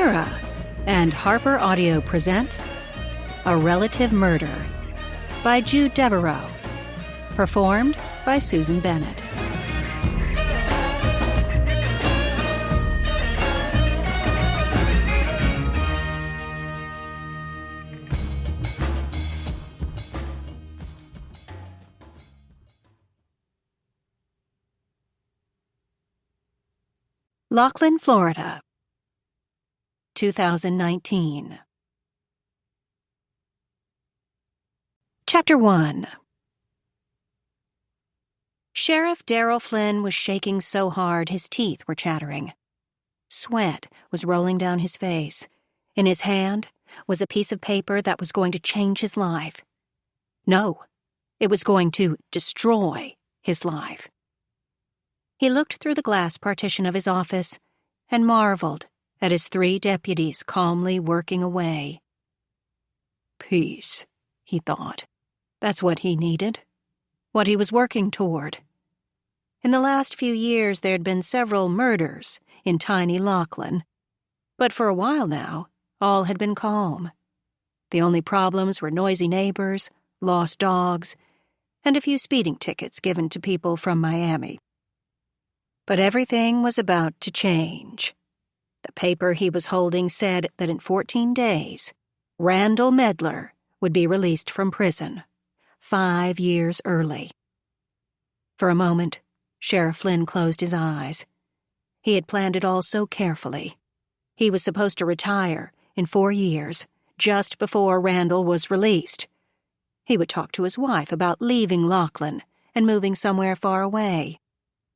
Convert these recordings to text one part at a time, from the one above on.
Sierra and Harper Audio present A Relative Murder by Jude Deveraux, performed by Susan Bennett. Lachlan, Florida, 2019. Chapter 1. Sheriff Darrell Flynn was shaking so hard his teeth were chattering. Sweat was rolling down his face. In his hand was a piece of paper that was going to change his life. No, it was going to destroy his life. He looked through the glass partition of his office and marveled at his 3 deputies calmly working away. Peace, he thought. That's what he needed, what he was working toward. In the last few years, there had been several murders in tiny Lachlan, but for a while now, all had been calm. The only problems were noisy neighbors, lost dogs, and a few speeding tickets given to people from Miami. But everything was about to change. The paper he was holding said that in 14 days, Randall Medlar would be released from prison, 5 years early. For a moment, Sheriff Flynn closed his eyes. He had planned it all so carefully. He was supposed to retire in 4 years, just before Randall was released. He would talk to his wife about leaving Lachlan and moving somewhere far away.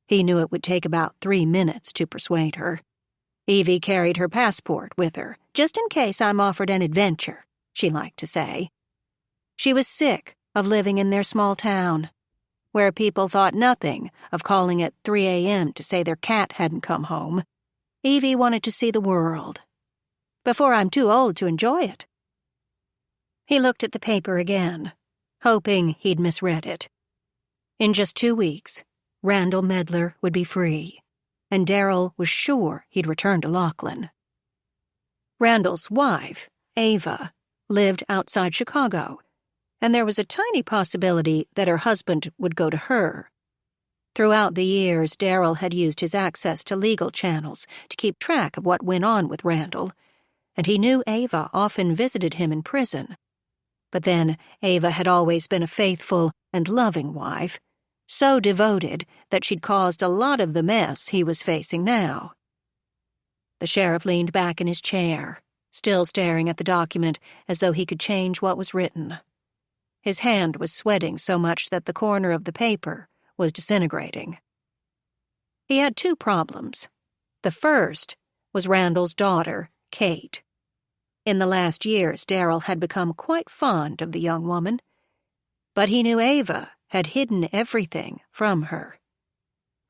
He knew it would take about 3 minutes to persuade her. Evie carried her passport with her, just in case I'm offered an adventure, she liked to say. She was sick of living in their small town, where people thought nothing of calling at 3 a.m. to say their cat hadn't come home. Evie wanted to see the world, before I'm too old to enjoy it. He looked at the paper again, hoping he'd misread it. In just 2 weeks, Randall Medlar would be free, and Darrell was sure he'd return to Lachlan. Randall's wife, Ava, lived outside Chicago, and there was a tiny possibility that her husband would go to her. Throughout the years, Darrell had used his access to legal channels to keep track of what went on with Randall, and he knew Ava often visited him in prison. But then Ava had always been a faithful and loving wife, so devoted that she'd caused a lot of the mess he was facing now. The sheriff leaned back in his chair, still staring at the document as though he could change what was written. His hand was sweating so much that the corner of the paper was disintegrating. He had 2 problems. The first was Randall's daughter, Kate. In the last years, Darrell had become quite fond of the young woman, but he knew Ava had hidden everything from her.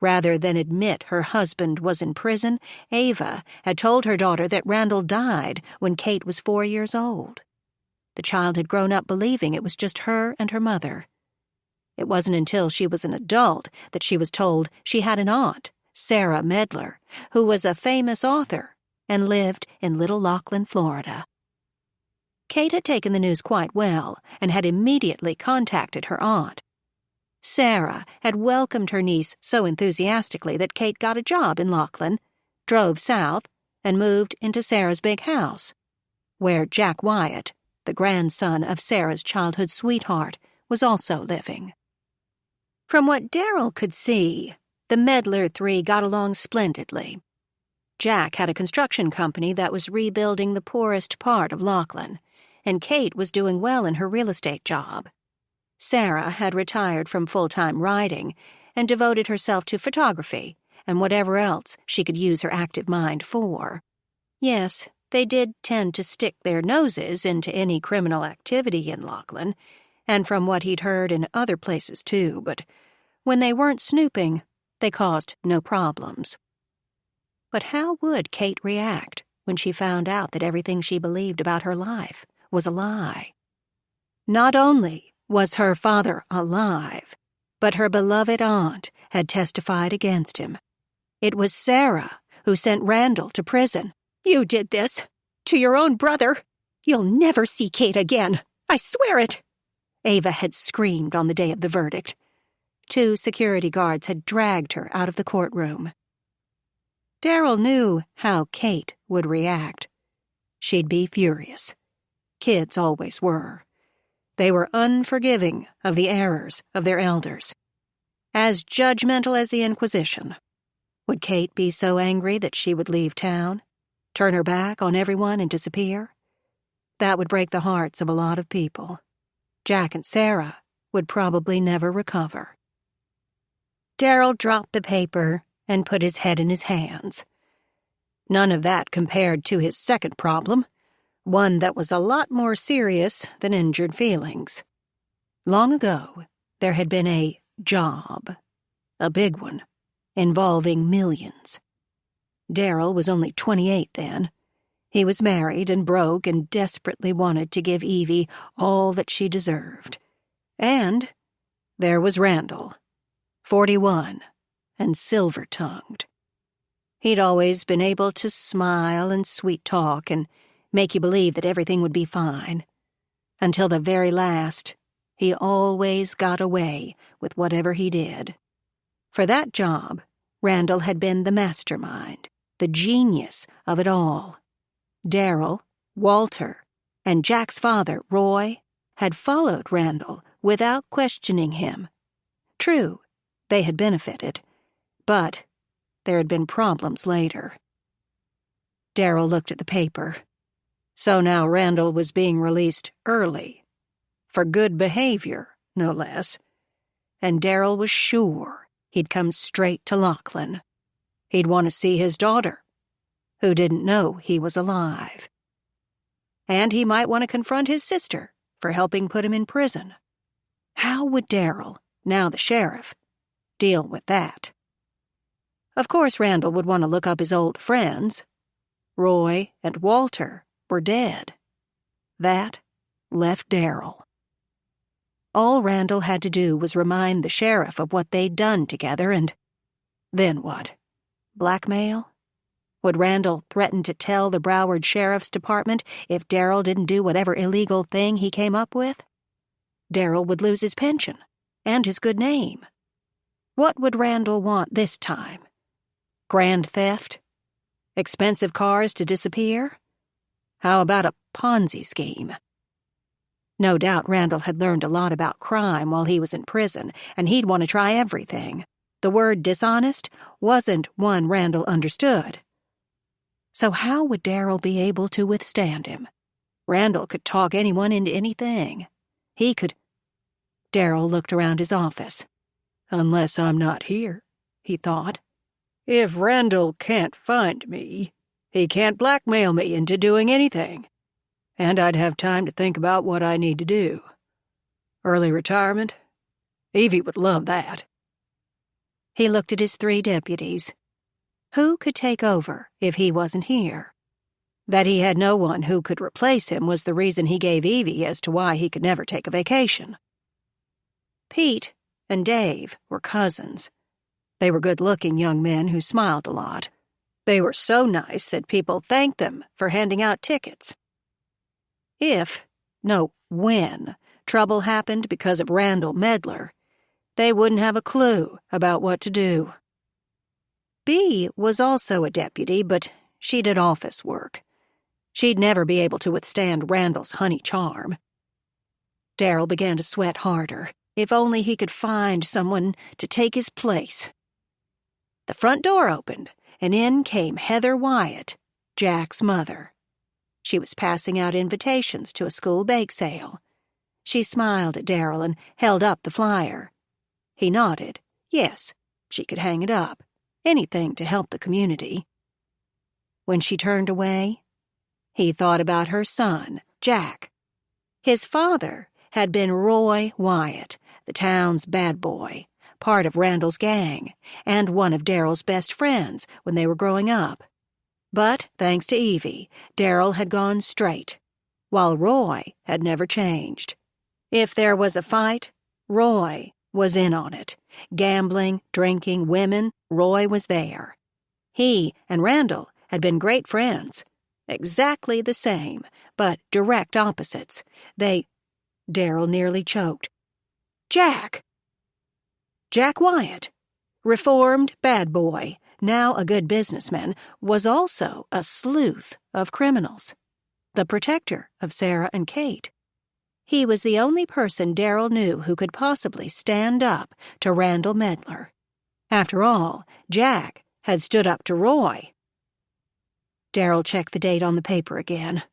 Rather than admit her husband was in prison, Ava had told her daughter that Randall died when Kate was 4 years old. The child had grown up believing it was just her and her mother. It wasn't until she was an adult that she was told she had an aunt, Sara Medlar, who was a famous author and lived in Little Lachlan, Florida. Kate had taken the news quite well and had immediately contacted her aunt. Sara had welcomed her niece so enthusiastically that Kate got a job in Lachlan, drove south, and moved into Sara's big house, where Jack Wyatt, the grandson of Sara's childhood sweetheart, was also living. From what Darrell could see, the Medlar Three got along splendidly. Jack had a construction company that was rebuilding the poorest part of Lachlan, and Kate was doing well in her real estate job. Sara had retired from full-time writing and devoted herself to photography and whatever else she could use her active mind for. Yes, they did tend to stick their noses into any criminal activity in Lachlan, and from what he'd heard in other places too, but when they weren't snooping, they caused no problems. But how would Kate react when she found out that everything she believed about her life was a lie? Not only was her father alive, but her beloved aunt had testified against him. It was Sara who sent Randall to prison, You did this. To your own brother. You'll never see Kate again. I swear it. Ava had screamed on the day of the verdict. 2 security guards had dragged her out of the courtroom. Darryl knew how Kate would react. She'd be furious. Kids always were. They were unforgiving of the errors of their elders. As judgmental as the Inquisition. Would Kate be so angry that she would leave town, turn her back on everyone and disappear? That would break the hearts of a lot of people. Jack and Sara would probably never recover. Darryl dropped the paper and put his head in his hands. None of that compared to his second problem, one that was a lot more serious than injured feelings. Long ago, there had been a job, a big one, involving millions. Darryl was only 28 then. He was married and broke and desperately wanted to give Evie all that she deserved. And there was Randall, 41, and silver-tongued. He'd always been able to smile and sweet-talk and make you believe that everything would be fine. Until the very last, he always got away with whatever he did. For that job, Randall had been the mastermind, the genius of it all. Darryl, Walter, and Jack's father, Roy, had followed Randall without questioning him. True, they had benefited, but there had been problems later. Darryl looked at the paper. So now Randall was being released early. For good behavior, no less. And Darryl was sure he'd come straight to Lachlan. He'd want to see his daughter, who didn't know he was alive. And he might want to confront his sister for helping put him in prison. How would Darryl, now the sheriff, deal with that? Of course Randall would want to look up his old friends. Roy and Walter were dead. That left Darryl. All Randall had to do was remind the sheriff of what they'd done together, and then what? Blackmail? Would Randall threaten to tell the Broward Sheriff's Department if Darryl didn't do whatever illegal thing he came up with? Darryl would lose his pension and his good name. What would Randall want this time? Grand theft? Expensive cars to disappear? How about a Ponzi scheme? No doubt Randall had learned a lot about crime while he was in prison, and he'd want to try everything. The word dishonest wasn't one Randall understood. So how would Darryl be able to withstand him? Randall could talk anyone into anything. He could... Darryl looked around his office. Unless I'm not here, he thought. If Randall can't find me, he can't blackmail me into doing anything. And I'd have time to think about what I need to do. Early retirement? Evie would love that. He looked at his 3 deputies. Who could take over if he wasn't here? That he had no one who could replace him was the reason he gave Evie as to why he could never take a vacation. Pete and Dave were cousins. They were good-looking young men who smiled a lot. They were so nice that people thanked them for handing out tickets. When trouble happened because of Randall Medlar, they wouldn't have a clue about what to do. Bea was also a deputy, but she did office work. She'd never be able to withstand Randall's honey charm. Darryl began to sweat harder. If only he could find someone to take his place. The front door opened, and in came Heather Wyatt, Jack's mother. She was passing out invitations to a school bake sale. She smiled at Darryl and held up the flyer. He nodded. Yes, she could hang it up. Anything to help the community. When she turned away, he thought about her son, Jack. His father had been Roy Wyatt, the town's bad boy, part of Randall's gang, and one of Darryl's best friends when they were growing up. But, thanks to Evie, Darryl had gone straight, while Roy had never changed. If there was a fight, Roy was in on it. Gambling, drinking, women, Roy was there. He and Randall had been great friends, Exactly the same, but direct opposites. Darryl nearly choked. Jack! Jack Wyatt, reformed bad boy, now a good businessman, was also a sleuth of criminals, the protector of Sara and Kate. He was the only person Darryl knew who could possibly stand up to Randall Medlar. After all, Jack had stood up to Roy. Darryl checked the date on the paper again.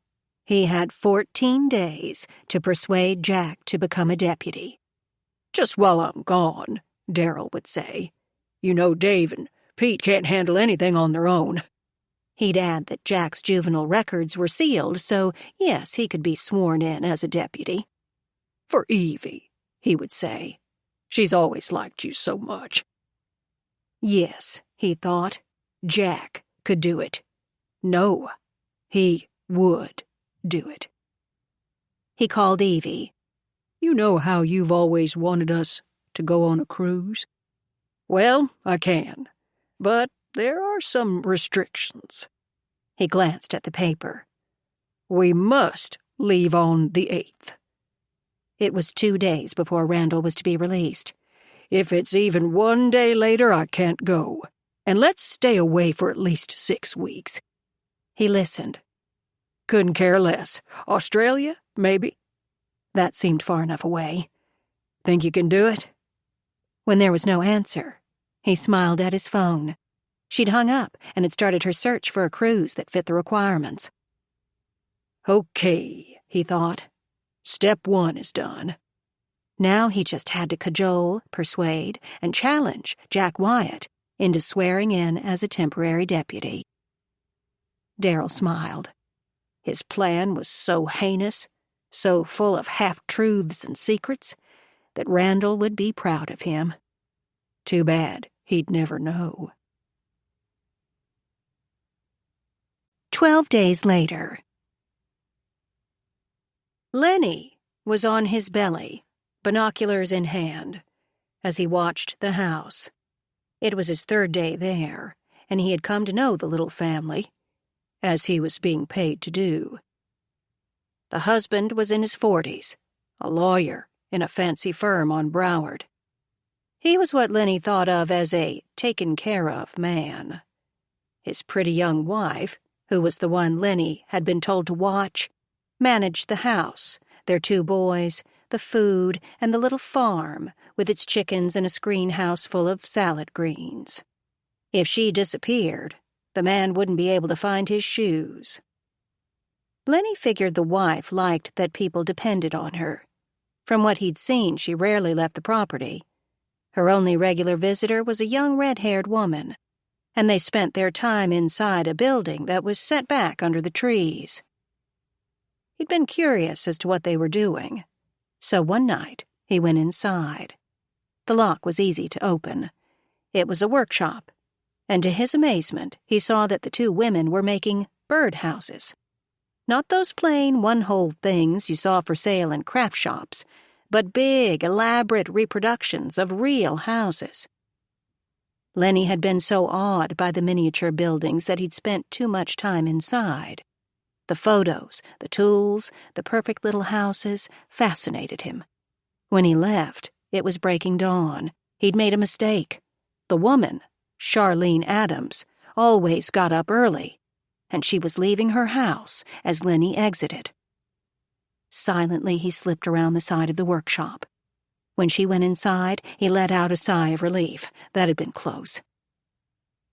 He had 14 days to persuade Jack to become a deputy. "Just while I'm gone," Darryl would say. "You know Dave and Pete can't handle anything on their own." He'd add that Jack's juvenile records were sealed, so yes, he could be sworn in as a deputy. "For Evie," he would say. "She's always liked you so much." Yes, he thought, Jack could do it. No, he would do it. He called Evie. "You know how you've always wanted us to go on a cruise? Well, I can, but there are some restrictions." He glanced at the paper. "We must leave on the 8th. It was 2 days before Randall was to be released. "If it's even 1 day later, I can't go. And let's stay away for at least 6 weeks. He listened. "Couldn't care less. Australia, maybe?" That seemed far enough away. "Think you can do it?" When there was no answer, he smiled at his phone. She'd hung up and had started her search for a cruise that fit the requirements. "Okay," he thought. "Step 1 is done." Now he just had to cajole, persuade, and challenge Jack Wyatt into swearing in as a temporary deputy. Darryl smiled. His plan was so heinous, so full of half-truths and secrets, that Randall would be proud of him. Too bad he'd never know. 12 days later. Lenny was on his belly, binoculars in hand, as he watched the house. It was his 3rd day there, and he had come to know the little family, as he was being paid to do. The husband was in his 40s, a lawyer in a fancy firm on Broward. He was what Lenny thought of as a taken-care-of man. His pretty young wife, who was the one Lenny had been told to watch, managed the house, their 2 boys, the food, and the little farm with its chickens and a screen house full of salad greens. If she disappeared, the man wouldn't be able to find his shoes. Lenny figured the wife liked that people depended on her. From what he'd seen, she rarely left the property. Her only regular visitor was a young red-haired woman, and they spent their time inside a building that was set back under the trees. He'd been curious as to what they were doing, so one night he went inside. The lock was easy to open. It was a workshop, and to his amazement, he saw that the 2 women were making birdhouses. Not those plain one-hole things you saw for sale in craft shops, but big, elaborate reproductions of real houses. Lenny had been so awed by the miniature buildings that he'd spent too much time inside. The photos, the tools, the perfect little houses fascinated him. When he left, it was breaking dawn. He'd made a mistake. The woman, Charlene Adams, always got up early, and she was leaving her house as Lenny exited. Silently, he slipped around the side of the workshop. When she went inside, he let out a sigh of relief. That had been close.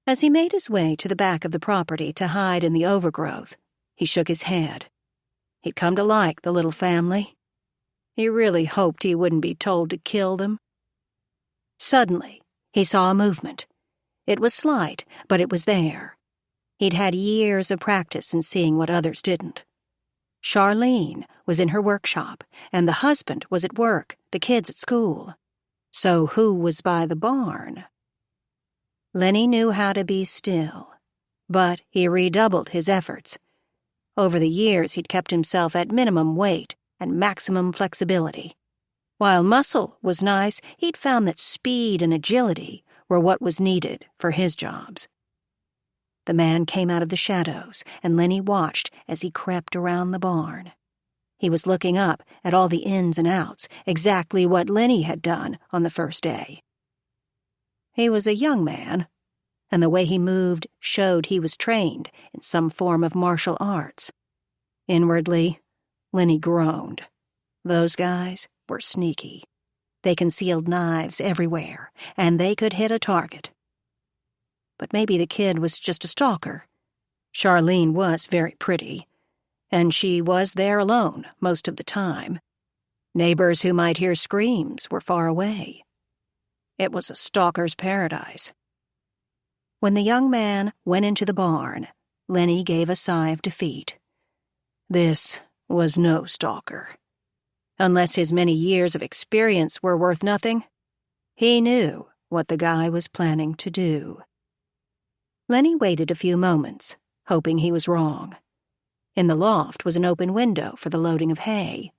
As he made his way to the back of the property to hide in the overgrowth, he shook his head. He'd come to like the little family. He really hoped he wouldn't be told to kill them. Suddenly, he saw a movement. It was slight, but it was there. He'd had years of practice in seeing what others didn't. Charlene was in her workshop, and the husband was at work, the kids at school. So who was by the barn? Lenny knew how to be still, but he redoubled his efforts. Over the years, he'd kept himself at minimum weight and maximum flexibility. While muscle was nice, he'd found that speed and agility were what was needed for his jobs. The man came out of the shadows, and Lenny watched as he crept around the barn. He was looking up at all the ins and outs, exactly what Lenny had done on the first day. He was a young man, and the way he moved showed he was trained in some form of martial arts. Inwardly, Lenny groaned. Those guys were sneaky. They concealed knives everywhere, and they could hit a target. But maybe the kid was just a stalker. Charlene was very pretty, and she was there alone most of the time. Neighbors who might hear screams were far away. It was a stalker's paradise. When the young man went into the barn, Lenny gave a sigh of defeat. This was no stalker. Unless his many years of experience were worth nothing, he knew what the guy was planning to do. Lenny waited a few moments, hoping he was wrong. In the loft was an open window for the loading of hay.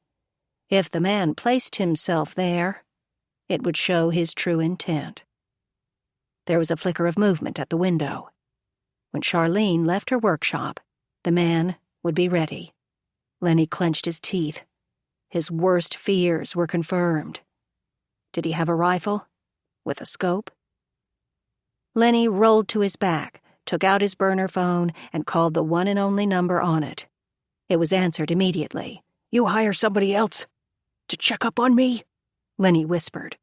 If the man placed himself there, it would show his true intent. There was a flicker of movement at the window. When Charlene left her workshop, the man would be ready. Lenny clenched his teeth. His worst fears were confirmed. Did he have a rifle? With a scope? Lenny rolled to his back, took out his burner phone, and called the one and only number on it. It was answered immediately. "You hire somebody else to check up on me?" Lenny whispered.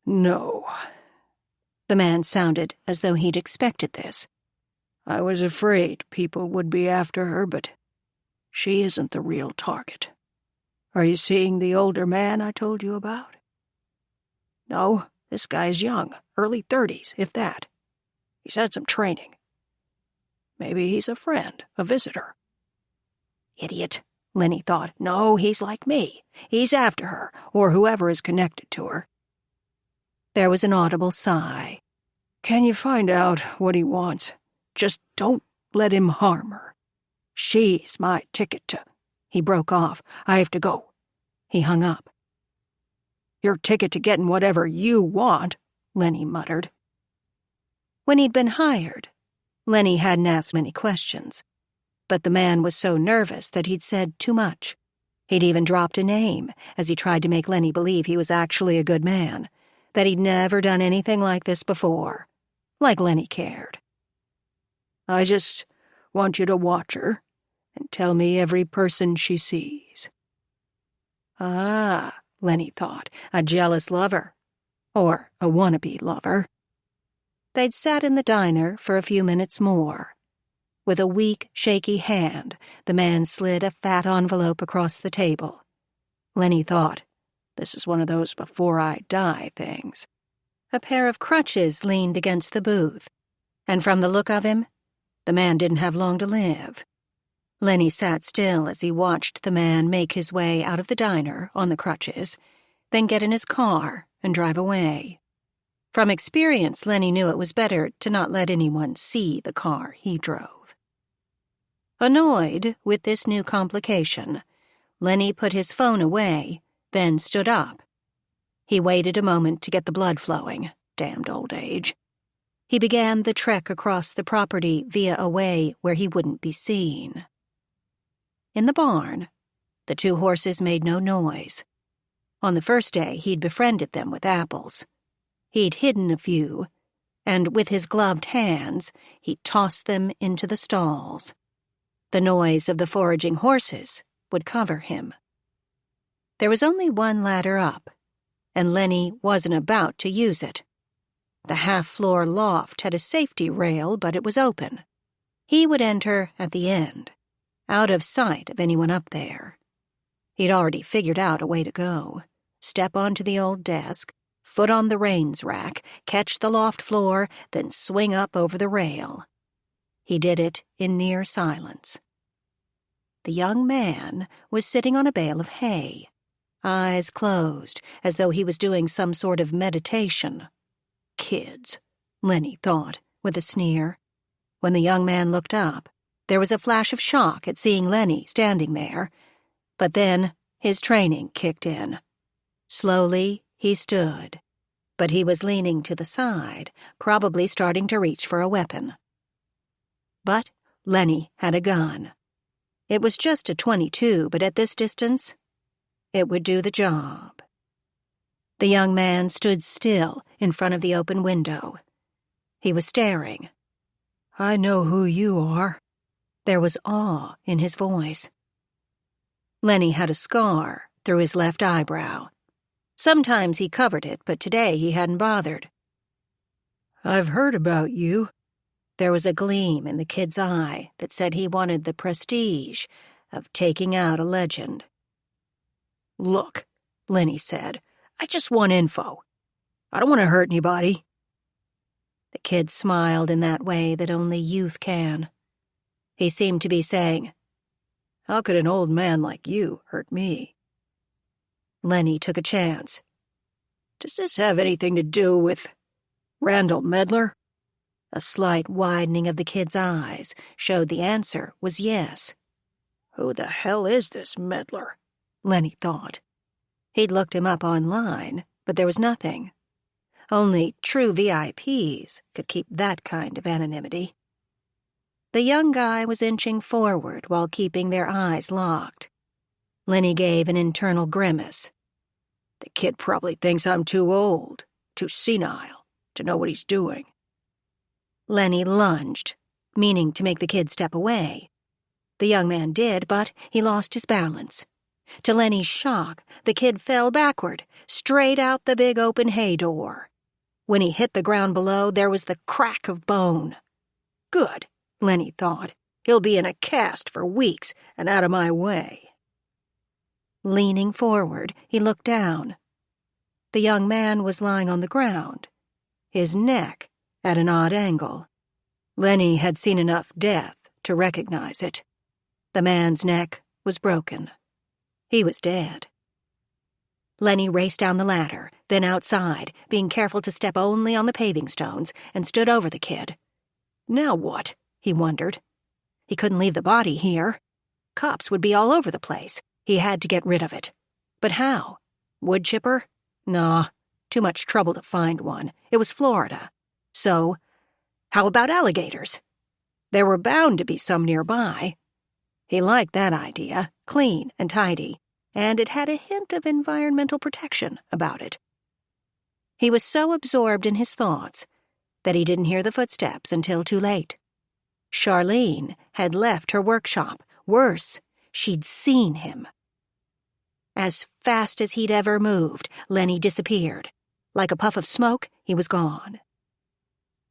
"No." The man sounded as though he'd expected this. "I was afraid people would be after her, but she isn't the real target. Are you seeing the older man I told you about?" "No, this guy's young, early 30s, if that. He's had some training. Maybe he's a friend, a visitor." "Idiot," Lenny thought. "No, he's like me. He's after her, or whoever is connected to her." There was an audible sigh. "Can you find out what he wants? Just don't let him harm her. She's my ticket to—" He broke off. "I have to go." He hung up. "Your ticket to getting whatever you want," Lenny muttered. When he'd been hired, Lenny hadn't asked many questions, but the man was so nervous that he'd said too much. He'd even dropped a name as he tried to make Lenny believe he was actually a good man, that he'd never done anything like this before, like Lenny cared. "I just want you to watch her and tell me every person she sees." Ah, Lenny thought, a jealous lover, or a wannabe lover. They'd sat in the diner for a few minutes more. With a weak, shaky hand, the man slid a fat envelope across the table. Lenny thought, this is one of those before-I-die things. A pair of crutches leaned against the booth, and from the look of him, the man didn't have long to live. Lenny sat still as he watched the man make his way out of the diner on the crutches, then get in his car and drive away. From experience, Lenny knew it was better to not let anyone see the car he drove. Annoyed with this new complication, Lenny put his phone away, then stood up. He waited a moment to get the blood flowing, damned old age. He began the trek across the property via a way where he wouldn't be seen. In the barn, the two horses made no noise. On the first day, he'd befriended them with apples. He'd hidden a few, and with his gloved hands, he tossed them into the stalls. The noise of the foraging horses would cover him. There was only one ladder up, and Lenny wasn't about to use it. The half-floor loft had a safety rail, but it was open. He would enter at the end, out of sight of anyone up there. He'd already figured out a way to go. Step onto the old desk, foot on the reins rack, catch the loft floor, then swing up over the rail. He did it in near silence. The young man was sitting on a bale of hay, eyes closed, as though he was doing some sort of meditation. Kids, Lenny thought, with a sneer. When the young man looked up, there was a flash of shock at seeing Lenny standing there, but then his training kicked in. Slowly, he stood, but he was leaning to the side, probably starting to reach for a weapon. But Lenny had a gun. It was just a .22, but at this distance, it would do the job. The young man stood still in front of the open window. He was staring. "I know who you are." There was awe in his voice. Lenny had a scar through his left eyebrow. Sometimes he covered it, but today he hadn't bothered. "I've heard about you." There was a gleam in the kid's eye that said he wanted the prestige of taking out a legend. "Look," Lenny said, "I just want info. I don't want to hurt anybody." The kid smiled in that way that only youth can. He seemed to be saying, "How could an old man like you hurt me?" Lenny took a chance. "Does this have anything to do with Randall Medlar?" A slight widening of the kid's eyes showed the answer was yes. "Who the hell is this Medlar?" Lenny thought. He'd looked him up online, but there was nothing. Only true VIPs could keep that kind of anonymity. The young guy was inching forward while keeping their eyes locked. Lenny gave an internal grimace. "The kid probably thinks I'm too old, too senile, to know what he's doing." Lenny lunged, meaning to make the kid step away. The young man did, but he lost his balance. To Lenny's shock, the kid fell backward, straight out the big open hay door. When he hit the ground below, there was the crack of bone. "Good," Lenny thought. "He'll be in a cast for weeks and out of my way." Leaning forward, he looked down. The young man was lying on the ground, his neck at an odd angle. Lenny had seen enough death to recognize it. The man's neck was broken. He was dead. Lenny raced down the ladder, then outside, being careful to step only on the paving stones, and stood over the kid. Now what? He wondered. He couldn't leave the body here. Cops would be all over the place. He had to get rid of it. But how? Wood chipper? Nah, too much trouble to find one. It was Florida. So, how about alligators? There were bound to be some nearby. He liked that idea, clean and tidy, and it had a hint of environmental protection about it. He was so absorbed in his thoughts that he didn't hear the footsteps until too late. Charlene had left her workshop. Worse, she'd seen him. As fast as he'd ever moved, Lenny disappeared. Like a puff of smoke, he was gone.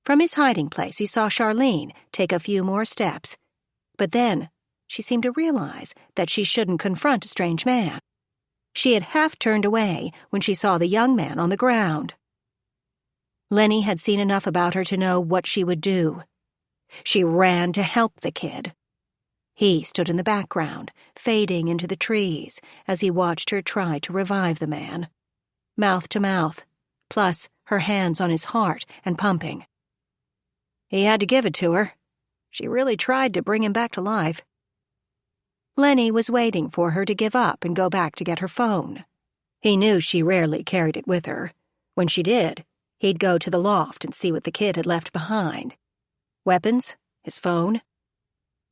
From his hiding place, he saw Charlene take a few more steps. But then, she seemed to realize that she shouldn't confront a strange man. She had half turned away when she saw the young man on the ground. Lenny had seen enough about her to know what she would do. She ran to help the kid. He stood in the background, fading into the trees as he watched her try to revive the man. Mouth to mouth, plus her hands on his heart and pumping. He had to give it to her. She really tried to bring him back to life. Lenny was waiting for her to give up and go back to get her phone. He knew she rarely carried it with her. When she did, he'd go to the loft and see what the kid had left behind. Weapons? His phone?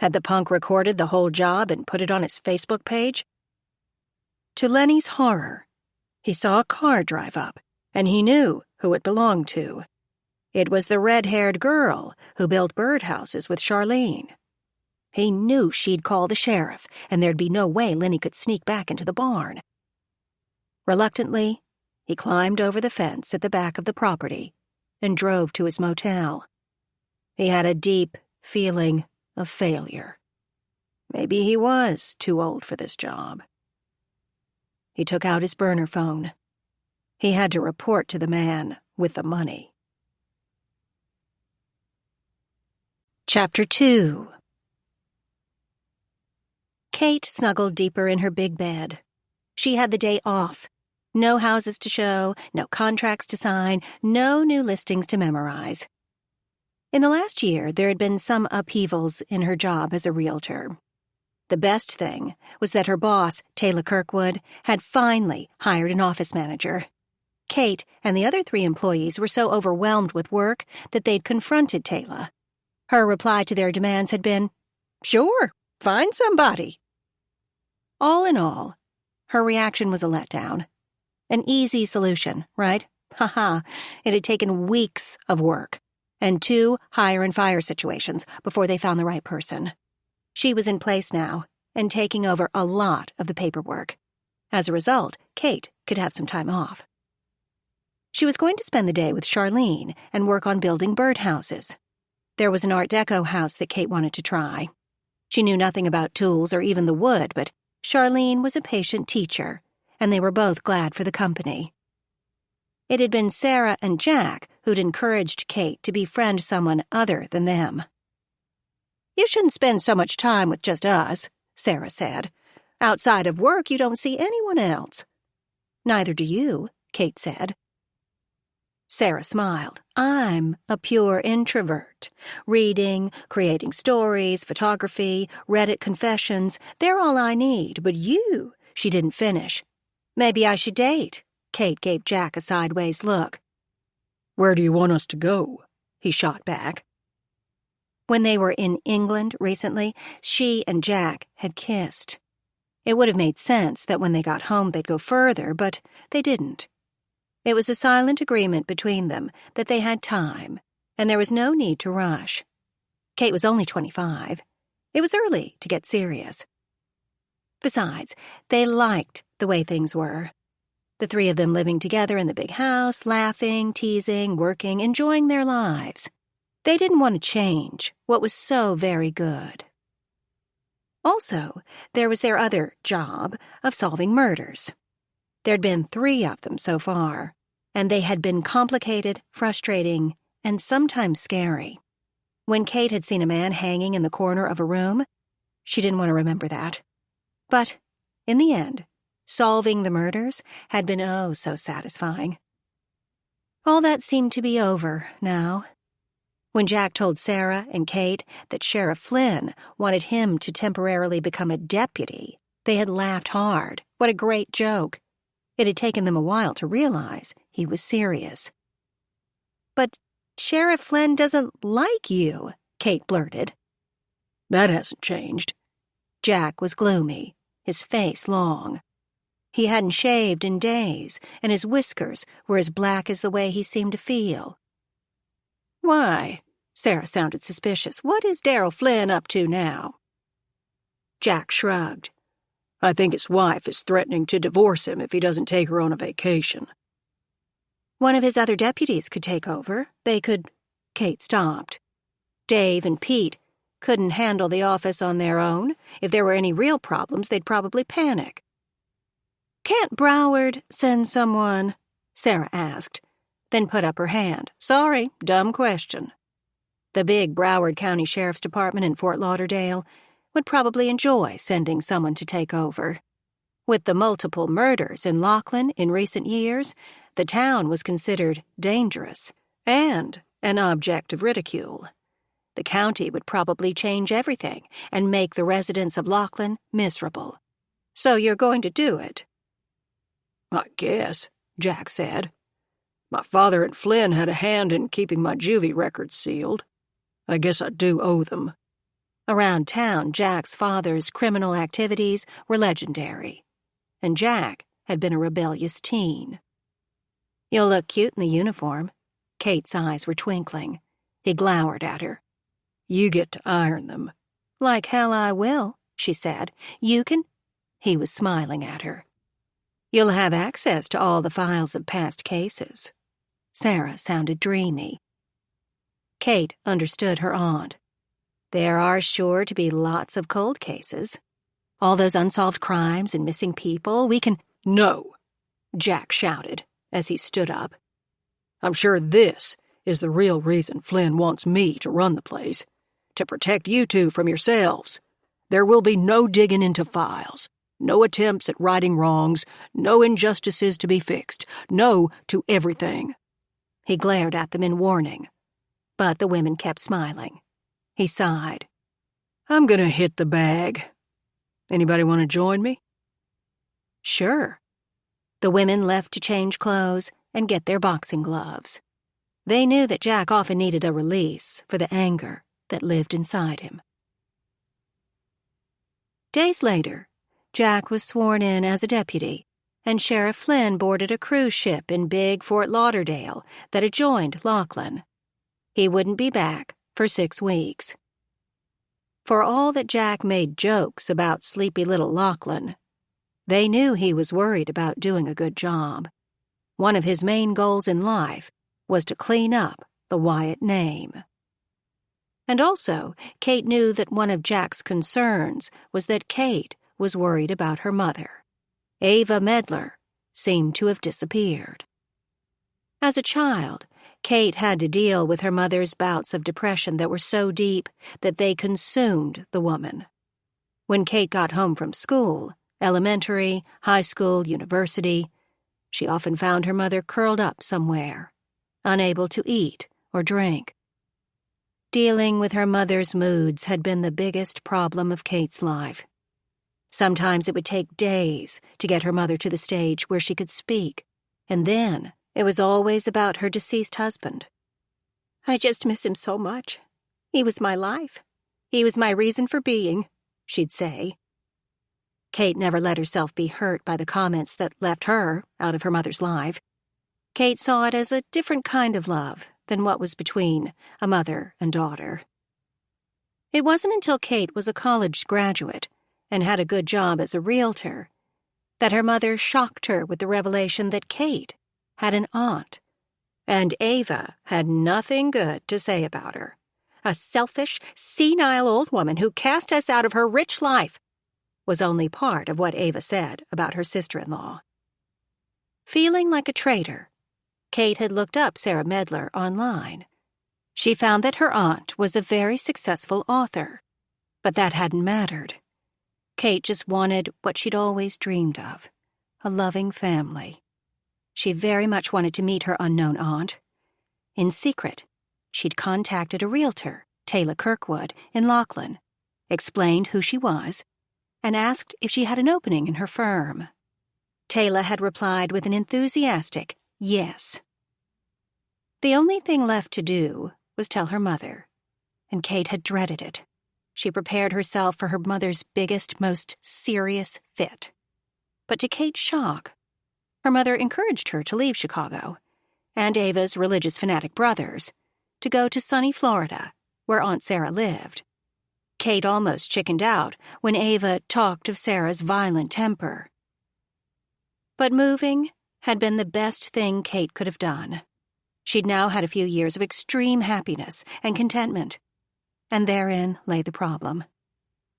Had the punk recorded the whole job and put it on his Facebook page? To Lenny's horror, he saw a car drive up, and he knew who it belonged to. It was the red-haired girl who built birdhouses with Charlene. He knew she'd call the sheriff, and there'd be no way Lenny could sneak back into the barn. Reluctantly, he climbed over the fence at the back of the property and drove to his motel. He had a deep feeling of failure. Maybe he was too old for this job. He took out his burner phone. He had to report to the man with the money. Chapter 2. Kate snuggled deeper in her big bed. She had the day off. No houses to show, no contracts to sign, no new listings to memorize. In the last year, there had been some upheavals in her job as a realtor. The best thing was that her boss, Taylor Kirkwood, had finally hired an office manager. Kate and the other 3 employees were so overwhelmed with work that they'd confronted Taylor. Her reply to their demands had been, "Sure, find somebody." All in all, her reaction was a letdown. An easy solution, right? Haha, it had taken weeks of work and 2 hire and fire situations before they found the right person. She was in place now and taking over a lot of the paperwork. As a result, Kate could have some time off. She was going to spend the day with Charlene and work on building birdhouses. There was an Art Deco house that Kate wanted to try. She knew nothing about tools or even the wood, but Charlene was a patient teacher, and they were both glad for the company. It had been Sara and Jack who'd encouraged Kate to befriend someone other than them. "You shouldn't spend so much time with just us," Sara said. "Outside of work, you don't see anyone else." "Neither do you," Kate said. Sara smiled. "I'm a pure introvert. Reading, creating stories, photography, Reddit confessions, they're all I need. But you," she didn't finish. "Maybe I should date." Kate gave Jack a sideways look. "Where do you want us to go?" he shot back. When they were in England recently, she and Jack had kissed. It would have made sense that when they got home they'd go further, but they didn't. It was a silent agreement between them that they had time, and there was no need to rush. Kate was only 25. It was early to get serious. Besides, they liked the way things were. The 3 of them living together in the big house, laughing, teasing, working, enjoying their lives. They didn't want to change what was so very good. Also, there was their other job of solving murders. There'd been 3 of them so far, and they had been complicated, frustrating, and sometimes scary. When Kate had seen a man hanging in the corner of a room, she didn't want to remember that. But, in the end, solving the murders had been oh so satisfying. All that seemed to be over now. When Jack told Sara and Kate that Sheriff Flynn wanted him to temporarily become a deputy, they had laughed hard. What a great joke. It had taken them a while to realize he was serious. "But Sheriff Flynn doesn't like you," Kate blurted. "That hasn't changed." Jack was gloomy, his face long. He hadn't shaved in days, and his whiskers were as black as the way he seemed to feel. "Why?" Sara sounded suspicious. "What is Daryl Flynn up to now?" Jack shrugged. "I think his wife is threatening to divorce him if he doesn't take her on a vacation." "One of his other deputies could take over. They could—" Kate stopped. Dave and Pete couldn't handle the office on their own. If there were any real problems, they'd probably panic. "Can't Broward send someone?" Sara asked, then put up her hand. "Sorry, dumb question." The big Broward County Sheriff's Department in Fort Lauderdale would probably enjoy sending someone to take over. With the multiple murders in Lachlan in recent years, the town was considered dangerous and an object of ridicule. The county would probably change everything and make the residents of Lachlan miserable. "So you're going to do it?" "I guess," Jack said. "My father and Flynn had a hand in keeping my juvie records sealed. I guess I do owe them." Around town, Jack's father's criminal activities were legendary, and Jack had been a rebellious teen. "You'll look cute in the uniform." Kate's eyes were twinkling. He glowered at her. "You get to iron them." "Like hell I will," she said. "You can—" He was smiling at her. "You'll have access to all the files of past cases." Sara sounded dreamy. Kate understood her aunt. "There are sure to be lots of cold cases. All those unsolved crimes and missing people, we can—" "No," Jack shouted as he stood up. "I'm sure this is the real reason Flynn wants me to run the place. To protect you 2 from yourselves. There will be no digging into files, no attempts at righting wrongs, no injustices to be fixed, no to everything." He glared at them in warning, but the women kept smiling. He sighed. "I'm gonna hit the bag. Anybody want to join me?" "Sure." The women left to change clothes and get their boxing gloves. They knew that Jack often needed a release for the anger that lived inside him. Days later, Jack was sworn in as a deputy, and Sheriff Flynn boarded a cruise ship in big Fort Lauderdale that adjoined Lachlan. He wouldn't be back for 6 weeks. For all that Jack made jokes about sleepy little Lachlan, they knew he was worried about doing a good job. One of his main goals in life was to clean up the Wyatt name. And also, Kate knew that one of Jack's concerns was that Kate was worried about her mother. Ava Medlar seemed to have disappeared. As a child, Kate had to deal with her mother's bouts of depression that were so deep that they consumed the woman. When Kate got home from school, elementary, high school, university, she often found her mother curled up somewhere, unable to eat or drink. Dealing with her mother's moods had been the biggest problem of Kate's life. Sometimes it would take days to get her mother to the stage where she could speak, and then it was always about her deceased husband. "I just miss him so much. He was my life. He was my reason for being," she'd say. Kate never let herself be hurt by the comments that left her out of her mother's life. Kate saw it as a different kind of love than what was between a mother and daughter. It wasn't until Kate was a college graduate and had a good job as a realtor that her mother shocked her with the revelation that Kate had an aunt, and Ava had nothing good to say about her. A selfish, senile old woman who cast us out of her rich life was only part of what Ava said about her sister-in-law. Feeling like a traitor, Kate had looked up Sara Medlar online. She found that her aunt was a very successful author, but that hadn't mattered. Kate just wanted what she'd always dreamed of, a loving family. She very much wanted to meet her unknown aunt. In secret, she'd contacted a realtor, Taylor Kirkwood, in Lachlan, explained who she was, and asked if she had an opening in her firm. Taylor had replied with an enthusiastic yes. The only thing left to do was tell her mother, and Kate had dreaded it. She prepared herself for her mother's biggest, most serious fit. But to Kate's shock, her mother encouraged her to leave Chicago, and Ava's religious fanatic brothers, to go to sunny Florida, where Aunt Sara lived. Kate almost chickened out when Ava talked of Sarah's violent temper. But moving had been the best thing Kate could have done. She'd now had a few years of extreme happiness and contentment, and therein lay the problem.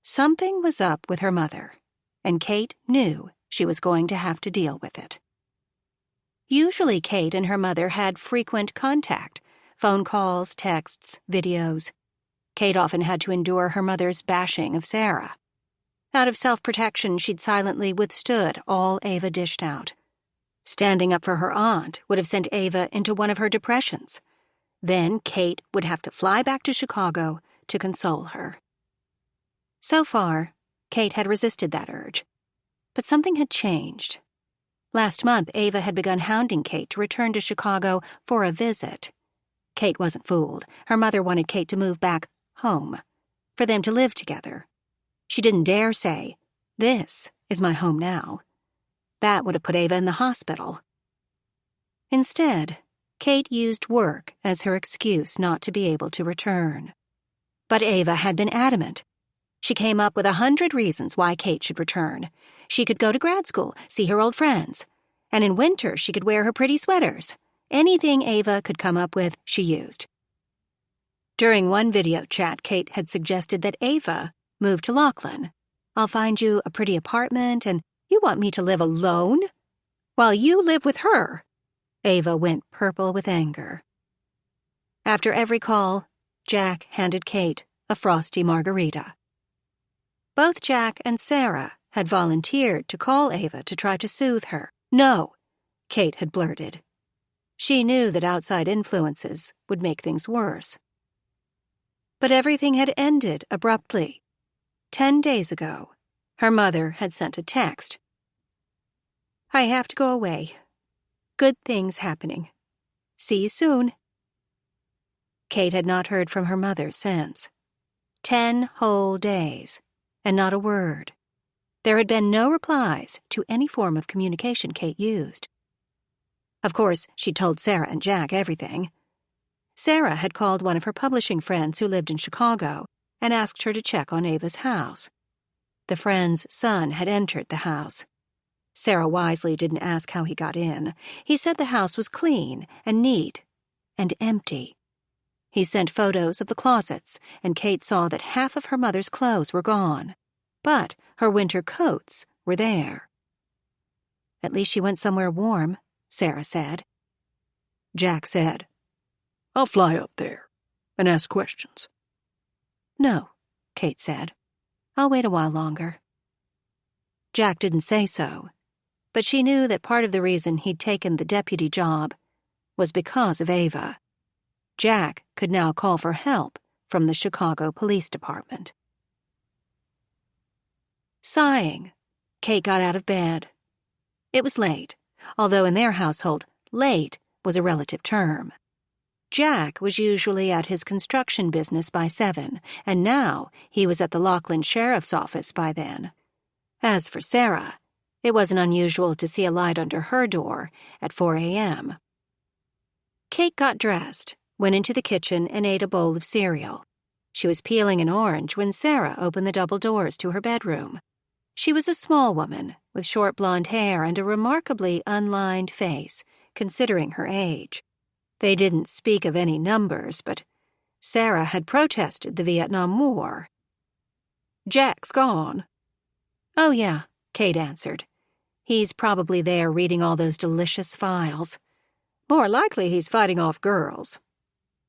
Something was up with her mother, and Kate knew she was going to have to deal with it. Usually Kate and her mother had frequent contact, phone calls, texts, videos. Kate often had to endure her mother's bashing of Sara. Out of self-protection, she'd silently withstood all Ava dished out. Standing up for her aunt would have sent Ava into one of her depressions. Then Kate would have to fly back to Chicago to console her. So far, Kate had resisted that urge. But something had changed. Last month, Ava had begun hounding Kate to return to Chicago for a visit. Kate wasn't fooled. Her mother wanted Kate to move back home, for them to live together. She didn't dare say, "This is my home now." That would have put Ava in the hospital. Instead, Kate used work as her excuse not to be able to return. But Ava had been adamant. She came up with 100 reasons why Kate should return. She could go to grad school, see her old friends, and in winter she could wear her pretty sweaters. Anything Ava could come up with, she used. During one video chat, Kate had suggested that Ava move to Lachlan. "I'll find you a pretty apartment, and you want me to live alone? While you live with her." Ava went purple with anger. After every call, Jack handed Kate a frosty margarita. Both Jack and Sara had volunteered to call Ava to try to soothe her. "No," Kate had blurted. She knew that outside influences would make things worse. But everything had ended abruptly. 10 days ago, her mother had sent a text. "I have to go away. Good things happening. See you soon." Kate had not heard from her mother since. 10 whole days, and not a word. There had been no replies to any form of communication Kate used. Of course, she'd told Sara and Jack everything. Sara had called one of her publishing friends who lived in Chicago and asked her to check on Ava's house. The friend's son had entered the house. Sara wisely didn't ask how he got in. He said the house was clean and neat and empty. He sent photos of the closets, and Kate saw that half of her mother's clothes were gone, but her winter coats were there. At least she went somewhere warm, Sara said. Jack said, "I'll fly up there and ask questions." "No," Kate said. "I'll wait a while longer." Jack didn't say so, but she knew that part of the reason he'd taken the deputy job was because of Ava. Jack could now call for help from the Chicago Police Department. Sighing, Kate got out of bed. It was late, although in their household, late was a relative term. Jack was usually at his construction business by 7, and now he was at the Lachlan sheriff's office by then. As for Sara, it wasn't unusual to see a light under her door at 4 a.m. Kate got dressed, went into the kitchen, and ate a bowl of cereal. She was peeling an orange when Sara opened the double doors to her bedroom. She was a small woman with short blonde hair and a remarkably unlined face, considering her age. They didn't speak of any numbers, but Sara had protested the Vietnam War. "Jack's gone." "Oh, yeah," Kate answered. "He's probably there reading all those delicious files. More likely he's fighting off girls.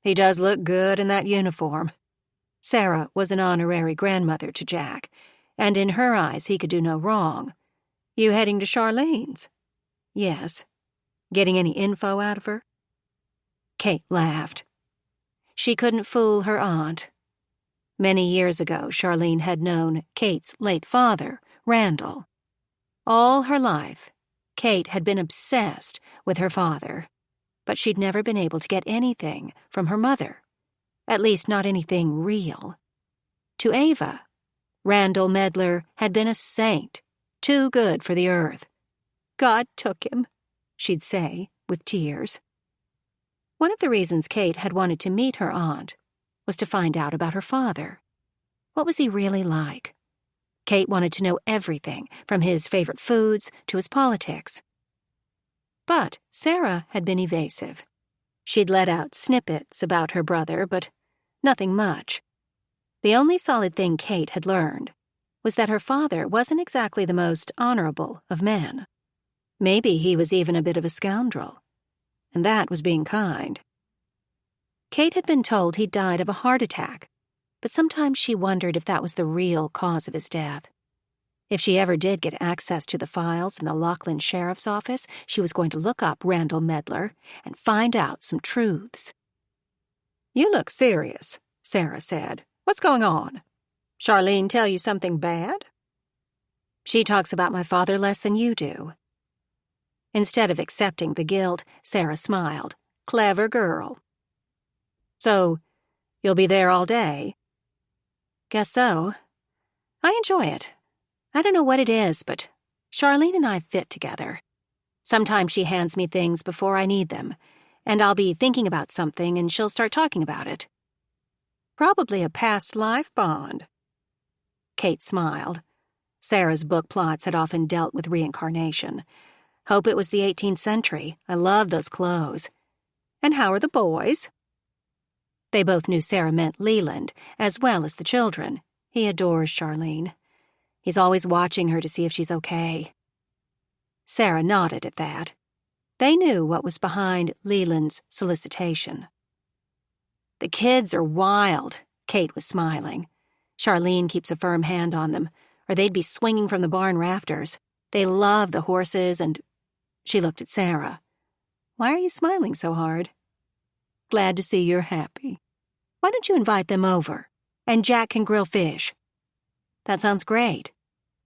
He does look good in that uniform." Sara was an honorary grandmother to Jack, and in her eyes he could do no wrong. "You heading to Charlene's?" "Yes." "Getting any info out of her?" Kate laughed. She couldn't fool her aunt. Many years ago, Charlene had known Kate's late father, Randall. All her life, Kate had been obsessed with her father, but she'd never been able to get anything from her mother, at least not anything real. To Ava, Randall Medlar had been a saint, too good for the earth. "God took him," she'd say, with tears. One of the reasons Kate had wanted to meet her aunt was to find out about her father. What was he really like? Kate wanted to know everything, from his favorite foods to his politics. But Sara had been evasive. She'd let out snippets about her brother, but nothing much. The only solid thing Kate had learned was that her father wasn't exactly the most honorable of men. Maybe he was even a bit of a scoundrel, and that was being kind. Kate had been told he'd died of a heart attack, but sometimes she wondered if that was the real cause of his death. If she ever did get access to the files in the Lachlan sheriff's office, she was going to look up Randall Medlar and find out some truths. "You look serious," Sara said. "What's going on? Charlene tell you something bad?" "She talks about my father less than you do." Instead of accepting the guilt, Sara smiled. Clever girl. "So, you'll be there all day?" "Guess so. I enjoy it. I don't know what it is, but Charlene and I fit together. Sometimes she hands me things before I need them, and I'll be thinking about something and she'll start talking about it." "Probably a past life bond." Kate smiled. Sara's book plots had often dealt with reincarnation. Hope it was the 18th century. I love those clothes. "And how are the boys?" They both knew Sara meant Leland, as well as the children. He adores Charlene. He's always watching her to see if she's okay. Sara nodded at that. They knew what was behind Leland's solicitation. "The kids are wild," Kate was smiling. "Charlene keeps a firm hand on them, or they'd be swinging from the barn rafters. They love the horses and—" She looked at Sara. "Why are you smiling so hard?" "Glad to see you're happy." "Why don't you invite them over? And Jack can grill fish." "That sounds great.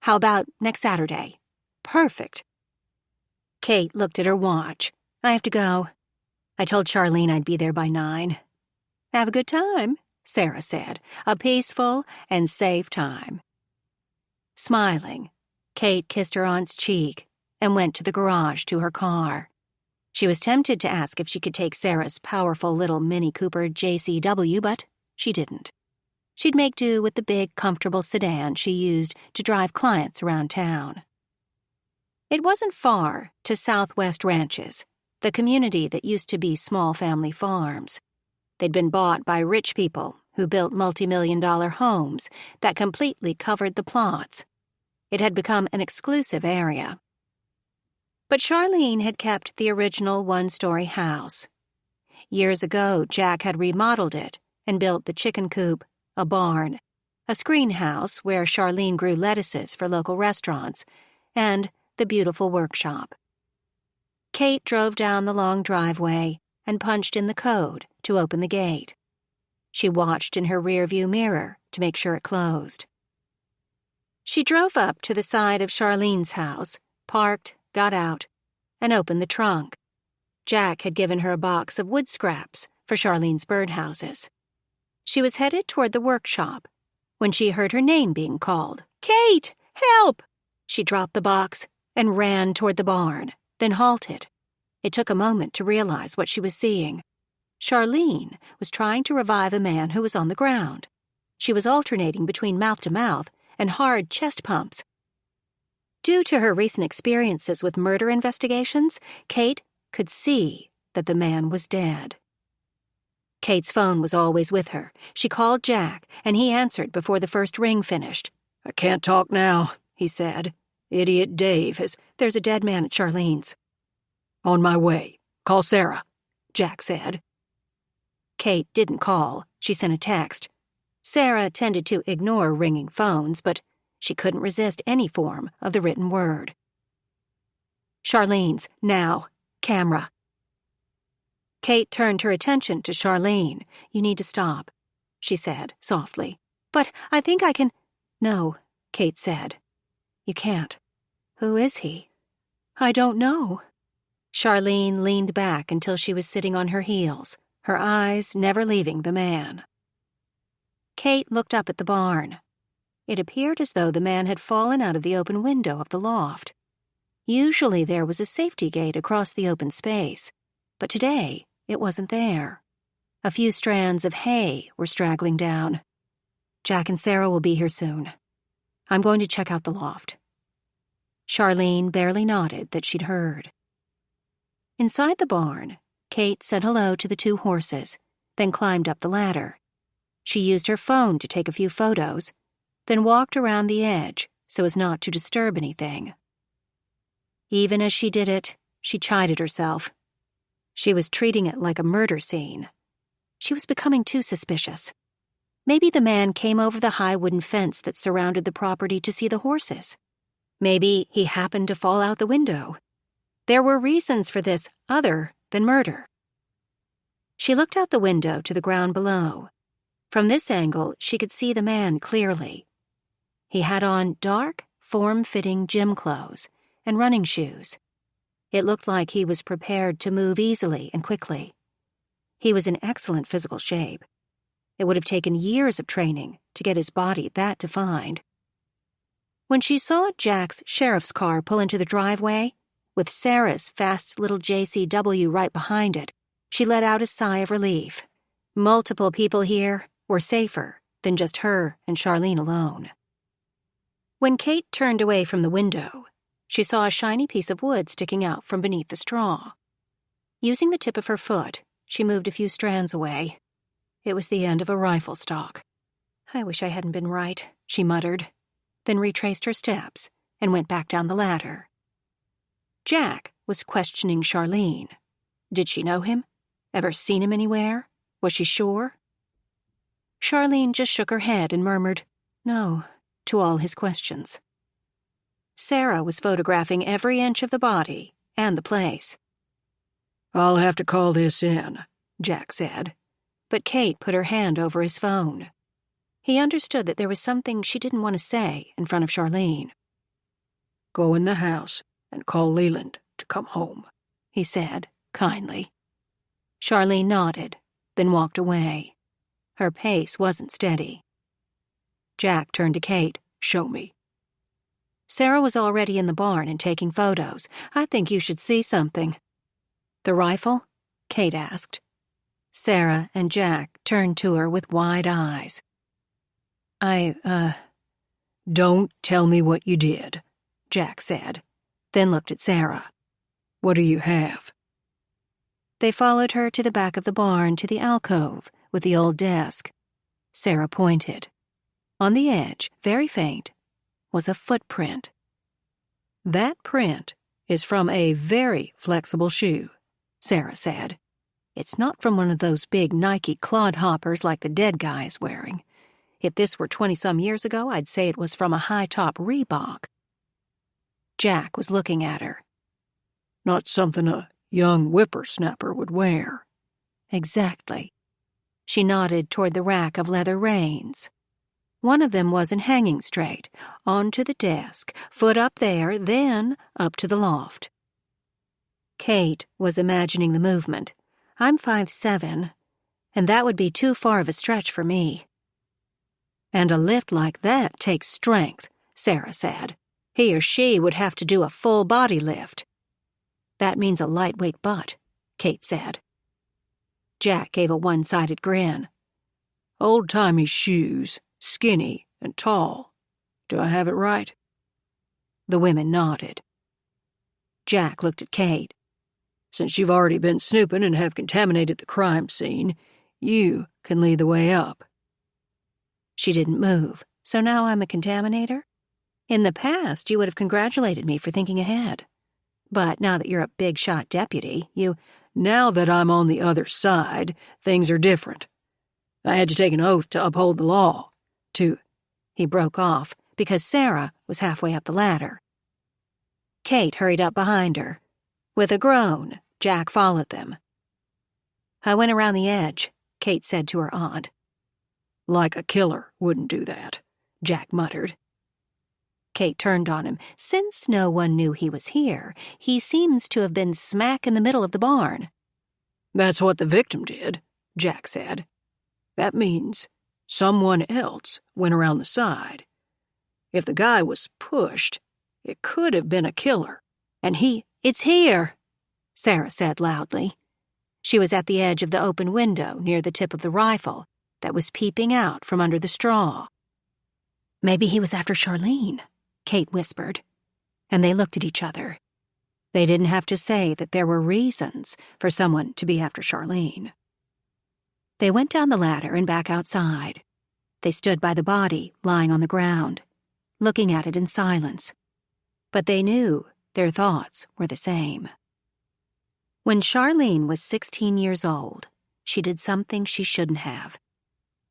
How about next Saturday?" "Perfect." Kate looked at her watch. "I have to go. I told Charlene I'd be there by 9. "Have a good time," Sara said. A peaceful and safe time. Smiling, Kate kissed her aunt's cheek and went to the garage to her car. She was tempted to ask if she could take Sara's powerful little Mini Cooper JCW, but she didn't. She'd make do with the big, comfortable sedan she used to drive clients around town. It wasn't far to Southwest Ranches, the community that used to be small family farms. They'd been bought by rich people who built multi-million-dollar homes that completely covered the plots. It had become an exclusive area. But Charlene had kept the original one-story house. Years ago, Jack had remodeled it and built the chicken coop, a barn, a screen house where Charlene grew lettuces for local restaurants, and the beautiful workshop. Kate drove down the long driveway and punched in the code to open the gate. She watched in her rearview mirror to make sure it closed. She drove up to the side of Charlene's house, parked, got out, and opened the trunk. Jack had given her a box of wood scraps for Charlene's birdhouses. She was headed toward the workshop when she heard her name being called. "Kate, help!" She dropped the box and ran toward the barn, then halted. It took a moment to realize what she was seeing. Charlene was trying to revive a man who was on the ground. She was alternating between mouth-to-mouth and hard chest pumps. Due to her recent experiences with murder investigations, Kate could see that the man was dead. Kate's phone was always with her. She called Jack, and he answered before the first ring finished. "I can't talk now," he said. "Idiot Dave has—" "There's a dead man at Charlene's." "On my way. Call Sara," Jack said. Kate didn't call. She sent a text. Sara tended to ignore ringing phones, but she couldn't resist any form of the written word. "Charlene's, now. Camera." Kate turned her attention to Charlene. "You need to stop," she said softly. "But I think I can—" "No," Kate said. "You can't." "Who is he?" "I don't know." Charlene leaned back until she was sitting on her heels, her eyes never leaving the man. Kate looked up at the barn. It appeared as though the man had fallen out of the open window of the loft. Usually there was a safety gate across the open space, but today it wasn't there. A few strands of hay were straggling down. "Jack and Sara will be here soon. I'm going to check out the loft." Charlene barely nodded that she'd heard. Inside the barn, Kate said hello to the two horses, then climbed up the ladder. She used her phone to take a few photos, then walked around the edge so as not to disturb anything. Even as she did it, she chided herself. She was treating it like a murder scene. She was becoming too suspicious. Maybe the man came over the high wooden fence that surrounded the property to see the horses. Maybe he happened to fall out the window. There were reasons for this other than murder. She looked out the window to the ground below. From this angle, she could see the man clearly. He had on dark, form-fitting gym clothes and running shoes. It looked like he was prepared to move easily and quickly. He was in excellent physical shape. It would have taken years of training to get his body that defined. When she saw Jack's sheriff's car pull into the driveway, with Sara's fast little JCW right behind it, she let out a sigh of relief. Multiple people here were safer than just her and Charlene alone. When Kate turned away from the window, she saw a shiny piece of wood sticking out from beneath the straw. Using the tip of her foot, she moved a few strands away. It was the end of a rifle stock. "I wish I hadn't been right," she muttered, then retraced her steps and went back down the ladder. Jack was questioning Charlene. Did she know him? Ever seen him anywhere? Was she sure? Charlene just shook her head and murmured, "No," to all his questions. Sara was photographing every inch of the body and the place. "I'll have to call this in," Jack said, but Kate put her hand over his phone. He understood that there was something she didn't want to say in front of Charlene. "Go in the house and call Leland to come home," he said, kindly. Charlene nodded, then walked away. Her pace wasn't steady. Jack turned to Kate. "Show me." Sara was already in the barn and taking photos. "I think you should see something." "The rifle?" Kate asked. Sara and Jack turned to her with wide eyes. Don't tell me what you did," Jack said, then looked at Sara. "What do you have?" They followed her to the back of the barn to the alcove with the old desk. Sara pointed. On the edge, very faint, was a footprint. "That print is from a very flexible shoe," Sara said. "It's not from one of those big Nike clodhoppers like the dead guy is wearing. If this were 20-some years ago, I'd say it was from a high-top Reebok." Jack was looking at her. "Not something a young whippersnapper would wear." "Exactly." She nodded toward the rack of leather reins. One of them wasn't hanging straight, onto the desk, foot up there, then up to the loft. Kate was imagining the movement. I'm 5'7", and that would be too far of a stretch for me. "And a lift like that takes strength," Sara said. "He or she would have to do a full body lift." "That means a lightweight butt," Kate said. Jack gave a one-sided grin. "Old-timey shoes, skinny and tall. Do I have it right?" The women nodded. Jack looked at Kate. "Since you've already been snooping and have contaminated the crime scene, you can lead the way up." She didn't move, so now I'm a contaminator? In the past, you would have congratulated me for thinking ahead. But now that you're a big-shot deputy, "Now that I'm on the other side, things are different. I had to take an oath to uphold the law. He broke off because Sara was halfway up the ladder. Kate hurried up behind her. With a groan, Jack followed them. "I went around the edge," Kate said to her aunt. "Like a killer wouldn't do that," Jack muttered. Kate turned on him. "Since no one knew he was here, he seems to have been smack in the middle of the barn." "That's what the victim did," Jack said. "That means someone else went around the side. If the guy was pushed, it could have been a killer. And It's here," Sara said loudly. She was at the edge of the open window near the tip of the rifle that was peeping out from under the straw. "Maybe he was after Charlene," Kate whispered, and they looked at each other. They didn't have to say that there were reasons for someone to be after Charlene. They went down the ladder and back outside. They stood by the body lying on the ground, looking at it in silence. But they knew their thoughts were the same. When Charlene was 16 years old, she did something she shouldn't have.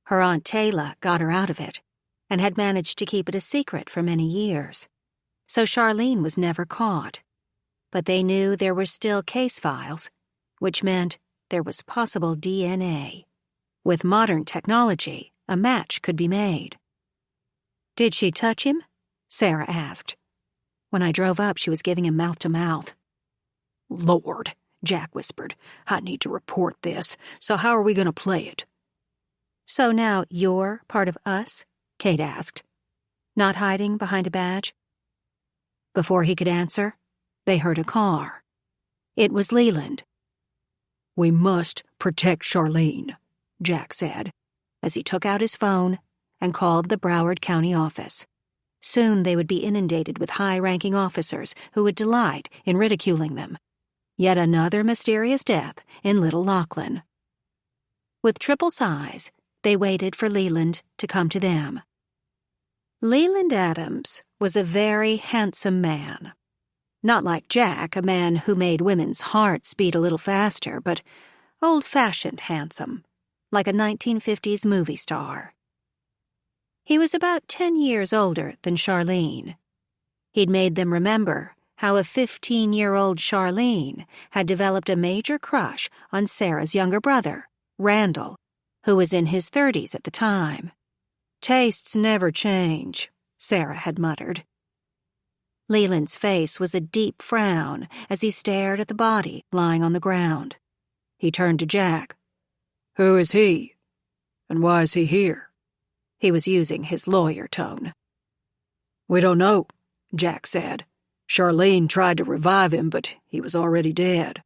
Her Aunt Taylor got her out of it and had managed to keep it a secret for many years. So Charlene was never caught. But they knew there were still case files, which meant there was possible DNA. With modern technology, a match could be made. "Did she touch him?" Sara asked. "When I drove up, she was giving him mouth-to-mouth." "Lord," Jack whispered, "I need to report this, so how are we going to play it?" "So now you're part of us?" Kate asked. "Not hiding behind a badge?" Before he could answer, they heard a car. It was Leland. "We must protect Charlene," Jack said, as he took out his phone and called the Broward County office. Soon they would be inundated with high-ranking officers who would delight in ridiculing them. Yet another mysterious death in Little Lachlan. With triple sighs, they waited for Leland to come to them. Leland Adams was a very handsome man. Not like Jack, a man who made women's hearts beat a little faster, but old-fashioned handsome, like a 1950s movie star. He was about 10 years older than Charlene. He'd made them remember how a 15-year-old Charlene had developed a major crush on Sarah's younger brother, Randall, who was in his 30s at the time. "Tastes never change," Sara had muttered. Leland's face was a deep frown as he stared at the body lying on the ground. He turned to Jack. "Who is he?" And why is he here? He was using his lawyer tone. We don't know, Jack said. Charlene tried to revive him, but he was already dead.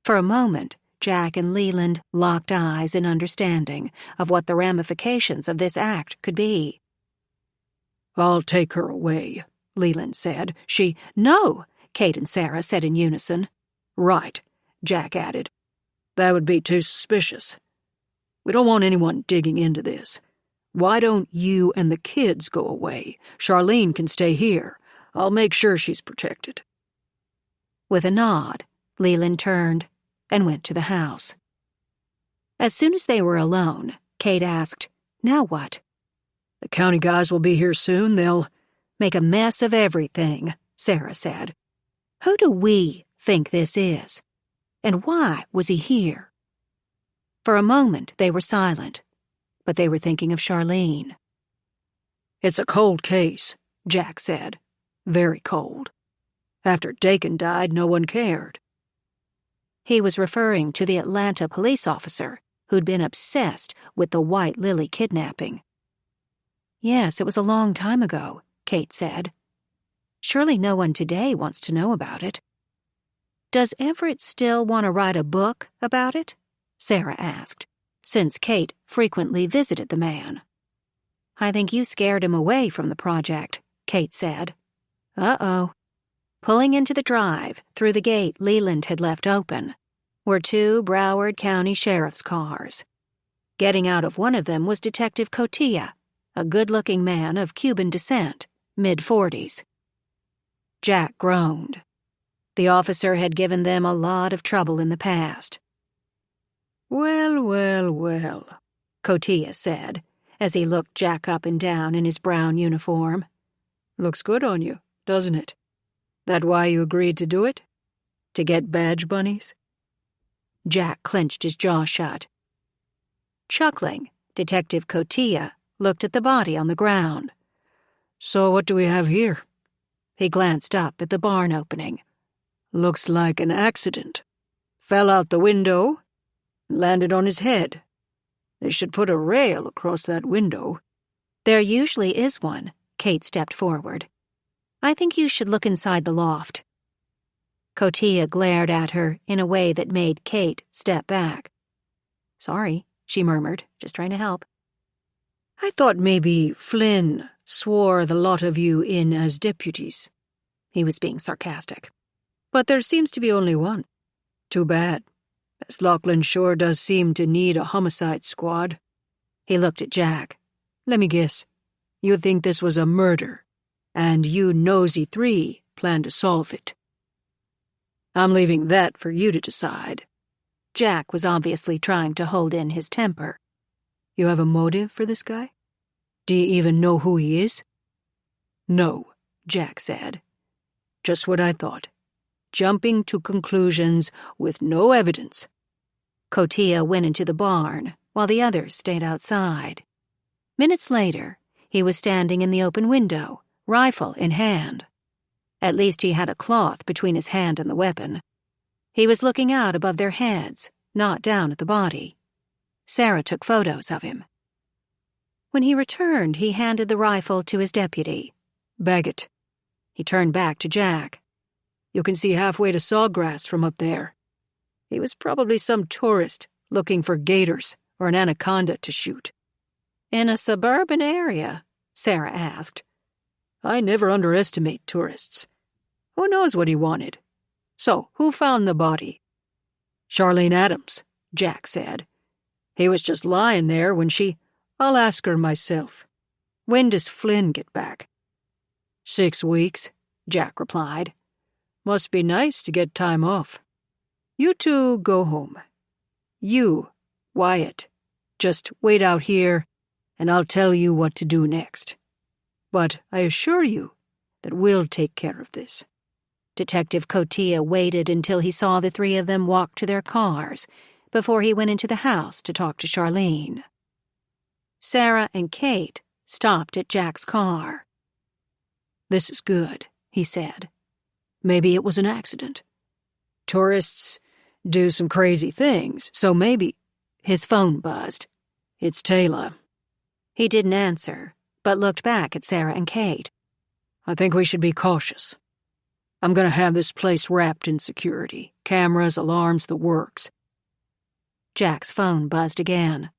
For a moment, Jack and Leland locked eyes in understanding of what the ramifications of this act could be. I'll take her away, Leland said. No, Kate and Sara said in unison. Right, Jack added. That would be too suspicious. We don't want anyone digging into this. Why don't you and the kids go away? Charlene can stay here. I'll make sure she's protected. With a nod, Leland turned and went to the house. As soon as they were alone, Kate asked, "Now what?" The county guys will be here soon. They'll make a mess of everything, Sara said. Who do we think this is? And why was he here? For a moment they were silent, but they were thinking of Charlene. It's a cold case, Jack said. Very cold. After Dakin died, no one cared. He was referring to the Atlanta police officer who'd been obsessed with the White Lily kidnapping. Yes, it was a long time ago, Kate said. Surely no one today wants to know about it. Does Everett still want to write a book about it? Sara asked, since Kate frequently visited the man. I think you scared him away from the project, Kate said. Uh-oh. Pulling into the drive through the gate Leland had left open were two Broward County Sheriff's cars. Getting out of one of them was Detective Cotilla, a good-looking man of Cuban descent, mid-40s. Jack groaned. The officer had given them a lot of trouble in the past. Well, well, well, Cotilla said, as he looked Jack up and down in his brown uniform. Looks good on you, doesn't it? That why you agreed to do it? To get badge bunnies? Jack clenched his jaw shut. Chuckling, Detective Cotilla looked at the body on the ground. So what do we have here? He glanced up at the barn opening. Looks like an accident. Fell out the window, landed on his head. They should put a rail across that window. There usually is one. Kate stepped forward. I think you should look inside the loft. Cotilla glared at her in a way that made Kate step back. Sorry, she murmured, just trying to help. I thought maybe Flynn swore the lot of you in as deputies. He was being sarcastic. But there seems to be only one. Too bad, as Lachlan sure does seem to need a homicide squad. He looked at Jack. Let me guess. You think this was a murder, and you nosy three plan to solve it. I'm leaving that for you to decide. Jack was obviously trying to hold in his temper. You have a motive for this guy? Do you even know who he is? No, Jack said. Just what I thought. Jumping to conclusions with no evidence. Cotilla went into the barn while the others stayed outside. Minutes later, he was standing in the open window, rifle in hand. At least he had a cloth between his hand and the weapon. He was looking out above their heads, not down at the body. Sara took photos of him. When he returned, he handed the rifle to his deputy. Bag it. He turned back to Jack. You can see halfway to Sawgrass from up there. He was probably some tourist looking for gators or an anaconda to shoot. In a suburban area? Sara asked. I never underestimate tourists. Who knows what he wanted? So, who found the body? Charlene Adams, Jack said. He was just lying there when I'll ask her myself. When does Flynn get back? 6 weeks, Jack replied. Must be nice to get time off. You two go home. You, Wyatt, just wait out here, and I'll tell you what to do next. But I assure you that we'll take care of this. Detective Cotilla waited until he saw the three of them walk to their cars before he went into the house to talk to Charlene. Sara and Kate stopped at Jack's car. This is good, he said. Maybe it was an accident. Tourists do some crazy things, so maybe... His phone buzzed. It's Taylor. He didn't answer, but looked back at Sara and Kate. I think we should be cautious. I'm gonna have this place wrapped in security. Cameras, alarms, the works. Jack's phone buzzed again.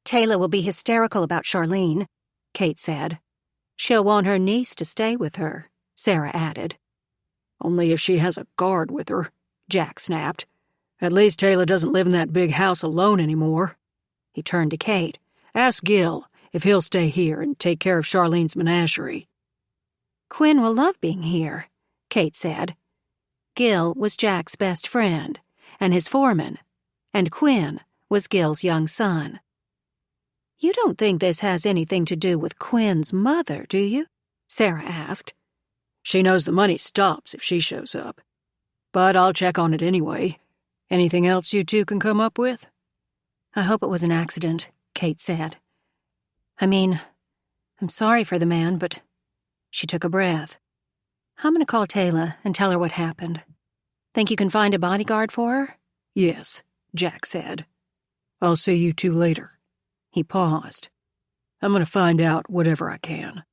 Taylor will be hysterical about Charlene, Kate said. She'll want her niece to stay with her, Sara added. Only if she has a guard with her, Jack snapped. At least Taylor doesn't live in that big house alone anymore. He turned to Kate. Ask Gil if he'll stay here and take care of Charlene's menagerie. Quinn will love being here, Kate said. Gil was Jack's best friend, and his foreman, and Quinn was Gil's young son. You don't think this has anything to do with Quinn's mother, do you? Sara asked. She knows the money stops if she shows up. But I'll check on it anyway. Anything else you two can come up with? I hope it was an accident, Kate said. I mean, I'm sorry for the man, but... She took a breath. I'm going to call Taylor and tell her what happened. Think you can find a bodyguard for her? Yes, Jack said. I'll see you two later. He paused. I'm going to find out whatever I can.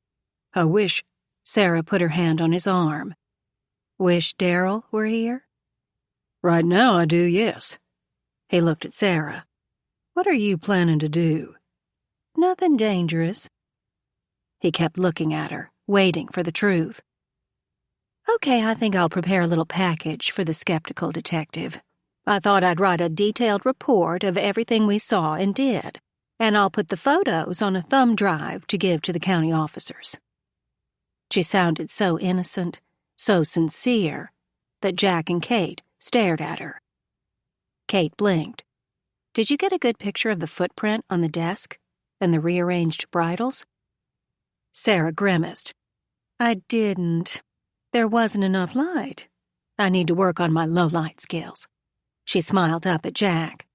I wish... Sara put her hand on his arm. Wish Daryl were here? Right now I do, yes. He looked at Sara. What are you planning to do? Nothing dangerous. He kept looking at her, waiting for the truth. Okay, I think I'll prepare a little package for the skeptical detective. I thought I'd write a detailed report of everything we saw and did, and I'll put the photos on a thumb drive to give to the county officers. She sounded so innocent, so sincere, that Jack and Kate stared at her. Kate blinked. Did you get a good picture of the footprint on the desk and the rearranged bridles? Sara grimaced. I didn't. There wasn't enough light. I need to work on my low-light skills. She smiled up at Jack.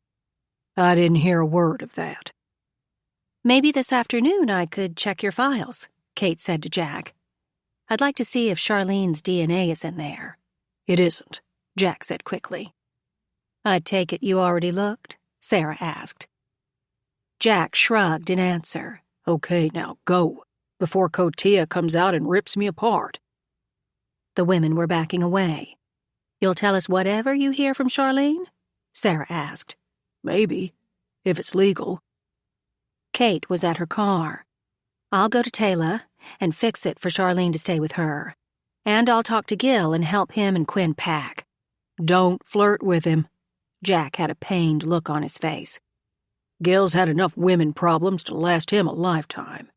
I didn't hear a word of that. Maybe this afternoon I could check your files, Kate said to Jack. I'd like to see if Charlene's DNA is in there. It isn't, Jack said quickly. I take it you already looked? Sara asked. Jack shrugged in answer. Okay, now go, before Cotia comes out and rips me apart. The women were backing away. You'll tell us whatever you hear from Charlene? Sara asked. Maybe, if it's legal. Kate was at her car. I'll go to Taylor and fix it for Charlene to stay with her. And I'll talk to Gil and help him and Quinn pack. Don't flirt with him. Jack had a pained look on his face. Gil's had enough women problems to last him a lifetime.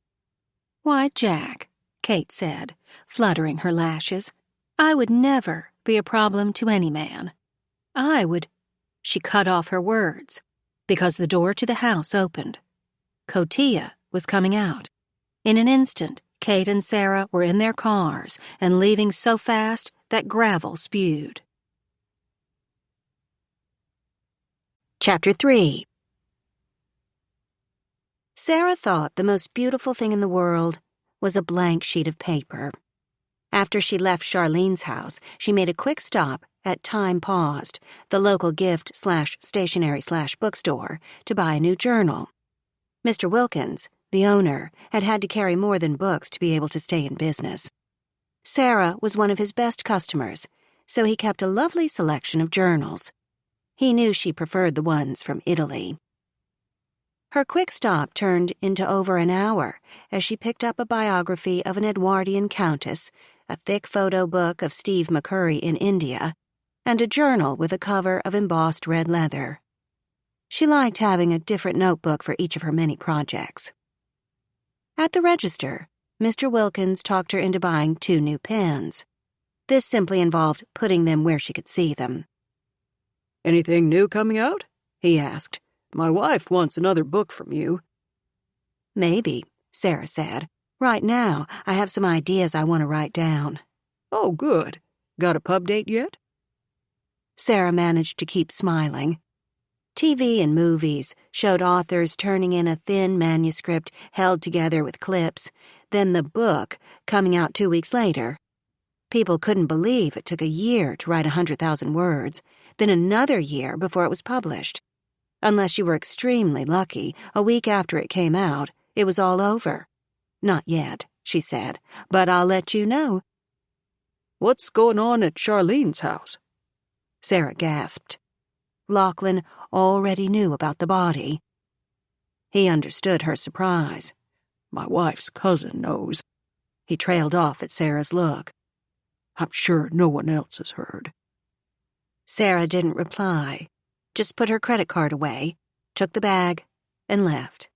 Why, Jack, Kate said, fluttering her lashes, I would never be a problem to any man. I would... She cut off her words, because the door to the house opened. Cotia was coming out. In an instant, Kate and Sara were in their cars and leaving so fast that gravel spewed. Chapter 3. Sara thought the most beautiful thing in the world was a blank sheet of paper. After she left Charlene's house, she made a quick stop at Time Paused, the local gift/stationery/bookstore, to buy a new journal. Mr. Wilkins, the owner, had to carry more than books to be able to stay in business. Sara was one of his best customers, so he kept a lovely selection of journals. He knew she preferred the ones from Italy. Her quick stop turned into over an hour as she picked up a biography of an Edwardian countess, a thick photo book of Steve McCurry in India, and a journal with a cover of embossed red leather. She liked having a different notebook for each of her many projects. At the register, Mr. Wilkins talked her into buying 2 new pens. This simply involved putting them where she could see them. Anything new coming out? He asked. My wife wants another book from you. Maybe, Sara said. Right now, I have some ideas I want to write down. Oh, good. Got a pub date yet? Sara managed to keep smiling. TV and movies showed authors turning in a thin manuscript held together with clips, then the book coming out 2 weeks later. People couldn't believe it took a year to write 100,000 words, then another year before it was published. Unless you were extremely lucky, a week after it came out, it was all over. Not yet, she said, but I'll let you know. What's going on at Charlene's house? Sara gasped. Lachlan already knew about the body. He understood her surprise. My wife's cousin knows. He trailed off at Sara's look. I'm sure no one else has heard. Sara didn't reply, just put her credit card away, took the bag, and left.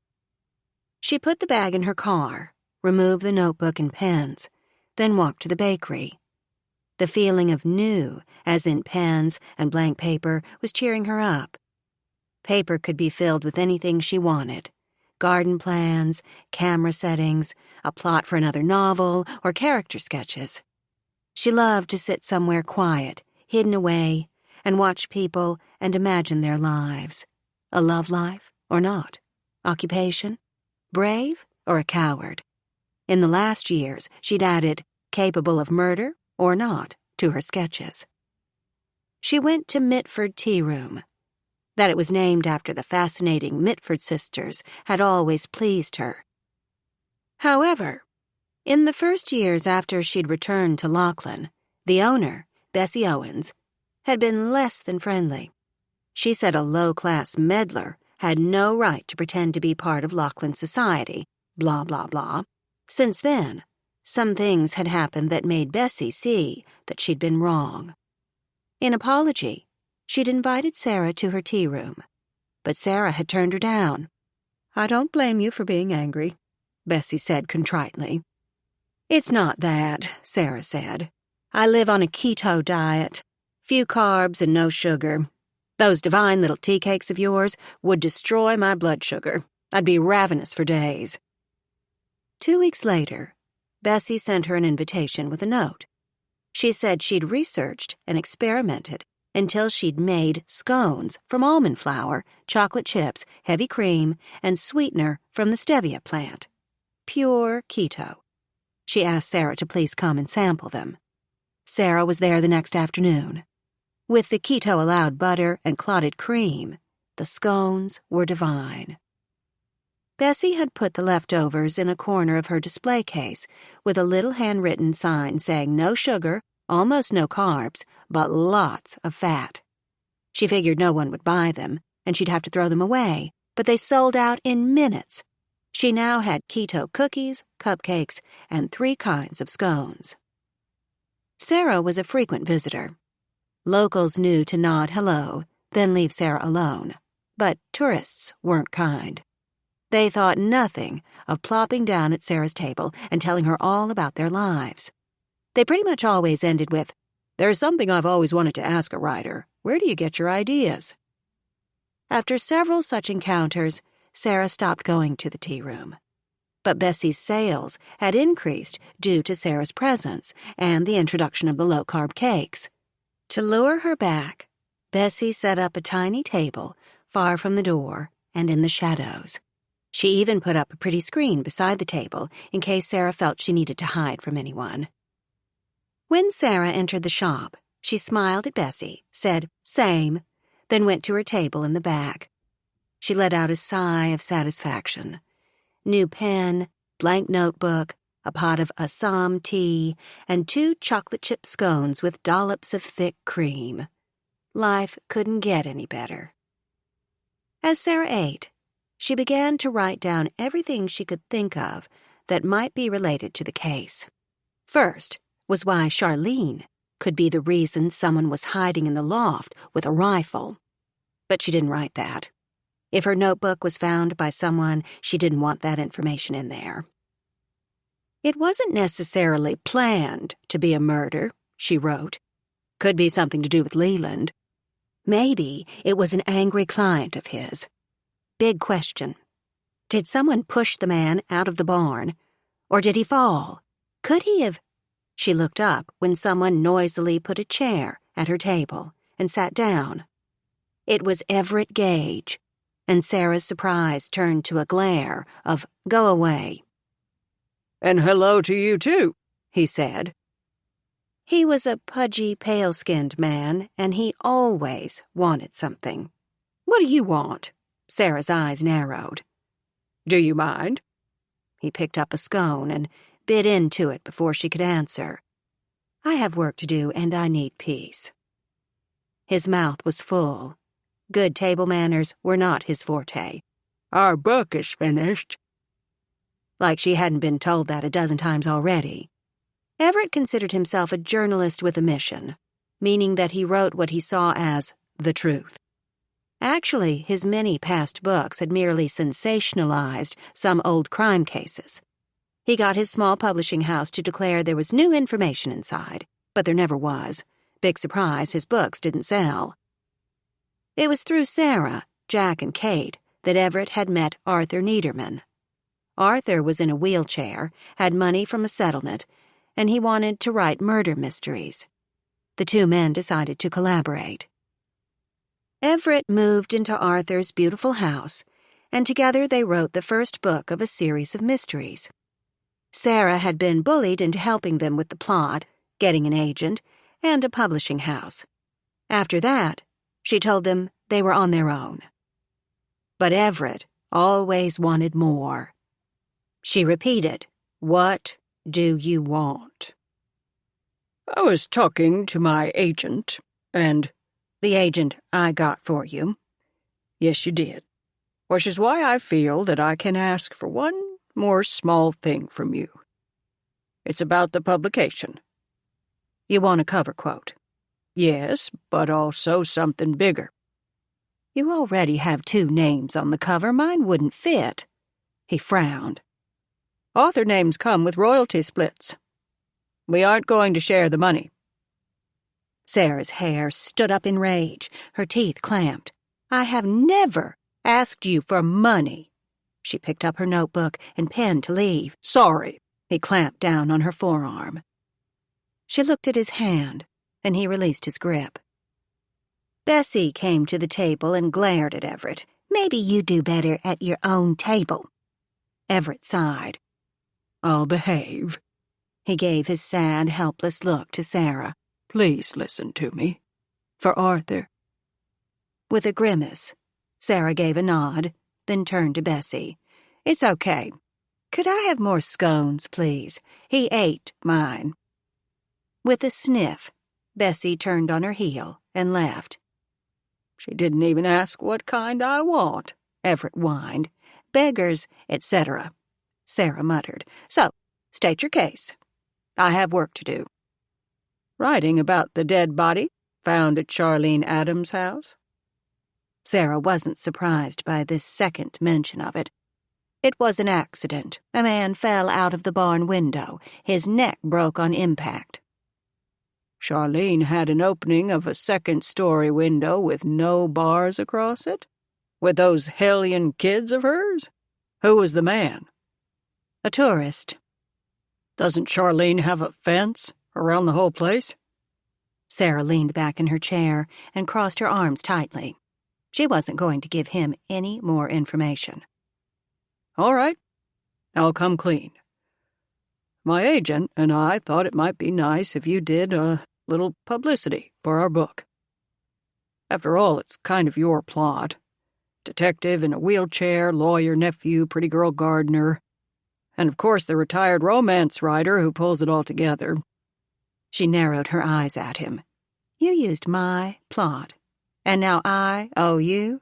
She put the bag in her car, removed the notebook and pens, then walked to the bakery. The feeling of new, as in pens and blank paper, was cheering her up. Paper could be filled with anything she wanted. Garden plans, camera settings, a plot for another novel, or character sketches. She loved to sit somewhere quiet, hidden away, and watch people and imagine their lives. A love life or not? Occupation? Brave or a coward? In the last years, she'd added capable of murder or not to her sketches. She went to Mitford Tea Room. That it was named after the fascinating Mitford sisters had always pleased her. However, in the first years after she'd returned to Lachlan, the owner, Bessie Owens, had been less than friendly. She said a low-class Medlar had no right to pretend to be part of Lachlan society, blah, blah, blah. Since then, some things had happened that made Bessie see that she'd been wrong. In apology, she'd invited Sara to her tea room, but Sara had turned her down. I don't blame you for being angry, Bessie said contritely. It's not that, Sara said. I live on a keto diet. Few carbs and no sugar. Those divine little tea cakes of yours would destroy my blood sugar. I'd be ravenous for days. 2 weeks later, Bessie sent her an invitation with a note. She said she'd researched and experimented until she'd made scones from almond flour, chocolate chips, heavy cream, and sweetener from the stevia plant. Pure keto. She asked Sara to please come and sample them. Sara was there the next afternoon. With the keto-allowed butter and clotted cream, the scones were divine. Bessie had put the leftovers in a corner of her display case with a little handwritten sign saying no sugar, almost no carbs, but lots of fat. She figured no one would buy them, and she'd have to throw them away, but they sold out in minutes. She now had keto cookies, cupcakes, and 3 kinds of scones. Sara was a frequent visitor. Locals knew to nod hello, then leave Sara alone, but tourists weren't kind. They thought nothing of plopping down at Sara's table and telling her all about their lives. They pretty much always ended with, "There's something I've always wanted to ask a writer. Where do you get your ideas?" After several such encounters, Sara stopped going to the tea room. But Bessie's sales had increased due to Sara's presence and the introduction of the low-carb cakes. To lure her back, Bessie set up a tiny table far from the door and in the shadows. She even put up a pretty screen beside the table in case Sara felt she needed to hide from anyone. When Sara entered the shop, she smiled at Bessie, said, "Same," then went to her table in the back. She let out a sigh of satisfaction. New pen, blank notebook, a pot of Assam tea, and 2 chocolate chip scones with dollops of thick cream. Life couldn't get any better. As Sara ate, she began to write down everything she could think of that might be related to the case. First was why Charlene could be the reason someone was hiding in the loft with a rifle. But she didn't write that. If her notebook was found by someone, she didn't want that information in there. It wasn't necessarily planned to be a murder, she wrote. Could be something to do with Leland. Maybe it was an angry client of his. Big question. Did someone push the man out of the barn? Or did he fall? Could he have... She looked up when someone noisily put a chair at her table and sat down. It was Everett Gage, and Sara's surprise turned to a glare of, "Go away." "And hello to you, too," he said. He was a pudgy, pale-skinned man, and he always wanted something. What do you want?" Sarah's eyes narrowed. "Do you mind?" He picked up a scone and bit into it before she could answer. "I have work to do, and I need peace." His mouth was full. Good table manners were not his forte. "Our book is finished." Like she hadn't been told that a dozen times already. Everett considered himself a journalist with a mission, meaning that he wrote what he saw as the truth. Actually, his many past books had merely sensationalized some old crime cases. He got his small publishing house to declare there was new information inside, but there never was. Big surprise, his books didn't sell. It was through Sara, Jack, and Kate that Everett had met Arthur Niederman. Arthur was in a wheelchair, had money from a settlement, and he wanted to write murder mysteries. The two men decided to collaborate. Everett moved into Arthur's beautiful house, and together they wrote the first book of a series of mysteries. Sara had been bullied into helping them with the plot, getting an agent, and a publishing house. After that, she told them they were on their own. But Everett always wanted more. She repeated, "What do you want?" "I was talking to my agent, and—" "The agent I got for you." "Yes, you did. Which is why I feel that I can ask for one more small thing from you. It's about the publication." "You want a cover quote?" "Yes, but also something bigger." "You already have 2 names on the cover. Mine wouldn't fit." He frowned. "Author names come with royalty splits. We aren't going to share the money." Sarah's hair stood up in rage, her teeth clamped. "I have never asked you for money." She picked up her notebook and pen to leave. "Sorry." He clamped down on her forearm. She looked at his hand, and he released his grip. Bessie came to the table and glared at Everett. "Maybe you do better at your own table." Everett sighed. "I'll behave." He gave his sad, helpless look to Sara. "Please listen to me. For Arthur." With a grimace, Sara gave a nod, then turned to Bessie. "It's okay. Could I have more scones, please? He ate mine." With a sniff, Bessie turned on her heel and left. "She didn't even ask what kind I want," Everett whined. "Beggars, etc." Sara muttered. "So, state your case. I have work to do." "Writing about the dead body found at Charlene Adams' house?" Sara wasn't surprised by this second mention of it. It was an accident. A man fell out of the barn window. His neck broke on impact. "Charlene had an opening of a 2nd-story window with no bars across it? With those hellion kids of hers? Who was the man?" "A tourist." "Doesn't Charlene have a fence around the whole place?" Sara leaned back in her chair and crossed her arms tightly. She wasn't going to give him any more information. "All right, I'll come clean. My agent and I thought it might be nice if you did a little publicity for our book. After all, it's kind of your plot. Detective in a wheelchair, lawyer nephew, pretty girl gardener, and of course the retired romance writer who pulls it all together." She narrowed her eyes at him. "You used my plot, and now I owe you?"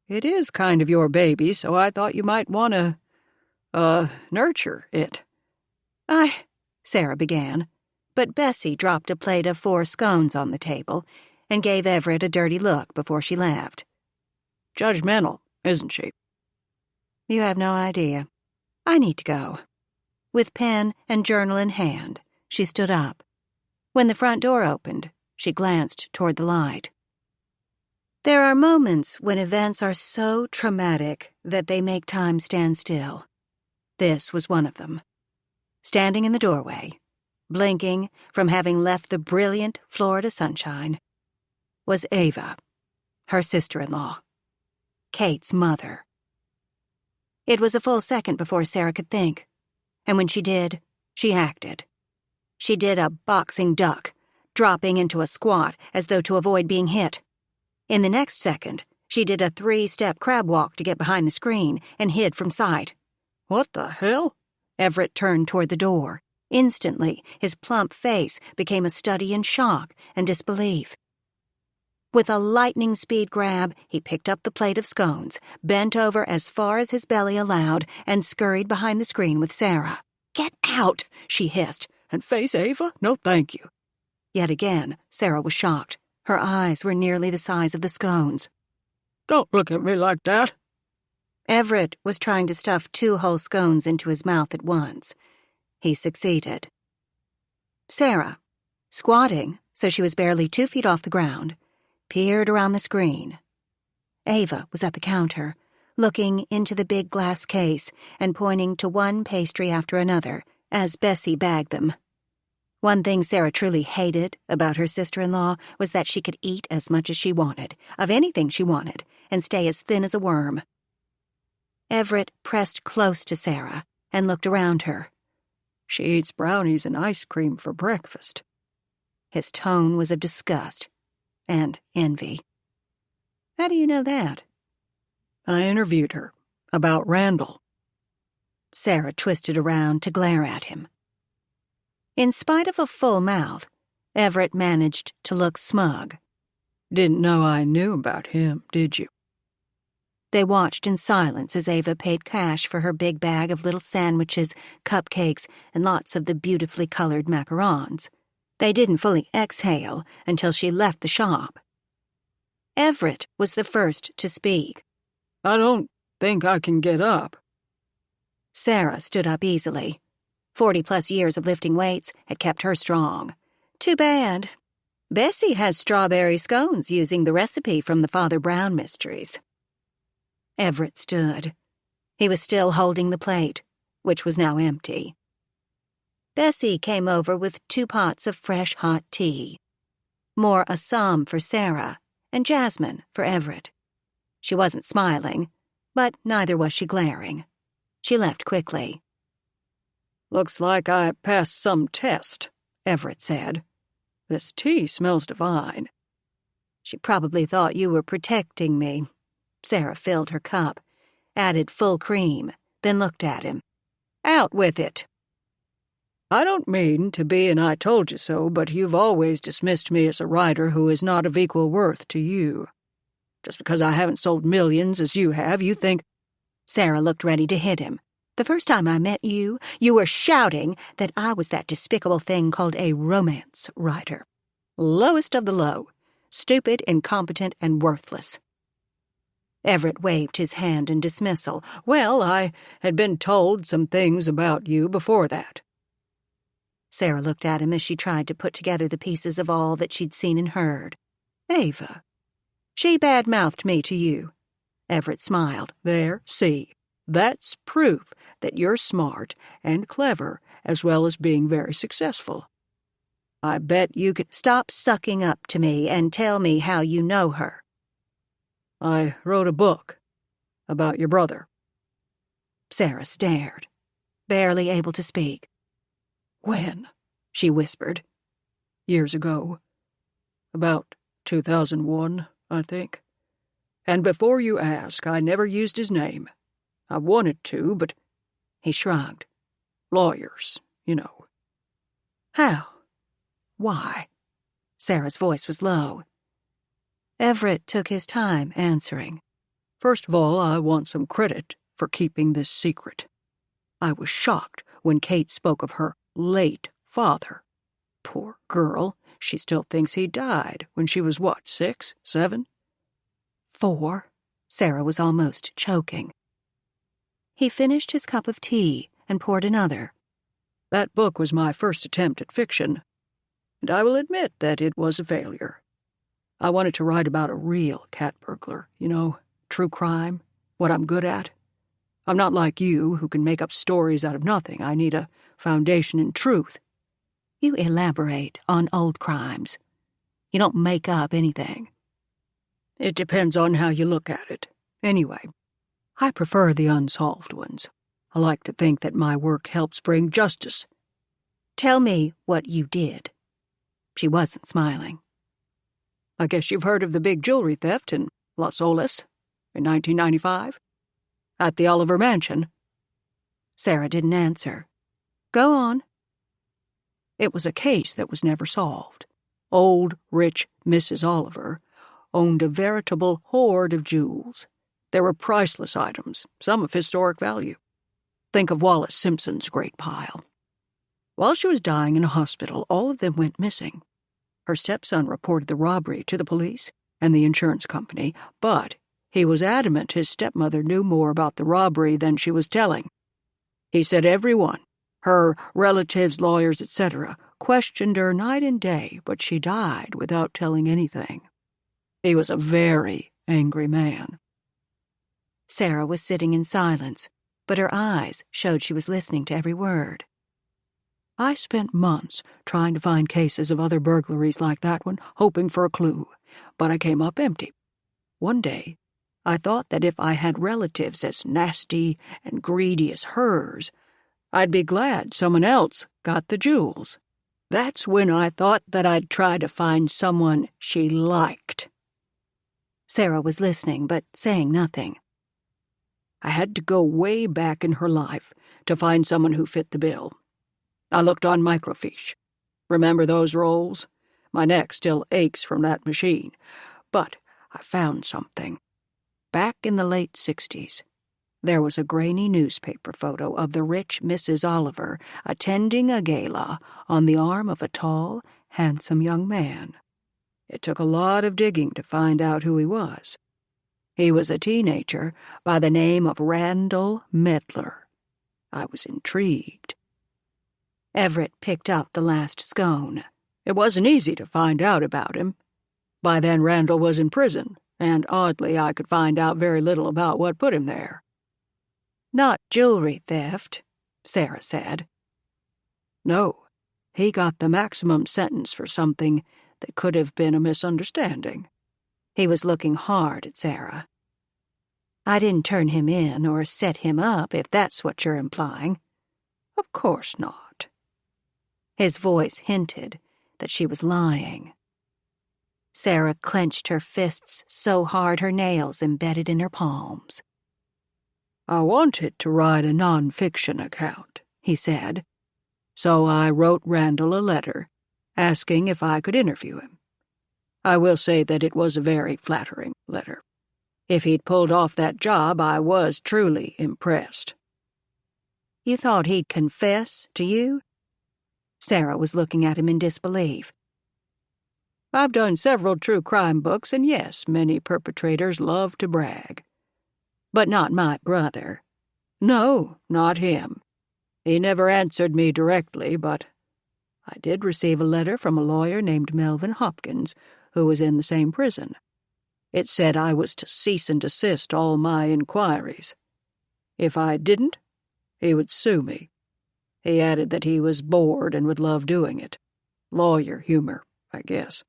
"It is kind of your baby, so I thought you might want to, nurture it." Sara began, but Bessie dropped a plate of 4 scones on the table and gave Everett a dirty look before she laughed. "Judgmental, isn't she?" "You have no idea. I need to go." With pen and journal in hand, she stood up. When the front door opened, she glanced toward the light. There are moments when events are so traumatic that they make time stand still. This was one of them. Standing in the doorway, blinking from having left the brilliant Florida sunshine, was Ava, her sister-in-law, Kate's mother. It was a full second before Sara could think, and when she did, she acted. She did a boxing duck, dropping into a squat as though to avoid being hit. In the next second, she did a 3-step crab walk to get behind the screen and hid from sight. What the hell? Everett turned toward the door. Instantly, his plump face became a study in shock and disbelief. With a lightning-speed grab, he picked up the plate of scones, bent over as far as his belly allowed, and scurried behind the screen with Sara. "Get out!" she hissed. "And face Ava? No, thank you." Yet again, Sara was shocked. Her eyes were nearly the size of the scones. "Don't look at me like that." Everett was trying to stuff 2 whole scones into his mouth at once. He succeeded. Sara, squatting so she was barely 2 feet off the ground, peered around the screen. Ava was at the counter, looking into the big glass case and pointing to one pastry after another as Bessie bagged them. One thing Sara truly hated about her sister-in-law was that she could eat as much as she wanted, of anything she wanted, and stay as thin as a worm. Everett pressed close to Sara and looked around her. "She eats brownies and ice cream for breakfast." His tone was of disgust and envy. "How do you know that?" "I interviewed her about Randall." Sara twisted around to glare at him. In spite of a full mouth, Everett managed to look smug. "Didn't know I knew about him, did you?" They watched in silence as Ava paid cash for her big bag of little sandwiches, cupcakes, and lots of the beautifully colored macarons. They didn't fully exhale until she left the shop. Everett was the first to speak. "I don't think I can get up." Sara stood up easily. 40-plus years of lifting weights had kept her strong. Too bad. Bessie has strawberry scones using the recipe from the Father Brown mysteries. Everett stood. He was still holding the plate, which was now empty. Bessie came over with 2 pots of fresh hot tea. More Assam for Sara and jasmine for Everett. She wasn't smiling, but neither was she glaring. She left quickly. "Looks like I passed some test," Everett said. "This tea smells divine." "She probably thought you were protecting me." Sara filled her cup, added full cream, then looked at him. "Out with it." "I don't mean to be an I told you so, but you've always dismissed me as a writer who is not of equal worth to you. Just because I haven't sold millions as you have, you think—" Sara looked ready to hit him. "The first time I met you, you were shouting that I was that despicable thing called a romance writer. Lowest of the low. Stupid, incompetent, and worthless." Everett waved his hand in dismissal. "Well, I had been told some things about you before that." Sara looked at him as she tried to put together the pieces of all that she'd seen and heard. "Ava. She bad-mouthed me to you." Everett smiled. "There, see. That's proof that you're smart and clever as well as being very successful. I bet you could—" "Stop sucking up to me and tell me how you know her." "I wrote a book about your brother." Sara stared, barely able to speak. "When?" she whispered. "Years ago. About 2001, I think. And before you ask, I never used his name. I wanted to, but—" He shrugged. "Lawyers, you know." "How? Why?" Sara's voice was low. Everett took his time answering. "First of all, I want some credit for keeping this secret. I was shocked when Kate spoke of her late father. Poor girl, she still thinks he died when she was, 6, 7? 4? Sara was almost choking. He finished his cup of tea and poured another. "That book was my first attempt at fiction, and I will admit that it was a failure. I wanted to write about a real cat burglar, true crime, what I'm good at. I'm not like you, who can make up stories out of nothing. I need a foundation in truth." "You elaborate on old crimes. You don't make up anything." "It depends on how you look at it. Anyway, I prefer the unsolved ones. I like to think that my work helps bring justice." "Tell me what you did." She wasn't smiling. I guess you've heard of the big jewelry theft in Las Olas in 1995? At the Oliver Mansion?" Sara didn't answer. "Go on." "It was a case that was never solved. Old, rich Mrs. Oliver owned a veritable hoard of jewels. There were priceless items, some of historic value. Think of Wallace Simpson's great pile. While she was dying in a hospital, all of them went missing. Her stepson reported the robbery to the police and the insurance company, but he was adamant his stepmother knew more about the robbery than she was telling. He said everyone, her relatives, lawyers, etc., questioned her night and day, but she died without telling anything. He was a very angry man." Sara was sitting in silence, but her eyes showed she was listening to every word. "I spent months trying to find cases of other burglaries like that one, hoping for a clue, but I came up empty. One day, I thought that if I had relatives as nasty and greedy as hers, I'd be glad someone else got the jewels. That's when I thought that I'd try to find someone she liked." Sara was listening, but saying nothing. "I had to go way back in her life to find someone who fit the bill. I looked on microfiche. Remember those rolls? My neck still aches from that machine. But I found something. Back in the late 60s, there was a grainy newspaper photo of the rich Mrs. Oliver attending a gala on the arm of a tall, handsome young man. It took a lot of digging to find out who he was. He was a teenager by the name of Randall Medlar. I was intrigued." Everett picked up the last scone. "It wasn't easy to find out about him. By then Randall was in prison, and oddly I could find out very little about what put him there." "Not jewelry theft," Sara said. "No, he got the maximum sentence for something that could have been a misunderstanding." He was looking hard at Sara. "I didn't turn him in or set him up, if that's what you're implying." "Of course not." His voice hinted that she was lying. Sara clenched her fists so hard her nails embedded in her palms. "I wanted to write a non-fiction account," he said, "so I wrote Randall a letter asking if I could interview him. I will say that it was a very flattering letter. If he'd pulled off that job, I was truly impressed." "You thought he'd confess to you?" Sara was looking at him in disbelief. "I've done several true crime books, and yes, many perpetrators love to brag. But not my brother." "No, not him. He never answered me directly, but I did receive a letter from a lawyer named Melvin Hopkins, who was in the same prison. It said I was to cease and desist all my inquiries. If I didn't, he would sue me. He added that he was bored and would love doing it. Lawyer humor, I guess."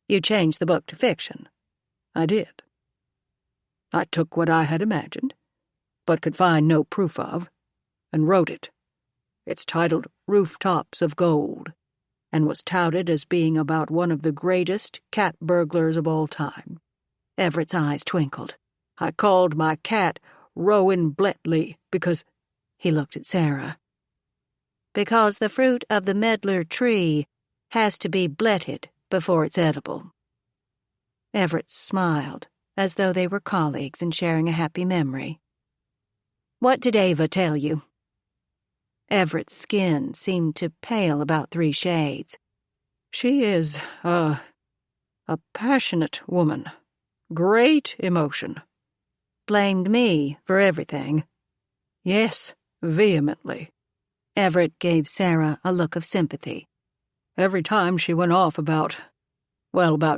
"You changed the book to fiction." "I did. I took what I had imagined, but could find no proof of, and wrote it. It's titled Rooftops of Gold, and was touted as being about one of the greatest cat burglars of all time." Everett's eyes twinkled. "I called my cat Rowan Bletley because—" He looked at Sara. "Because the fruit of the Medlar Tree has to be bletted before it's edible." Everett smiled, as though they were colleagues and sharing a happy memory. "What did Ava tell you?" Everett's skin seemed to pale about 3 shades. "She is a passionate woman. Great emotion." "Blamed me for everything." "Yes, vehemently." Everett gave Sara a look of sympathy. "Every time she went off about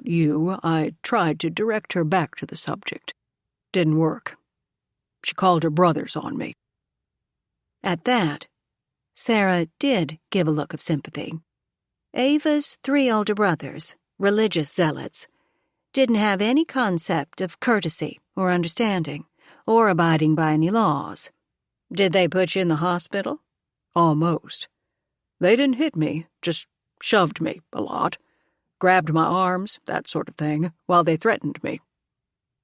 you, I tried to direct her back to the subject. Didn't work. She called her brothers on me." At that, Sara did give a look of sympathy. Ava's 3 older brothers, religious zealots, didn't have any concept of courtesy or understanding, or abiding by any laws. "Did they put you in the hospital?" "Almost. They didn't hit me, just shoved me a lot. grabbed my arms, that sort of thing, while they threatened me.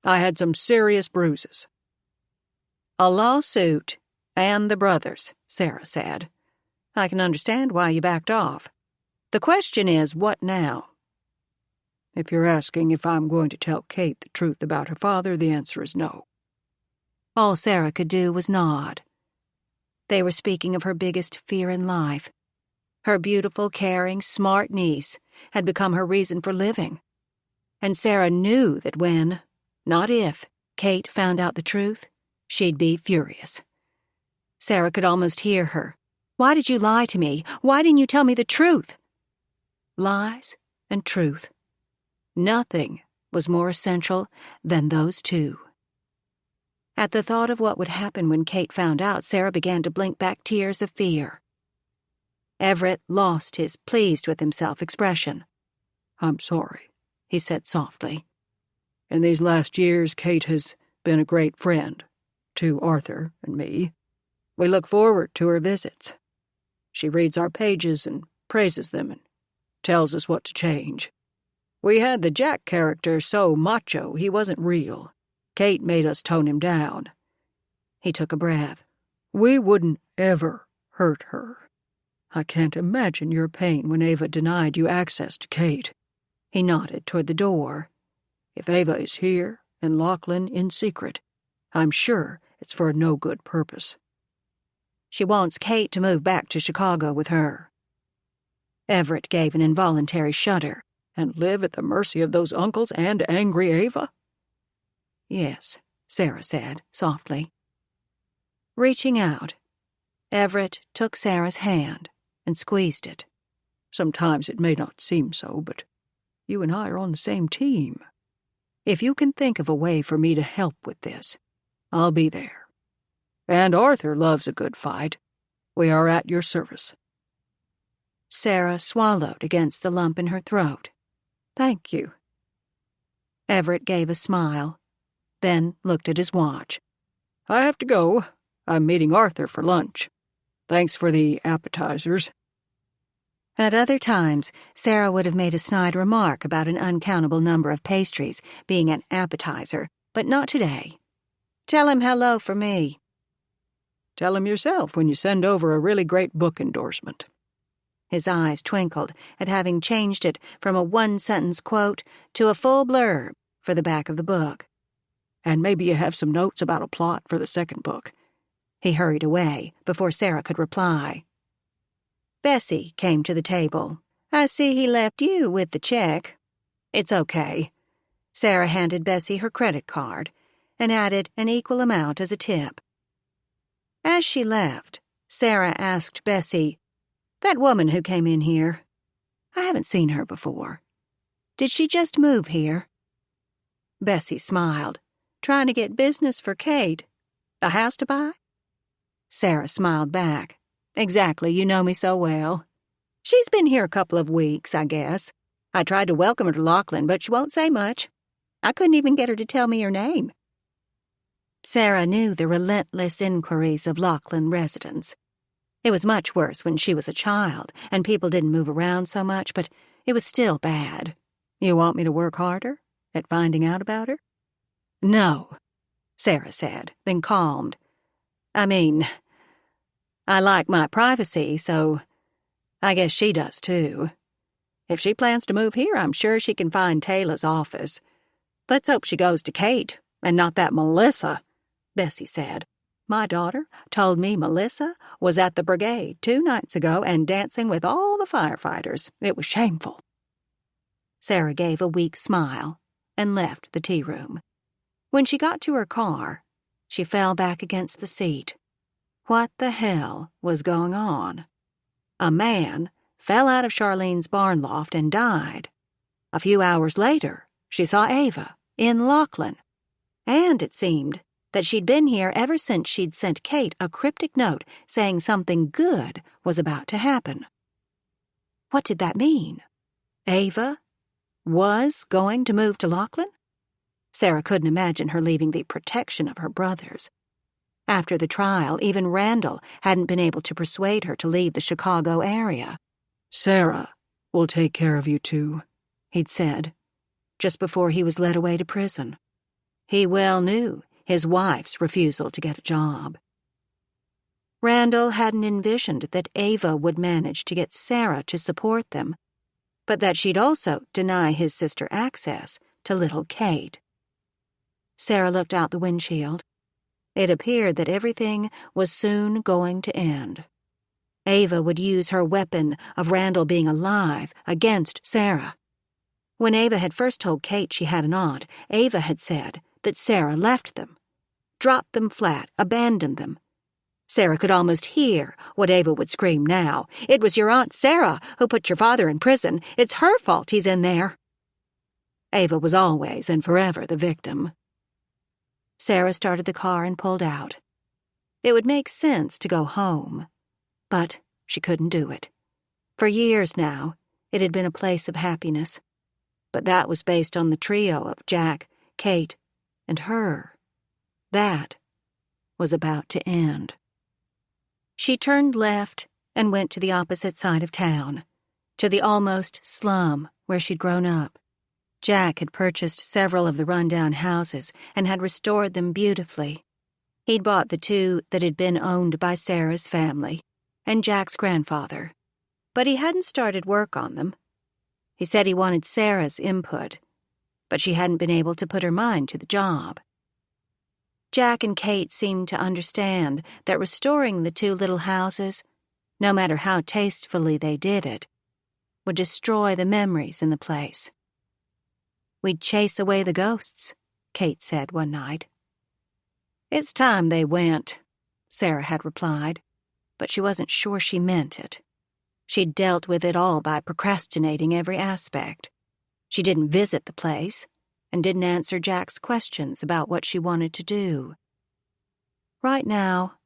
I had some serious bruises. A lawsuit and the brothers, Sara said. I can understand why you backed off. The question is, what now? If you're asking if I'm going to tell Kate the truth about her father, the answer is no. All Sara could do was nod. They were speaking of her biggest fear in life. Her beautiful, caring, smart niece had become her reason for living. And Sara knew that when, not if, Kate found out the truth, she'd be furious. Sara could almost hear her. Why did you lie to me? Why didn't you tell me the truth? Lies and truth. Nothing was more essential than those two. At the thought of what would happen when Kate found out, Sara began to blink back tears of fear. Everett lost his pleased-with-himself expression. I'm sorry, he said softly. In these last years, Kate has been a great friend to Arthur and me. We look forward to her visits. She reads our pages and praises them and tells us what to change. We had the Jack character so macho he wasn't real. Kate made us tone him down. He took a breath. We wouldn't ever hurt her. I can't imagine your pain when Ava denied you access to Kate. He nodded toward the door. If Ava is here and Lachlan in secret, I'm sure it's for no good purpose. She wants Kate to move back to Chicago with her. Everett gave an involuntary shudder. And live at the mercy of those uncles and angry Ava? Yes, Sara said softly. Reaching out, Everett took Sara's hand and squeezed it. Sometimes it may not seem so, but you and I are on the same team. If you can think of a way for me to help with this, I'll be there. And Arthur loves a good fight. We are at your service. Sara swallowed against the lump in her throat. Thank you. Everett gave a smile, then looked at his watch. I have to go. I'm meeting Arthur for lunch. Thanks for the appetizers. At other times, Sara would have made a snide remark about an uncountable number of pastries being an appetizer, but not today. Tell him hello for me. Tell him yourself when you send over a really great book endorsement. His eyes twinkled at having changed it from a one-sentence quote to a full blurb for the back of the book. And maybe you have some notes about a plot for the second book. He hurried away before Sara could reply. Bessie came to the table. I see he left you with the check. It's okay. Sara handed Bessie her credit card and added an equal amount as a tip. As she left, Sara asked Bessie, that woman who came in here, I haven't seen her before. Did she just move here? Bessie smiled. Trying to get business for Kate. A house to buy? Sara smiled back. Exactly, you know me so well. She's been here a couple of weeks, I guess. I tried to welcome her to Lachlan, but she won't say much. I couldn't even get her to tell me her name. Sara knew the relentless inquiries of Lachlan residents. It was much worse when she was a child, and people didn't move around so much, but it was still bad. You want me to work harder at finding out about her? No, Sara said, then calmed. I mean, I like my privacy, so I guess she does too. If she plans to move here, I'm sure she can find Taylor's office. Let's hope she goes to Kate, and not that Melissa, Bessie said. My daughter told me Melissa was at the brigade 2 nights ago and dancing with all the firefighters. It was shameful. Sara gave a weak smile and left the tea room. When she got to her car, she fell back against the seat. What the hell was going on? A man fell out of Charlene's barn loft and died. A few hours later, she saw Ava in Lachlan. And it seemed that she'd been here ever since she'd sent Kate a cryptic note saying something good was about to happen. What did that mean? Ava was going to move to Lachlan? Sara couldn't imagine her leaving the protection of her brothers. After the trial, even Randall hadn't been able to persuade her to leave the Chicago area. Sara will take care of you too, he'd said, just before he was led away to prison. He well knew his wife's refusal to get a job. Randall hadn't envisioned that Ava would manage to get Sara to support them, but that she'd also deny his sister access to little Kate. Sara looked out the windshield. It appeared that everything was soon going to end. Ava would use her weapon of Randall being alive against Sara. When Ava had first told Kate she had an aunt, Ava had said that Sara left them, dropped them flat, abandoned them. Sara could almost hear what Ava would scream now. "It was your Aunt Sara who put your father in prison. It's her fault he's in there." Ava was always and forever the victim. Sara started the car and pulled out. It would make sense to go home, but she couldn't do it. For years now, it had been a place of happiness, but that was based on the trio of Jack, Kate, and her. That was about to end. She turned left and went to the opposite side of town, to the almost slum where she'd grown up. Jack had purchased several of the rundown houses and had restored them beautifully. He'd bought the two that had been owned by Sara's family and Jack's grandfather, but he hadn't started work on them. He said he wanted Sara's input, but she hadn't been able to put her mind to the job. Jack and Kate seemed to understand that restoring the two little houses, no matter how tastefully they did it, would destroy the memories in the place. "We'd chase away the ghosts," Kate said one night. "It's time they went," Sara had replied, but she wasn't sure she meant it. She'd dealt with it all by procrastinating every aspect. She didn't visit the place and didn't answer Jack's questions about what she wanted to do. Right now,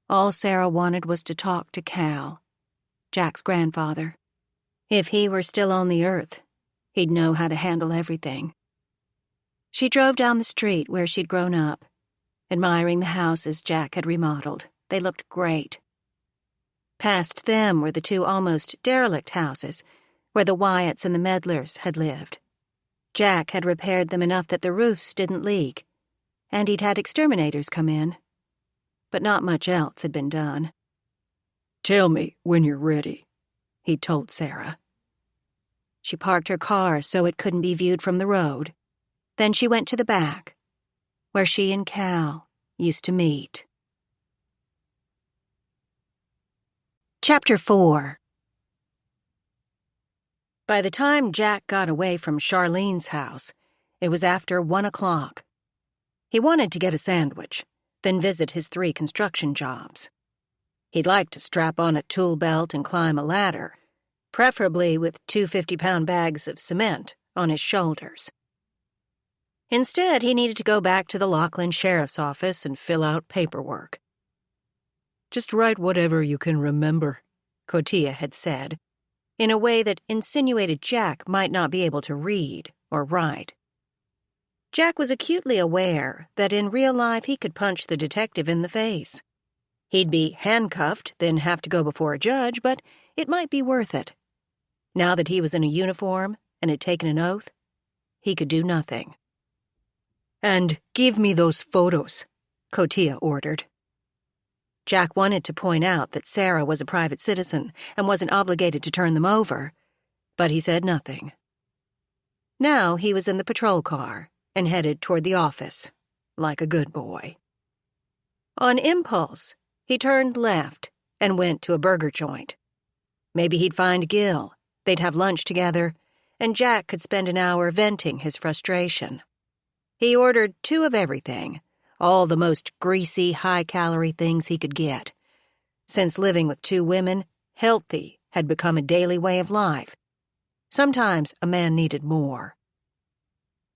all Sara wanted was to talk to Cal, Jack's grandfather. If he were still on the earth, he'd know how to handle everything. She drove down the street where she'd grown up, admiring the houses Jack had remodeled. They looked great. Past them were the two almost derelict houses where the Wyatts and the Medlars had lived. Jack had repaired them enough that the roofs didn't leak, and he'd had exterminators come in. But not much else had been done. "Tell me when you're ready," he'd told Sara. She parked her car so it couldn't be viewed from the road. Then she went to the back, where she and Cal used to meet. Chapter 4. By the time Jack got away from Charlene's house, it was after 1 o'clock. He wanted to get a sandwich, then visit his 3 construction jobs. He'd like to strap on a tool belt and climb a ladder, preferably with 2 50-pound bags of cement on his shoulders. Instead, he needed to go back to the Lachlan sheriff's office and fill out paperwork. "Just write whatever you can remember," Cotia had said, in a way that insinuated Jack might not be able to read or write. Jack was acutely aware that in real life he could punch the detective in the face. He'd be handcuffed, then have to go before a judge, but it might be worth it. Now that he was in a uniform and had taken an oath, he could do nothing. "And give me those photos," Cotia ordered. Jack wanted to point out that Sara was a private citizen and wasn't obligated to turn them over, but he said nothing. Now he was in the patrol car and headed toward the office, like a good boy. On impulse, he turned left and went to a burger joint. Maybe he'd find Gil, they'd have lunch together, and Jack could spend an hour venting his frustration. He ordered 2 of everything, all the most greasy, high-calorie things he could get. Since living with 2 women, healthy had become a daily way of life. Sometimes a man needed more.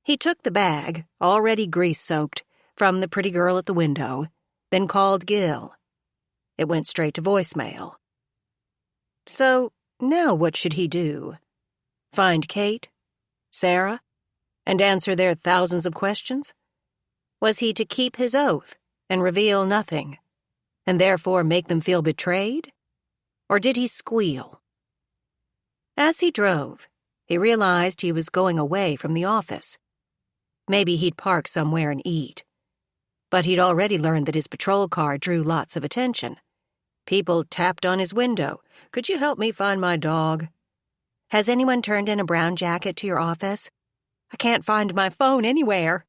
He took the bag, already grease-soaked, from the pretty girl at the window, then called Gil. It went straight to voicemail. So now what should he do? Find Kate? Sara? And answer their thousands of questions? Was he to keep his oath and reveal nothing, and therefore make them feel betrayed? Or did he squeal? As he drove, He realized he was going away from the office. Maybe he'd park somewhere and eat. But he'd already learned that his patrol car drew lots of attention. People tapped on his window. "Could you help me find my dog?" "Has anyone turned in a brown jacket to your office?" "I can't find my phone anywhere."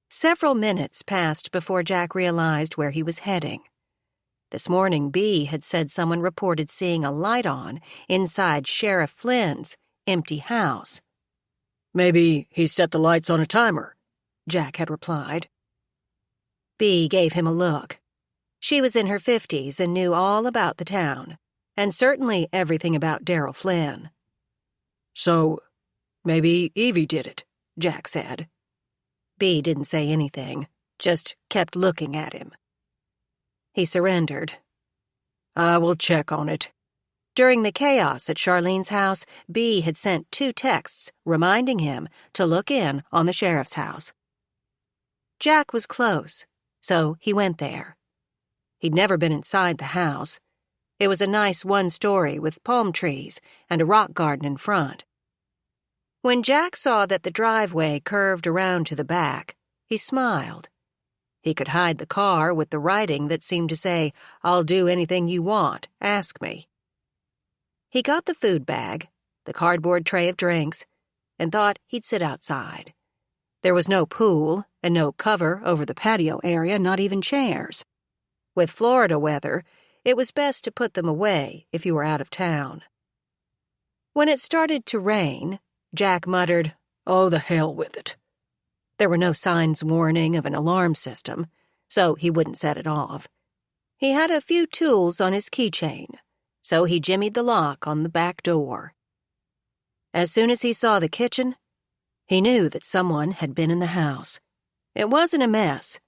Several minutes passed before Jack realized where he was heading. This morning, Bea had said someone reported seeing a light on inside Sheriff Flynn's empty house. "Maybe he set the lights on a timer," Jack had replied. Bea gave him a look. She was in her 50s and knew all about the town, and certainly everything about Daryl Flynn. "So, maybe Evie did it," Jack said. Bea didn't say anything, just kept looking at him. He surrendered. "I will check on it." During the chaos at Charlene's house, Bea had sent 2 texts reminding him to look in on the sheriff's house. Jack was close, so he went there. He'd never been inside the house. It was a nice one-story with palm trees and a rock garden in front. When Jack saw that the driveway curved around to the back, he smiled. He could hide the car with the writing that seemed to say, "I'll do anything you want, ask me." He got the food bag, the cardboard tray of drinks, and thought he'd sit outside. There was no pool and no cover over the patio area, not even chairs. With Florida weather, it was best to put them away if you were out of town. When it started to rain, Jack muttered, "Oh, the hell with it." There were no signs warning of an alarm system, so he wouldn't set it off. He had a few tools on his keychain, so he jimmied the lock on the back door. As soon as he saw the kitchen, he knew that someone had been in the house. It wasn't a mess,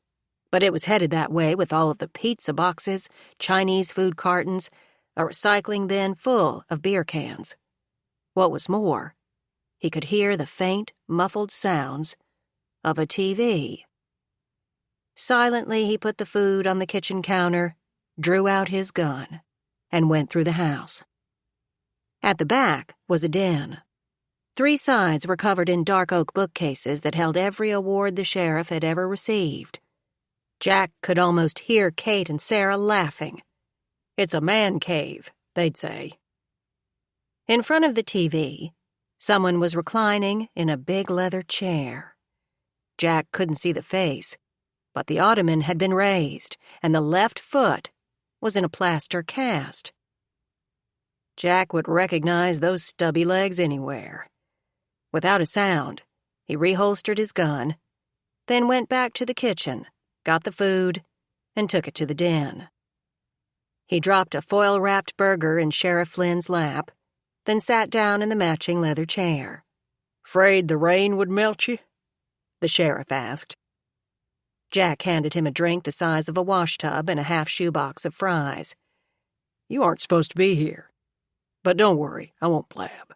but it was headed that way with all of the pizza boxes, Chinese food cartons, a recycling bin full of beer cans. What was more, he could hear the faint, muffled sounds of a TV. Silently, he put the food on the kitchen counter, drew out his gun, and went through the house. At the back was a den. 3 sides were covered in dark oak bookcases that held every award the sheriff had ever received. Jack could almost hear Kate and Sara laughing. "It's a man cave," they'd say. In front of the TV, someone was reclining in a big leather chair. Jack couldn't see the face, but the ottoman had been raised, and the left foot was in a plaster cast. Jack would recognize those stubby legs anywhere. Without a sound, he reholstered his gun, then went back to the kitchen, got the food, and took it to the den. He dropped a foil-wrapped burger in Sheriff Flynn's lap, then sat down in the matching leather chair. "'Fraid the rain would melt you?" the sheriff asked. Jack handed him a drink the size of a washtub and a half shoebox of fries. "You aren't supposed to be here. But don't worry, I won't blab."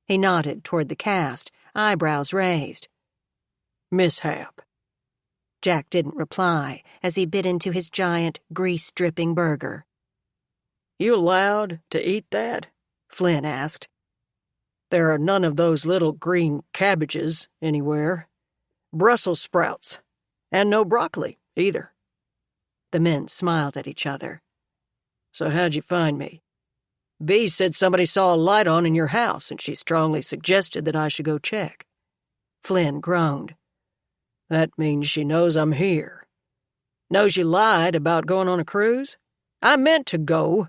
He nodded toward the cast, eyebrows raised. "Mishap." Jack didn't reply as he bit into his giant, grease-dripping burger. "You allowed to eat that?" Flynn asked. "There are none of those little green cabbages anywhere. Brussels sprouts. And no broccoli, either." The men smiled at each other. "So how'd you find me?" "Bea said somebody saw a light on in your house, and she strongly suggested that I should go check." Flynn groaned. "That means she knows I'm here. Knows you lied about going on a cruise? I meant to go.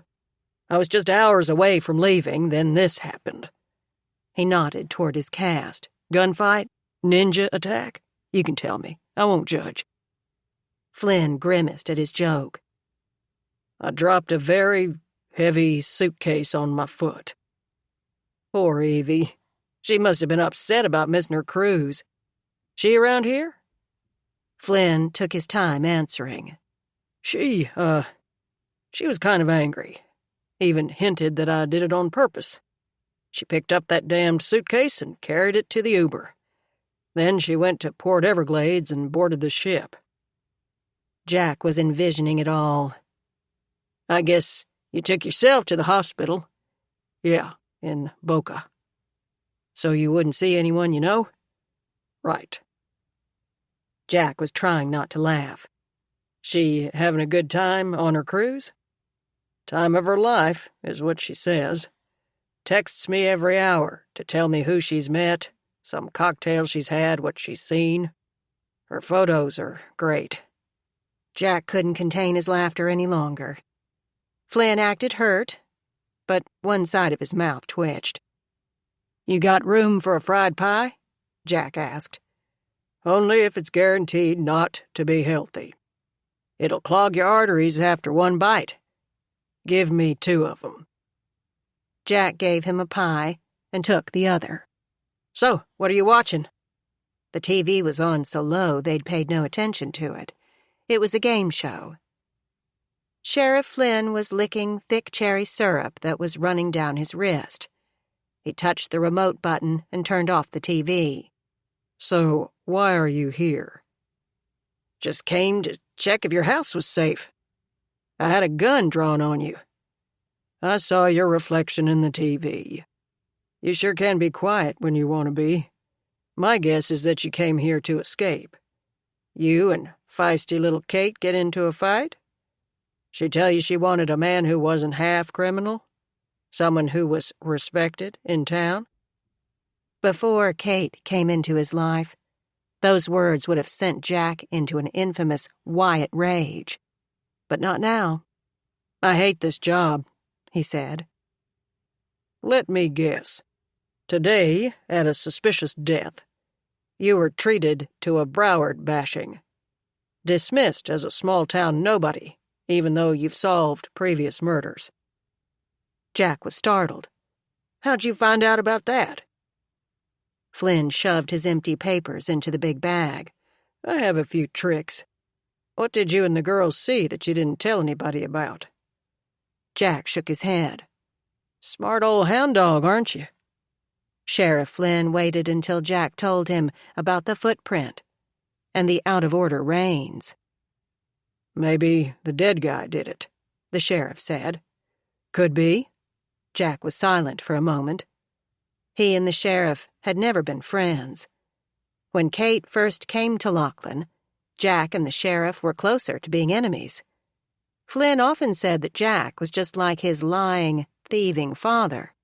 I was just hours away from leaving, then this happened." He nodded toward his cast. "Gunfight? Ninja attack? You can tell me. I won't judge." Flynn grimaced at his joke. "I dropped a very heavy suitcase on my foot." "Poor Evie. She must have been upset about missing her cruise. She around here?" Flynn took his time answering. She was kind of angry. Even hinted that I did it on purpose. She picked up that damned suitcase and carried it to the Uber. Then she went to Port Everglades and boarded the ship." Jack was envisioning it all. "I guess you took yourself to the hospital." "Yeah, in Boca." So you wouldn't see anyone you know? Right. Jack was trying not to laugh. She having a good time on her cruise? Time of her life, is what she says. Texts me every hour to tell me who she's met, some cocktail she's had, what she's seen. Her photos are great. Jack couldn't contain his laughter any longer. Flynn acted hurt, but one side of his mouth twitched. You got room for a fried pie? Jack asked. Only if it's guaranteed not to be healthy. It'll clog your arteries after one bite. Give me 2 of them. Jack gave him a pie and took the other. So, what are you watching? The TV was on so low they'd paid no attention to it. It was a game show. Sheriff Flynn was licking thick cherry syrup that was running down his wrist. He touched the remote button and turned off the TV. So, why are you here? Just came to check if your house was safe. I had a gun drawn on you. I saw your reflection in the TV. You sure can be quiet when you want to be. My guess is that you came here to escape. You and feisty little Kate get into a fight? She tell you she wanted a man who wasn't half criminal? Someone who was respected in town? Before Kate came into his life, those words would have sent Jack into an infamous Wyatt rage. But not now. I hate this job, he said. Let me guess. Today, at a suspicious death, you were treated to a Broward bashing. Dismissed as a small-town nobody, even though you've solved previous murders. Jack was startled. How'd you find out about that? Flynn shoved his empty papers into the big bag. I have a few tricks. What did you and the girls see that you didn't tell anybody about? Jack shook his head. Smart old hound dog, aren't you? Sheriff Flynn waited until Jack told him about the footprint and the out-of-order reins. Maybe the dead guy did it, the sheriff said. Could be. Jack was silent for a moment. He and the sheriff had never been friends. When Kate first came to Lachlan, Jack and the sheriff were closer to being enemies. Flynn often said that Jack was just like his lying, thieving father.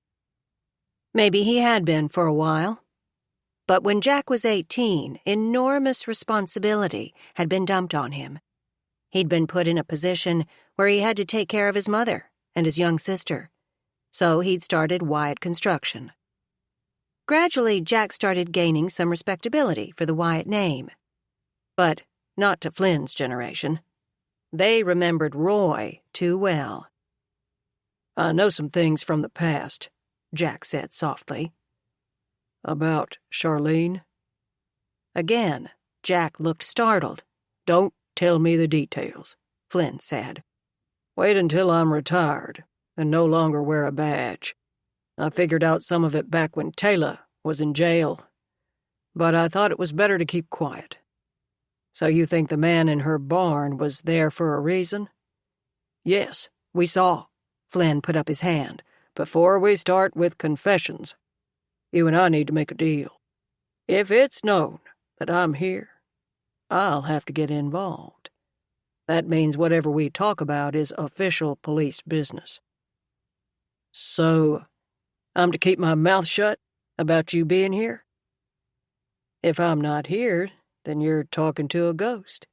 Maybe he had been for a while. But when Jack was 18, enormous responsibility had been dumped on him. He'd been put in a position where he had to take care of his mother and his young sister. So he'd started Wyatt Construction. Gradually, Jack started gaining some respectability for the Wyatt name. But not to Flynn's generation. They remembered Roy too well. I know some things from the past, Jack said softly. About Charlene? Again, Jack looked startled. Don't tell me the details, Flynn said. Wait until I'm retired and no longer wear a badge. I figured out some of it back when Taylor was in jail, but I thought it was better to keep quiet. So you think the man in her barn was there for a reason? Yes, we saw. Flynn put up his hand. Before we start with confessions, you and I need to make a deal. If it's known that I'm here, I'll have to get involved. That means whatever we talk about is official police business. So, I'm to keep my mouth shut about you being here? If I'm not here, then you're talking to a ghost.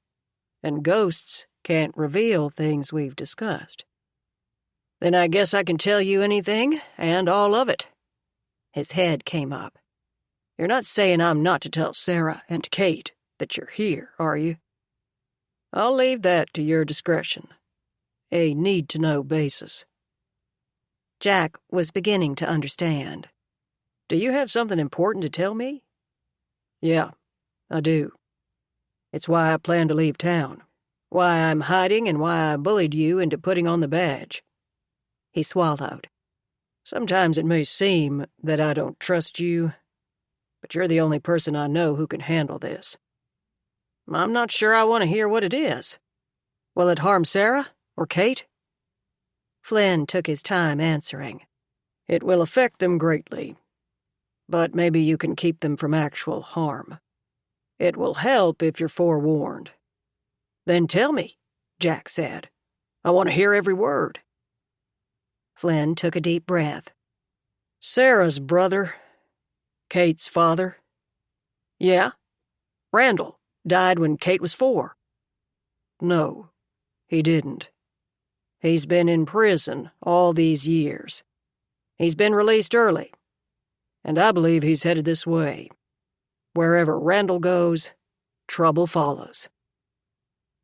And ghosts can't reveal things we've discussed. Then I guess I can tell you anything, and all of it. His head came up. You're not saying I'm not to tell Sara and Kate that you're here, are you? I'll leave that to your discretion. A need-to-know basis. Jack was beginning to understand. Do you have something important to tell me? Yeah, I do. It's why I plan to leave town. Why I'm hiding and why I bullied you into putting on the badge. He swallowed. Sometimes it may seem that I don't trust you, but you're the only person I know who can handle this. I'm not sure I want to hear what it is. Will it harm Sara or Kate? Flynn took his time answering. It will affect them greatly. but maybe you can keep them from actual harm. It will help if you're forewarned." "Then tell me," Jack said. "I want to hear every word." Flynn took a deep breath. "Sarah's brother, Kate's father." "Yeah? Randall died when Kate was 4. "No, he didn't. He's been in prison all these years. He's been released early, and I believe he's headed this way. Wherever Randall goes, trouble follows."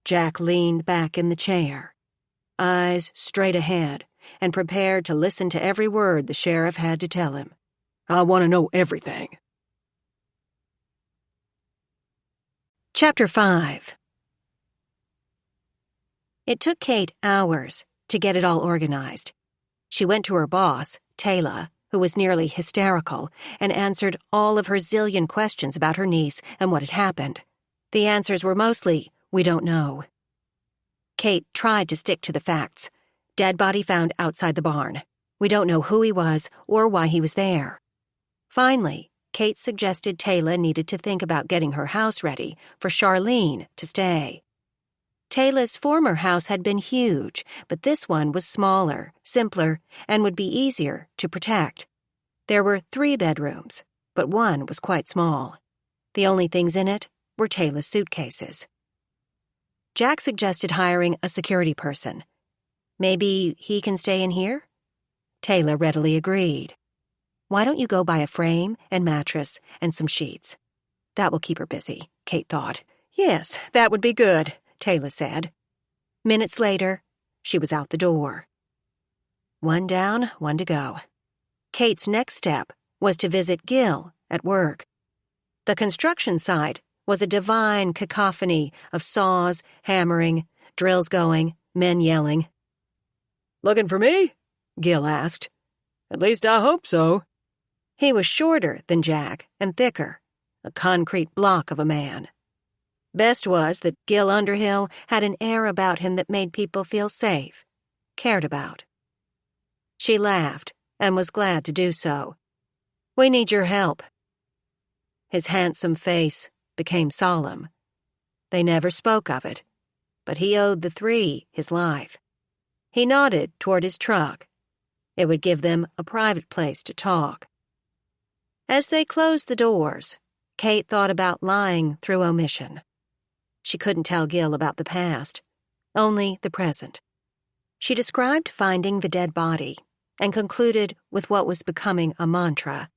Jack leaned back in the chair, eyes straight ahead, and prepared to listen to every word the sheriff had to tell him. "I want to know everything." Chapter 5. It took Kate hours to get it all organized. She went to her boss, Taylor, who was nearly hysterical, and answered all of her zillion questions about her niece and what had happened. The answers were mostly, "We don't know." Kate tried to stick to the facts. Dead body found outside the barn. We don't know who he was or why he was there. Finally, Kate suggested Taylor needed to think about getting her house ready for Charlene to stay. Taylor's former house had been huge, but this one was smaller, simpler, and would be easier to protect. There were 3 bedrooms, but one was quite small. The only things in it were Taylor's suitcases. Jack suggested hiring a security person. "Maybe he can stay in here?" Taylor readily agreed. "Why don't you go buy a frame and mattress and some sheets?" That will keep her busy, Kate thought. "Yes, that would be good," Taylor said. Minutes later, she was out the door. One down, one to go. Kate's next step was to visit Gil at work. The construction site was a divine cacophony of saws, hammering, drills going, men yelling. "Looking for me?" Gil asked. "At least I hope so." He was shorter than Jack and thicker, a concrete block of a man. Best was that Gil Underhill had an air about him that made people feel safe, cared about. She laughed and was glad to do so. "We need your help." His handsome face became solemn. They never spoke of it, but he owed the 3 his life. He nodded toward his truck. It would give them a private place to talk. As they closed the doors, Kate thought about lying through omission. She couldn't tell Gil about the past, only the present. She described finding the dead body and concluded with what was becoming a mantra.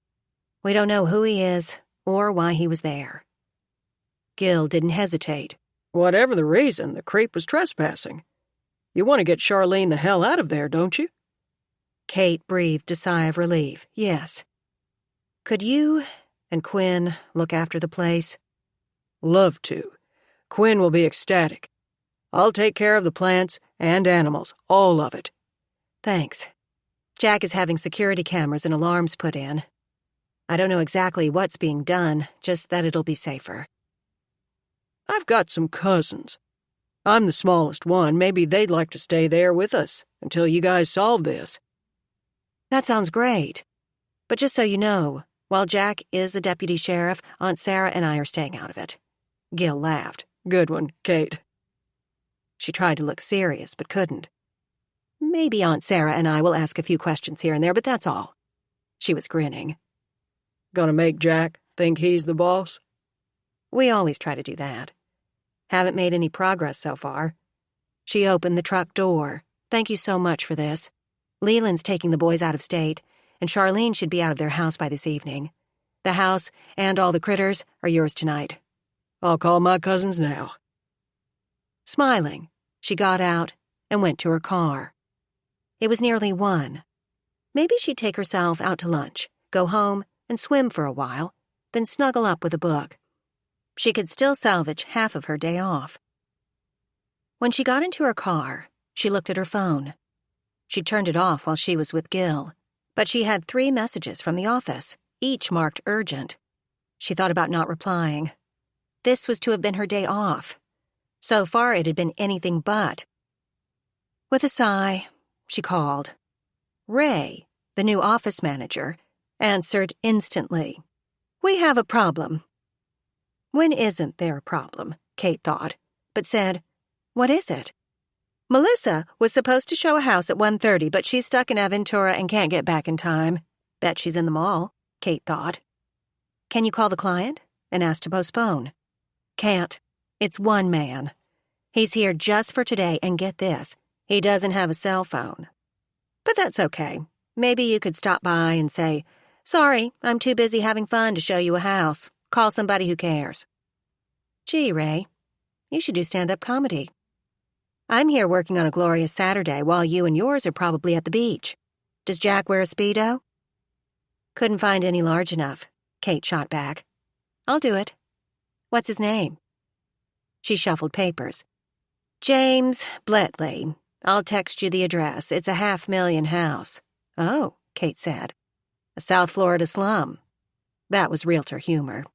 "We don't know who he is or why he was there." Gil didn't hesitate. "Whatever the reason, the creep was trespassing. You want to get Charlene the hell out of there, don't you?" Kate breathed a sigh of relief. "Yes." "Could you and Quinn look after the place?" "Love to. Quinn will be ecstatic. I'll take care of the plants and animals, all of it." "Thanks. Jack is having security cameras and alarms put in. I don't know exactly what's being done, just that it'll be safer." "I've got some cousins. I'm the smallest one. Maybe they'd like to stay there with us until you guys solve this." "That sounds great. But just so you know, while Jack is a deputy sheriff, Aunt Sara and I are staying out of it." Gil laughed. "Good one, Kate." She tried to look serious, but couldn't. "Maybe Aunt Sara and I will ask a few questions here and there, but that's all." She was grinning. "Gonna make Jack think he's the boss?" "We always try to do that. Haven't made any progress so far." She opened the truck door. "Thank you so much for this. Leland's taking the boys out of state, and Charlene should be out of their house by this evening. The house and all the critters are yours tonight." "I'll call my cousins now." Smiling, she got out and went to her car. It was nearly 1. Maybe she'd take herself out to lunch, go home, and swim for a while, then snuggle up with a book. She could still salvage half of her day off. When she got into her car, she looked at her phone. She turned it off while she was with Gil, but she had 3 messages from the office, each marked urgent. She thought about not replying. This was to have been her day off. So far it had been anything but. With a sigh, she called. Ray, the new office manager, answered instantly. "We have a problem." When isn't there a problem? Kate thought, but said, "What is it?" "Melissa was supposed to show a house at 1:30, but she's stuck in Aventura and can't get back in time. Bet she's in the mall," Kate thought. "Can you call the client and ask to postpone?" "Can't. It's one man. He's here just for today, and get this, he doesn't have a cell phone. But that's okay. Maybe you could stop by and say, 'Sorry, I'm too busy having fun to show you a house. Call somebody who cares.'" "Gee, Ray, you should do stand-up comedy. I'm here working on a glorious Saturday while you and yours are probably at the beach. Does Jack wear a Speedo?" "Couldn't find any large enough," Kate shot back. "I'll do it. What's his name?" She shuffled papers. "James Bletley. I'll text you the address. It's a $500,000 house." "Oh," Kate said. "A South Florida slum." That was realtor humor.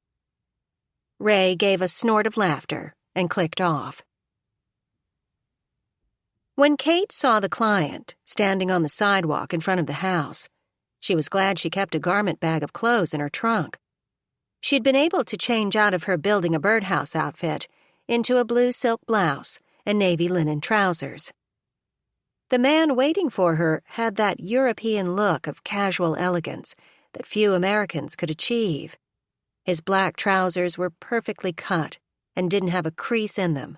Ray gave a snort of laughter and clicked off. When Kate saw the client standing on the sidewalk in front of the house, she was glad she kept a garment bag of clothes in her trunk. She'd been able to change out of her building a birdhouse outfit into a blue silk blouse and navy linen trousers. The man waiting for her had that European look of casual elegance that few Americans could achieve. His black trousers were perfectly cut and didn't have a crease in them.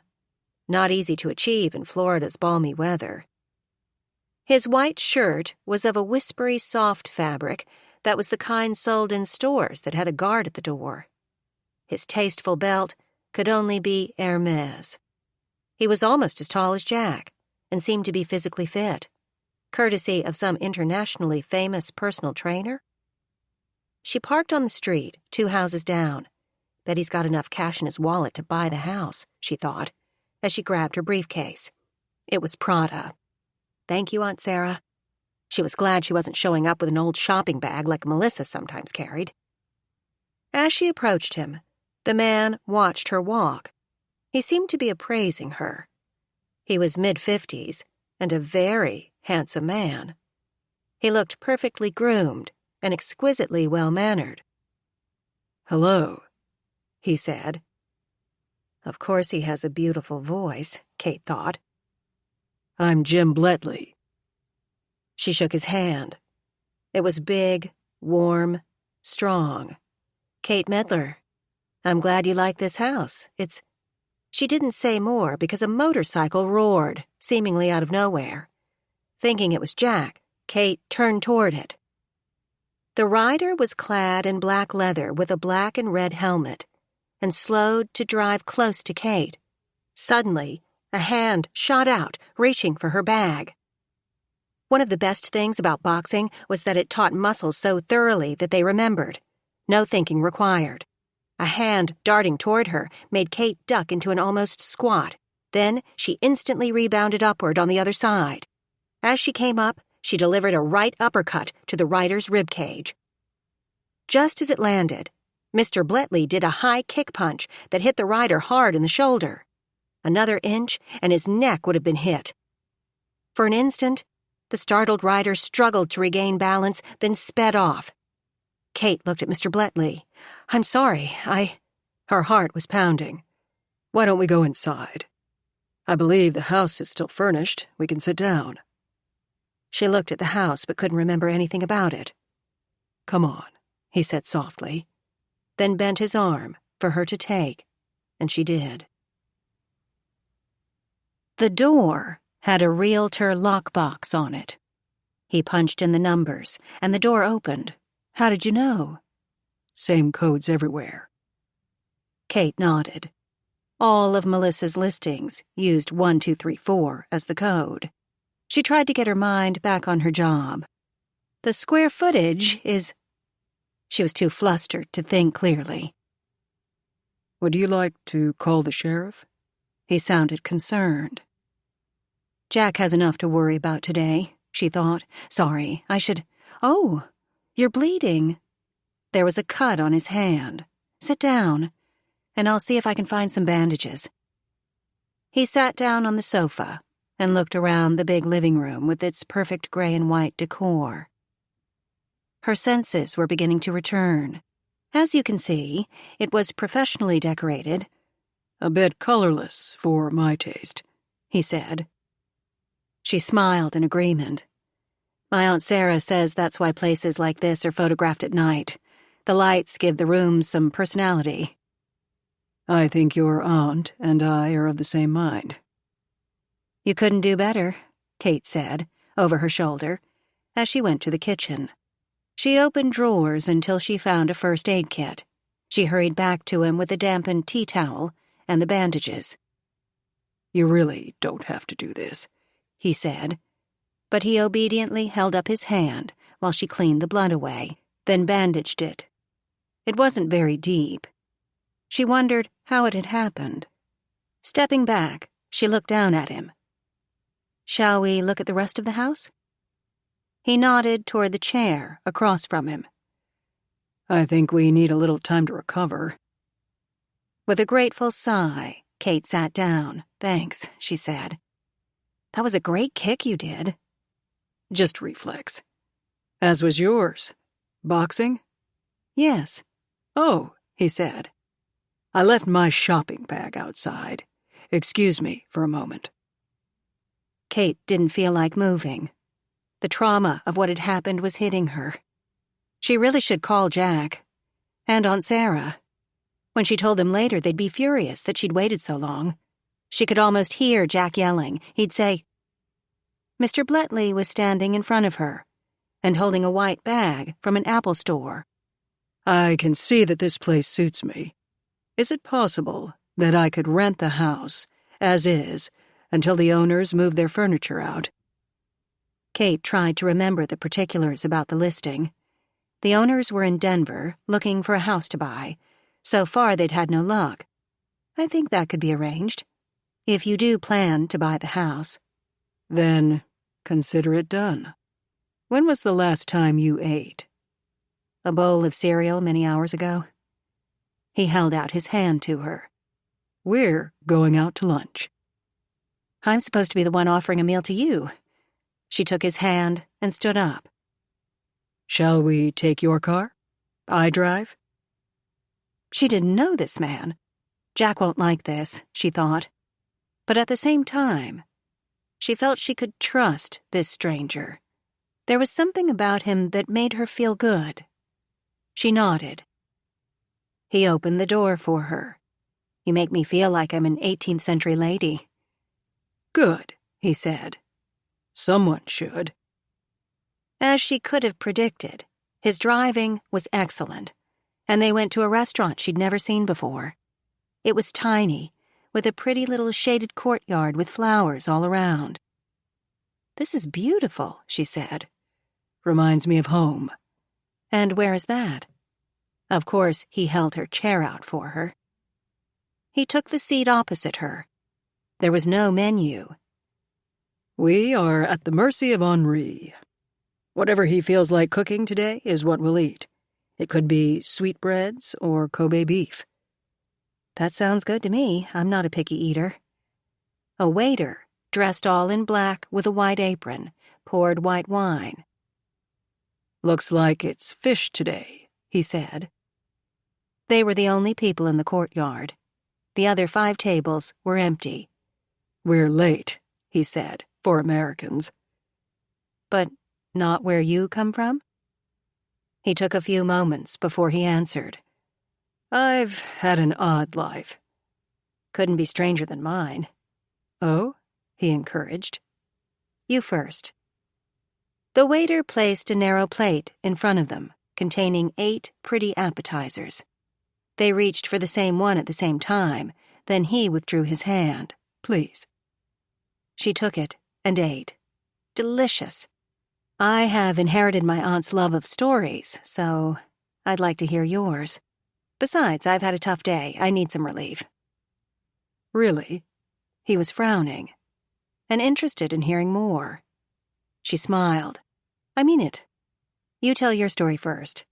Not easy to achieve in Florida's balmy weather. His white shirt was of a whispery soft fabric that was the kind sold in stores that had a guard at the door. His tasteful belt could only be Hermes. He was almost as tall as Jack and seemed to be physically fit, courtesy of some internationally famous personal trainer. She parked on the street, 2 houses down. Bet he's got enough cash in his wallet to buy the house, she thought, as she grabbed her briefcase. It was Prada. Thank you, Aunt Sarah. She was glad she wasn't showing up with an old shopping bag like Melissa sometimes carried. As she approached him, the man watched her walk. He seemed to be appraising her. He was mid-50s and a very handsome man. He looked perfectly groomed and exquisitely well-mannered. "Hello," he said. Of course he has a beautiful voice, Kate thought. "I'm Jim Bletley." She shook his hand. It was big, warm, strong. "Kate Medlar, I'm glad you like this house. It's—" She didn't say more because a motorcycle roared, seemingly out of nowhere. Thinking it was Jack, Kate turned toward it. The rider was clad in black leather with a black and red helmet and slowed to drive close to Kate. Suddenly, a hand shot out, reaching for her bag. One of the best things about boxing was that it taught muscles so thoroughly that they remembered. No thinking required. A hand darting toward her made Kate duck into an almost squat. Then she instantly rebounded upward on the other side. As she came up, she delivered a right uppercut to the rider's ribcage. Just as it landed, Mr. Bletley did a high kick punch that hit the rider hard in the shoulder. Another inch, and his neck would have been hit. For an instant, the startled rider struggled to regain balance, then sped off. Kate looked at Mr. Bletley. "I'm sorry, Her heart was pounding. "Why don't we go inside? I believe the house is still furnished. We can sit down." She looked at the house but couldn't remember anything about it. "Come on," he said softly, then bent his arm for her to take, and she did. The door had a realtor lockbox on it. He punched in the numbers, and the door opened. "How did you know?" "Same codes everywhere." Kate nodded. All of Melissa's listings used 1234 as the code. She tried to get her mind back on her job. "The square footage is—" She was too flustered to think clearly. "Would you like to call the sheriff?" He sounded concerned. Jack has enough to worry about today, she thought. Sorry, I should— Oh, you're bleeding. There was a cut on his hand. Sit down, and I'll see if I can find some bandages. He sat down on the sofa and looked around the big living room with its perfect gray and white decor. Her senses were beginning to return. As you can see, it was professionally decorated. "A bit colorless for my taste," he said. She smiled in agreement. My Aunt Sara says that's why places like this are photographed at night. The lights give the rooms some personality. "I think your aunt and I are of the same mind." "You couldn't do better," Kate said, over her shoulder, as she went to the kitchen. She opened drawers until she found a first aid kit. She hurried back to him with a dampened tea towel and the bandages. "You really don't have to do this," he said, but he obediently held up his hand while she cleaned the blood away, then bandaged it. It wasn't very deep. She wondered how it had happened. Stepping back, she looked down at him. "Shall we look at the rest of the house?" He nodded toward the chair across from him. "I think we need a little time to recover." With a grateful sigh, Kate sat down. "Thanks," she said. "That was a great kick you did." "Just reflex. As was yours. Boxing?" "Yes." "Oh," he said. "I left my shopping bag outside. Excuse me for a moment." Kate didn't feel like moving. The trauma of what had happened was hitting her. She really should call Jack. And Aunt Sara. When she told them later, they'd be furious that she'd waited so long. She could almost hear Jack yelling. He'd say... Mr. Bletley was standing in front of her and holding a white bag from an Apple store. "I can see that this place suits me. Is it possible that I could rent the house, as is, until the owners move their furniture out?" Kate tried to remember the particulars about the listing. The owners were in Denver, looking for a house to buy. So far, they'd had no luck. "I think that could be arranged. If you do plan to buy the house." "Then consider it done. When was the last time you ate?" "A bowl of cereal many hours ago." He held out his hand to her. "We're going out to lunch." "I'm supposed to be the one offering a meal to you." She took his hand and stood up. "Shall we take your car? I drive?" She didn't know this man. Jack won't like this, she thought. But at the same time, she felt she could trust this stranger. There was something about him that made her feel good. She nodded. He opened the door for her. "You make me feel like I'm an 18th century lady." "Good," he said. "Someone should." As she could have predicted, his driving was excellent, and they went to a restaurant she'd never seen before. It was tiny, with a pretty little shaded courtyard with flowers all around. "This is beautiful," she said. "Reminds me of home." "And where is that?" Of course, he held her chair out for her. He took the seat opposite her. There was no menu. "We are at the mercy of Henri. Whatever he feels like cooking today is what we'll eat. It could be sweetbreads or Kobe beef." "That sounds good to me. I'm not a picky eater." A waiter, dressed all in black with a white apron, poured white wine. "Looks like it's fish today," he said. They were the only people in the courtyard. The other 5 tables were empty. "We're late," he said, "for Americans." "But not where you come from?" He took a few moments before he answered. "I've had an odd life." "Couldn't be stranger than mine." "Oh?" he encouraged. "You first." The waiter placed a narrow plate in front of them, containing 8 pretty appetizers. They reached for the same one at the same time, then he withdrew his hand. "Please." She took it and ate. Delicious. "I have inherited my aunt's love of stories, so I'd like to hear yours. Besides, I've had a tough day. I need some relief." "Really?" He was frowning and interested in hearing more. She smiled. "I mean it. You tell your story first."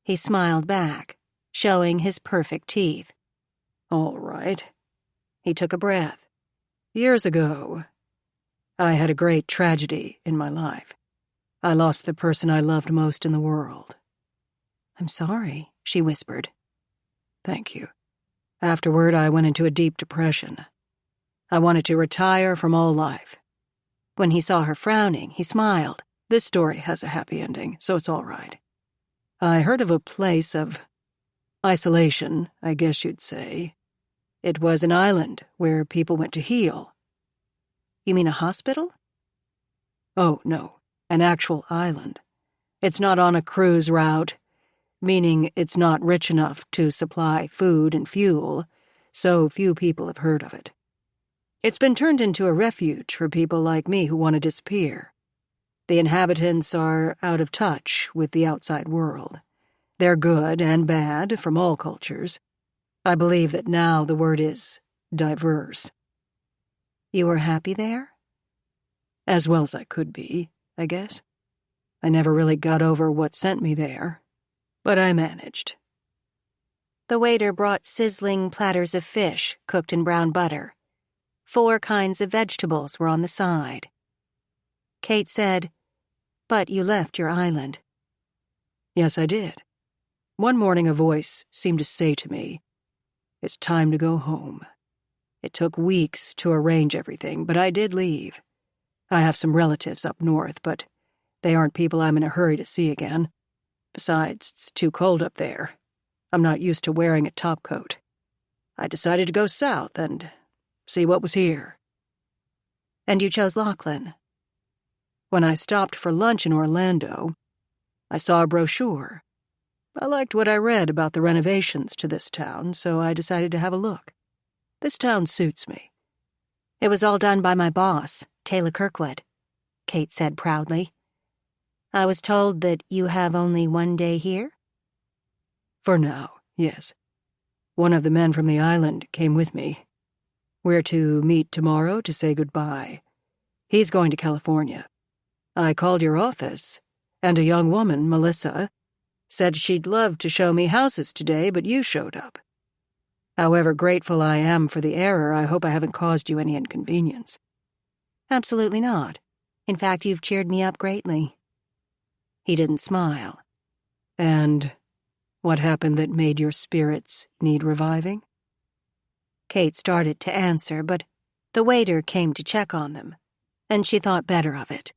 He smiled back, showing his perfect teeth. "All right." He took a breath. "Years ago, I had a great tragedy in my life. I lost the person I loved most in the world." "I'm sorry," she whispered. "Thank you. Afterward, I went into a deep depression. I wanted to retire from all life." When he saw her frowning, he smiled. "This story has a happy ending, so it's all right. I heard of a place of isolation, I guess you'd say. It was an island where people went to heal." "You mean a hospital?" "Oh, no, an actual island. It's not on a cruise route, meaning it's not rich enough to supply food and fuel, so few people have heard of it. It's been turned into a refuge for people like me who want to disappear. The inhabitants are out of touch with the outside world. They're good and bad from all cultures. I believe that now the word is diverse." "You were happy there?" "As well as I could be, I guess. I never really got over what sent me there, but I managed." The waiter brought sizzling platters of fish cooked in brown butter. 4 kinds of vegetables were on the side. Kate said, "But you left your island." "Yes, I did. One morning a voice seemed to say to me, 'It's time to go home.' It took weeks to arrange everything, but I did leave. I have some relatives up north, but they aren't people I'm in a hurry to see again. Besides, it's too cold up there. I'm not used to wearing a topcoat. I decided to go south and see what was here." "And you chose Lachlan?" "When I stopped for lunch in Orlando, I saw a brochure. I liked what I read about the renovations to this town, so I decided to have a look. This town suits me." "It was all done by my boss, Taylor Kirkwood," Kate said proudly. "I was told that you have only 1 day here?" "For now, yes. One of the men from the island came with me. We're to meet tomorrow to say goodbye. He's going to California. I called your office, and a young woman, Melissa, said she'd love to show me houses today, but you showed up. However grateful I am for the error, I hope I haven't caused you any inconvenience." "Absolutely not. In fact, you've cheered me up greatly." He didn't smile. "And what happened that made your spirits need reviving?" Kate started to answer, but the waiter came to check on them, and she thought better of it.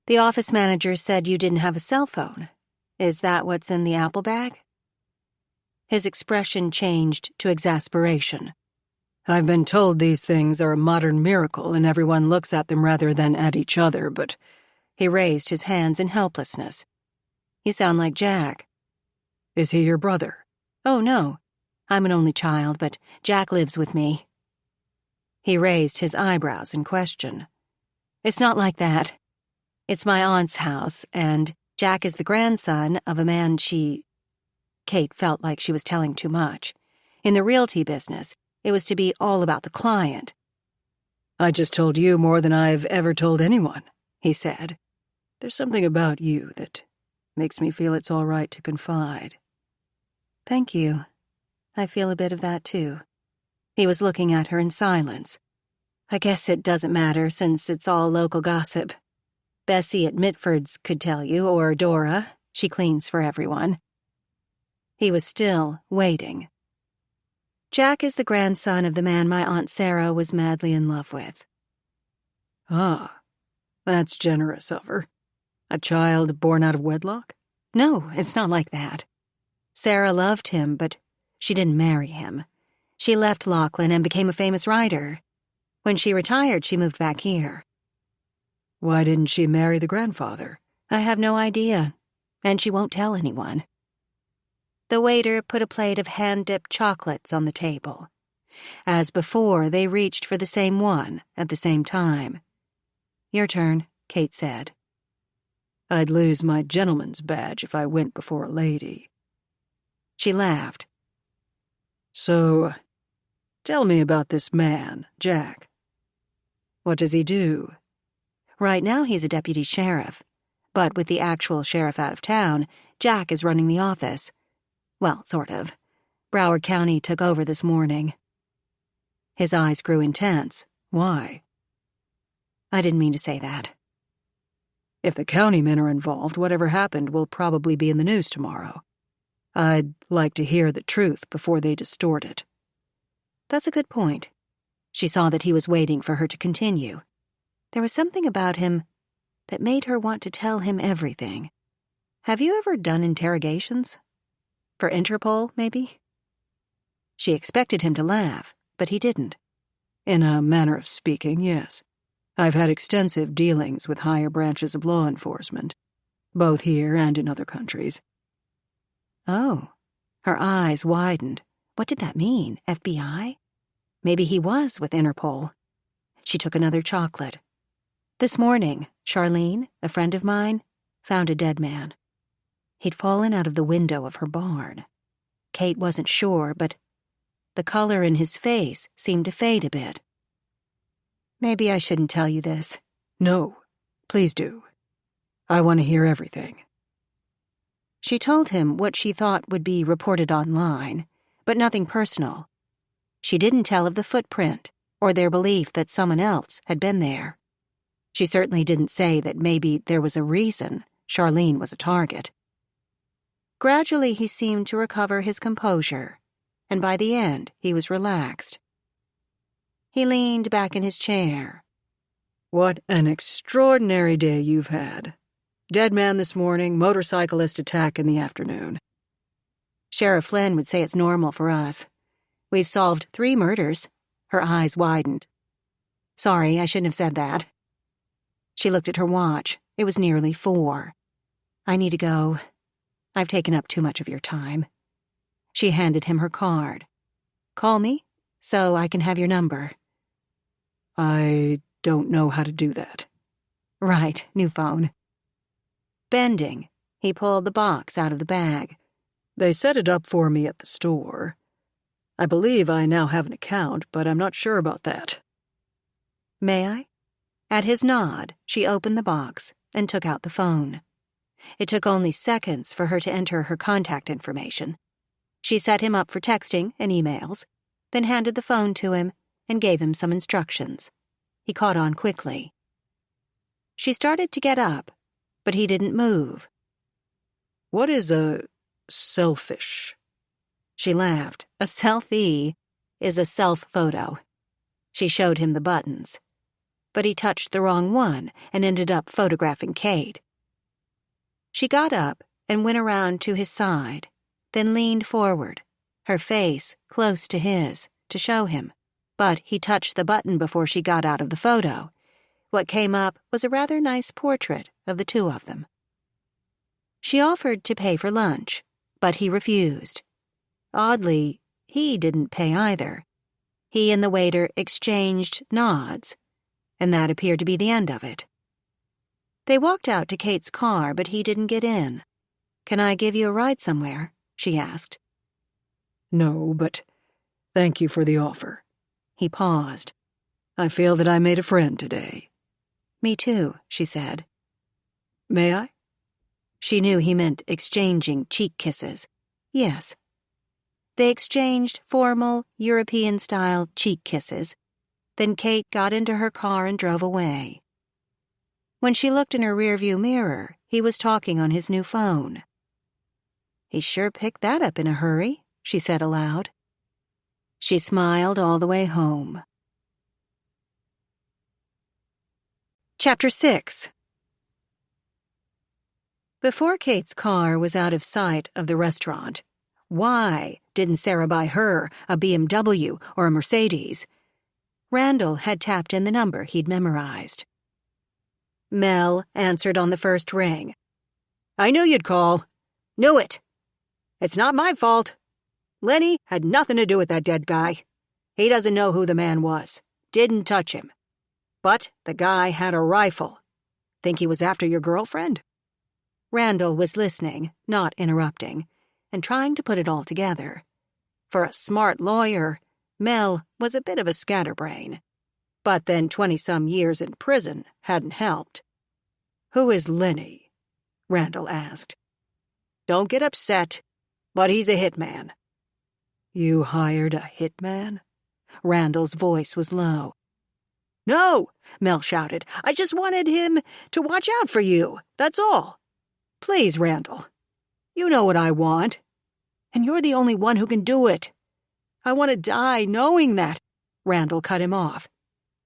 "The office manager said you didn't have a cell phone. Is that what's in the apple bag?" His expression changed to exasperation. "I've been told these things are a modern miracle and everyone looks at them rather than at each other, but—" He raised his hands in helplessness. "You sound like Jack." "Is he your brother?" "Oh, no. I'm an only child, but Jack lives with me." He raised his eyebrows in question. "It's not like that. It's my aunt's house, and Jack is the grandson of a man she—" Kate felt like she was telling too much. In the realty business, it was to be all about the client. "I just told you more than I've ever told anyone," he said. "There's something about you that makes me feel it's all right to confide." "Thank you. I feel a bit of that, too." He was looking at her in silence. "I guess it doesn't matter since it's all local gossip. Bessie at Mitford's could tell you, or Dora. She cleans for everyone." He was still waiting. "Jack is the grandson of the man my Aunt Sara was madly in love with." "Ah, that's generous of her. A child born out of wedlock?" "No, it's not like that. Sara loved him, but she didn't marry him. She left Lachlan and became a famous writer. When she retired, she moved back here." "Why didn't she marry the grandfather?" "I have no idea, and she won't tell anyone." The waiter put a plate of hand-dipped chocolates on the table. As before, they reached for the same one at the same time. "Your turn," Kate said. "I'd lose my gentleman's badge if I went before a lady." She laughed. "So, tell me about this man, Jack. What does he do?" "Right now he's a deputy sheriff. But with the actual sheriff out of town, Jack is running the office. Well, sort of. Broward County took over this morning." His eyes grew intense. "Why?" "I didn't mean to say that." If the county men are involved, whatever happened will probably be in the news tomorrow. I'd like to hear the truth before they distort it." That's a good point. She saw that he was waiting for her to continue. There was something about him that made her want to tell him everything. Have you ever done interrogations? For Interpol, maybe? She expected him to laugh, but he didn't. In a manner of speaking, yes. I've had extensive dealings with higher branches of law enforcement, both here and in other countries. Oh, her eyes widened. What did that mean? FBI? Maybe he was with Interpol. She took another chocolate. This morning, Charlene, a friend of mine, found a dead man. He'd fallen out of the window of her barn. Kate wasn't sure, but the color in his face seemed to fade a bit. Maybe I shouldn't tell you this. No, please do. I want to hear everything. She told him what she thought would be reported online, but nothing personal. She didn't tell of the footprint or their belief that someone else had been there. She certainly didn't say that maybe there was a reason Charlene was a target. Gradually, he seemed to recover his composure, and by the end, he was relaxed. He leaned back in his chair. What an extraordinary day you've had. Dead man this morning, motorcyclist attack in the afternoon. Sheriff Flynn would say it's normal for us. We've solved 3 murders. Her eyes widened. Sorry, I shouldn't have said that. She looked at her watch. It was nearly 4. I need to go. I've taken up too much of your time. She handed him her card. Call me, so I can have your number. I don't know how to do that. Right, new phone. Bending, he pulled the box out of the bag. They set it up for me at the store. I believe I now have an account, but I'm not sure about that. May I? At his nod, she opened the box and took out the phone. It took only seconds for her to enter her contact information. She set him up for texting and emails, then handed the phone to him and gave him some instructions. He caught on quickly. She started to get up, but he didn't move. What is a selfish? She laughed. A selfie is a self-photo. She showed him the buttons. But he touched the wrong one and ended up photographing Kate. She got up and went around to his side, then leaned forward, her face close to his, to show him. But he touched the button before she got out of the photo. What came up was a rather nice portrait of the 2 of them. She offered to pay for lunch, but he refused. Oddly, he didn't pay either. He and the waiter exchanged nods, and that appeared to be the end of it. They walked out to Kate's car, but he didn't get in. Can I give you a ride somewhere? She asked. No, but thank you for the offer. He paused. I feel that I made a friend today. Me too, she said. May I? She knew he meant exchanging cheek kisses. Yes. They exchanged formal, European-style cheek kisses. Then Kate got into her car and drove away. When she looked in her rearview mirror, he was talking on his new phone. He sure picked that up in a hurry, she said aloud. She smiled all the way home. Chapter 6. Before Kate's car was out of sight of the restaurant, why didn't Sara buy her a BMW or a Mercedes? Randall had tapped in the number he'd memorized. Mel answered on the first ring. I knew you'd call. Knew it. It's not my fault. Lenny had nothing to do with that dead guy. He doesn't know who the man was. Didn't touch him. But the guy had a rifle. Think he was after your girlfriend? Randall was listening, not interrupting, and trying to put it all together. For a smart lawyer, Mel was a bit of a scatterbrain. But then 20-some years in prison hadn't helped. Who is Lenny? Randall asked. Don't get upset, but he's a hitman. You hired a hitman? Randall's voice was low. No, Mel shouted. I just wanted him to watch out for you, that's all. Please, Randall. You know what I want. And you're the only one who can do it. I want to die knowing that. Randall cut him off.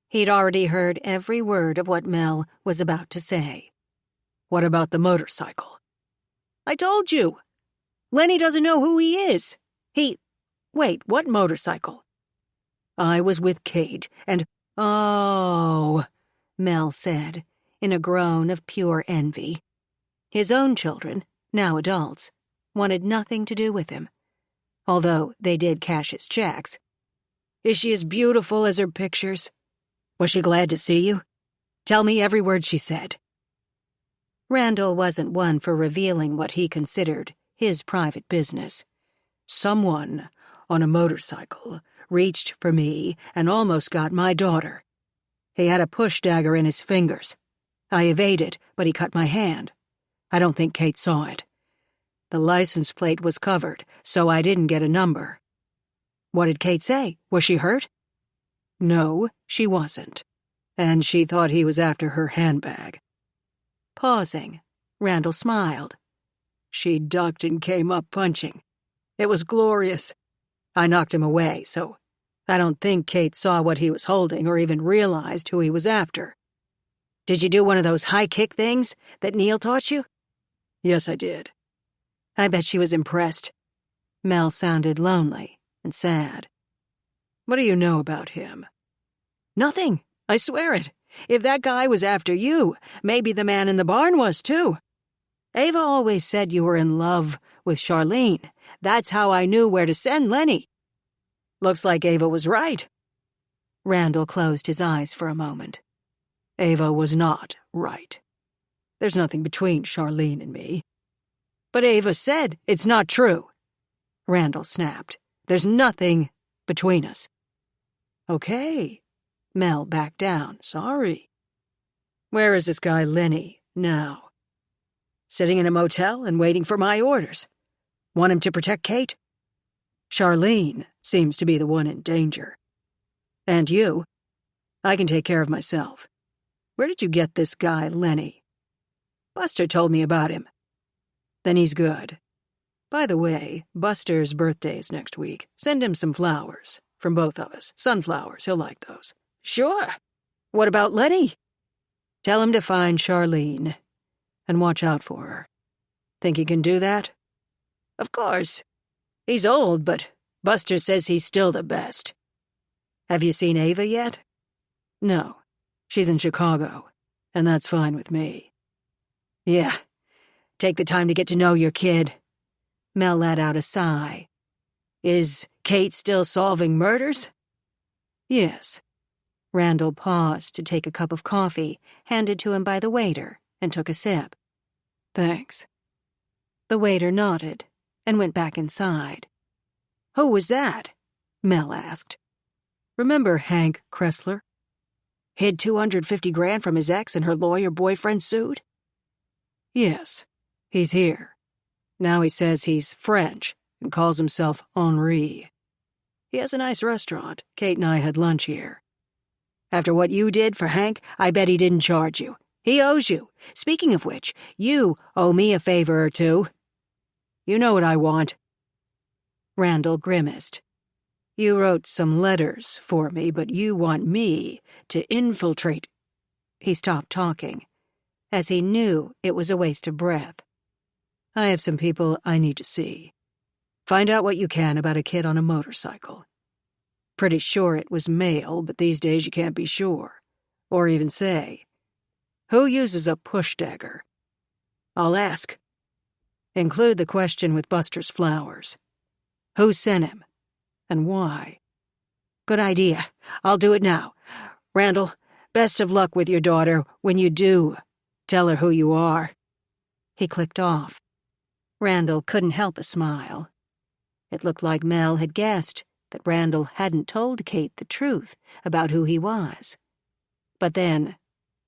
He'd already heard every word of what Mel was about to say. What about the motorcycle? I told you. Lenny doesn't know who he is. Wait, what motorcycle? I was with Kate, and... Oh, Mel said, in a groan of pure envy. His own children, now adults, wanted nothing to do with him, although they did cash his checks. Is she as beautiful as her pictures? Was she glad to see you? Tell me every word she said. Randall wasn't one for revealing what he considered his private business. Someone on a motorcycle reached for me and almost got my daughter. He had a push dagger in his fingers. I evaded, but he cut my hand. I don't think Kate saw it. The license plate was covered, so I didn't get a number. What did Kate say? Was she hurt? No, she wasn't. And she thought he was after her handbag. Pausing, Randall smiled. She ducked and came up punching. It was glorious. I knocked him away, so I don't think Kate saw what he was holding or even realized who he was after. Did you do one of those high kick things that Neil taught you? Yes, I did. I bet she was impressed. Mel sounded lonely and sad. What do you know about him? Nothing, I swear it. If that guy was after you, maybe the man in the barn was too. Ava always said you were in love with Charlene. That's how I knew where to send Lenny. Looks like Ava was right. Randall closed his eyes for a moment. Ava was not right. There's nothing between Charlene and me. But Ava said it's not true. Randall snapped. There's nothing between us. Okay. Mel backed down. Sorry. Where is this guy Lenny now? Sitting in a motel and waiting for my orders. Want him to protect Kate? Charlene seems to be the one in danger. And you? I can take care of myself. Where did you get this guy, Lenny? Buster told me about him. Then he's good. By the way, Buster's birthday's next week. Send him some flowers. From both of us. Sunflowers, he'll like those. Sure. What about Lenny? Tell him to find Charlene. And watch out for her. Think he can do that? Of course. He's old, but Buster says he's still the best. Have you seen Ava yet? No. She's in Chicago, and that's fine with me. Yeah. Take the time to get to know your kid. Mel let out a sigh. Is Kate still solving murders? Yes. Randall paused to take a cup of coffee, handed to him by the waiter, and took a sip. Thanks. The waiter nodded and went back inside. Who was that? Mel asked. Remember Hank Kressler? Hid $250,000 from his ex and her lawyer boyfriend sued? Yes, he's here. Now he says he's French and calls himself Henri. He has a nice restaurant. Kate and I had lunch here. After what you did for Hank, I bet he didn't charge you. He owes you. Speaking of which, you owe me a favor or two. You know what I want. Randall grimaced. You wrote some letters for me, but you want me to infiltrate. He stopped talking, as he knew it was a waste of breath. I have some people I need to see. Find out what you can about a kid on a motorcycle. Pretty sure it was male, but these days you can't be sure. Or even say. Who uses a push dagger? I'll ask. Include the question with Buster's flowers. Who sent him? And why? Good idea. I'll do it now. Randall, best of luck with your daughter. When you do, tell her who you are. He clicked off. Randall couldn't help a smile. It looked like Mel had guessed that Randall hadn't told Kate the truth about who he was. But then,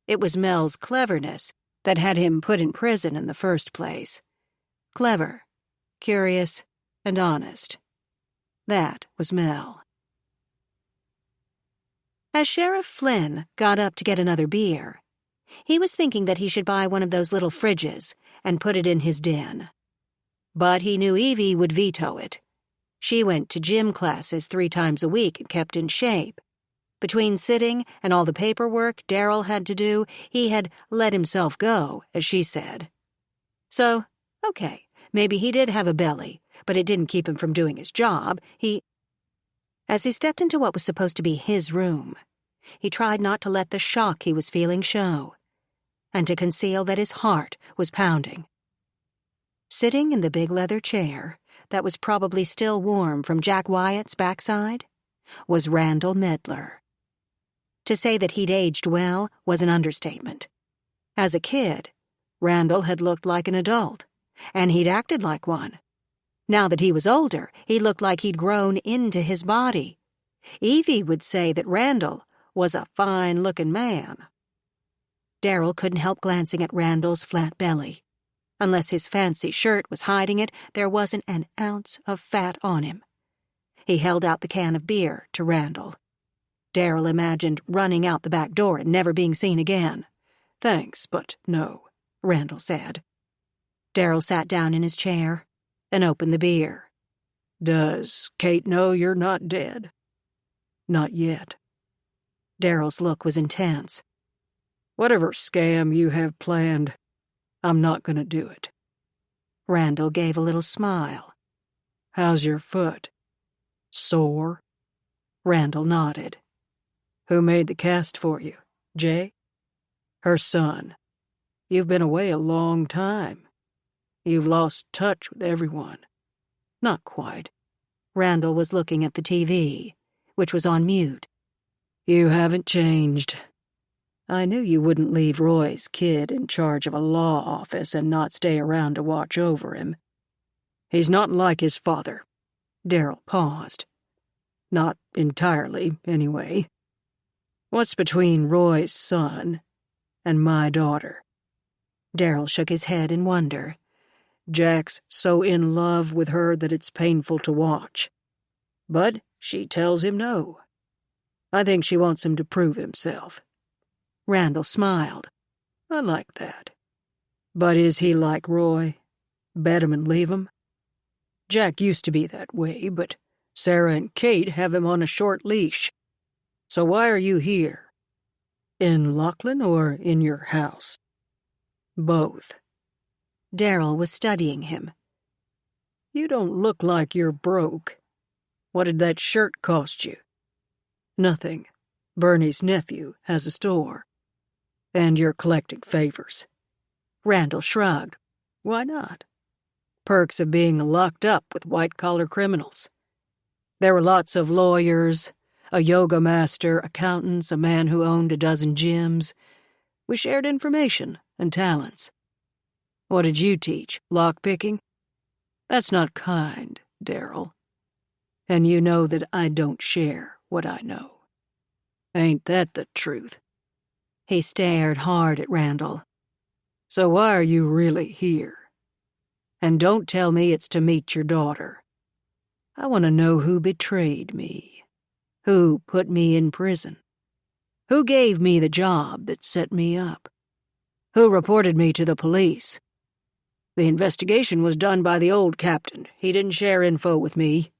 it was Mel's cleverness that had him put in prison in the first place. Clever, curious, and honest. That was Mel. As Sheriff Flynn got up to get another beer, he was thinking that he should buy one of those little fridges and put it in his den. But he knew Evie would veto it. She went to gym classes 3 times a week and kept in shape. Between sitting and all the paperwork Darryl had to do, he had let himself go, as she said. So, okay, maybe he did have a belly, but it didn't keep him from doing his job. As he stepped into what was supposed to be his room, he tried not to let the shock he was feeling show, and to conceal that his heart was pounding. Sitting in the big leather chair that was probably still warm from Jack Wyatt's backside was Randall Medlar. To say that he'd aged well was an understatement. As a kid, Randall had looked like an adult, and he'd acted like one. Now that he was older, he looked like he'd grown into his body. Evie would say that Randall was a fine-looking man. Darryl couldn't help glancing at Randall's flat belly. Unless his fancy shirt was hiding it, there wasn't an ounce of fat on him. He held out the can of beer to Randall. Darryl imagined running out the back door and never being seen again. "Thanks, but no," Randall said. Darryl sat down in his chair and opened the beer. "Does Kate know you're not dead?" "Not yet." Darryl's look was intense. "Whatever scam you have planned, I'm not going to do it." Randall gave a little smile. "How's your foot?" "Sore?" Randall nodded. "Who made the cast for you? Jay?" "Her son. You've been away a long time. You've lost touch with everyone." "Not quite." Randall was looking at the TV, which was on mute. "You haven't changed. I knew you wouldn't leave Roy's kid in charge of a law office and not stay around to watch over him. He's not like his father." Darryl paused. "Not entirely, anyway. What's between Roy's son and my daughter?" Darryl shook his head in wonder. "Jack's so in love with her that it's painful to watch. But she tells him no. I think she wants him to prove himself." Randall smiled. "I like that. But is he like Roy? Bet him and leave him?" "Jack used to be that way, but Sara and Kate have him on a short leash. So why are you here? In Lachlan or in your house?" "Both." Darryl was studying him. "You don't look like you're broke. What did that shirt cost you?" "Nothing. Bernie's nephew has a store." "And you're collecting favors." Randall shrugged. "Why not? Perks of being locked up with white-collar criminals. There were lots of lawyers, a yoga master, accountants, a man who owned a dozen gyms. We shared information and talents." "What did you teach? Lockpicking?" "That's not kind, Darryl. And you know that I don't share what I know." "Ain't that the truth?" He stared hard at Randall. "So why are you really here? And don't tell me it's to meet your daughter. I want to know who betrayed me, who put me in prison, who gave me the job that set me up, who reported me to the police. The investigation was done by the old captain. He didn't share info with me."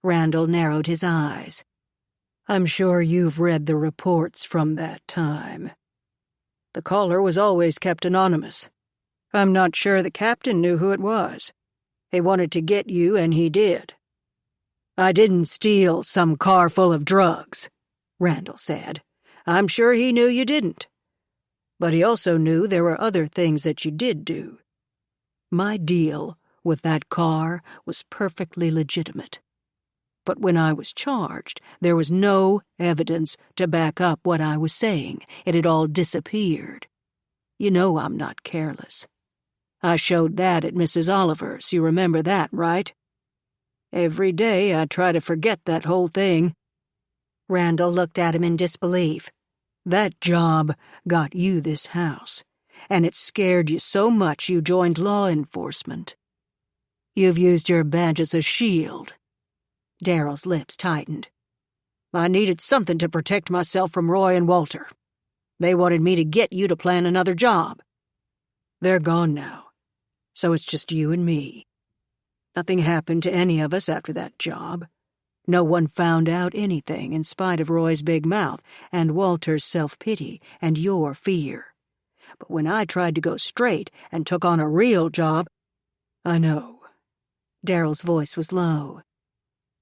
Randall narrowed his eyes. "I'm sure you've read the reports from that time. The caller was always kept anonymous. I'm not sure the captain knew who it was. He wanted to get you, and he did." "I didn't steal some car full of drugs," Randall said. "I'm sure he knew you didn't. But he also knew there were other things that you did do. My deal with that car was perfectly legitimate. But when I was charged, there was no evidence to back up what I was saying. It had all disappeared. You know I'm not careless. I showed that at Mrs. Oliver's. You remember that, right? Every day I try to forget that whole thing." Randall looked at him in disbelief. "That job got you this house, and it scared you so much you joined law enforcement. You've used your badge as a shield." Darryl's lips tightened. I needed something to protect myself from Roy and Walter. They wanted me to get you to plan another job. They're gone now, so it's just you and me. Nothing happened to any of us after that job. No one found out anything in spite of Roy's big mouth and Walter's self-pity and your fear. But when I tried to go straight and took on a real job, I know. Daryl's voice was low.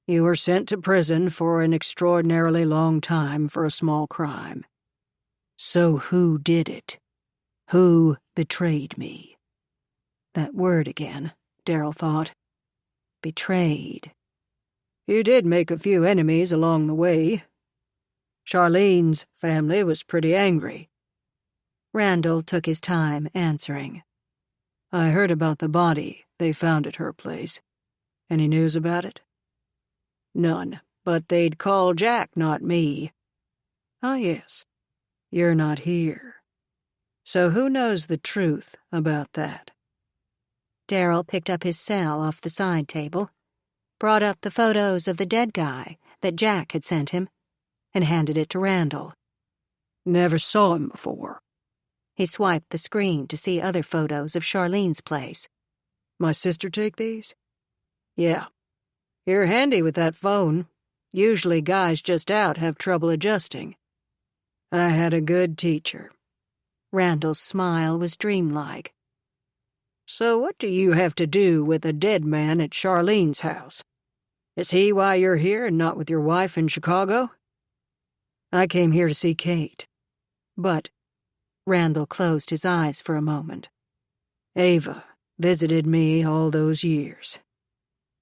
You were sent to prison for an extraordinarily long time for a small crime. So who did it? Who betrayed me? That word again, Daryl thought. Betrayed. You did make a few enemies along the way. Charlene's family was pretty angry. Randall took his time answering. I heard about the body they found at her place. Any news about it? None, but they'd call Jack, not me. Ah, yes. You're not here. So who knows the truth about that? Daryl picked up his cell off the side table, brought up the photos of the dead guy that Jack had sent him, and handed it to Randall. Never saw him before. He swiped the screen to see other photos of Charlene's place. My sister take these? Yeah. You're handy with that phone. Usually guys just out have trouble adjusting. I had a good teacher. Randall's smile was dreamlike. So what do you have to do with a dead man at Charlene's house? Is he why you're here and not with your wife in Chicago? I came here to see Kate. But Randall closed his eyes for a moment. Ava visited me all those years.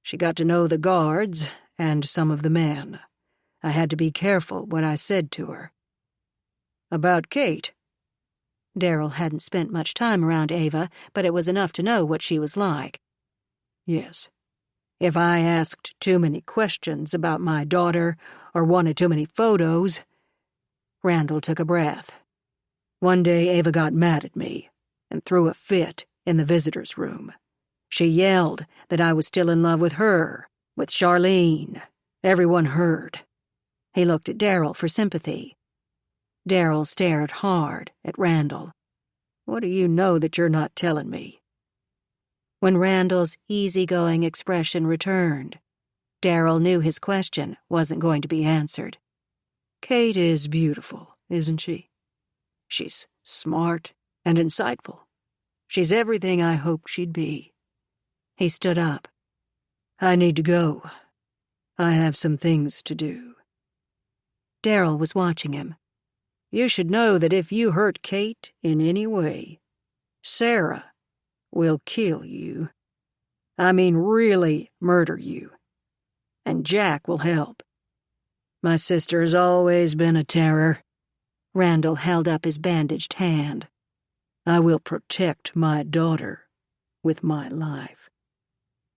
She got to know the guards and some of the men. I had to be careful what I said to her. About Kate. Daryl hadn't spent much time around Ava, but it was enough to know what she was like. Yes. If I asked too many questions about my daughter or wanted too many photos... Randall took a breath. One day Ava got mad at me and threw a fit in the visitor's room. She yelled that I was still in love with her, with Charlene. Everyone heard. He looked at Daryl for sympathy. Daryl stared hard at Randall. What do you know that you're not telling me? When Randall's easygoing expression returned, Daryl knew his question wasn't going to be answered. Kate is beautiful, isn't she? She's smart and insightful. She's everything I hoped she'd be. He stood up. I need to go. I have some things to do. Daryl was watching him. You should know that if you hurt Kate in any way, Sara will kill you. I mean really murder you. And Jack will help. My sister has always been a terror. Randall held up his bandaged hand. I will protect my daughter with my life.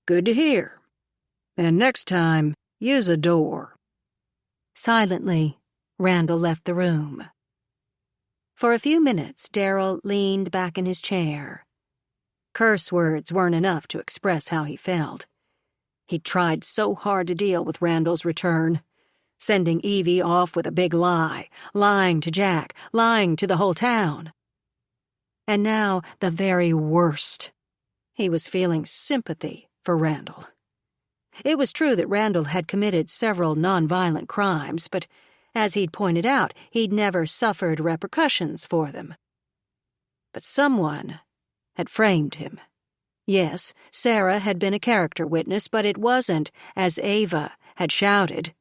Good to hear. And next time, use a door. Silently, Randall left the room. For a few minutes, Daryl leaned back in his chair. Curse words weren't enough to express how he felt. He'd tried so hard to deal with Randall's return, sending Evie off with a big lie, lying to Jack, lying to the whole town. And now, the very worst. He was feeling sympathy for Randall. It was true that Randall had committed several nonviolent crimes, but as he'd pointed out, he'd never suffered repercussions for them. But someone had framed him. Yes, Sara had been a character witness, but it wasn't, as Ava had shouted.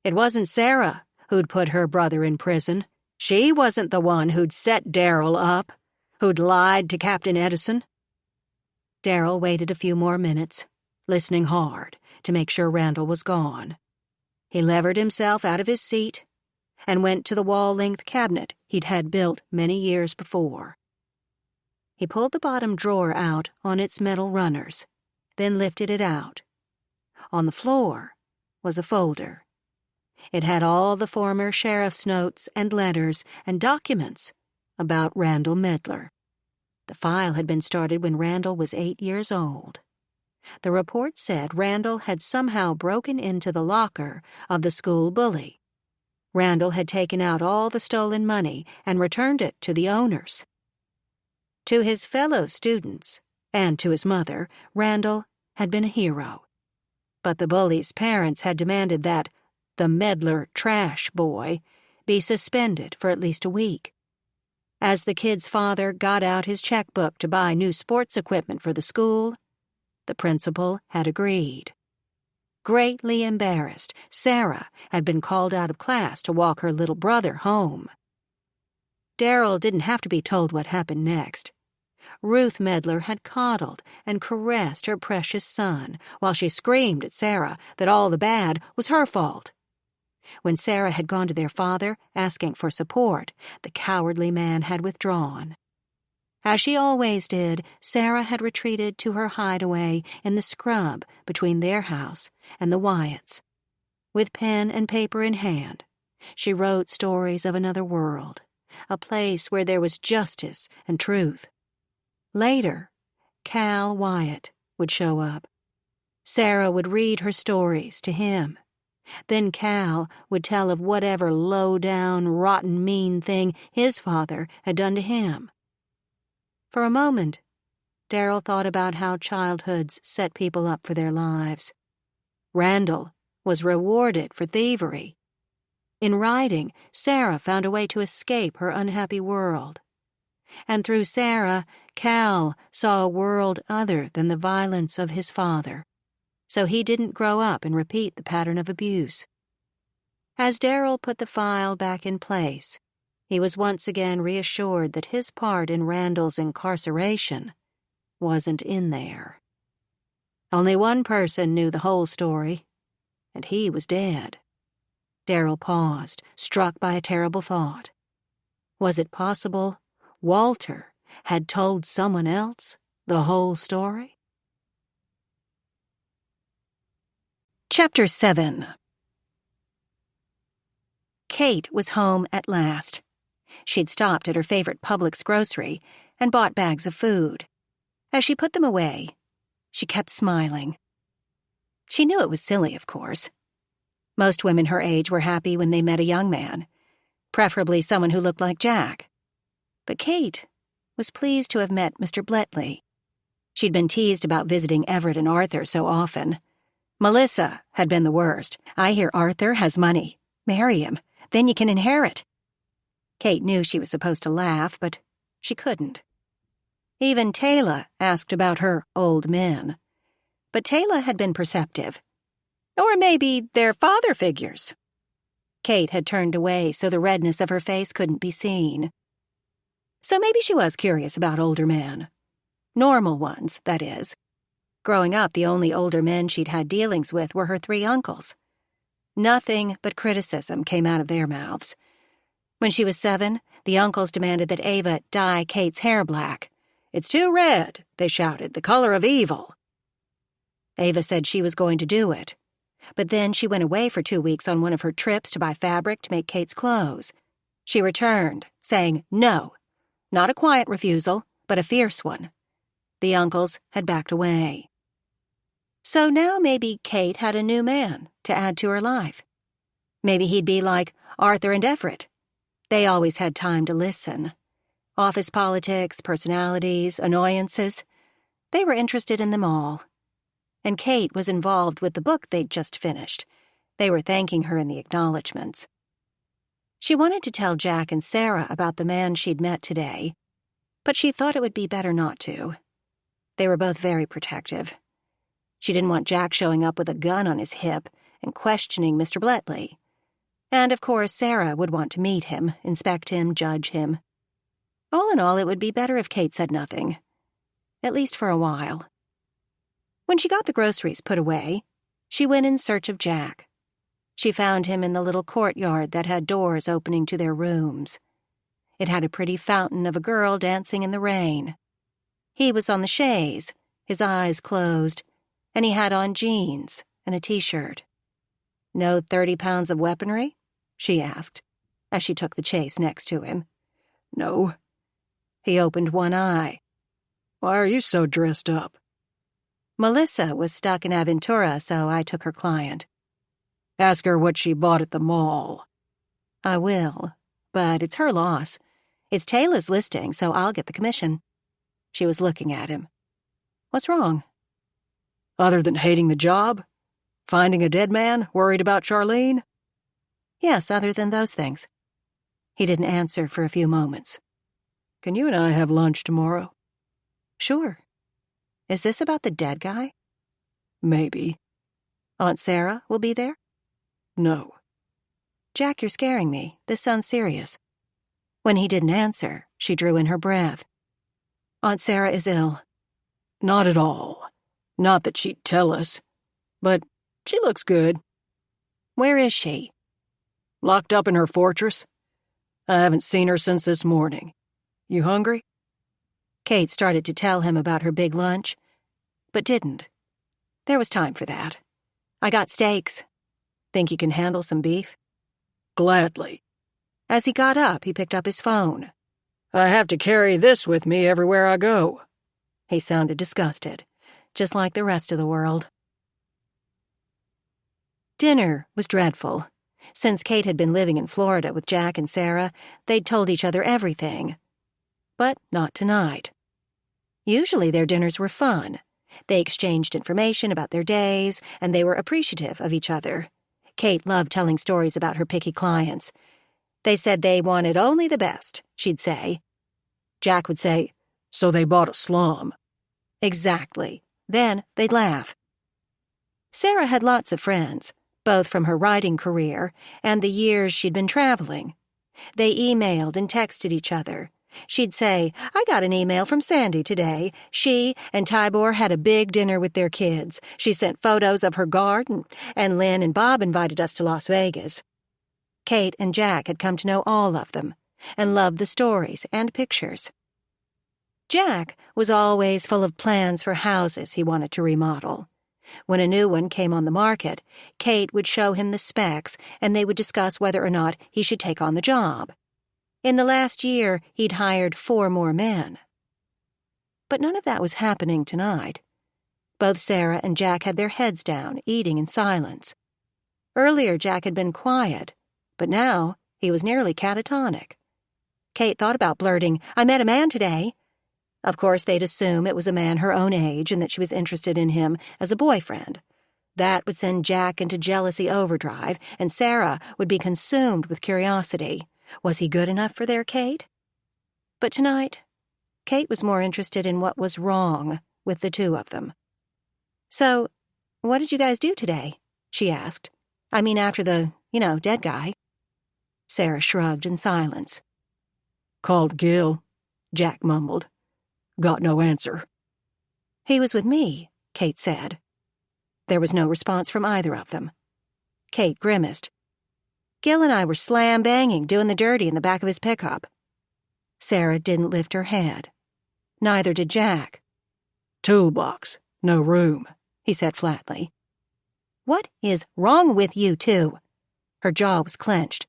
It wasn't Sara who'd put her brother in prison. She wasn't the one who'd set Daryl up, who'd lied to Captain Edison. Daryl waited a few more minutes, listening hard to make sure Randall was gone. He levered himself out of his seat and went to the wall-length cabinet he'd had built many years before. He pulled the bottom drawer out on its metal runners, then lifted it out. On the floor was a folder. It had all the former sheriff's notes and letters and documents about Randall Medlar. The file had been started when Randall was 8 years old. The report said Randall had somehow broken into the locker of the school bully Randall had taken out all the stolen money and returned it to the owners. To his fellow students, and to his mother, Randall had been a hero. But the bully's parents had demanded that the Medlar trash boy be suspended for at least a week. As the kid's father got out his checkbook to buy new sports equipment for the school, the principal had agreed. Greatly embarrassed, Sara had been called out of class to walk her little brother home. Darryl didn't have to be told what happened next. Ruth Medlar had coddled and caressed her precious son while she screamed at Sara that all the bad was her fault. When Sara had gone to their father, asking for support, the cowardly man had withdrawn. As she always did, Sara had retreated to her hideaway in the scrub between their house and the Wyatts. With pen and paper in hand, she wrote stories of another world, a place where there was justice and truth. Later, Cal Wyatt would show up. Sara would read her stories to him. Then Cal would tell of whatever low-down, rotten, mean thing his father had done to him. For a moment, Darryl thought about how childhoods set people up for their lives. Randall was rewarded for thievery. In writing, Sara found a way to escape her unhappy world. And through Sara, Cal saw a world other than the violence of his father, so he didn't grow up and repeat the pattern of abuse. As Darryl put the file back in place, he was once again reassured that his part in Randall's incarceration wasn't in there. Only one person knew the whole story, and he was dead. Darryl paused, struck by a terrible thought. Was it possible Walter had told someone else the whole story? Chapter 7. Kate was home at last. She'd stopped at her favorite Publix grocery and bought bags of food. As she put them away, she kept smiling. She knew it was silly, of course. Most women her age were happy when they met a young man, preferably someone who looked like Jack. But Kate was pleased to have met Mr. Bletley. She'd been teased about visiting Everett and Arthur so often. Melissa had been the worst. "I hear Arthur has money. Marry him. Then you can inherit." Kate knew she was supposed to laugh, but she couldn't. Even Taylor asked about her old men. But Taylor had been perceptive. Or maybe they're father figures. Kate had turned away so the redness of her face couldn't be seen. So maybe she was curious about older men. Normal ones, that is. Growing up, the only older men she'd had dealings with were her 3 uncles. Nothing but criticism came out of their mouths. When she was 7, the uncles demanded that Ava dye Kate's hair black. "It's too red," they shouted, "the color of evil." Ava said she was going to do it. But then she went away for 2 weeks on one of her trips to buy fabric to make Kate's clothes. She returned, saying no. Not a quiet refusal, but a fierce one. The uncles had backed away. So now maybe Kate had a new man to add to her life. Maybe he'd be like Arthur and Everett. They always had time to listen. Office politics, personalities, annoyances. They were interested in them all. And Kate was involved with the book they'd just finished. They were thanking her in the acknowledgments. She wanted to tell Jack and Sara about the man she'd met today, but she thought it would be better not to. They were both very protective. She didn't want Jack showing up with a gun on his hip and questioning Mr. Bletley. And, of course, Sara would want to meet him, inspect him, judge him. All in all, it would be better if Kate said nothing, at least for a while. When she got the groceries put away, she went in search of Jack. She found him in the little courtyard that had doors opening to their rooms. It had a pretty fountain of a girl dancing in the rain. He was on the chaise, his eyes closed, and he had on jeans and a T-shirt. "No 30 pounds of weaponry?" she asked, as she took the chaise next to him. "No." He opened one eye. "Why are you so dressed up?" Melissa was stuck in Aventura, so I took her client. "Ask her what she bought at the mall." I will, but it's her loss. It's Taylor's listing, so I'll get the commission. She was looking at him. What's wrong? Other than hating the job? Finding a dead man? Worried about Charlene? Yes, other than those things. He didn't answer for a few moments. Can you and I have lunch tomorrow? Sure. Is this about the dead guy? Maybe. Aunt Sara will be there? No. Jack, you're scaring me. This sounds serious. When he didn't answer, she drew in her breath. Aunt Sara is ill. Not at all. Not that she'd tell us. But she looks good. Where is she? Locked up in her fortress. I haven't seen her since this morning. You hungry? Kate started to tell him about her big lunch, but didn't. There was time for that. I got steaks. Think you can handle some beef? Gladly. As he got up, he picked up his phone. I have to carry this with me everywhere I go. He sounded disgusted, just like the rest of the world. Dinner was dreadful. Since Kate had been living in Florida with Jack and Sara, they'd told each other everything. But not tonight. Usually their dinners were fun. They exchanged information about their days, and they were appreciative of each other. Kate loved telling stories about her picky clients. They said they wanted only the best, she'd say. Jack would say, so they bought a slum. Exactly. Then they'd laugh. Sara had lots of friends, both from her writing career and the years she'd been traveling. They emailed and texted each other. She'd say, I got an email from Sandy today. She and Tybor had a big dinner with their kids. She sent photos of her garden, and Lynn and Bob invited us to Las Vegas. Kate and Jack had come to know all of them, and loved the stories and pictures. Jack was always full of plans for houses he wanted to remodel. When a new one came on the market, Kate would show him the specs, and they would discuss whether or not he should take on the job. In the last year, he'd hired 4 more men. But none of that was happening tonight. Both Sara and Jack had their heads down, eating in silence. Earlier, Jack had been quiet, but now he was nearly catatonic. Kate thought about blurting, I met a man today. Of course, they'd assume it was a man her own age and that she was interested in him as a boyfriend. That would send Jack into jealousy overdrive, and Sara would be consumed with curiosity. Was he good enough for their Kate? But tonight, Kate was more interested in what was wrong with the two of them. So, what did you guys do today? She asked. I mean, after the, dead guy. Sara shrugged in silence. Called Gil, Jack mumbled. Got no answer. He was with me, Kate said. There was no response from either of them. Kate grimaced. Gil and I were slam-banging, doing the dirty in the back of his pickup. Sara didn't lift her head. Neither did Jack. Toolbox, no room, he said flatly. What is wrong with you two? Her jaw was clenched.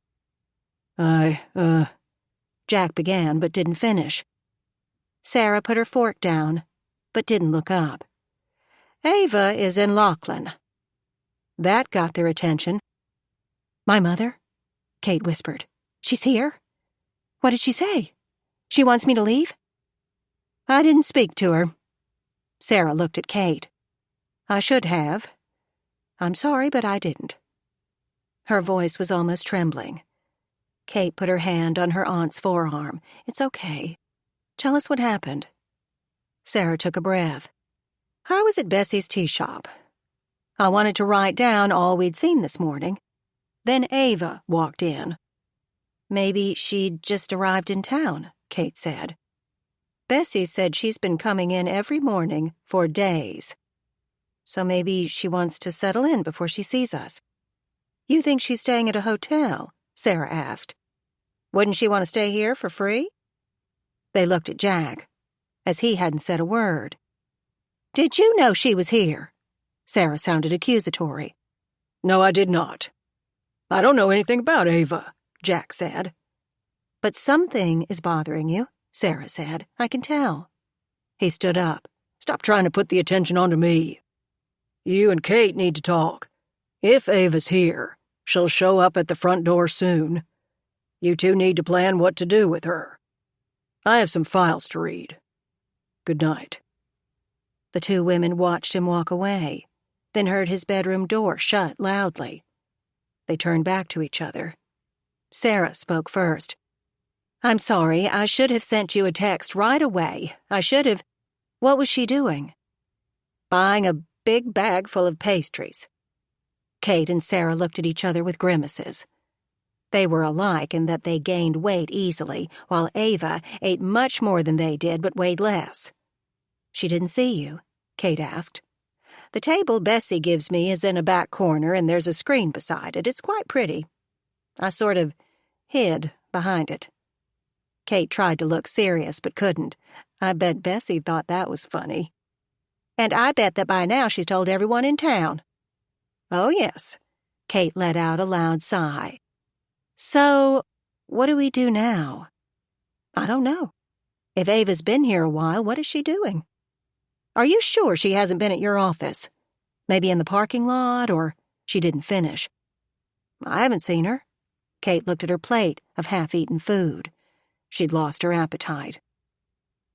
Jack began but didn't finish. Sara put her fork down, but didn't look up. Ava is in Lachlan. That got their attention. My mother? Kate whispered. She's here? What did she say? She wants me to leave? I didn't speak to her. Sara looked at Kate. I should have. I'm sorry, but I didn't. Her voice was almost trembling. Kate put her hand on her aunt's forearm. It's okay. Tell us what happened. Sara took a breath. I was at Bessie's tea shop. I wanted to write down all we'd seen this morning. Then Ava walked in. Maybe she'd just arrived in town, Kate said. Bessie said she's been coming in every morning for days. So maybe she wants to settle in before she sees us. You think she's staying at a hotel? Sara asked. Wouldn't she want to stay here for free? They looked at Jack, as he hadn't said a word. Did you know she was here? Sara sounded accusatory. No, I did not. I don't know anything about Ava, Jack said. But something is bothering you, Sara said. I can tell. He stood up. Stop trying to put the attention onto me. You and Kate need to talk. If Ava's here, she'll show up at the front door soon. You two need to plan what to do with her. I have some files to read. Good night." The two women watched him walk away, then heard his bedroom door shut loudly. They turned back to each other. Sara spoke first. "I'm sorry, I should have sent you a text right away. I should have—" What was she doing? "Buying a big bag full of pastries." Kate and Sara looked at each other with grimaces. They were alike in that they gained weight easily, while Ava ate much more than they did but weighed less. "She didn't see you?" Kate asked. "The table Bessie gives me is in a back corner, and there's a screen beside it. It's quite pretty. I sort of hid behind it." Kate tried to look serious but couldn't. "I bet Bessie thought that was funny. And I bet that by now she's told everyone in town." "Oh, yes." Kate let out a loud sigh. "So, what do we do now?" "I don't know. If Ava's been here a while, what is she doing? Are you sure she hasn't been at your office? Maybe in the parking lot, or—" She didn't finish. "I haven't seen her." Kate looked at her plate of half-eaten food. She'd lost her appetite.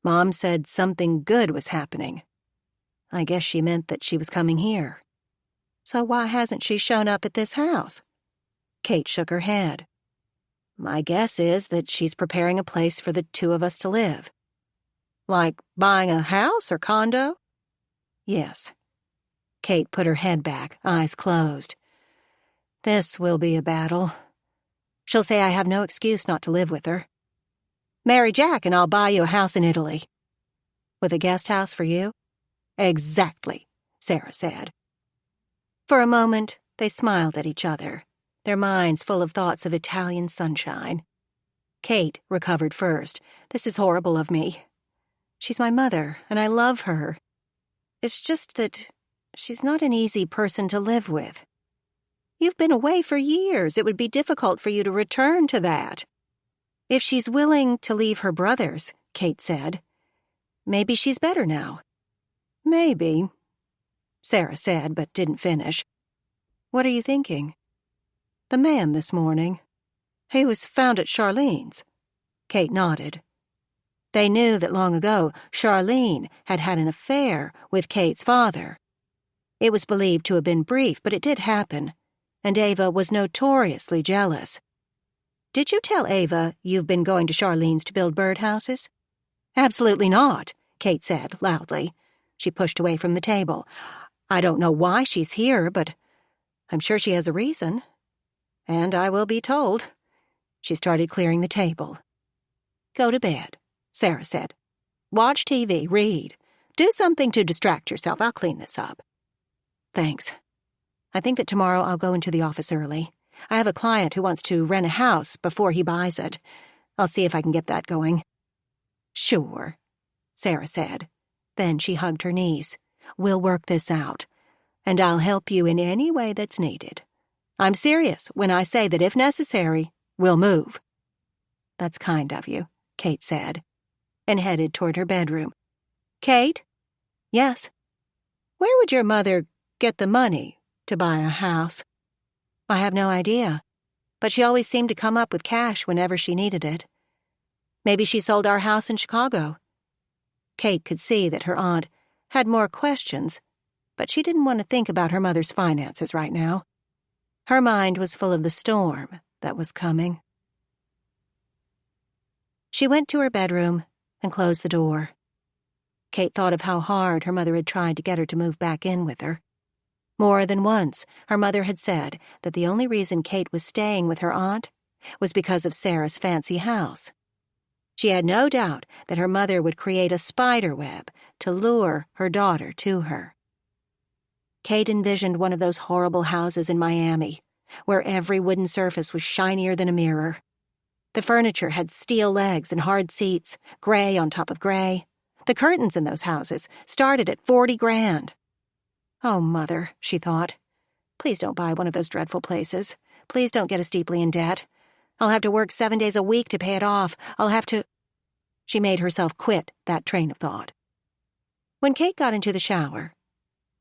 "Mom said something good was happening. I guess she meant that she was coming here. So why hasn't she shown up at this house?" Kate shook her head. "My guess is that she's preparing a place for the two of us to live." "Like buying a house or condo?" "Yes." Kate put her head back, eyes closed. "This will be a battle. She'll say I have no excuse not to live with her. Marry Jack and I'll buy you a house in Italy." "With a guest house for you?" "Exactly," Sara said. For a moment, they smiled at each other, their minds full of thoughts of Italian sunshine. Kate recovered first. "This is horrible of me. She's my mother, and I love her. It's just that she's not an easy person to live with. You've been away for years. It would be difficult for you to return to that." "If she's willing to leave her brothers," Kate said, "maybe she's better now." "Maybe," Sara said, but didn't finish. "What are you thinking?" "The man this morning. He was found at Charlene's." Kate nodded. They knew that long ago Charlene had had an affair with Kate's father. It was believed to have been brief, but it did happen, and Ava was notoriously jealous. "Did you tell Ava you've been going to Charlene's to build birdhouses?" "Absolutely not," Kate said loudly. She pushed away from the table. "I don't know why she's here, but I'm sure she has a reason. And I will be told." She started clearing the table. "Go to bed," Sara said. "Watch TV, read. Do something to distract yourself. I'll clean this up." "Thanks. I think that tomorrow I'll go into the office early. I have a client who wants to rent a house before he buys it. I'll see if I can get that going." "Sure," Sara said. Then she hugged her niece. "We'll work this out, and I'll help you in any way that's needed. I'm serious when I say that if necessary, we'll move." "That's kind of you," Kate said, and headed toward her bedroom. "Kate?" "Yes?" "Where would your mother get the money to buy a house?" "I have no idea, but she always seemed to come up with cash whenever she needed it. Maybe she sold our house in Chicago." Kate could see that her aunt had more questions, but she didn't want to think about her mother's finances right now. Her mind was full of the storm that was coming. She went to her bedroom and closed the door. Kate thought of how hard her mother had tried to get her to move back in with her. More than once, her mother had said that the only reason Kate was staying with her aunt was because of Sara's fancy house. She had no doubt that her mother would create a spider web to lure her daughter to her. Kate envisioned one of those horrible houses in Miami, where every wooden surface was shinier than a mirror. The furniture had steel legs and hard seats, gray on top of gray. The curtains in those houses started at $40,000. "Oh, Mother," she thought, "please don't buy one of those dreadful places. Please don't get us deeply in debt. I'll have to work 7 days a week to pay it off. I'll have to—" She made herself quit that train of thought. When Kate got into the shower,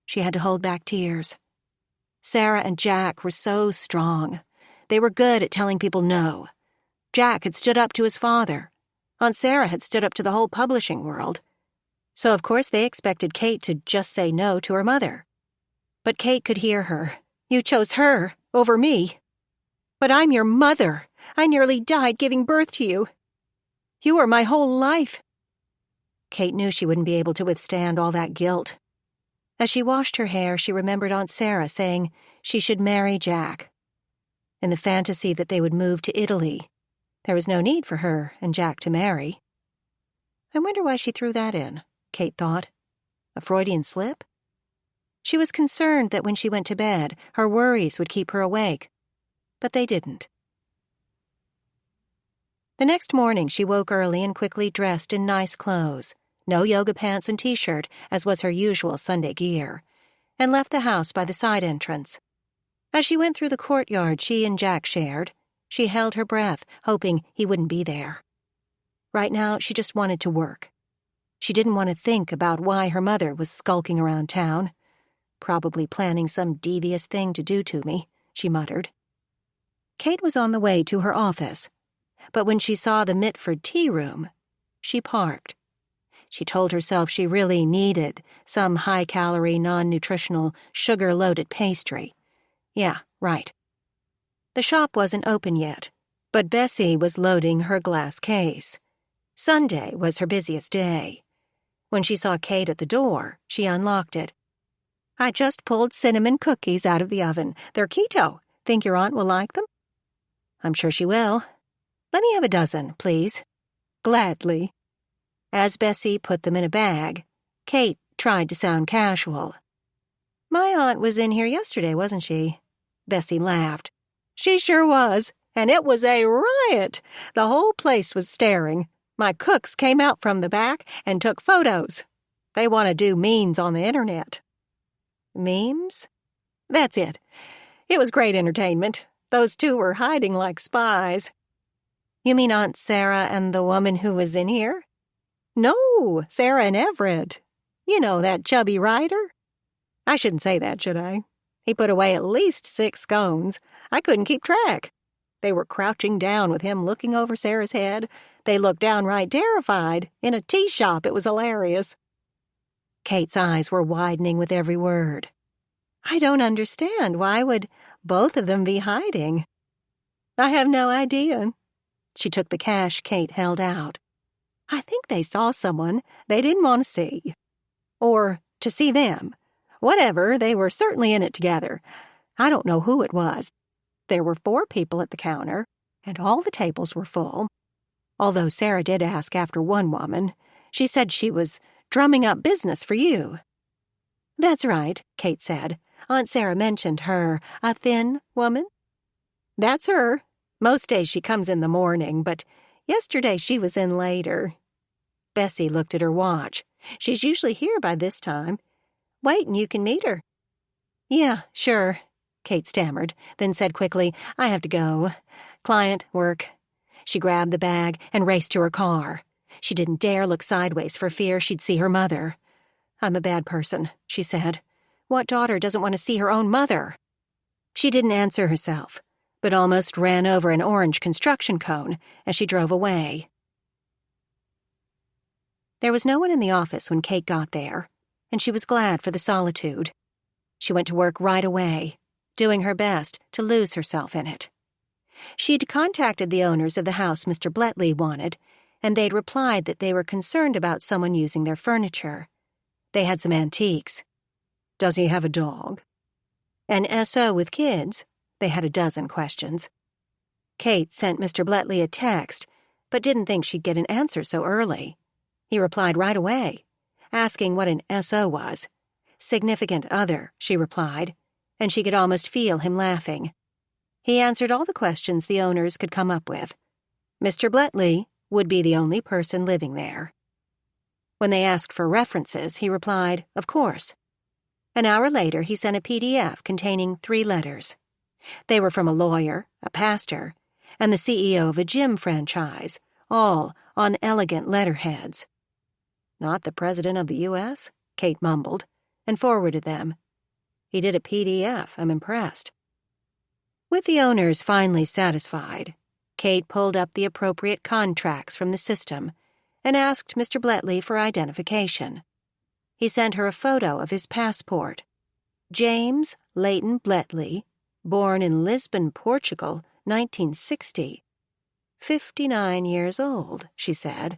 she had to hold back tears. Sara and Jack were so strong. They were good at telling people no. Jack had stood up to his father. Aunt Sara had stood up to the whole publishing world. So of course they expected Kate to just say no to her mother. But Kate could hear her. "You chose her over me." "But I'm your mother. I nearly died giving birth to you. You were my whole life." Kate knew she wouldn't be able to withstand all that guilt. As she washed her hair, she remembered Aunt Sara saying she should marry Jack. In the fantasy that they would move to Italy, there was no need for her and Jack to marry. I wonder why she threw that in, Kate thought. A Freudian slip? She was concerned that when she went to bed, her worries would keep her awake. But they didn't. The next morning, she woke early and quickly dressed in nice clothes, no yoga pants and t-shirt, as was her usual Sunday gear, and left the house by the side entrance. As she went through the courtyard she and Jack shared, she held her breath, hoping he wouldn't be there. Right now, she just wanted to work. She didn't want to think about why her mother was skulking around town. "Probably planning some devious thing to do to me," she muttered. Kate was on the way to her office, but when she saw the Mitford tea room, she parked. She told herself she really needed some high-calorie, non-nutritional, sugar-loaded pastry. Yeah, right. The shop wasn't open yet, but Bessie was loading her glass case. Sunday was her busiest day. When she saw Kate at the door, she unlocked it. "I just pulled cinnamon cookies out of the oven. They're keto. Think your aunt will like them?" "I'm sure she will. Let me have a dozen, please." "Gladly." As Bessie put them in a bag, Kate tried to sound casual. "My aunt was in here yesterday, wasn't she?" Bessie laughed. "She sure was, and it was a riot. The whole place was staring. My cooks came out from the back and took photos. They want to do memes on the internet." "Memes?" "That's it. It was great entertainment. Those two were hiding like spies." "You mean Aunt Sara and the woman who was in here?" "No, Sara and Everett. You know that chubby writer?" "I shouldn't say that, should I? He put away at least 6 scones. I couldn't keep track. They were crouching down with him looking over Sarah's head. They looked downright terrified. In a tea shop, it was hilarious." Kate's eyes were widening with every word. "I don't understand. Why would both of them be hiding?" "I have no idea." She took the cash Kate held out. "I think they saw someone they didn't want to see. Or to see them. Whatever, they were certainly in it together. I don't know who it was. There were 4 people at the counter, and all the tables were full. Although Sara did ask after one woman. She said she was drumming up business for you." "That's right," Kate said. "Aunt Sara mentioned her, a thin woman?" "That's her. Most days she comes in the morning, but yesterday she was in later." Bessie looked at her watch. "She's usually here by this time. Wait and you can meet her." "Yeah, sure," Kate stammered, then said quickly, "I have to go. Client, work." She grabbed the bag and raced to her car. She didn't dare look sideways for fear she'd see her mother. "I'm a bad person," she said. "What daughter doesn't want to see her own mother?" She didn't answer herself, but almost ran over an orange construction cone as she drove away. There was no one in the office when Kate got there, and she was glad for the solitude. She went to work right away, doing her best to lose herself in it. She'd contacted the owners of the house Mr. Bletley wanted, and they'd replied that they were concerned about someone using their furniture. They had some antiques. "Does he have a dog?" An SO with kids? They had a dozen questions. Kate sent Mr. Bletley a text, but didn't think she'd get an answer so early. He replied right away, asking what an SO was. "Significant other," she replied, and she could almost feel him laughing. He answered all the questions the owners could come up with. Mr. Bletley would be the only person living there. When they asked for references, he replied, "Of course." An hour later, he sent a PDF containing 3 letters. They were from a lawyer, a pastor, and the CEO of a gym franchise, all on elegant letterheads. "Not the President of the U.S.?" Kate mumbled, and forwarded them. "He did a PDF. I'm impressed." With the owners finally satisfied, Kate pulled up the appropriate contracts from the system and asked Mr. Bletley for identification. He sent her a photo of his passport. James Leighton Bletley, born in Lisbon, Portugal, 1960. 59 years old, she said.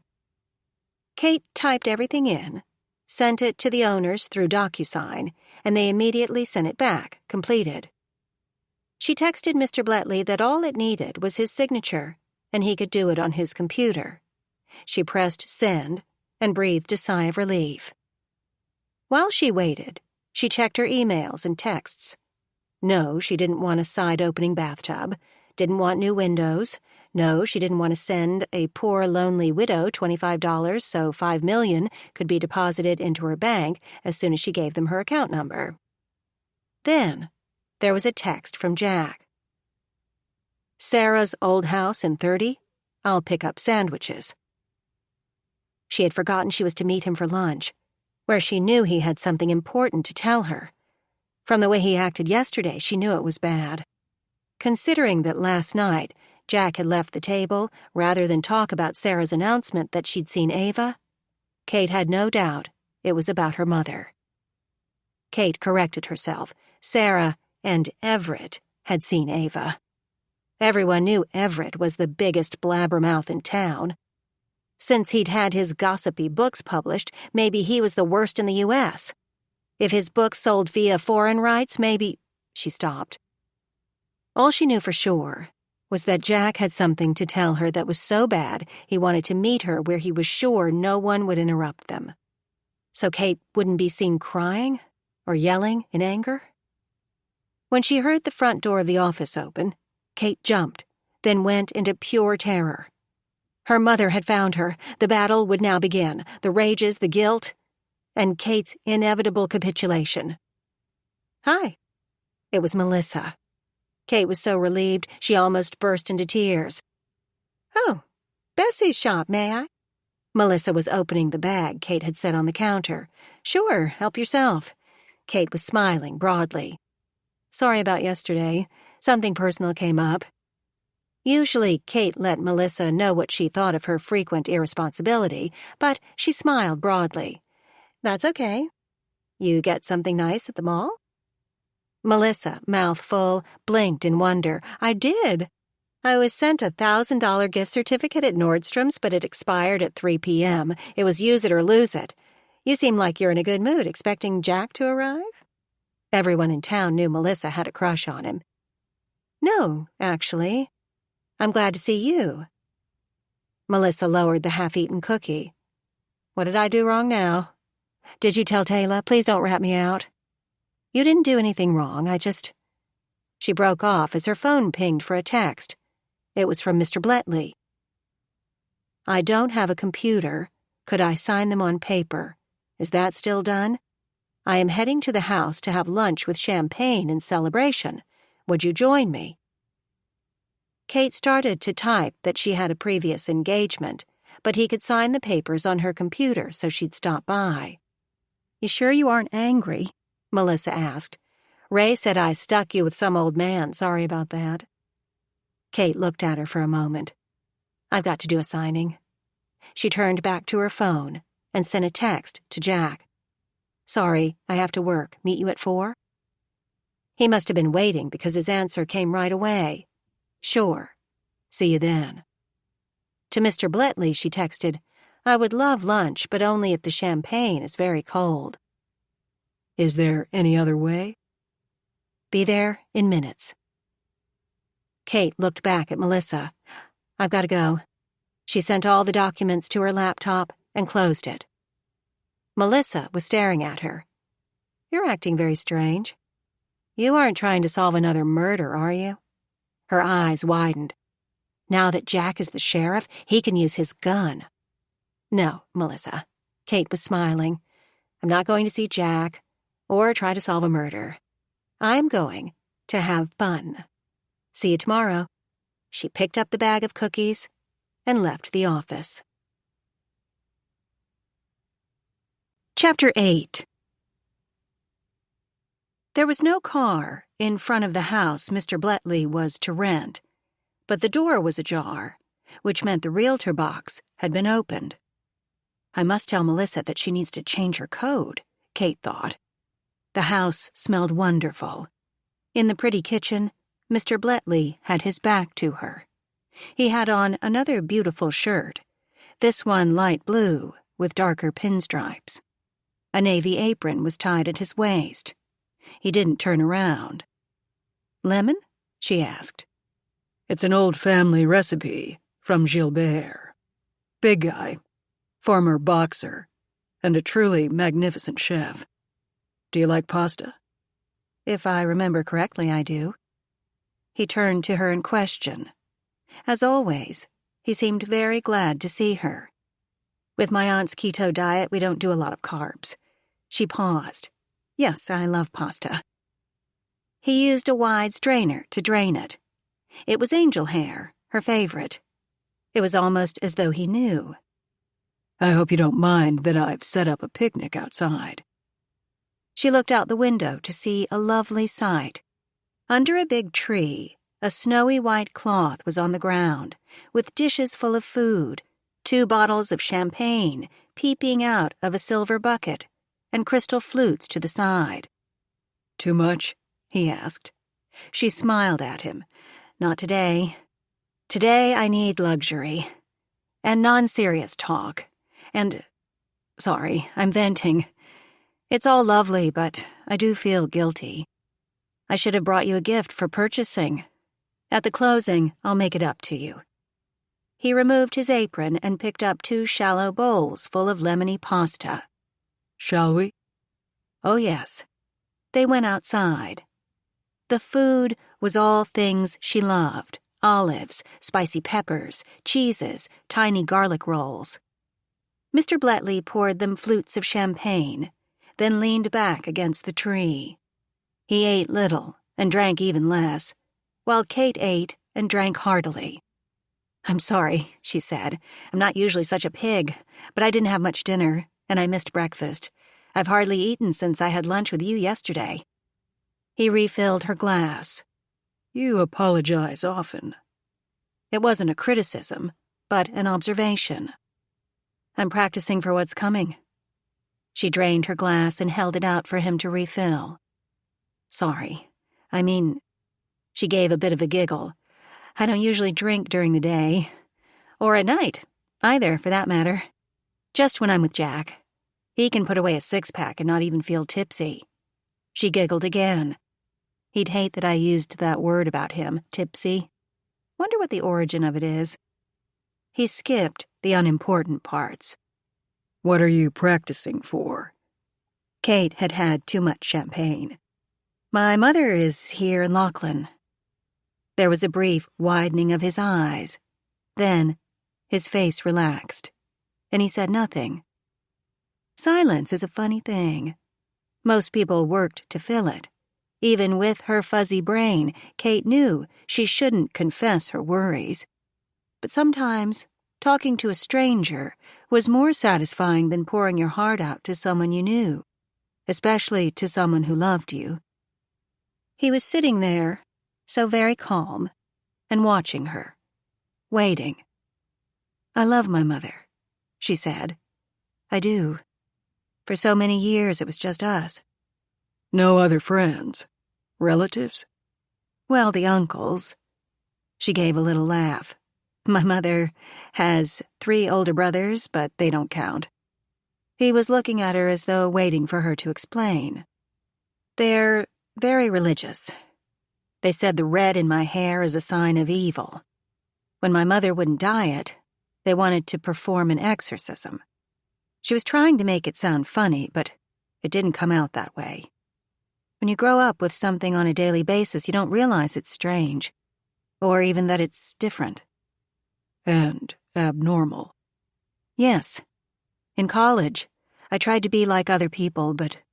Kate typed everything in, sent it to the owners through DocuSign, and they immediately sent it back, completed. She texted Mr. Bletley that all it needed was his signature, and he could do it on his computer. She pressed send and breathed a sigh of relief. While she waited, she checked her emails and texts. No, she didn't want a side-opening bathtub, didn't want new windows. No, she didn't want to send a poor, lonely widow $25 so $5 million could be deposited into her bank as soon as she gave them her account number. Then, there was a text from Jack. Sarah's old house in 30? I'll pick up sandwiches. She had forgotten she was to meet him for lunch, where she knew he had something important to tell her. From the way he acted yesterday, she knew it was bad. Considering that last night, Jack had left the table rather than talk about Sarah's announcement that she'd seen Ava, Kate had no doubt it was about her mother. Kate corrected herself. Sarah and Everett had seen Ava. Everyone knew Everett was the biggest blabbermouth in town. Since he'd had his gossipy books published, maybe he was the worst in the U.S. If his books sold via foreign rights, maybe... She stopped. All she knew for sure was that Jack had something to tell her that was so bad he wanted to meet her where he was sure no one would interrupt them. So Kate wouldn't be seen crying or yelling in anger? When she heard the front door of the office open, Kate jumped, then went into pure terror. Her mother had found her. The battle would now begin, the rages, the guilt, and Kate's inevitable capitulation. Hi. It was Melissa. Kate was so relieved she almost burst into tears. Oh, Bessie's shop, may I? Melissa was opening the bag Kate had set on the counter. Sure, help yourself. Kate was smiling broadly. Sorry about yesterday. Something personal came up. Usually, Kate let Melissa know what she thought of her frequent irresponsibility, but she smiled broadly. That's okay. You get something nice at the mall? Melissa, mouth full, blinked in wonder. I did. I was sent a $1,000 gift certificate at Nordstrom's, but it expired at 3 p.m. It was use it or lose it. You seem like you're in a good mood, expecting Jack to arrive? Everyone in town knew Melissa had a crush on him. No, actually. I'm glad to see you. Melissa lowered the half-eaten cookie. What did I do wrong now? Did you tell Taylor? Please don't rat me out. You didn't do anything wrong, She broke off as her phone pinged for a text. It was from Mr. Bletley. I don't have a computer. Could I sign them on paper? Is that still done? I am heading to the house to have lunch with champagne in celebration. Would you join me? Kate started to type that she had a previous engagement, but he could sign the papers on her computer so she'd stop by. You sure you aren't angry? Melissa asked. Ray said I stuck you with some old man. Sorry about that. Kate looked at her for a moment. I've got to do a signing. She turned back to her phone and sent a text to Jack. Sorry, I have to work. Meet you at 4? He must have been waiting because his answer came right away. Sure. See you then. To Mr. Bletley, she texted, I would love lunch, but only if the champagne is very cold. Is there any other way? Be there in minutes. Kate looked back at Melissa. I've got to go. She sent all the documents to her laptop and closed it. Melissa was staring at her. You're acting very strange. You aren't trying to solve another murder, are you? Her eyes widened. Now that Jack is the sheriff, he can use his gun. No, Melissa. Kate was smiling. I'm not going to see Jack or try to solve a murder. I'm going to have fun. See you tomorrow. She picked up the bag of cookies and left the office. Chapter 8. There was no car in front of the house Mr. Bletley was to rent, But the door was ajar, which meant the realtor box had been opened. I must tell Melissa that she needs to change her code, Kate thought. The house smelled wonderful. In the pretty kitchen, Mr. Bletley had his back to her. He had on another beautiful shirt, this one light blue with darker pinstripes. A navy apron was tied at his waist. He didn't turn around. "Lemon?" she asked. It's an old family recipe from Gilbert. Big guy, former boxer, and a truly magnificent chef. Do you like pasta? If I remember correctly, I do. He turned to her in question. As always, he seemed very glad to see her. With my aunt's keto diet, we don't do a lot of carbs. She paused. Yes, I love pasta. He used a wide strainer to drain it. It was angel hair, her favorite. It was almost as though he knew. I hope you don't mind that I've set up a picnic outside. She looked out the window to see a lovely sight. Under a big tree, a snowy white cloth was on the ground, with dishes full of food, 2 bottles of champagne peeping out of a silver bucket, and crystal flutes to the side. Too much? He asked. She smiled at him. Not today. Today I need luxury. And non-serious talk. And... sorry, I'm venting. It's all lovely, but I do feel guilty. I should have brought you a gift for purchasing. At the closing, I'll make it up to you. He removed his apron and picked up 2 shallow bowls full of lemony pasta. Shall we? Oh, yes. They went outside. The food was all things she loved. Olives, spicy peppers, cheeses, tiny garlic rolls. Mr. Bletley poured them flutes of champagne, then leaned back against the tree. He ate little and drank even less, while Kate ate and drank heartily. "I'm sorry," she said. "I'm not usually such a pig, but I didn't have much dinner, and I missed breakfast. I've hardly eaten since I had lunch with you yesterday." He refilled her glass. You apologize often. It wasn't a criticism, but an observation. I'm practicing for what's coming. She drained her glass and held it out for him to refill. Sorry. I mean, she gave a bit of a giggle. I don't usually drink during the day. Or at night, either, for that matter. Just when I'm with Jack. He can put away a 6-pack and not even feel tipsy. She giggled again. He'd hate that I used that word about him, tipsy. Wonder what the origin of it is. He skipped the unimportant parts. What are you practicing for? Kate had had too much champagne. My mother is here in Lachlan. There was a brief widening of his eyes. Then his face relaxed, and he said nothing. Silence is a funny thing. Most people worked to fill it. Even with her fuzzy brain, Kate knew she shouldn't confess her worries. But sometimes, talking to a stranger was more satisfying than pouring your heart out to someone you knew, especially to someone who loved you. He was sitting there, so very calm, and watching her, waiting. "I love my mother," she said. "I do. For so many years it was just us." No other friends? Relatives? Well, the uncles. She gave a little laugh. My mother has 3 older brothers, but they don't count. He was looking at her as though waiting for her to explain. They're very religious. They said the red in my hair is a sign of evil. When my mother wouldn't diet, they wanted to perform an exorcism. She was trying to make it sound funny, but it didn't come out that way. When you grow up with something on a daily basis, you don't realize it's strange, or even that it's different. And abnormal. Yes. In college, I tried to be like other people, but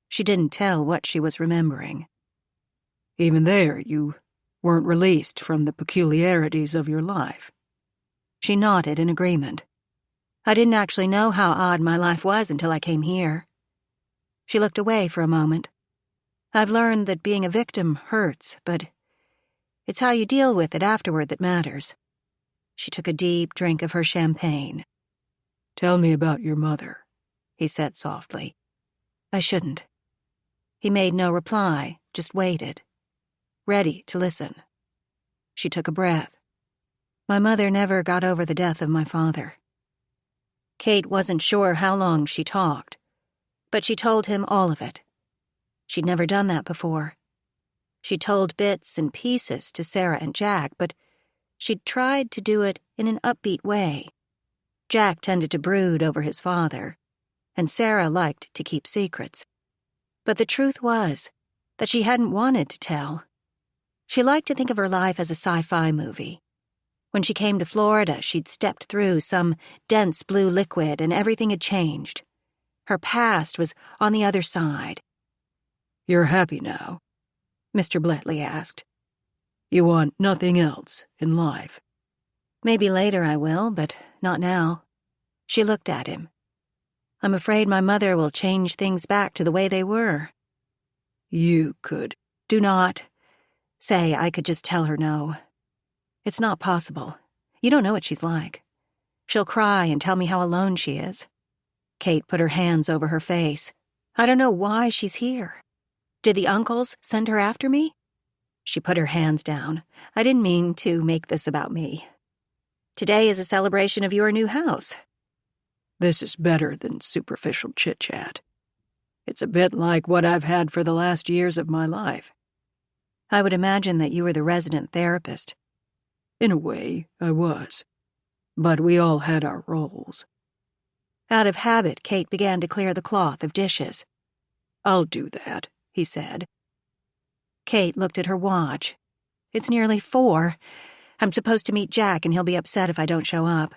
she didn't tell what she was remembering. Even there, you weren't released from the peculiarities of your life. She nodded in agreement. I didn't actually know how odd my life was until I came here. She looked away for a moment. I've learned that being a victim hurts, but It's how you deal with it afterward that matters. She took a deep drink of her champagne. "Tell me about your mother," he said softly. I shouldn't. He made no reply, just waited, ready to listen. She took a breath. My mother never got over the death of my father. Kate wasn't sure how long she talked, but she told him all of it. She'd never done that before. She told bits and pieces to Sara and Jack, but she'd tried to do it in an upbeat way. Jack tended to brood over his father, and Sara liked to keep secrets. But the truth was that she hadn't wanted to tell. She liked to think of her life as a sci-fi movie. When she came to Florida, she'd stepped through some dense blue liquid and everything had changed. Her past was on the other side. "You're happy now?" Mr. Bletley asked. "You want nothing else in life?" Maybe later I will, but not now. She looked at him. I'm afraid my mother will change things back to the way they were. You could. Do not say I could just tell her no. It's not possible. You don't know what she's like. She'll cry and tell me how alone she is. Kate put her hands over her face. I don't know why she's here. Did the uncles send her after me? She put her hands down. I didn't mean to make this about me. Today is a celebration of your new house. This is better than superficial chit-chat. It's a bit like what I've had for the last years of my life. I would imagine that you were the resident therapist. In a way, I was. But we all had our roles. Out of habit, Kate began to clear the cloth of dishes. "I'll do that," he said. Kate looked at her watch. It's nearly 4. I'm supposed to meet Jack and he'll be upset if I don't show up.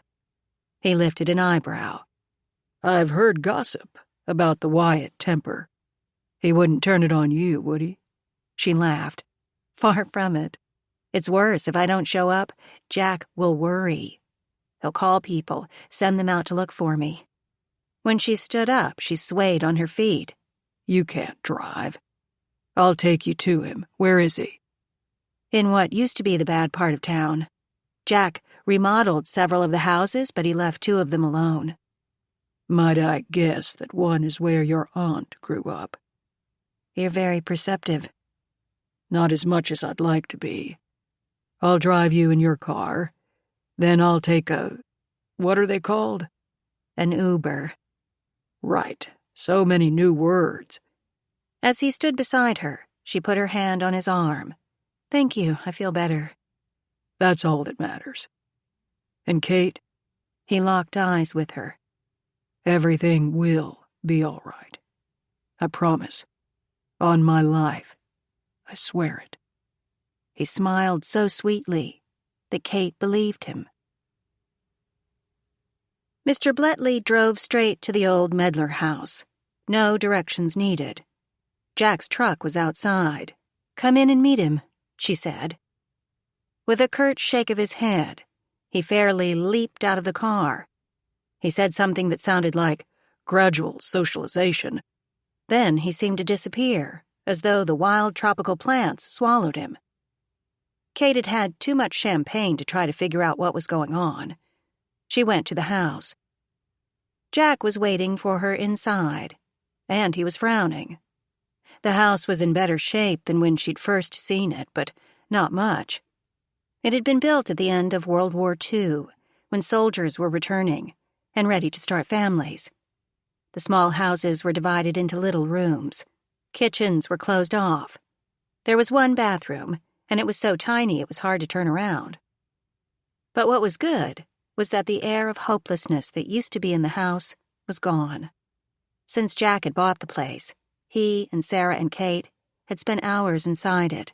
He lifted an eyebrow. "I've heard gossip about the Wyatt temper. He wouldn't turn it on you, would he?" She laughed. Far from it. It's worse. If I don't show up, Jack will worry. He'll call people, send them out to look for me. When she stood up, she swayed on her feet. "You can't drive. I'll take you to him. Where is he?" In what used to be the bad part of town. Jack remodeled several of the houses, but he left 2 of them alone. "Might I guess that one is where your aunt grew up?" You're very perceptive. "Not as much as I'd like to be. I'll drive you in your car. Then I'll take what are they called?" An Uber. "Right. So many new words." As he stood beside her, she put her hand on his arm. Thank you, I feel better. That's all that matters. And Kate? He locked eyes with her. Everything will be all right. I promise. On my life. I swear it. He smiled so sweetly that Kate believed him. Mr. Bletley drove straight to the old Medlar house. No directions needed. Jack's truck was outside. Come in and meet him, she said. With a curt shake of his head, he fairly leaped out of the car. He said something that sounded like gradual socialization. Then he seemed to disappear, as though the wild tropical plants swallowed him. Kate had had too much champagne to try to figure out what was going on. She went to the house. Jack was waiting for her inside, and he was frowning. The house was in better shape than when she'd first seen it, but not much. It had been built at the end of World War II, when soldiers were returning and ready to start families. The small houses were divided into little rooms. Kitchens were closed off. There was one bathroom, and it was so tiny it was hard to turn around. But what was good was that the air of hopelessness that used to be in the house was gone. Since Jack had bought the place, he and Sara and Kate had spent hours inside it.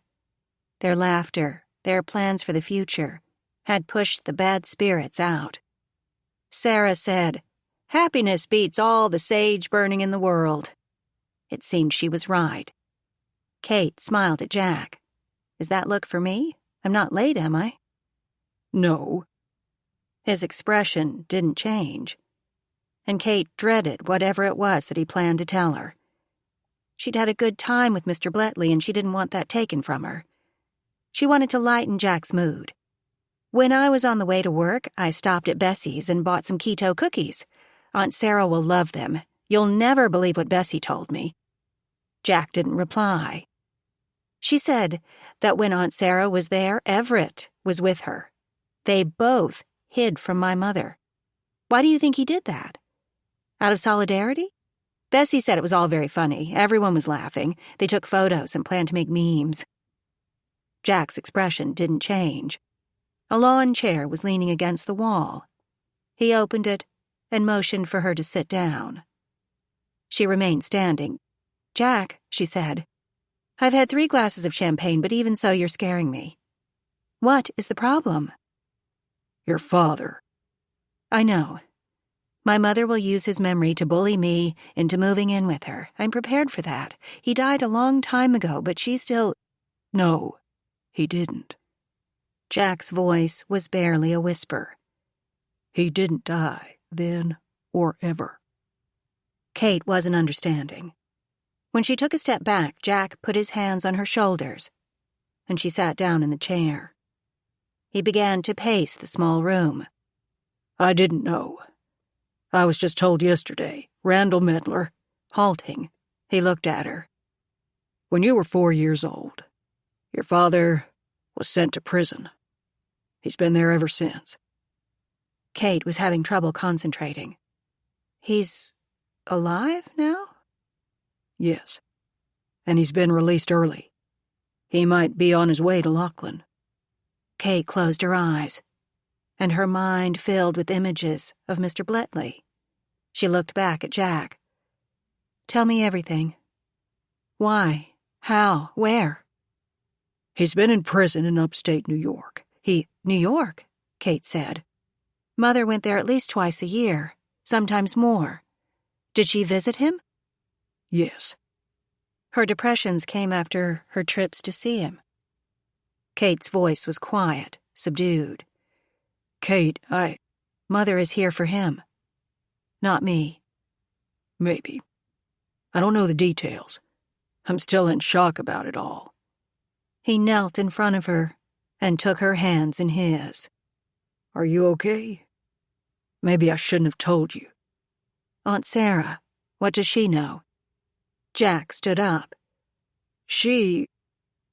Their laughter, their plans for the future, had pushed the bad spirits out. Sara said, "Happiness beats all the sage burning in the world." It seemed she was right. Kate smiled at Jack. Is that look for me? I'm not late, am I? No. His expression didn't change. And Kate dreaded whatever it was that he planned to tell her. She'd had a good time with Mr. Bletley, and she didn't want that taken from her. She wanted to lighten Jack's mood. When I was on the way to work, I stopped at Bessie's and bought some keto cookies. Aunt Sara will love them. You'll never believe what Bessie told me. Jack didn't reply. She said that when Aunt Sara was there, Everett was with her. They both hid from my mother. Why do you think he did that? Out of solidarity? Bessie said it was all very funny. Everyone was laughing. They took photos and planned to make memes. Jack's expression didn't change. A lawn chair was leaning against the wall. He opened it and motioned for her to sit down. She remained standing. "Jack," she said, "I've had 3 glasses of champagne, but even so, you're scaring me." "What is the problem?" "Your father." "I know. My mother will use his memory to bully me into moving in with her. I'm prepared for that. He died a long time ago, but she still—" "No, he didn't." Jack's voice was barely a whisper. "He didn't die, then or ever." Kate wasn't understanding. When she took a step back, Jack put his hands on her shoulders, and she sat down in the chair. He began to pace the small room. "I didn't know. I was just told yesterday, Randall Medlar," halting. He looked at her. "When you were 4 years old, your father was sent to prison. He's been there ever since." Kate was having trouble concentrating. "He's alive now?" "Yes. And he's been released early. He might be on his way to Lachlan." Kate closed her eyes, and her mind filled with images of Mr. Blettley. She looked back at Jack. "Tell me everything. Why? How? Where?" "He's been in prison in upstate New York. New York?" Kate said. "Mother went there at least twice a year, sometimes more. Did she visit him?" "Yes." Her depressions came after her trips to see him. Kate's voice was quiet, subdued. "Kate, Mother is here for him. Not me." Maybe. I don't know the details. I'm still in shock about it all." He knelt in front of her and took her hands in his. "Are you okay? Maybe I shouldn't have told you." "Aunt Sara, what does she know?" Jack stood up. "She—"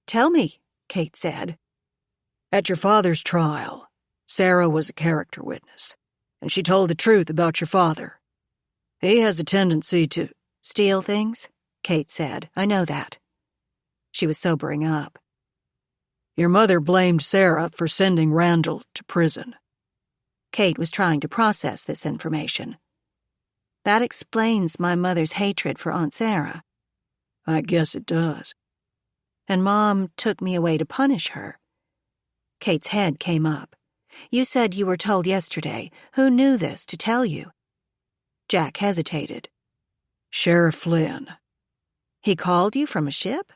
"Tell me," Kate said. "At your father's trial, Sara was a character witness, and she told the truth about your father. He has a tendency to—" "Steal things?" Kate said. "I know that." She was sobering up. "Your mother blamed Sara for sending Randall to prison." Kate was trying to process this information. "That explains my mother's hatred for Aunt Sara." "I guess it does." "And Mom took me away to punish her." Kate's head came up. "You said you were told yesterday. Who knew this to tell you?" Jack hesitated. "Sheriff Flynn." "He called you from a ship?"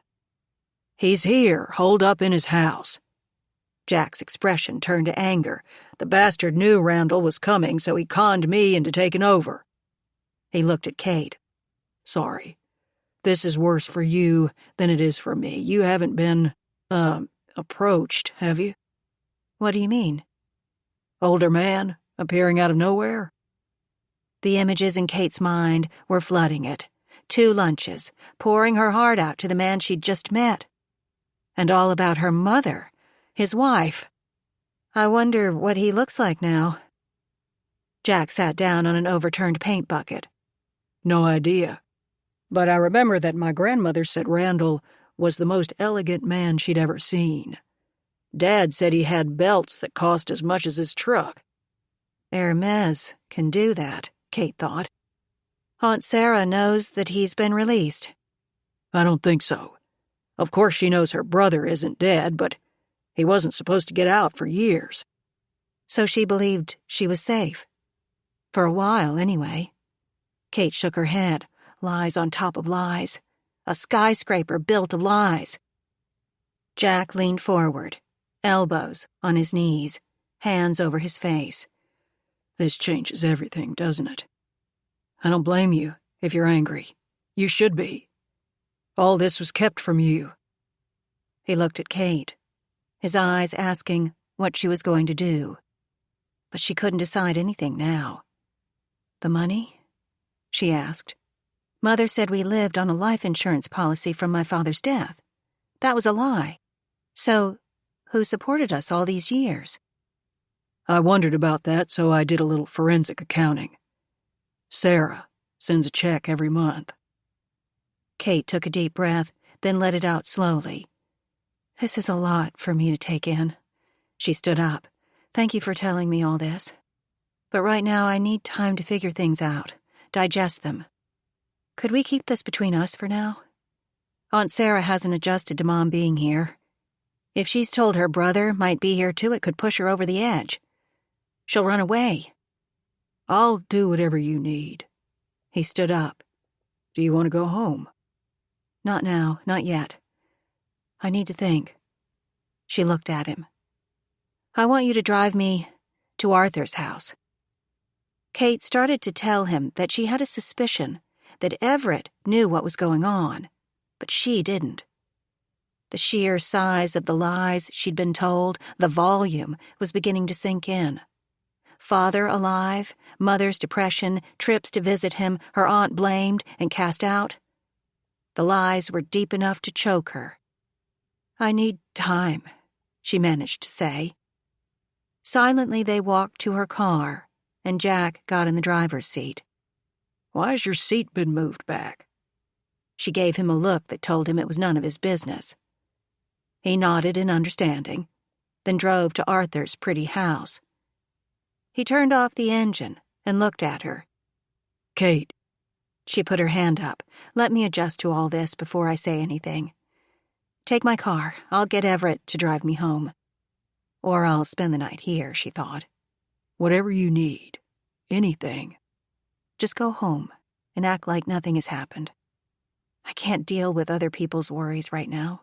"He's here, holed up in his house." Jack's expression turned to anger. "The bastard knew Randall was coming, so he conned me into taking over." He looked at Kate. "Sorry. This is worse for you than it is for me. You haven't been, approached, have you?" "What do you mean?" "Older man, appearing out of nowhere?" The images in Kate's mind were flooding it. 2 lunches, pouring her heart out to the man she'd just met. And all about her mother, his wife. "I wonder what he looks like now." Jack sat down on an overturned paint bucket. "No idea. But I remember that my grandmother said Randall was the most elegant man she'd ever seen. Dad said he had belts that cost as much as his truck." Hermes can do that, Kate thought. Aunt Sara knows that he's been released. "I don't think so. Of course she knows her brother isn't dead, but he wasn't supposed to get out for years." So she believed she was safe. For a while, anyway. Kate shook her head. Lies on top of lies. A skyscraper built of lies. Jack leaned forward, elbows on his knees, hands over his face. "This changes everything, doesn't it? I don't blame you if you're angry. You should be. All this was kept from you." He looked at Kate. his eyes asking what she was going to do. But she couldn't decide anything now. "The money?" she asked. "Mother said we lived on a life insurance policy from my father's death. That was a lie. So, who supported us all these years?" "I wondered about that, so I did a little forensic accounting. Sara sends a check every month." Kate took a deep breath, then let it out slowly. "This is a lot for me to take in." She stood up. "Thank you for telling me all this. But right now I need time to figure things out, digest them. Could we keep this between us for now? Aunt Sara hasn't adjusted to Mom being here. If she's told her brother might be here too, it could push her over the edge. She'll run away." "I'll do whatever you need." He stood up. "Do you want to go home?" "Not now, not yet. I need to think." She looked at him. "I want you to drive me to Arthur's house." Kate started to tell him that she had a suspicion that Everett knew what was going on, but she didn't. The sheer size of the lies she'd been told, the volume, was beginning to sink in. Father alive, mother's depression, trips to visit him, her aunt blamed and cast out. The lies were deep enough to choke her. "I need time," she managed to say. Silently they walked to her car, and Jack got in the driver's seat. "Why's your seat been moved back?" She gave him a look that told him it was none of his business. He nodded in understanding, then drove to Arthur's pretty house. He turned off the engine and looked at her. "Kate." She put her hand up. "Let me adjust to all this before I say anything. Take my car. I'll get Everett to drive me home. Or I'll spend the night here," she thought. "Whatever you need. Anything." "Just go home and act like nothing has happened. I can't deal with other people's worries right now."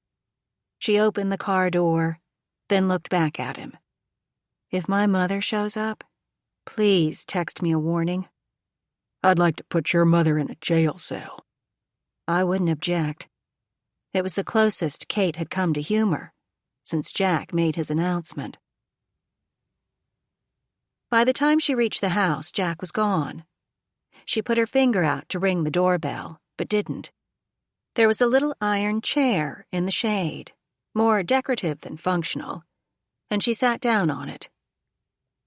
She opened the car door, then looked back at him. "If my mother shows up, please text me a warning." "I'd like to put your mother in a jail cell." I wouldn't object. It was the closest Kate had come to humor since Jack made his announcement. By the time she reached the house, Jack was gone. She put her finger out to ring the doorbell, but didn't. There was a little iron chair in the shade, more decorative than functional, and she sat down on it.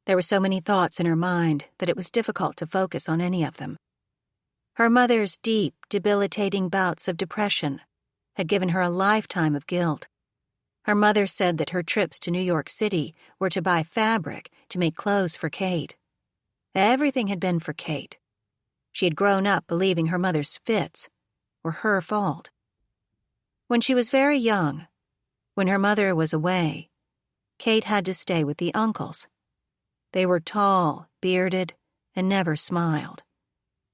There were so many thoughts in her mind that it was difficult to focus on any of them. Her mother's deep, debilitating bouts of depression had given her a lifetime of guilt. Her mother said that her trips to New York City were to buy fabric to make clothes for Kate. Everything had been for Kate. She had grown up believing her mother's fits were her fault. When she was very young, when her mother was away, Kate had to stay with the uncles. They were tall, bearded, and never smiled.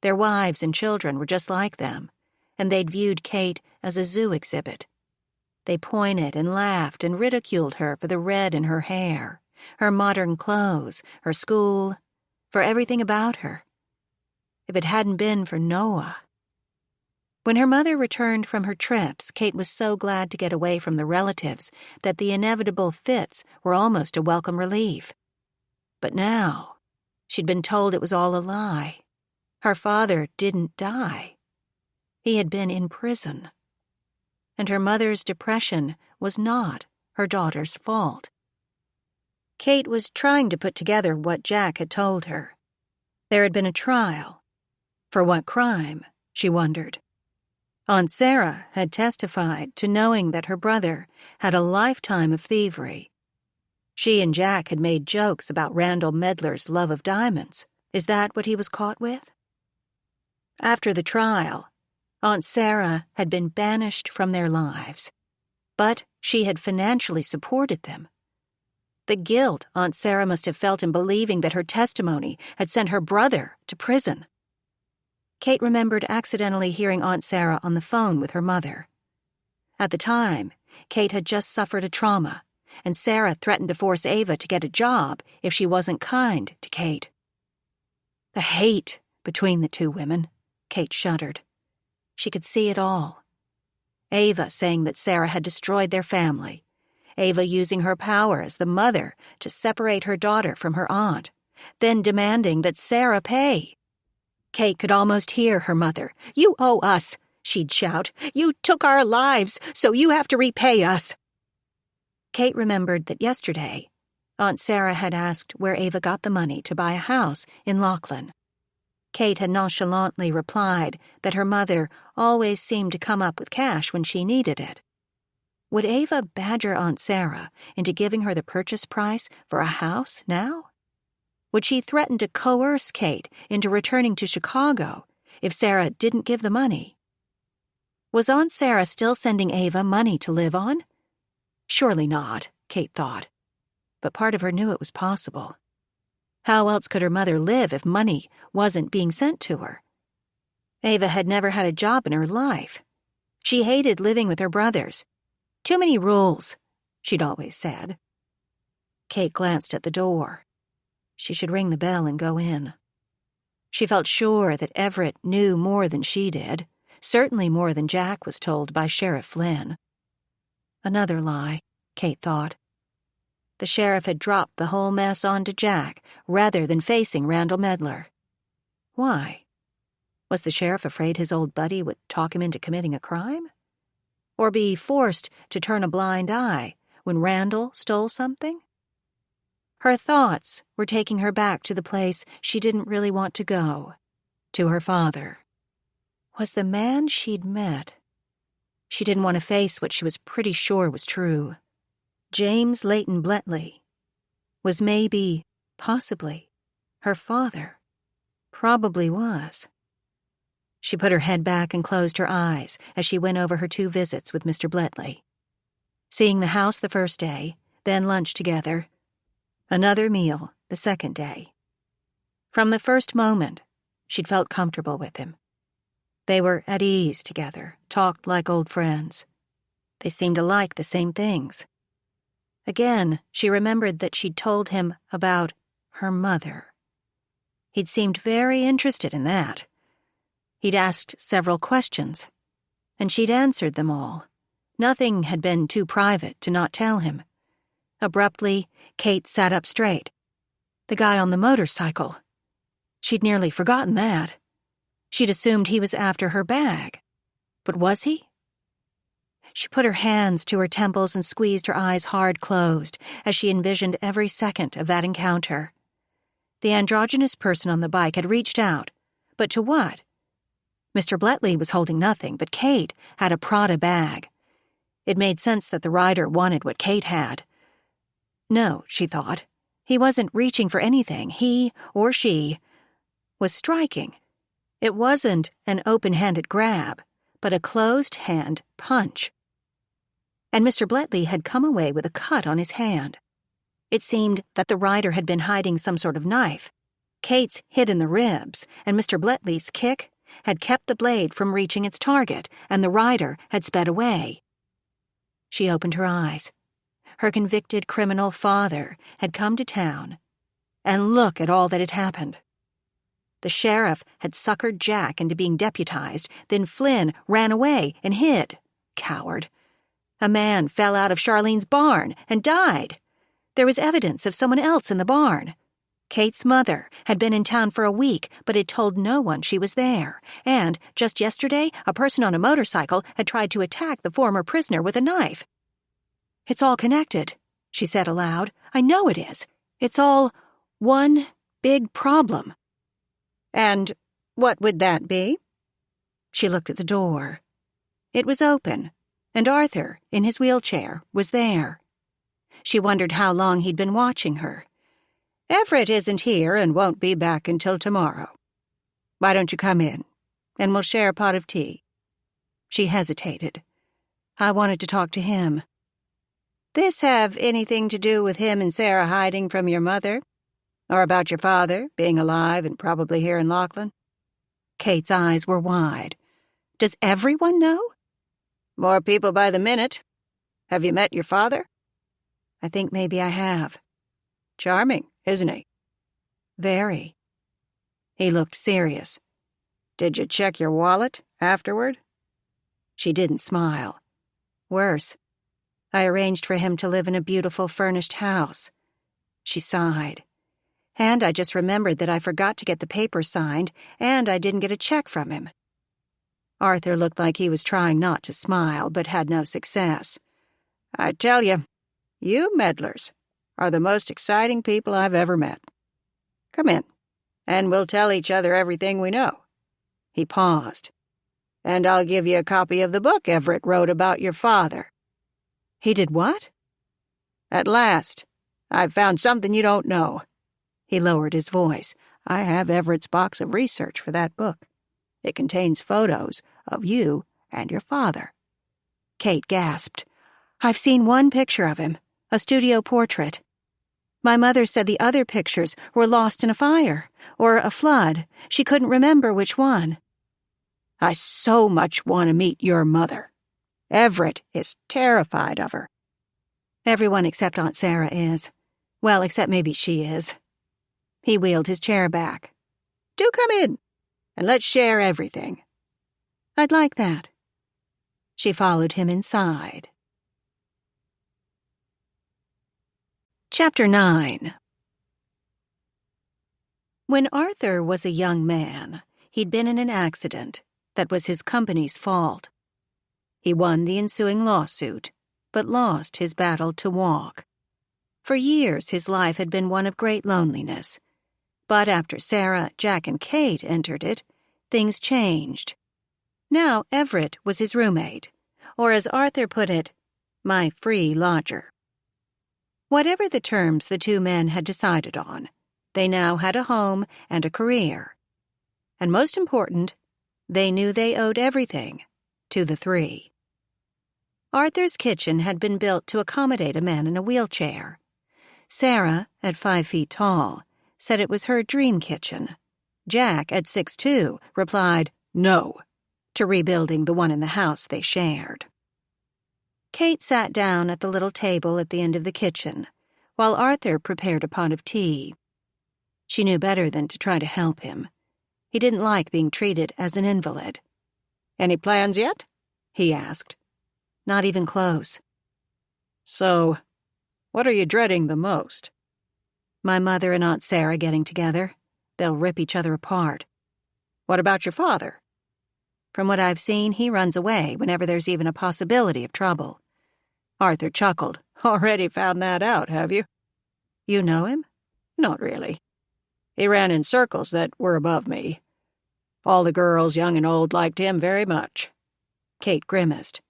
Their wives and children were just like them, and they'd viewed Kate as a zoo exhibit. They pointed and laughed and ridiculed her for the red in her hair, her modern clothes, her school, for everything about her. If it hadn't been for Noah. When her mother returned from her trips, Kate was so glad to get away from the relatives that the inevitable fits were almost a welcome relief. But now, she'd been told it was all a lie. Her father didn't die. He had been in prison. And her mother's depression was not her daughter's fault. Kate was trying to put together what Jack had told her. There had been a trial. For what crime, she wondered. Aunt Sara had testified to knowing that her brother had a lifetime of thievery. She and Jack had made jokes about Randall Medlar's love of diamonds. Is that what he was caught with? After the trial, Aunt Sara had been banished from their lives, but she had financially supported them. The guilt Aunt Sara must have felt in believing that her testimony had sent her brother to prison. Kate remembered accidentally hearing Aunt Sara on the phone with her mother. At the time, Kate had just suffered a trauma, and Sara threatened to force Ava to get a job if she wasn't kind to Kate. The hate between the two women, Kate shuddered. She could see it all. Ava saying that Sara had destroyed their family, Ava using her power as the mother to separate her daughter from her aunt, then demanding that Sara pay. Kate could almost hear her mother. "You owe us," she'd shout. "You took our lives, so you have to repay us." Kate remembered that yesterday, Aunt Sara had asked where Ava got the money to buy a house in Lachlan. Kate had nonchalantly replied that her mother always seemed to come up with cash when she needed it. Would Ava badger Aunt Sara into giving her the purchase price for a house now? Would she threaten to coerce Kate into returning to Chicago if Sara didn't give the money? Was Aunt Sara still sending Ava money to live on? Surely not, Kate thought. But part of her knew it was possible. How else could her mother live if money wasn't being sent to her? Ava had never had a job in her life. She hated living with her brothers. "Too many rules," she'd always said. Kate glanced at the door. She should ring the bell and go in. She felt sure that Everett knew more than she did, certainly more than Jack was told by Sheriff Flynn. Another lie, Kate thought. The sheriff had dropped the whole mess onto Jack rather than facing Randall Medlar. Why? Was the sheriff afraid his old buddy would talk him into committing a crime? Or be forced to turn a blind eye when Randall stole something? Her thoughts were taking her back to the place she didn't really want to go, to her father. Was the man she'd met? She didn't want to face what she was pretty sure was true. James Leighton Bletley was maybe, possibly, her father. Probably was. She put her head back and closed her eyes as she went over her 2 visits with Mr. Bletley. Seeing the house the first day, then lunch together. Another meal the second day. From the first moment, she'd felt comfortable with him. They were at ease together, talked like old friends. They seemed to like the same things. Again, she remembered that she'd told him about her mother. He'd seemed very interested in that. He'd asked several questions, and she'd answered them all. Nothing had been too private to not tell him. Abruptly, Kate sat up straight. The guy on the motorcycle. She'd nearly forgotten that. She'd assumed he was after her bag. But was he? She put her hands to her temples and squeezed her eyes hard closed as she envisioned every second of that encounter. The androgynous person on the bike had reached out, but to what? Mr. Bletley was holding nothing, but Kate had a Prada bag. It made sense that the rider wanted what Kate had. No, she thought. He wasn't reaching for anything. He, or she, was striking. It wasn't an open-handed grab, but a closed-hand punch. And Mr. Bletley had come away with a cut on his hand. It seemed that the rider had been hiding some sort of knife. Kate's hid in the ribs, and Mr. Bletley's kick had kept the blade from reaching its target, and the rider had sped away. She opened her eyes. Her convicted criminal father had come to town, and look at all that had happened. The sheriff had suckered Jack into being deputized, then Flynn ran away and hid. Coward. A man fell out of Charlene's barn and died. There was evidence of someone else in the barn. Kate's mother had been in town for a week, but had told no one she was there. And, just yesterday, a person on a motorcycle had tried to attack the former prisoner with a knife. "It's all connected," she said aloud. "I know it is. It's all one big problem." "And what would that be?" She looked at the door. It was open, and Arthur, in his wheelchair, was there. She wondered how long he'd been watching her. "Everett isn't here and won't be back until tomorrow. Why don't you come in, and we'll share a pot of tea?" She hesitated. "I wanted to talk to him." "This have anything to do with him and Sara hiding from your mother? Or about your father being alive and probably here in Lachlan?" Kate's eyes were wide. "Does everyone know?" "More people by the minute. Have you met your father?" "I think maybe I have." "Charming, isn't he?" "Very." He looked serious. "Did you check your wallet afterward?" She didn't smile. "Worse. I arranged for him to live in a beautiful furnished house." She sighed. "And I just remembered that I forgot to get the paper signed, and I didn't get a check from him." Arthur looked like he was trying not to smile, but had no success. "I tell you Medlars are the most exciting people I've ever met. Come in, and we'll tell each other everything we know." He paused. "And I'll give you a copy of the book Everett wrote about your father." "He did what?" "At last, I've found something you don't know." He lowered his voice. "I have Everett's box of research for that book. It contains photos of you and your father." Kate gasped. "I've seen one picture of him, a studio portrait. My mother said the other pictures were lost in a fire or a flood. She couldn't remember which one." "I so much want to meet your mother. Everett is terrified of her." "Everyone except Aunt Sara is. Well, except maybe she is." He wheeled his chair back. "Do come in, and let's share everything." "I'd like that." She followed him inside. Chapter 9. When Arthur was a young man, he'd been in an accident that was his company's fault. He won the ensuing lawsuit, but lost his battle to walk. For years, his life had been one of great loneliness. But after Sara, Jack, and Kate entered it, things changed. Now Everett was his roommate, or as Arthur put it, my free lodger. Whatever the terms the two men had decided on, they now had a home and a career. And most important, they knew they owed everything to the three. Arthur's kitchen had been built to accommodate a man in a wheelchair. Sara, at 5 feet tall, said it was her dream kitchen. Jack, at 6'2", replied, "No," to rebuilding the one in the house they shared. Kate sat down at the little table at the end of the kitchen, while Arthur prepared a pot of tea. She knew better than to try to help him. He didn't like being treated as an invalid. "Any plans yet?" he asked. "Not even close." "So, what are you dreading the most?" "My mother and Aunt Sara getting together. They'll rip each other apart." "What about your father?" "From what I've seen, he runs away whenever there's even a possibility of trouble." Arthur chuckled. "Already found that out, have you?" "You know him?" "Not really. He ran in circles that were above me. All the girls, young and old, liked him very much." Kate grimaced.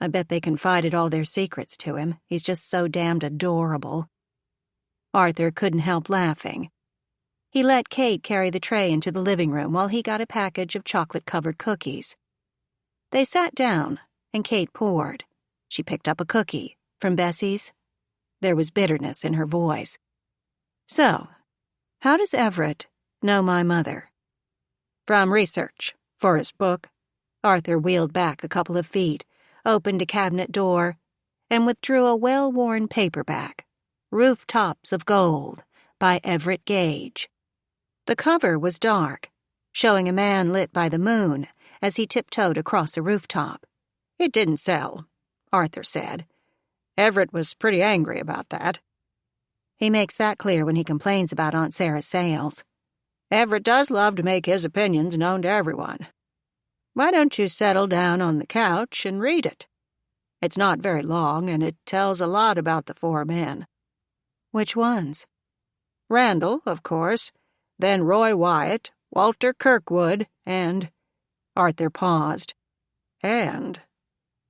"I bet they confided all their secrets to him. He's just so damned adorable." Arthur couldn't help laughing. He let Kate carry the tray into the living room while he got a package of chocolate-covered cookies. They sat down, and Kate poured. She picked up a cookie, from Bessie's. There was bitterness in her voice. "So, how does Everett know my mother?" "From research, for his book." Arthur wheeled back a couple of feet, opened a cabinet door, and withdrew a well-worn paperback, Rooftops of Gold, by Everett Gage. The cover was dark, showing a man lit by the moon as he tiptoed across a rooftop. "It didn't sell," Arthur said. "Everett was pretty angry about that." "He makes that clear when he complains about Aunt Sara's sales." "Everett does love to make his opinions known to everyone. Why don't you settle down on the couch and read it? It's not very long, and it tells a lot about the four men." "Which ones?" "Randall, of course, then Roy Wyatt, Walter Kirkwood, and—" Arthur paused. "And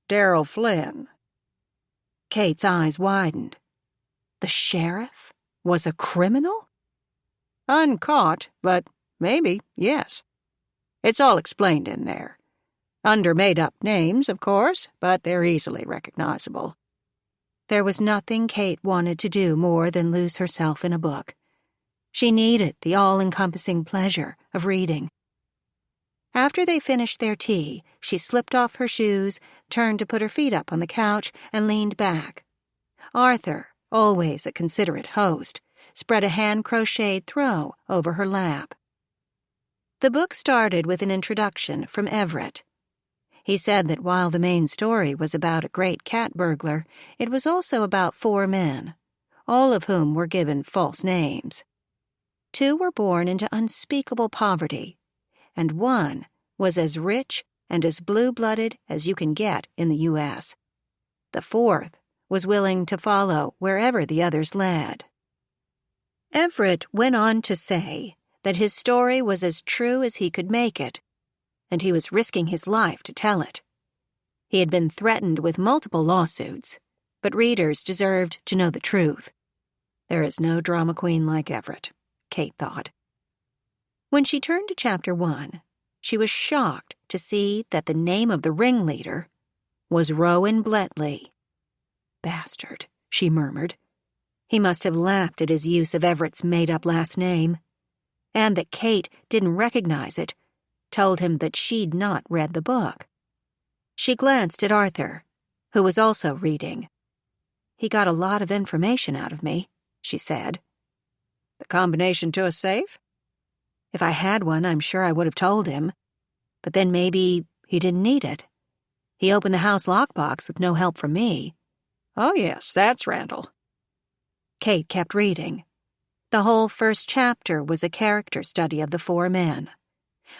Darrell Flynn." Kate's eyes widened. The sheriff was a criminal? "Uncaught, but maybe, yes. It's all explained in there. Under made-up names, of course, but they're easily recognizable." There was nothing Kate wanted to do more than lose herself in a book. She needed the all-encompassing pleasure of reading. After they finished their tea, she slipped off her shoes, turned to put her feet up on the couch, and leaned back. Arthur, always a considerate host, spread a hand-crocheted throw over her lap. The book started with an introduction from Everett. He said that while the main story was about a great cat burglar, it was also about 4 men, all of whom were given false names. 2 were born into unspeakable poverty, and 1 was as rich and as blue-blooded as you can get in the U.S. The 4th was willing to follow wherever the others led. Everett went on to say that his story was as true as he could make it, and he was risking his life to tell it. He had been threatened with multiple lawsuits, but readers deserved to know the truth. There is no drama queen like Everett, Kate thought. When she turned to Chapter 1, she was shocked to see that the name of the ringleader was Rowan Bletley. Bastard, she murmured. He must have laughed at his use of Everett's made-up last name, and that Kate didn't recognize it told him that she'd not read the book. She glanced at Arthur, who was also reading. He got a lot of information out of me, she said. The combination to a safe? If I had one, I'm sure I would have told him. But then maybe he didn't need it. He opened the house lockbox with no help from me. Oh, yes, that's Randall. Kate kept reading. The whole first chapter was a character study of the 4 men,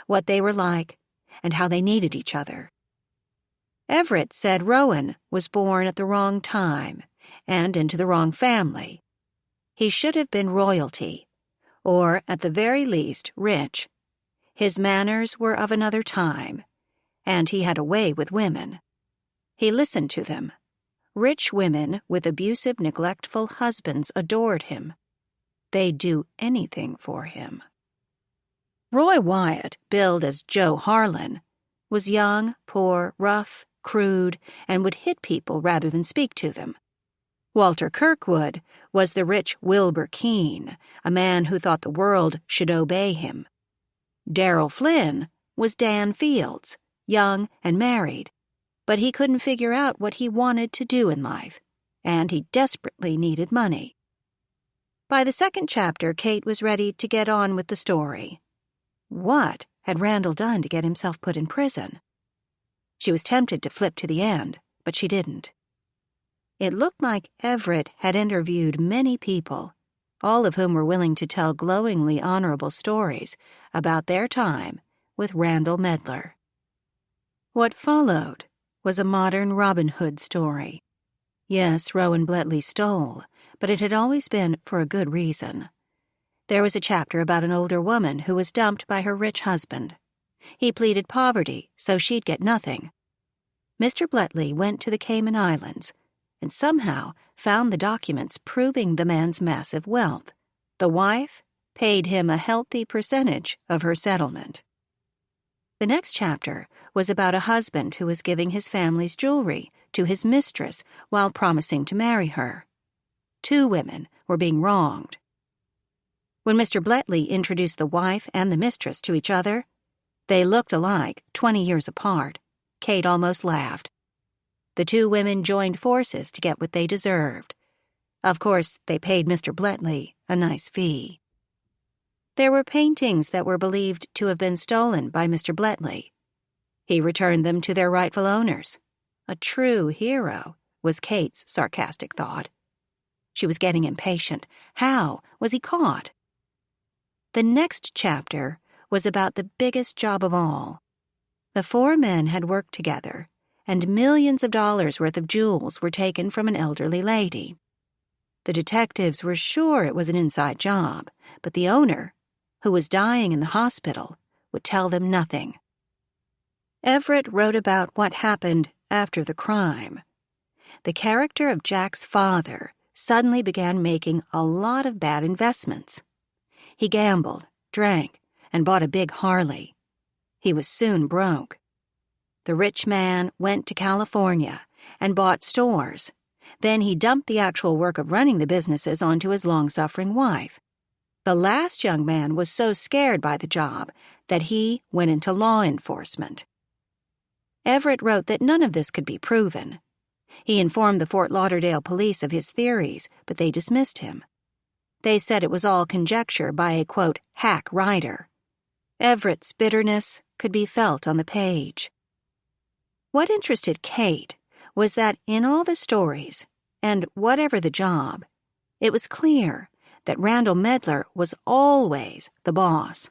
what they were like, and how they needed each other. Everett said Rowan was born at the wrong time and into the wrong family. He should have been royalty, or at the very least rich. His manners were of another time, and he had a way with women. He listened to them. Rich women with abusive, neglectful husbands adored him. They'd do anything for him. Roy Wyatt, billed as Joe Harlan, was young, poor, rough, crude, and would hit people rather than speak to them. Walter Kirkwood was the rich Wilbur Keene, a man who thought the world should obey him. Darrell Flynn was Dan Fields, young and married, but he couldn't figure out what he wanted to do in life, and he desperately needed money. By the second chapter, Kate was ready to get on with the story. What had Randall done to get himself put in prison? She was tempted to flip to the end, but she didn't. It looked like Everett had interviewed many people, all of whom were willing to tell glowingly honorable stories about their time with Randall Medlar. What followed was a modern Robin Hood story. Yes, Rowan Bletley stole, but it had always been for a good reason. There was a chapter about an older woman who was dumped by her rich husband. He pleaded poverty, so she'd get nothing. Mr. Bletley went to the Cayman Islands and somehow found the documents proving the man's massive wealth. The wife paid him a healthy percentage of her settlement. The next chapter was about a husband who was giving his family's jewelry to his mistress while promising to marry her. 2 women were being wronged. When Mr. Bletley introduced the wife and the mistress to each other, they looked alike, 20 years apart. Kate almost laughed. The 2 women joined forces to get what they deserved. Of course, they paid Mr. Bletley a nice fee. There were paintings that were believed to have been stolen by Mr. Bletley. He returned them to their rightful owners. A true hero, was Kate's sarcastic thought. She was getting impatient. How was he caught? The next chapter was about the biggest job of all. The 4 men had worked together, and millions of dollars worth of jewels were taken from an elderly lady. The detectives were sure it was an inside job, but the owner, who was dying in the hospital, would tell them nothing. Everett wrote about what happened after the crime. The character of Jack's father suddenly began making a lot of bad investments. He gambled, drank, and bought a big Harley. He was soon broke. The rich man went to California and bought stores. Then he dumped the actual work of running the businesses onto his long-suffering wife. The last young man was so scared by the job that he went into law enforcement. Everett wrote that none of this could be proven. He informed the Fort Lauderdale police of his theories, but they dismissed him. They said it was all conjecture by a, quote, hack writer. Everett's bitterness could be felt on the page. What interested Kate was that in all the stories, and whatever the job, it was clear that Randall Medlar was always the boss.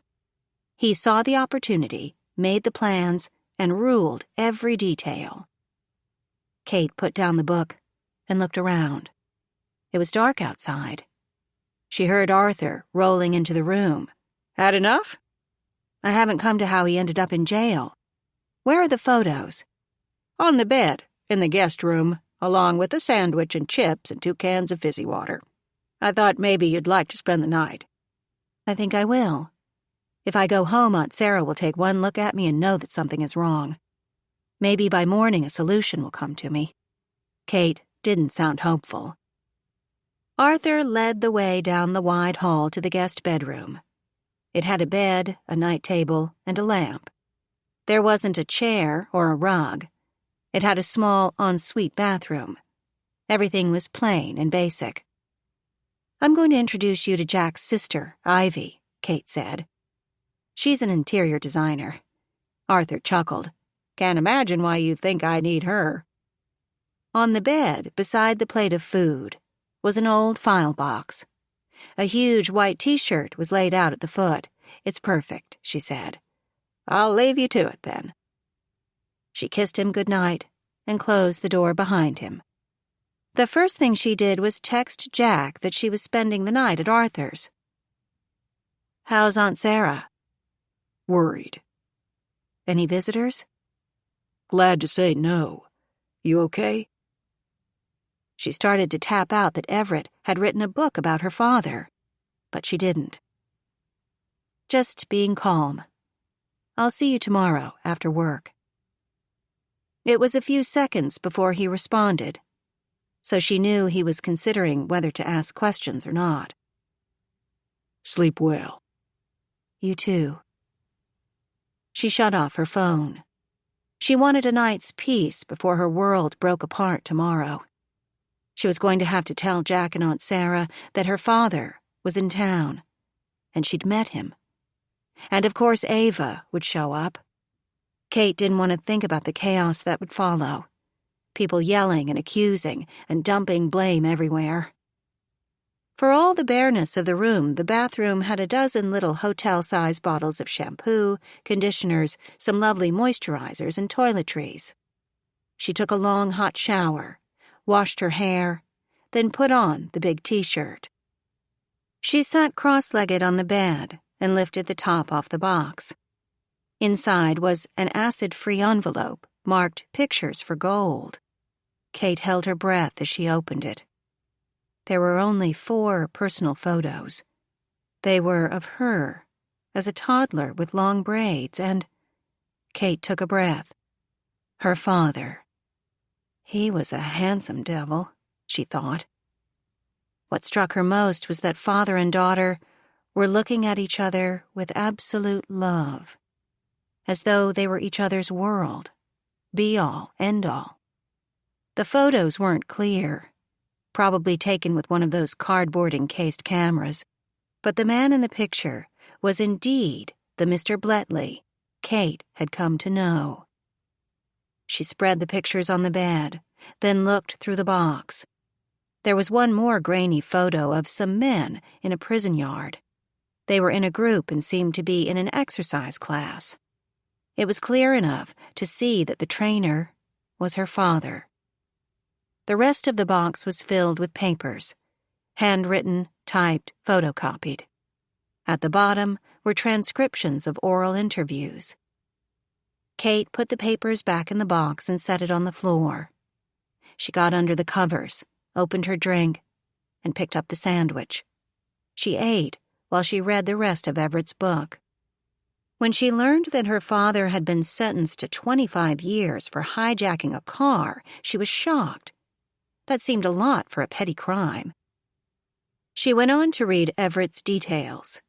He saw the opportunity, made the plans, and ruled every detail. Kate put down the book and looked around. It was dark outside. She heard Arthur rolling into the room. "Had enough?" "I haven't come to how he ended up in jail. Where are the photos?" "On the bed, in the guest room, along with a sandwich and chips and 2 cans of fizzy water. I thought maybe you'd like to spend the night." "I think I will. If I go home, Aunt Sara will take one look at me and know that something is wrong. Maybe by morning a solution will come to me." Kate didn't sound hopeful. Arthur led the way down the wide hall to the guest bedroom. It had a bed, a night table, and a lamp. There wasn't a chair or a rug. It had a small ensuite bathroom. Everything was plain and basic. "I'm going to introduce you to Jack's sister, Ivy," Kate said. "She's an interior designer." Arthur chuckled. "Can't imagine why you think I need her." On the bed, beside the plate of food, was an old file box. A huge white T-shirt was laid out at the foot. "It's perfect," she said. "I'll leave you to it, then." She kissed him good night and closed the door behind him. The first thing she did was text Jack that she was spending the night at Arthur's. "How's Aunt Sara?" "Worried." "Any visitors?" "Glad to say no. You okay?" She started to tap out that Everett had written a book about her father, but she didn't. "Just being calm. I'll see you tomorrow after work." It was a few seconds before he responded, so she knew he was considering whether to ask questions or not. "Sleep well." "You too." She shut off her phone. She wanted a night's peace before her world broke apart tomorrow. She was going to have to tell Jack and Aunt Sara that her father was in town, and she'd met him. And of course Ava would show up. Kate didn't want to think about the chaos that would follow. People yelling and accusing and dumping blame everywhere. For all the bareness of the room, the bathroom had a dozen little hotel-sized bottles of shampoo, conditioners, some lovely moisturizers, and toiletries. She took a long hot shower, washed her hair, then put on the big T-shirt. She sat cross-legged on the bed and lifted the top off the box. Inside was an acid-free envelope marked Pictures for Gold. Kate held her breath as she opened it. There were only 4 personal photos. They were of her, as a toddler with long braids, and Kate took a breath. Her father. He was a handsome devil, she thought. What struck her most was that father and daughter were looking at each other with absolute love, as though they were each other's world, be-all, end-all. The photos weren't clear, probably taken with one of those cardboard-encased cameras, but the man in the picture was indeed the Mr. Bletley Kate had come to know. She spread the pictures on the bed, then looked through the box. There was one more grainy photo of some men in a prison yard. They were in a group and seemed to be in an exercise class. It was clear enough to see that the trainer was her father. The rest of the box was filled with papers, handwritten, typed, photocopied. At the bottom were transcriptions of oral interviews. Kate put the papers back in the box and set it on the floor. She got under the covers, opened her drink, and picked up the sandwich. She ate while she read the rest of Everett's book. When she learned that her father had been sentenced to 25 years for hijacking a car, she was shocked. That seemed a lot for a petty crime. She went on to read Everett's details.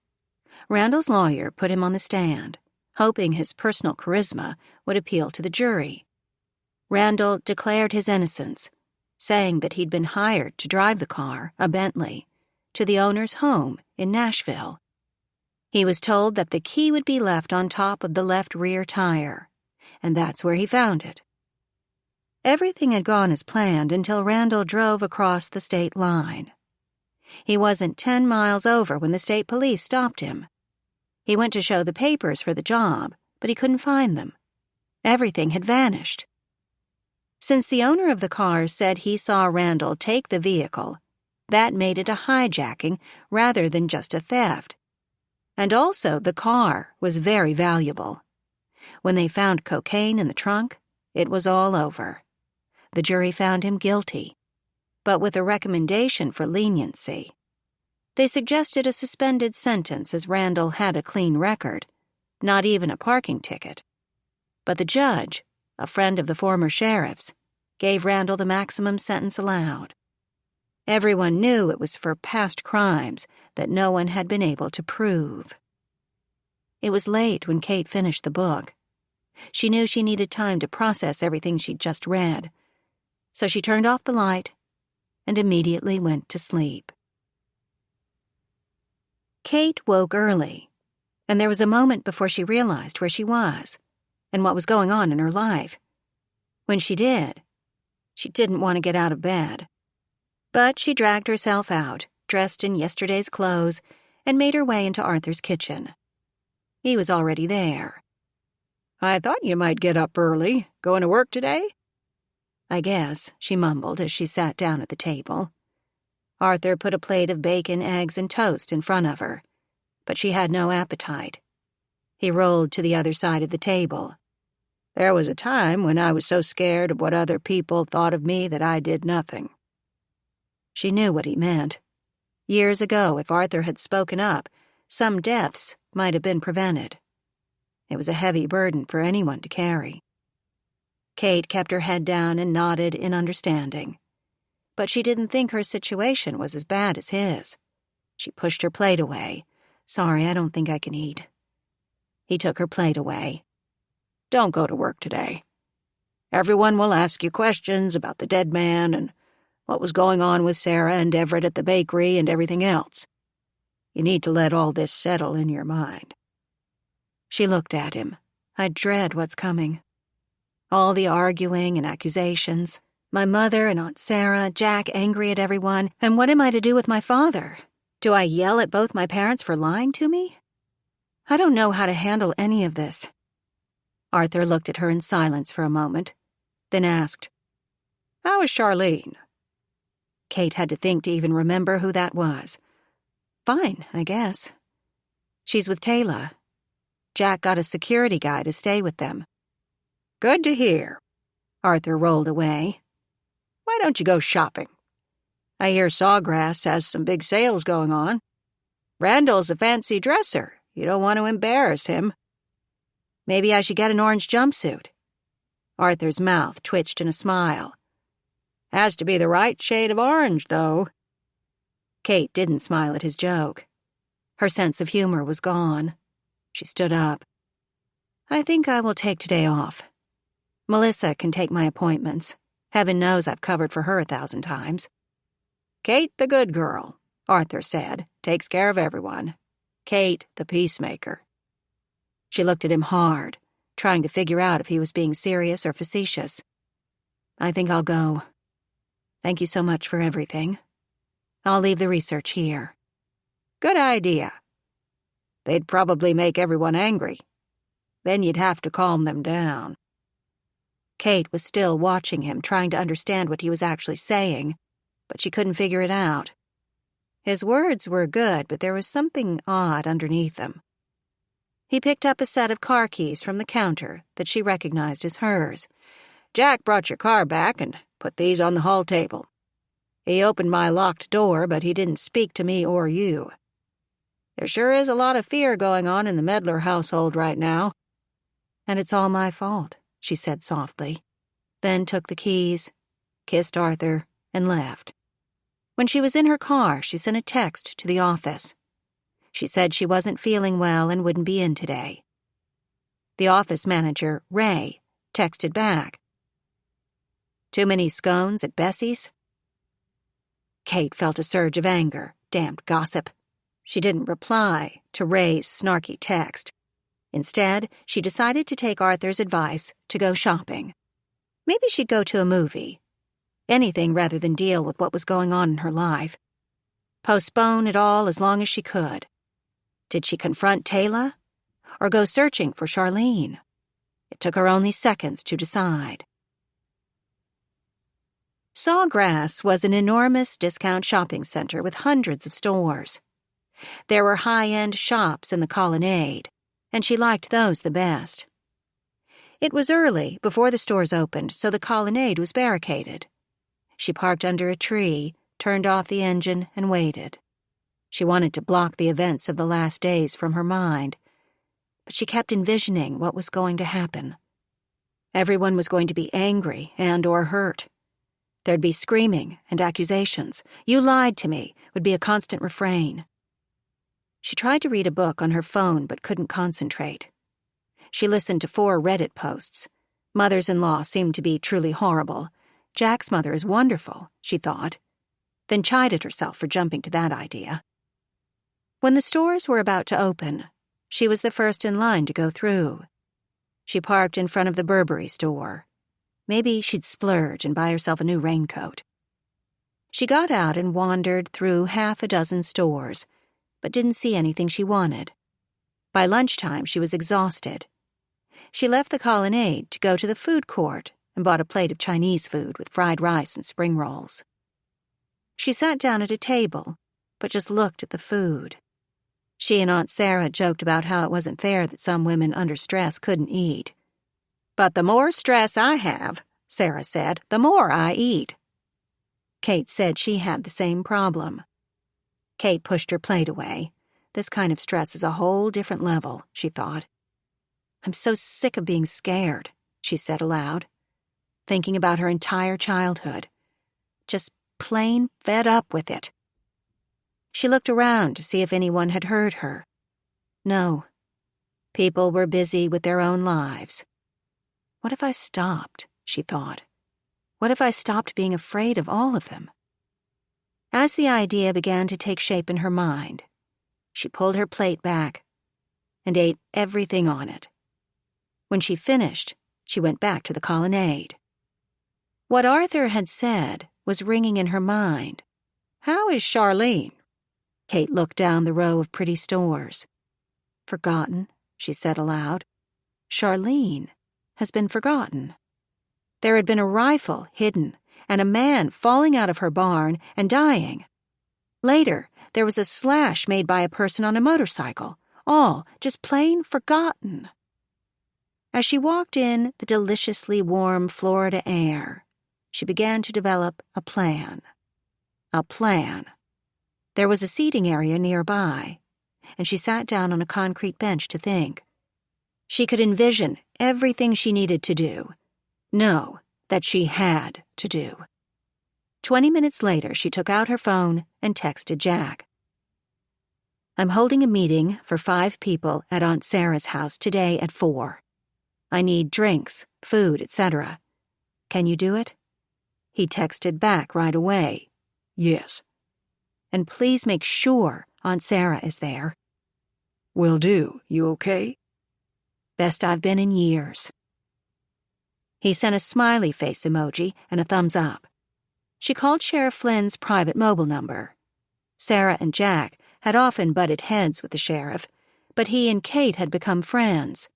Randall's lawyer put him on the stand, hoping his personal charisma would appeal to the jury. Randall declared his innocence, saying that he'd been hired to drive the car, a Bentley, to the owner's home in Nashville. He was told that the key would be left on top of the left rear tire, and that's where he found it. Everything had gone as planned until Randall drove across the state line. He wasn't 10 miles over when the state police stopped him. He went to show the papers for the job, but he couldn't find them. Everything had vanished. Since the owner of the car said he saw Randall take the vehicle, that made it a hijacking rather than just a theft. And also, the car was very valuable. When they found cocaine in the trunk, it was all over. The jury found him guilty, but with a recommendation for leniency. They suggested a suspended sentence as Randall had a clean record, not even a parking ticket. But the judge, a friend of the former sheriff's, gave Randall the maximum sentence allowed. Everyone knew it was for past crimes that no one had been able to prove. It was late when Kate finished the book. She knew she needed time to process everything she'd just read, so she turned off the light and immediately went to sleep. Kate woke early, and there was a moment before she realized where she was and what was going on in her life. When she did, she didn't want to get out of bed. But she dragged herself out, dressed in yesterday's clothes, and made her way into Arthur's kitchen. He was already there. "I thought you might get up early. Going to work today?" "I guess," she mumbled as she sat down at the table. Arthur put a plate of bacon, eggs, and toast in front of her, but she had no appetite. He rolled to the other side of the table. "There was a time when I was so scared of what other people thought of me that I did nothing." She knew what he meant. Years ago, if Arthur had spoken up, some deaths might have been prevented. It was a heavy burden for anyone to carry. Kate kept her head down and nodded in understanding. But she didn't think her situation was as bad as his. She pushed her plate away. "Sorry, I don't think I can eat." He took her plate away. "Don't go to work today. Everyone will ask you questions about the dead man and what was going on with Sara and Everett at the bakery and everything else. You need to let all this settle in your mind." She looked at him. "I dread what's coming. All the arguing and accusations. My mother and Aunt Sara, Jack angry at everyone, and what am I to do with my father? Do I yell at both my parents for lying to me? I don't know how to handle any of this." Arthur looked at her in silence for a moment, then asked, "How is Charlene?" Kate had to think to even remember who that was. "Fine, I guess. She's with Taylor. Jack got a security guy to stay with them." "Good to hear." Arthur rolled away. "Why don't you go shopping? I hear Sawgrass has some big sales going on. Randall's a fancy dresser. You don't want to embarrass him." "Maybe I should get an orange jumpsuit." Arthur's mouth twitched in a smile. "Has to be the right shade of orange, though." Kate didn't smile at his joke. Her sense of humor was gone. She stood up. "I think I will take today off. Melissa can take my appointments. Heaven knows I've covered for her 1,000 times. "Kate the good girl," Arthur said, "takes care of everyone. Kate the peacemaker." She looked at him hard, trying to figure out if he was being serious or facetious. "I think I'll go. Thank you so much for everything. I'll leave the research here." "Good idea. They'd probably make everyone angry. Then you'd have to calm them down." Kate was still watching him, trying to understand what he was actually saying, but she couldn't figure it out. His words were good, but there was something odd underneath them. He picked up a set of car keys from the counter that she recognized as hers. "Jack brought your car back and put these on the hall table. He opened my locked door, but he didn't speak to me or you. There sure is a lot of fear going on in the Medlar household right now." "And it's all my fault," she said softly, then took the keys, kissed Arthur, and left. When she was in her car, she sent a text to the office. She said she wasn't feeling well and wouldn't be in today. The office manager, Ray, texted back, "Too many scones at Bessie's?" Kate felt a surge of anger. Damned gossip. She didn't reply to Ray's snarky text. Instead, she decided to take Arthur's advice to go shopping. Maybe she'd go to a movie. Anything rather than deal with what was going on in her life. Postpone it all as long as she could. Did she confront Taylor? Or go searching for Charlene? It took her only seconds to decide. Sawgrass was an enormous discount shopping center with hundreds of stores. There were high-end shops in the colonnade, and she liked those the best. It was early, before the stores opened, so the colonnade was barricaded. She parked under a tree, turned off the engine, and waited. She wanted to block the events of the last days from her mind, but she kept envisioning what was going to happen. Everyone was going to be angry and/or hurt. There'd be screaming and accusations. "You lied to me," would be a constant refrain. She tried to read a book on her phone but couldn't concentrate. She listened to 4 Reddit posts. Mothers-in-law seemed to be truly horrible. Jack's mother is wonderful, she thought, then chided herself for jumping to that idea. When the stores were about to open, she was the first in line to go through. She parked in front of the Burberry store. Maybe she'd splurge and buy herself a new raincoat. She got out and wandered through half a dozen stores, but didn't see anything she wanted. By lunchtime, she was exhausted. She left the colonnade to go to the food court and bought a plate of Chinese food with fried rice and spring rolls. She sat down at a table, but just looked at the food. She and Aunt Sara joked about how it wasn't fair that some women under stress couldn't eat. "But the more stress I have," Sara said, "the more I eat." Kate said she had the same problem. Kate pushed her plate away. This kind of stress is a whole different level, she thought. "I'm so sick of being scared," she said aloud, thinking about her entire childhood. Just plain fed up with it. She looked around to see if anyone had heard her. No. People were busy with their own lives. What if I stopped, she thought. What if I stopped being afraid of all of them? As the idea began to take shape in her mind, she pulled her plate back and ate everything on it. When she finished, she went back to the colonnade. What Arthur had said was ringing in her mind. "How is Charlene?" Kate looked down the row of pretty stores. "Forgotten," she said aloud. "Charlene has been forgotten." There had been a rifle hidden and a man falling out of her barn and dying. Later, there was a slash made by a person on a motorcycle, all just plain forgotten. As she walked in the deliciously warm Florida air, she began to develop a plan. A plan. There was a seating area nearby, and she sat down on a concrete bench to think. She could envision everything she needed to do. No, that she had to do. 20 minutes later, she took out her phone and texted Jack. "I'm holding a meeting for 5 people at Aunt Sarah's house today at 4. I need drinks, food, etc. Can you do it?" He texted back right away. "Yes." "And please make sure Aunt Sara is there." "Will do. You okay?" "Best I've been in years." He sent a smiley face emoji and a thumbs up. She called Sheriff Flynn's private mobile number. Sara and Jack had often butted heads with the sheriff, but he and Kate had become friends.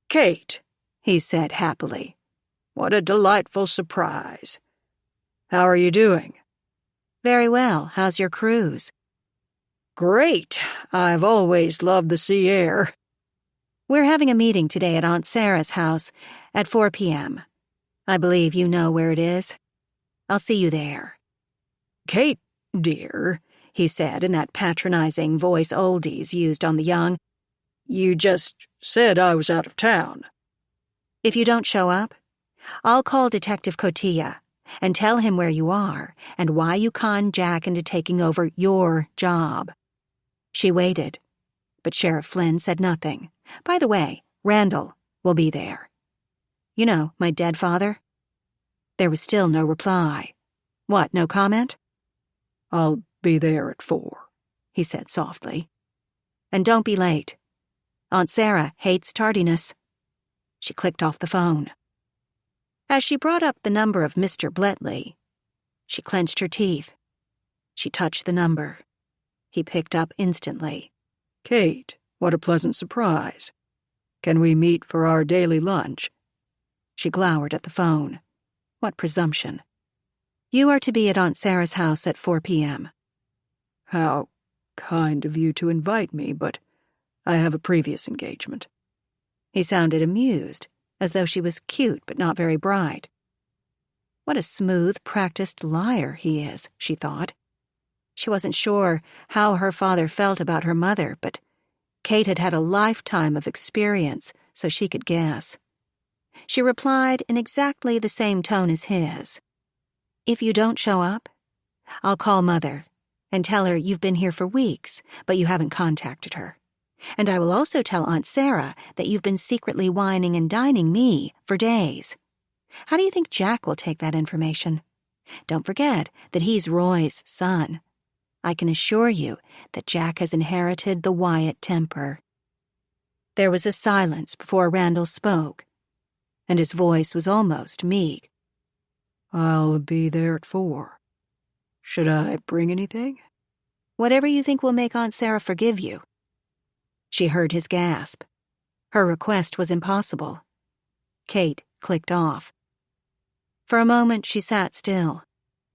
"Kate," he said happily. "What a delightful surprise. How are you doing?" "Very well. How's your cruise?" "Great. I've always loved the sea air." "We're having a meeting today at Aunt Sarah's house at 4 p.m. I believe you know where it is. I'll see you there." "Kate, dear," he said in that patronizing voice oldies used on the young, "you just said I was out of town." "If you don't show up, I'll call Detective Cotilla and tell him where you are and why you conned Jack into taking over your job." She waited, but Sheriff Flynn said nothing. "By the way, Randall will be there. You know, my dead father?" There was still no reply. "What, no comment?" "I'll be there at 4, he said softly. "And don't be late. Aunt Sara hates tardiness." She clicked off the phone. As she brought up the number of Mr. Bletley, she clenched her teeth. She touched the number. He picked up instantly. Kate, what a pleasant surprise. Can we meet for our daily lunch? She glowered at the phone. What presumption. You are to be at Aunt Sarah's house at 4 p.m. How kind of you to invite me, but I have a previous engagement. He sounded amused, as though she was cute but not very bright. What a smooth, practiced liar he is, she thought. She wasn't sure how her father felt about her mother, but Kate had had a lifetime of experience, so she could guess. She replied in exactly the same tone as his. If you don't show up, I'll call Mother and tell her you've been here for weeks, but you haven't contacted her. And I will also tell Aunt Sarah that you've been secretly whining and dining me for days. How do you think Jack will take that information? Don't forget that he's Roy's son. I can assure you that Jack has inherited the Wyatt temper. There was a silence before Randall spoke, and his voice was almost meek. I'll be there at 4. Should I bring anything? Whatever you think will make Aunt Sarah forgive you. She heard his gasp. Her request was impossible. Kate clicked off. For a moment she sat still,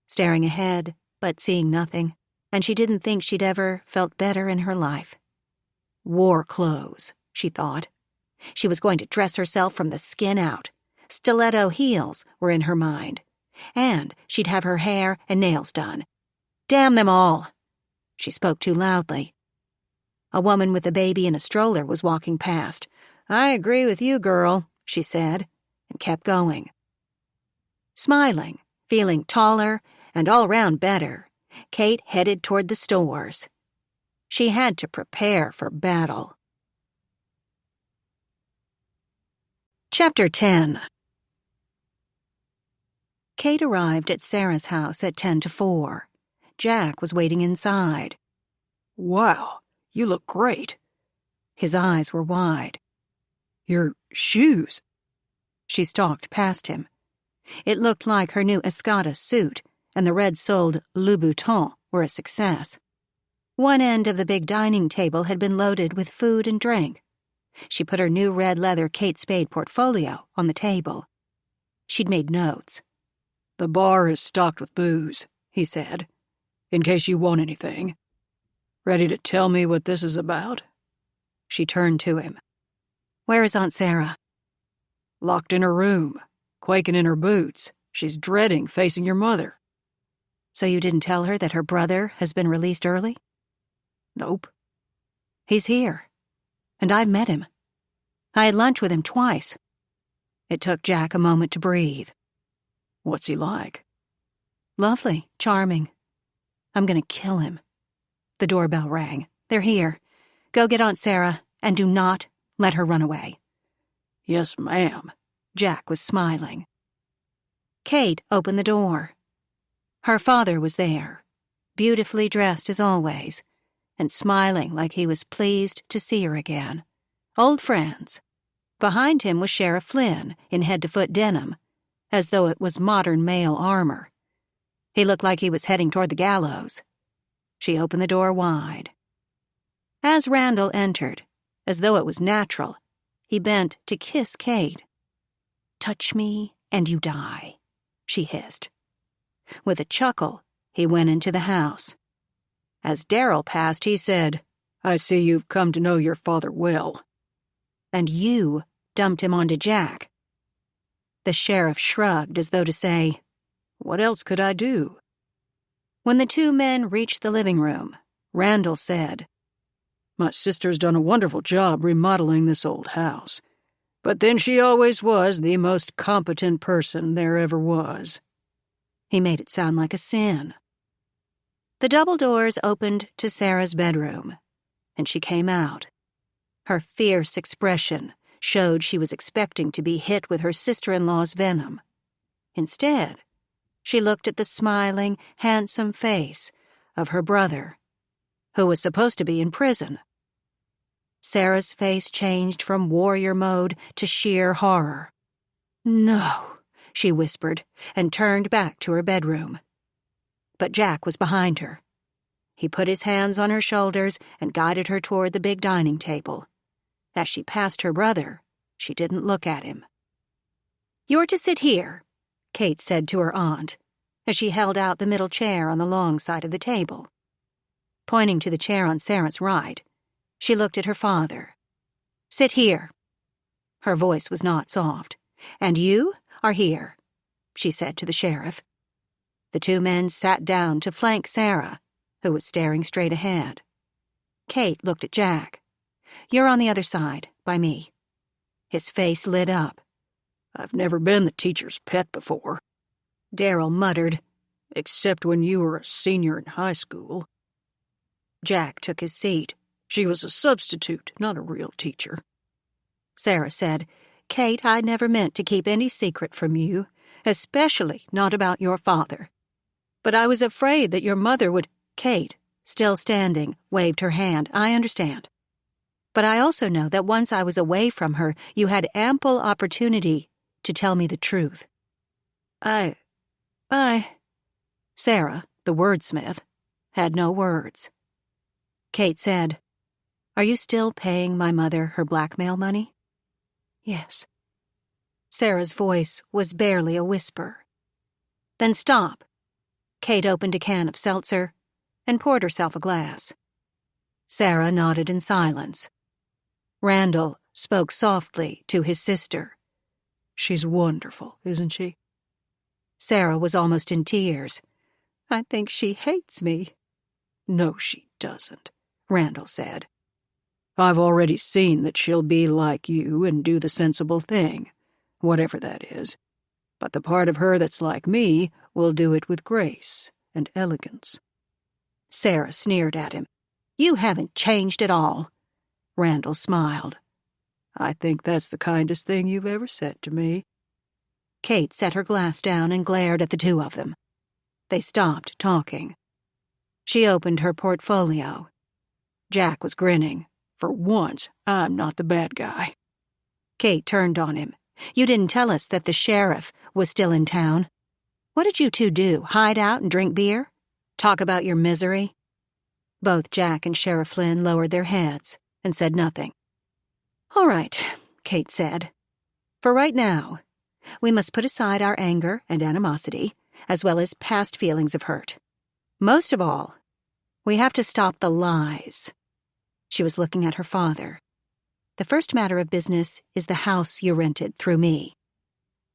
staring ahead, but seeing nothing, and she didn't think she'd ever felt better in her life. War clothes, she thought. She was going to dress herself from the skin out. Stiletto heels were in her mind. And she'd have her hair and nails done. Damn them all! She spoke too loudly. A woman with a baby in a stroller was walking past. I agree with you, girl, she said, and kept going. Smiling, feeling taller and all round better, Kate headed toward the stores. She had to prepare for battle. Chapter 10. Kate arrived at Sarah's house at 10 to 4. Jack was waiting inside. Wow, you look great. His eyes were wide. Your shoes. She stalked past him. It looked like her new Escada suit and the red-soled Louboutin were a success. One end of the big dining table had been loaded with food and drink. She put her new red leather Kate Spade portfolio on the table. She'd made notes. The bar is stocked with booze, he said, in case you want anything. Ready to tell me what this is about? She turned to him. Where is Aunt Sarah? Locked in her room, quaking in her boots. She's dreading facing your mother. So you didn't tell her that her brother has been released early? Nope. He's here. And I've met him. I had lunch with him twice. It took Jack a moment to breathe. What's he like? Lovely, charming. I'm going to kill him. The doorbell rang. They're here. Go get Aunt Sarah, and do not let her run away. Yes, ma'am. Jack was smiling. Kate opened the door. Her father was there, beautifully dressed as always, and smiling like he was pleased to see her again. Old friends. Behind him was Sheriff Flynn in head-to-foot denim, as though it was modern male armor. He looked like he was heading toward the gallows. She opened the door wide. As Randall entered, as though it was natural, he bent to kiss Kate. Touch me and you die, she hissed. With a chuckle, he went into the house. As Darryl passed, he said, I see you've come to know your father well. And you dumped him onto Jack. The sheriff shrugged as though to say, what else could I do? When the two men reached the living room, Randall said, My sister's done a wonderful job remodeling this old house. But then she always was the most competent person there ever was. He made it sound like a sin. The double doors opened to Sarah's bedroom, and she came out. Her fierce expression showed she was expecting to be hit with her sister-in-law's venom. Instead, she looked at the smiling, handsome face of her brother, who was supposed to be in prison. Sarah's face changed from warrior mode to sheer horror. No, she whispered, and turned back to her bedroom. But Jack was behind her. He put his hands on her shoulders and guided her toward the big dining table. As she passed her brother, she didn't look at him. "You're to sit here," Kate said to her aunt, as she held out the middle chair on the long side of the table. Pointing to the chair on Sarah's right, she looked at her father. "Sit here." Her voice was not soft. "And you are here," she said to the sheriff. The two men sat down to flank Sara, who was staring straight ahead. Kate looked at Jack. "You're on the other side, by me." His face lit up. "I've never been the teacher's pet before," Darryl muttered. "except when you were a senior in high school." Jack took his seat. "She was a substitute, not a real teacher." Sara said, "Kate, I never meant to keep any secret from you, especially not about your father. But I was afraid that your mother would—" Kate, still standing, waved her hand. "I understand. But I also know that once I was away from her, you had ample opportunity to tell me the truth." I... Sara, the wordsmith, had no words. Kate said, "Are you still paying my mother her blackmail money?" "Yes." Sara's voice was barely a whisper. "Then stop." Kate opened a can of seltzer and poured herself a glass. Sara nodded in silence. Randall spoke softly to his sister. "She's wonderful, isn't she?" Sara was almost in tears. "I think she hates me." "No, she doesn't," Randall said. "I've already seen that she'll be like you and do the sensible thing, whatever that is. But the part of her that's like me will do it with grace and elegance." Sara sneered at him. "You haven't changed at all." Randall smiled. "I think that's the kindest thing you've ever said to me." Kate set her glass down and glared at the two of them. They stopped talking. She opened her portfolio. Jack was grinning. "For once, I'm not the bad guy." Kate turned on him. "You didn't tell us that the sheriff was still in town. What did you two do, hide out and drink beer? Talk about your misery?" Both Jack and Sheriff Flynn lowered their heads and said nothing. "All right," Kate said. "For right now, we must put aside our anger and animosity, as well as past feelings of hurt. Most of all, we have to stop the lies." She was looking at her father. "The first matter of business is the house you rented through me."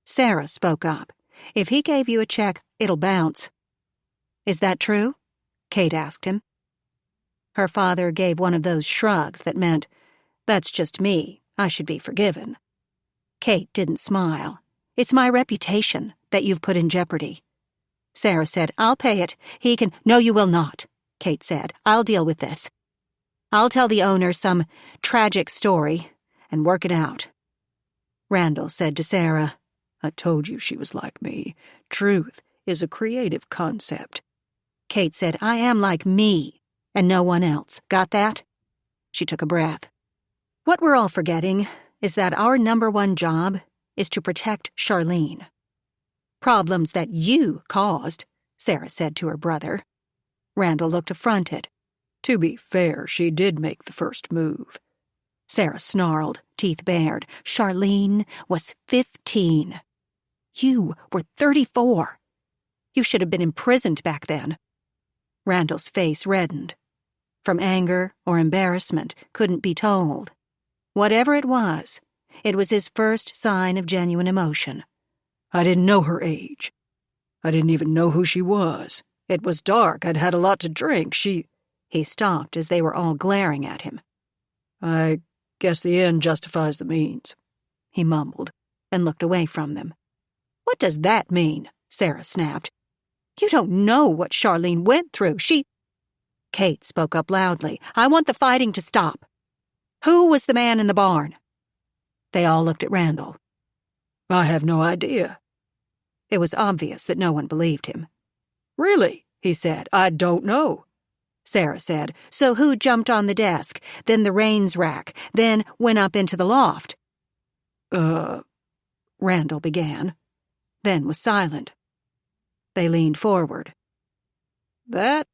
Sara spoke up. "If he gave you a check, it'll bounce." "Is that true?" Kate asked him. Her father gave one of those shrugs that meant, "That's just me. I should be forgiven." Kate didn't smile. "It's my reputation that you've put in jeopardy." Sara said, "I'll pay it. He can—" "No, you will not," Kate said. "I'll deal with this. I'll tell the owner some tragic story and work it out." Randall said to Sara, "I told you she was like me. Truth is a creative concept." Kate said, "I am like me and no one else. Got that?" She took a breath. "What we're all forgetting is that our #1 job is to protect Charlene." "Problems that you caused," Sara said to her brother. Randall looked affronted. "To be fair, she did make the first move." Sara snarled, teeth bared. "Charlene was 15. You were 34. You should have been imprisoned back then." Randall's face reddened. From anger or embarrassment, couldn't be told. Whatever it was his first sign of genuine emotion. "I didn't know her age. I didn't even know who she was. It was dark. I'd had a lot to drink. He stopped as they were all glaring at him. "I guess the end justifies the means," he mumbled, and looked away from them. "What does that mean?" Sara snapped. "You don't know what Charlene went through. Kate spoke up loudly. "I want the fighting to stop. Who was the man in the barn?" They all looked at Randall. "I have no idea." It was obvious that no one believed him. "Really?" he said. "I don't know." Sara said, "So who jumped on the desk, then the Rains rack, then went up into the loft?" Randall began. then was silent. They leaned forward. That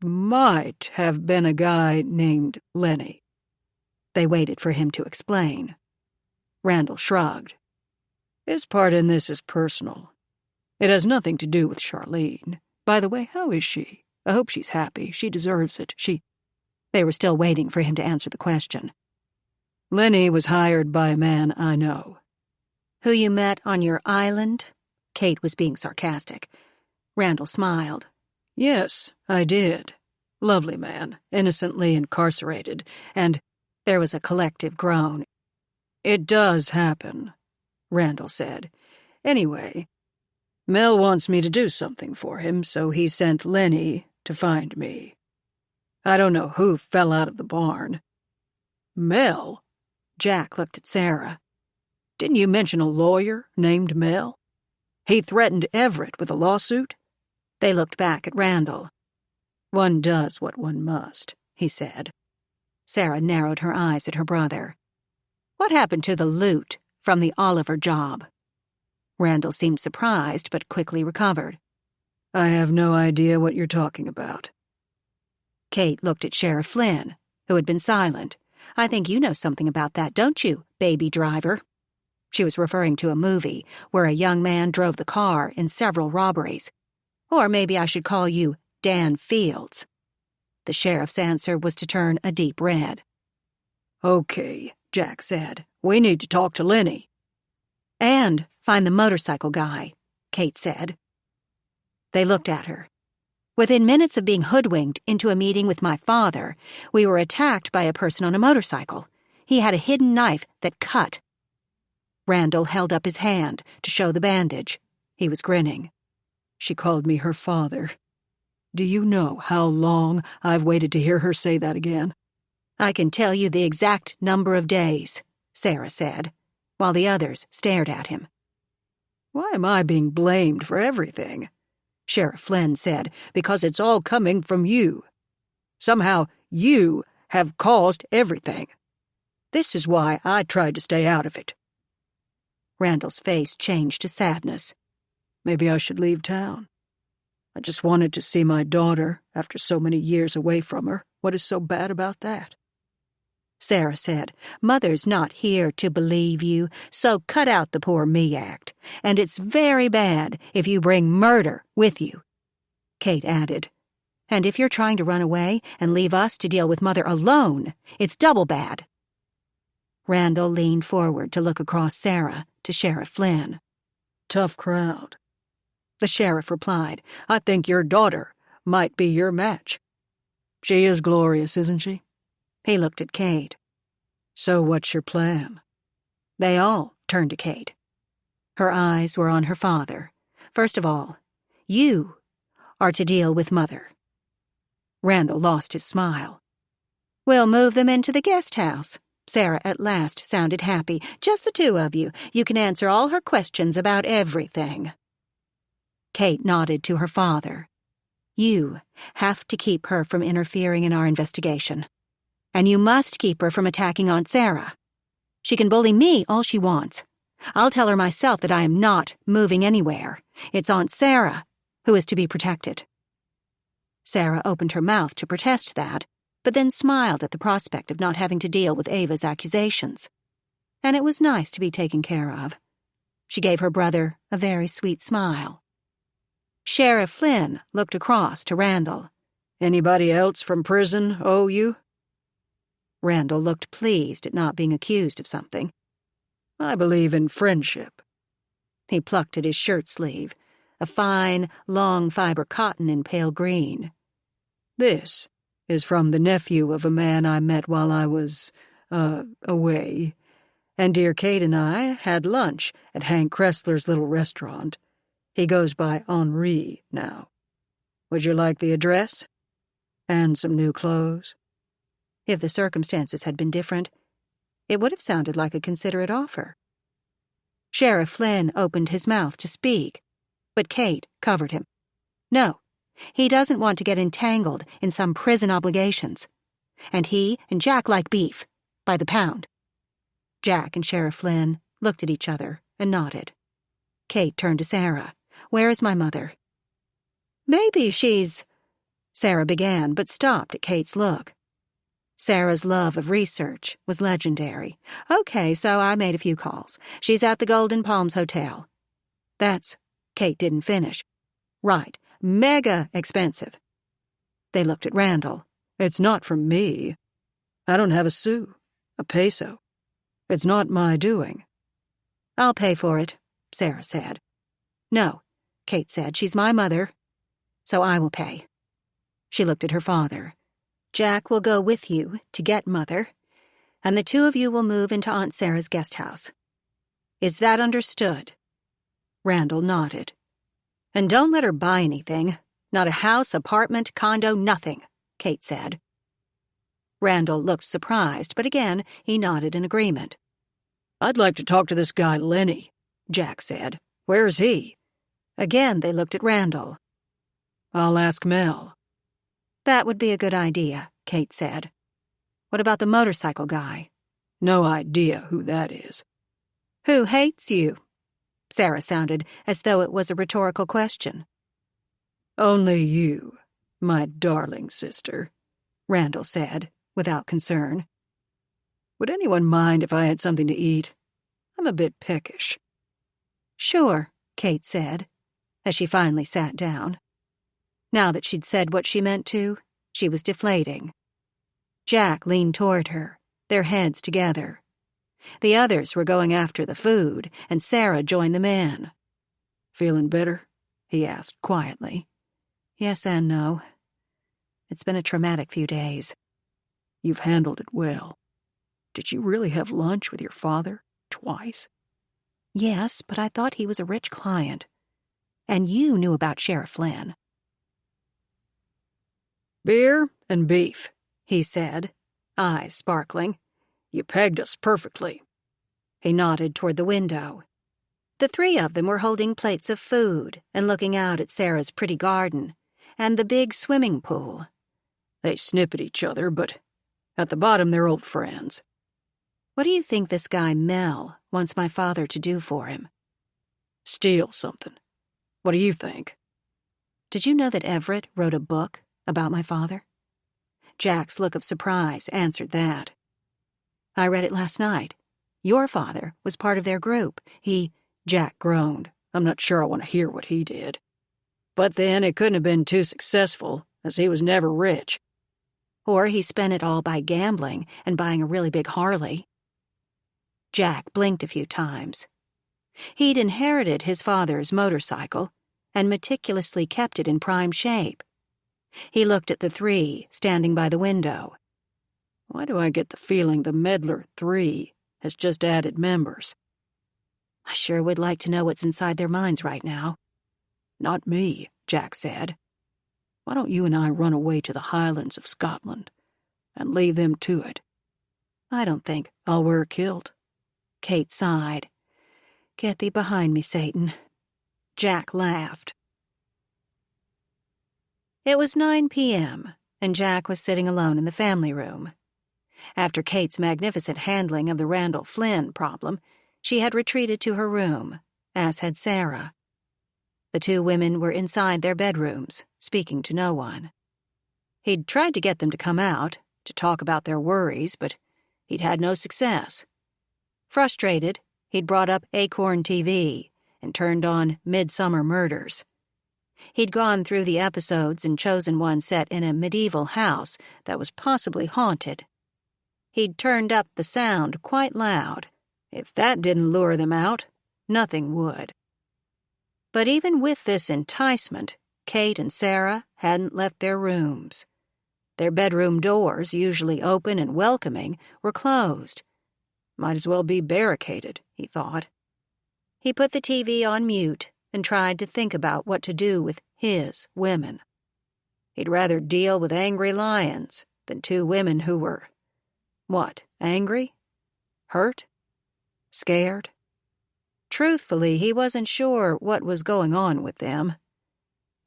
might have been a guy named Lenny. They waited for him to explain. Randall shrugged. His part in this is personal. It has nothing to do with Charlene. By the way, how is she? I hope she's happy. She deserves it. They were still waiting for him to answer the question. Lenny was hired by a man I know. Who you met on your island? Kate was being sarcastic. Randall smiled. Yes, I did. Lovely man, innocently incarcerated, and there was a collective groan. It does happen, Randall said. Anyway, Mel wants me to do something for him, so he sent Lenny to find me. I don't know who fell out of the barn. Mel? Jack looked at Sara. Didn't you mention a lawyer named Mel? He threatened Everett with a lawsuit? They looked back at Randall. One does what one must, he said. Sara narrowed her eyes at her brother. What happened to the loot from the Oliver job? Randall seemed surprised, but quickly recovered. I have no idea what you're talking about. Kate looked at Sheriff Flynn, who had been silent. I think you know something about that, don't you, baby driver? She was referring to a movie where a young man drove the car in several robberies. Or maybe I should call you Dan Fields. The sheriff's answer was to turn a deep red. Okay, Jack said. We need to talk to Lenny. And find the motorcycle guy, Kate said. They looked at her. Within minutes of being hoodwinked into a meeting with my father, we were attacked by a person on a motorcycle. He had a hidden knife that cut. Randall held up his hand to show the bandage. He was grinning. She called me her father. Do you know how long I've waited to hear her say that again? I can tell you the exact number of days, Sara said, while the others stared at him. Why am I being blamed for everything? Sheriff Flynn said, because it's all coming from you. Somehow you have caused everything. This is why I tried to stay out of it. Randall's face changed to sadness. Maybe I should leave town. I just wanted to see my daughter after so many years away from her. What is so bad about that? Sara said, Mother's not here to believe you, so cut out the poor me act. And it's very bad if you bring murder with you. Kate added, and if you're trying to run away and leave us to deal with Mother alone, it's double bad. Randall leaned forward to look across Sara to Sheriff Flynn. Tough crowd. The sheriff replied, I think your daughter might be your match. She is glorious, isn't she? He looked at Kate. So what's your plan? They all turned to Kate. Her eyes were on her father. First of all, you are to deal with Mother. Randall lost his smile. We'll move them into the guest house. Sara at last sounded happy. Just the two of you. You can answer all her questions about everything. Kate nodded to her father. You have to keep her from interfering in our investigation. And you must keep her from attacking Aunt Sara. She can bully me all she wants. I'll tell her myself that I am not moving anywhere. It's Aunt Sara who is to be protected. Sara opened her mouth to protest that, but then smiled at the prospect of not having to deal with Ava's accusations. And it was nice to be taken care of. She gave her brother a very sweet smile. Sheriff Flynn looked across to Randall. Anybody else from prison owe you? Randall looked pleased at not being accused of something. I believe in friendship. He plucked at his shirt sleeve, a fine, long fiber cotton in pale green. This is from the nephew of a man I met while I was, away. And dear Kate and I had lunch at Hank Kressler's little restaurant. He goes by Henri now. Would you like the address? And some new clothes? If the circumstances had been different, it would have sounded like a considerate offer. Sheriff Flynn opened his mouth to speak, but Kate covered him. No, he doesn't want to get entangled in some prison obligations. And he and Jack like beef, by the pound. Jack and Sheriff Flynn looked at each other and nodded. Kate turned to Sara. "Where is my mother?" "Maybe she's—" Sara began, but stopped at Kate's look. Sara's love of research was legendary. "Okay, so I made a few calls. She's at the Golden Palms Hotel." "That's—" Kate didn't finish. "Right, mega expensive." They looked at Randall. "It's not from me. I don't have a sou, a peso. It's not my doing." "I'll pay for it," Sara said. "No," Kate said. "She's my mother, so I will pay." She looked at her father. "Jack will go with you to get Mother, and the two of you will move into Aunt Sarah's guest house. Is that understood?" Randall nodded. "And don't let her buy anything. Not a house, apartment, condo, nothing," Kate said. Randall looked surprised, but again he nodded in agreement. "I'd like to talk to this guy Lenny," Jack said. "Where's he?" Again they looked at Randall. "I'll ask Mel." "That would be a good idea," Kate said. "What about the motorcycle guy?" "No idea who that is." "Who hates you?" Sara sounded as though it was a rhetorical question. "Only you, my darling sister," Randall said, without concern. "Would anyone mind if I had something to eat? I'm a bit peckish." "Sure," Kate said, as she finally sat down. Now that she'd said what she meant to, she was deflating. Jack leaned toward her, their heads together. The others were going after the food, and Sara joined the men. "Feeling better?" he asked quietly. "Yes and no. It's been a traumatic few days." "You've handled it well. Did you really have lunch with your father twice?" "Yes, but I thought he was a rich client. And you knew about Sheriff Flynn." "Beer and beef," he said, eyes sparkling. "You pegged us perfectly." He nodded toward the window. The three of them were holding plates of food and looking out at Sara's pretty garden and the big swimming pool. They snip at each other, but at the bottom they're old friends. "What do you think this guy Mel wants my father to do for him?" "Steal something. What do you think?" "Did you know that Everett wrote a book about my father?" Jack's look of surprise answered that. "I read it last night. Your father was part of their group. Jack groaned. "I'm not sure I want to hear what he did. But then it couldn't have been too successful, as he was never rich." "Or he spent it all by gambling and buying a really big Harley." Jack blinked a few times. He'd inherited his father's motorcycle and meticulously kept it in prime shape. He looked at the three standing by the window. "Why do I get the feeling the Medlar Three has just added members?" "I sure would like to know what's inside their minds right now." "Not me," Jack said. "Why don't you and I run away to the Highlands of Scotland and leave them to it?" "I don't think." "I'll wear a kilt." Kate sighed. "Get thee behind me, Satan." Jack laughed. It was 9 p.m., and Jack was sitting alone in the family room. After Kate's magnificent handling of the Randall Flynn problem, she had retreated to her room, as had Sara. The two women were inside their bedrooms, speaking to no one. He'd tried to get them to come out, to talk about their worries, but he'd had no success. Frustrated, he'd brought up Acorn TV and turned on Midsummer Murders. He'd gone through the episodes and chosen one set in a medieval house that was possibly haunted. He'd turned up the sound quite loud. If that didn't lure them out, nothing would. But even with this enticement, Kate and Sara hadn't left their rooms. Their bedroom doors, usually open and welcoming, were closed. Might as well be barricaded, he thought. He put the TV on mute and tried to think about what to do with his women. He'd rather deal with angry lions than two women who were, angry? Hurt? Scared? Truthfully, he wasn't sure what was going on with them.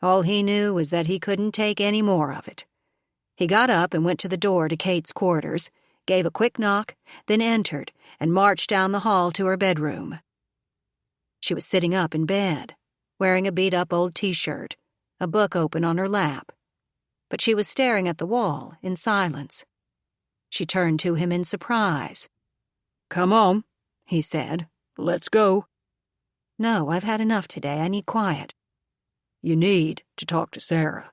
All he knew was that he couldn't take any more of it. He got up and went to the door to Kate's quarters, gave a quick knock, then entered and marched down the hall to her bedroom. She was sitting up in bed, wearing a beat-up old t-shirt, a book open on her lap. But she was staring at the wall in silence. She turned to him in surprise. "Come on," he said. "Let's go." "No, I've had enough today. I need quiet." "You need to talk to Sara."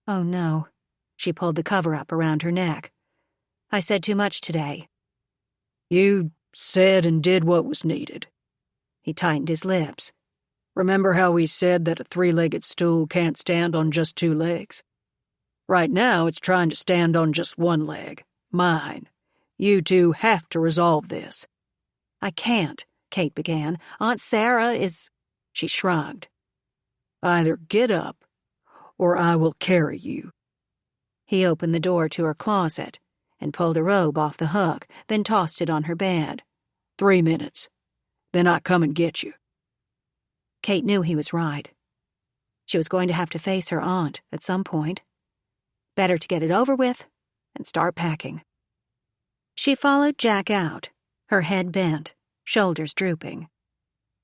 "Oh, no." She pulled the cover up around her neck. "I said too much today." "You said and did what was needed." He tightened his lips. "Remember how we said that a three-legged stool can't stand on just two legs? Right now, it's trying to stand on just one leg, mine. You two have to resolve this." "I can't," Kate began. "Aunt Sara is—" She shrugged. "Either get up, or I will carry you." He opened the door to her closet and pulled a robe off the hook, then tossed it on her bed. 3 minutes. Then I come and get you." Kate knew he was right. She was going to have to face her aunt at some point. Better to get it over with and start packing. She followed Jack out, her head bent, shoulders drooping.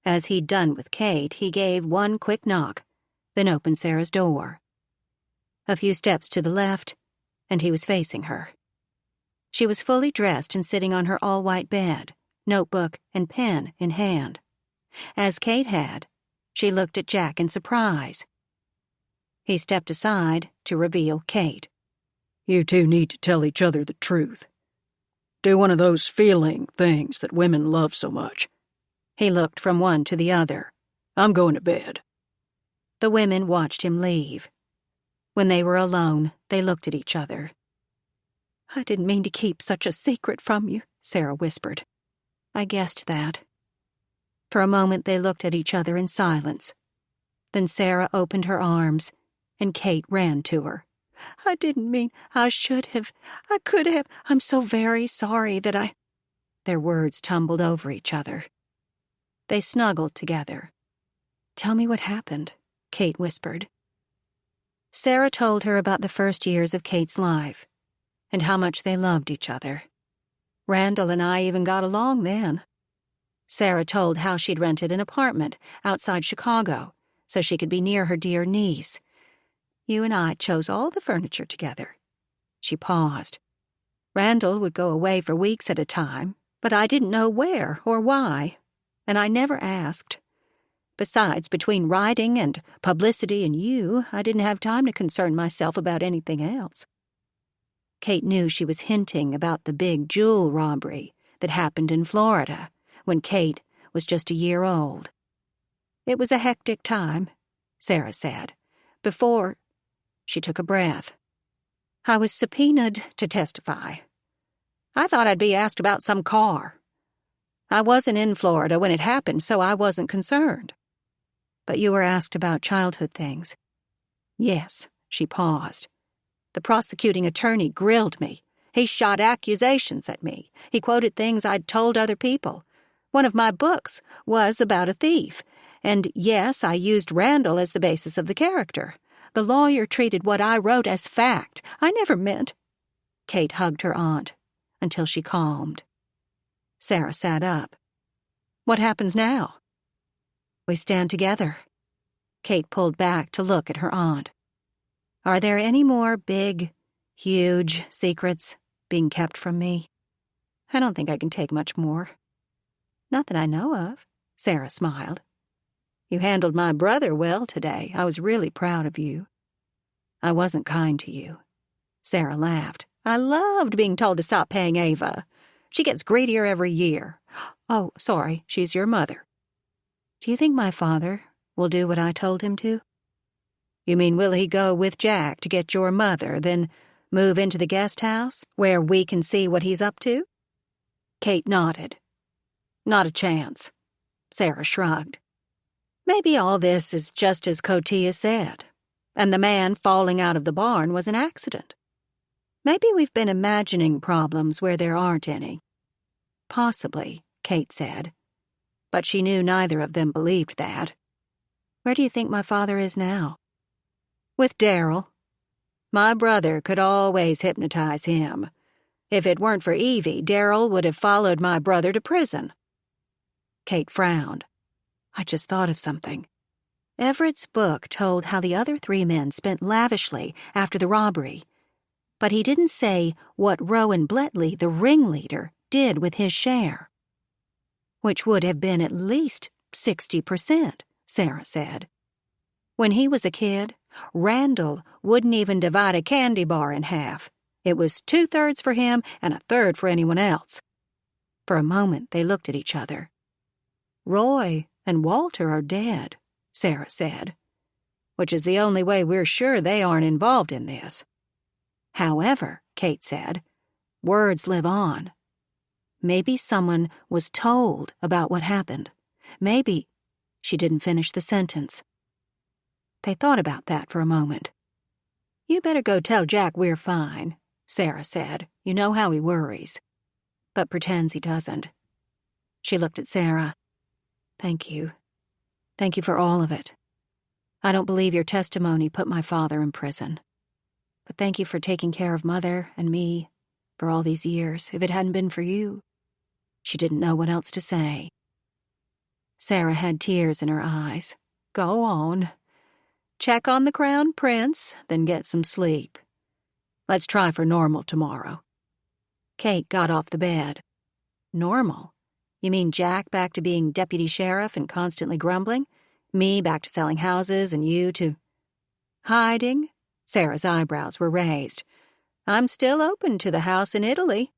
As he'd done with Kate, he gave one quick knock, then opened Sara's door. A few steps to the left, and he was facing her. She was fully dressed and sitting on her all-white bed, notebook and pen in hand. As Kate had, she looked at Jack in surprise. He stepped aside to reveal Kate. "You two need to tell each other the truth. Do one of those feeling things that women love so much." He looked from one to the other. "I'm going to bed." The women watched him leave. When they were alone, they looked at each other. "I didn't mean to keep such a secret from you," Sara whispered. "I guessed that." For a moment they looked at each other in silence. Then Sara opened her arms, and Kate ran to her. "I didn't mean I should have. I could have. I'm so very sorry that I—" Their words tumbled over each other. They snuggled together. "Tell me what happened," Kate whispered. Sara told her about the first years of Kate's life, and how much they loved each other. "Randall and I even got along then." Sara told how she'd rented an apartment outside Chicago so she could be near her dear niece. "You and I chose all the furniture together." She paused. "Randall would go away for weeks at a time, but I didn't know where or why, and I never asked. Besides, between writing and publicity and you, I didn't have time to concern myself about anything else." Kate knew she was hinting about the big jewel robbery that happened in Florida when Kate was just a year old. "It was a hectic time," Sara said. "Before—" She took a breath. "I was subpoenaed to testify. I thought I'd be asked about some car. I wasn't in Florida when it happened, so I wasn't concerned." "But you were asked about childhood things." "Yes," she paused. "The prosecuting attorney grilled me. He shot accusations at me. He quoted things I'd told other people. One of my books was about a thief. And yes, I used Randall as the basis of the character. The lawyer treated what I wrote as fact. I never meant—" Kate hugged her aunt until she calmed. Sara sat up. "What happens now?" "We stand together." Kate pulled back to look at her aunt. "Are there any more big, huge secrets being kept from me? I don't think I can take much more." "Not that I know of," Sara smiled. "You handled my brother well today. I was really proud of you." "I wasn't kind to you." Sara laughed. "I loved being told to stop paying Ava. She gets greedier every year. Oh, sorry, she's your mother." "Do you think my father will do what I told him to?" "You mean will he go with Jack to get your mother, then move into the guest house where we can see what he's up to?" Kate nodded. "Not a chance." Sara shrugged. "Maybe all this is just as Cotia said, and the man falling out of the barn was an accident. Maybe we've been imagining problems where there aren't any." "Possibly," Kate said. But she knew neither of them believed that. "Where do you think my father is now?" "With Daryl. My brother could always hypnotize him. If it weren't for Evie, Daryl would have followed my brother to prison." Kate frowned. I just thought of something. Everett's book told how the other 3 men spent lavishly after the robbery, but he didn't say what Rowan Bletley, the ringleader, did with his share. Which would have been at least 60%, Sara said. When he was a kid, Randall wouldn't even divide a candy bar in half. It was 2/3 for him and 1/3 for anyone else. For a moment, they looked at each other. Roy and Walter are dead, Sara said, which is the only way we're sure they aren't involved in this. However, Kate said, words live on. Maybe someone was told about what happened. Maybe she didn't finish the sentence. They thought about that for a moment. You better go tell Jack we're fine, Sara said. You know how he worries. But pretends he doesn't. She looked at Sara. Thank you. Thank you for all of it. I don't believe your testimony put my father in prison. But thank you for taking care of Mother and me for all these years. If it hadn't been for you, she didn't know what else to say. Sara had tears in her eyes. Go on. Check on the Crown Prince, then get some sleep. Let's try for normal tomorrow. Kate got off the bed. Normal? You mean Jack back to being deputy sheriff and constantly grumbling? Me back to selling houses and you to... Hiding? Sara's eyebrows were raised. I'm still open to the house in Italy.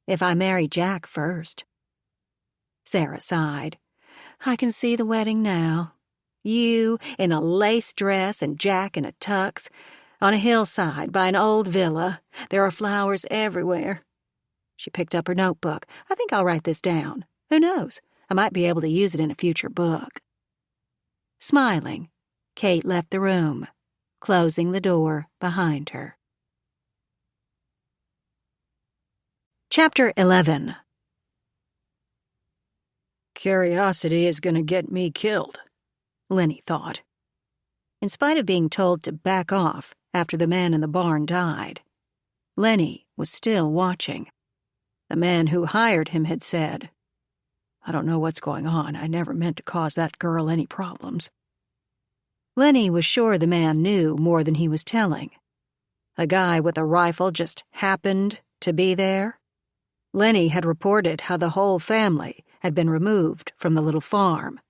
If I marry Jack first. Sara sighed. I can see the wedding now. You in a lace dress and Jack in a tux, on a hillside by an old villa. There are flowers everywhere. She picked up her notebook. I think I'll write this down. Who knows? I might be able to use it in a future book. Smiling, Kate left the room, closing the door behind her. Chapter 11. Curiosity is going to get me killed, Lenny thought. In spite of being told to back off after the man in the barn died, Lenny was still watching. The man who hired him had said, I don't know what's going on. I never meant to cause that girl any problems. Lenny was sure the man knew more than he was telling. A guy with a rifle just happened to be there. Lenny had reported how the whole family had been removed from the little farm.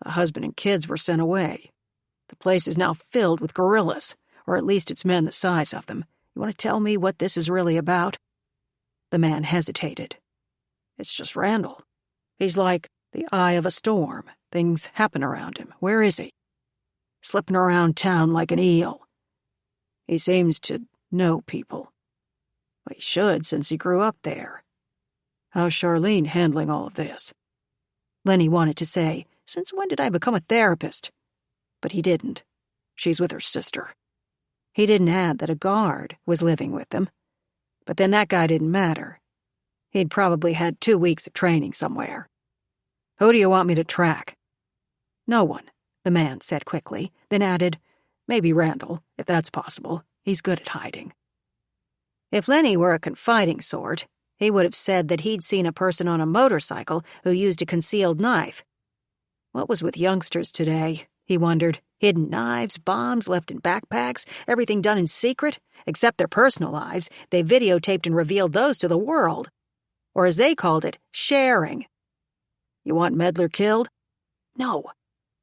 The husband and kids were sent away. The place is now filled with guerrillas, or at least it's men the size of them. You want to tell me what this is really about? The man hesitated. It's just Randall. He's like the eye of a storm. Things happen around him. Where is he? Slipping around town like an eel. He seems to know people. Well, he should, since he grew up there. How's Charlene handling all of this? Lenny wanted to say, since when did I become a therapist? But he didn't. She's with her sister. He didn't add that a guard was living with them. But then that guy didn't matter. He'd probably had 2 weeks of training somewhere. Who do you want me to track? No one, the man said quickly, then added, maybe Randall, if that's possible. He's good at hiding. If Lenny were a confiding sort, he would have said that he'd seen a person on a motorcycle who used a concealed knife. What was with youngsters today? He wondered. Hidden knives, bombs left in backpacks, everything done in secret, except their personal lives. They videotaped and revealed those to the world. Or as they called it, sharing. You want Medlar killed? No.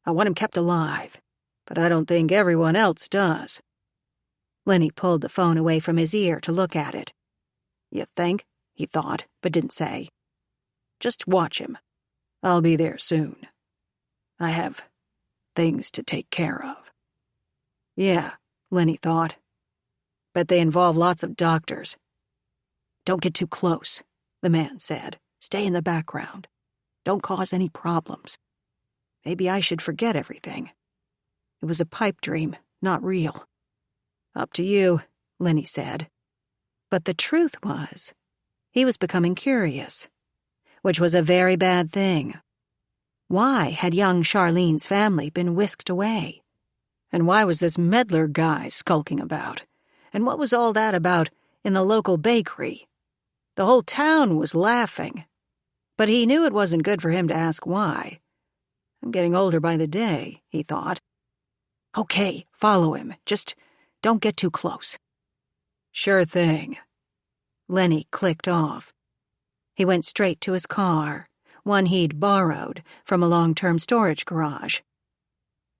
I want him kept alive. But I don't think everyone else does. Lenny pulled the phone away from his ear to look at it. You think? He thought, but didn't say. Just watch him. I'll be there soon. I have things to take care of. Yeah, Lenny thought. Bet they involve lots of doctors. Don't get too close, the man said. Stay in the background. Don't cause any problems. Maybe I should forget everything. It was a pipe dream, not real. Up to you, Lenny said. But the truth was, he was becoming curious, which was a very bad thing. Why had young Charlene's family been whisked away? And why was this Medlar guy skulking about? And what was all that about in the local bakery? The whole town was laughing. But he knew it wasn't good for him to ask why. I'm getting older by the day, he thought. Okay, follow him. Just don't get too close. Sure thing. Lenny clicked off. He went straight to his car, one he'd borrowed from a long-term storage garage.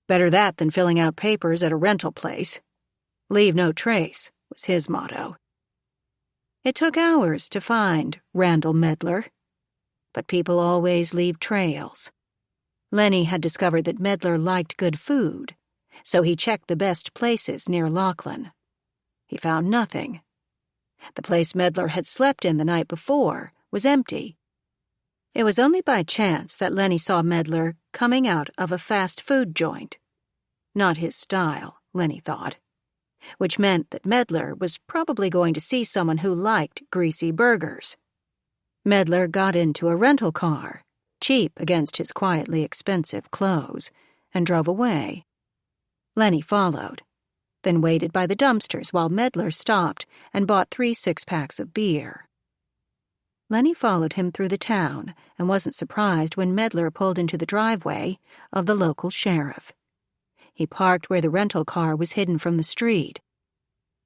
Better that than filling out papers at a rental place. Leave no trace was his motto. It took hours to find Randall Medlar, but people always leave trails. Lenny had discovered that Medlar liked good food, so he checked the best places near Lachlan. He found nothing. The place Medlar had slept in the night before was empty. It was only by chance that Lenny saw Medlar coming out of a fast food joint. Not his style, Lenny thought, which meant that Medlar was probably going to see someone who liked greasy burgers. Medlar got into a rental car, cheap against his quietly expensive clothes, and drove away. Lenny followed, then waited by the dumpsters while Medlar stopped and bought 3 six-packs of beer. Lenny followed him through the town and wasn't surprised when Medlar pulled into the driveway of the local sheriff. He parked where the rental car was hidden from the street.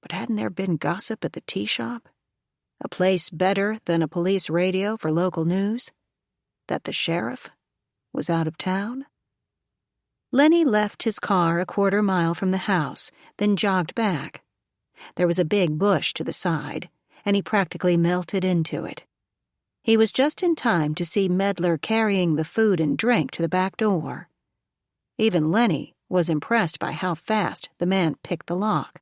But hadn't there been gossip at the tea shop? A place better than a police radio for local news? That the sheriff was out of town? Lenny left his car a quarter mile from the house, then jogged back. There was a big bush to the side, and he practically melted into it. He was just in time to see Medlar carrying the food and drink to the back door. Even Lenny was impressed by how fast the man picked the lock.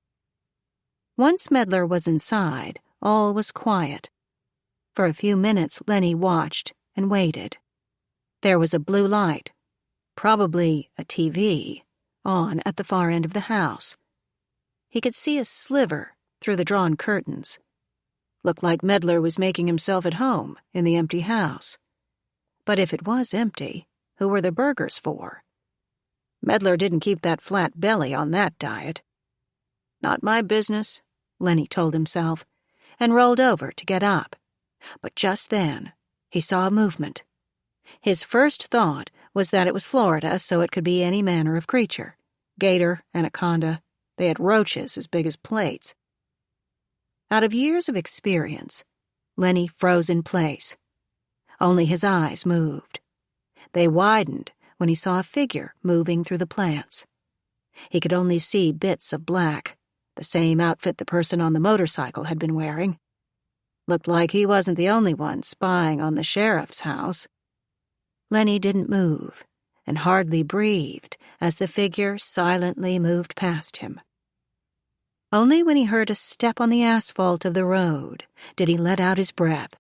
Once Medlar was inside, all was quiet. For a few minutes, Lenny watched and waited. There was a blue light, probably a TV, on at the far end of the house. He could see a sliver through the drawn curtains. Looked like Medlar was making himself at home in the empty house. But if it was empty, who were the burgers for? Medlar didn't keep that flat belly on that diet. Not my business, Lenny told himself, and rolled over to get up. But just then, he saw a movement. His first thought was that it was Florida, so it could be any manner of creature. Gator, anaconda, they had roaches as big as plates. Out of years of experience, Lenny froze in place. Only his eyes moved. They widened when he saw a figure moving through the plants. He could only see bits of black, the same outfit the person on the motorcycle had been wearing. Looked like he wasn't the only one spying on the sheriff's house. Lenny didn't move and hardly breathed as the figure silently moved past him. Only when he heard a step on the asphalt of the road did he let out his breath.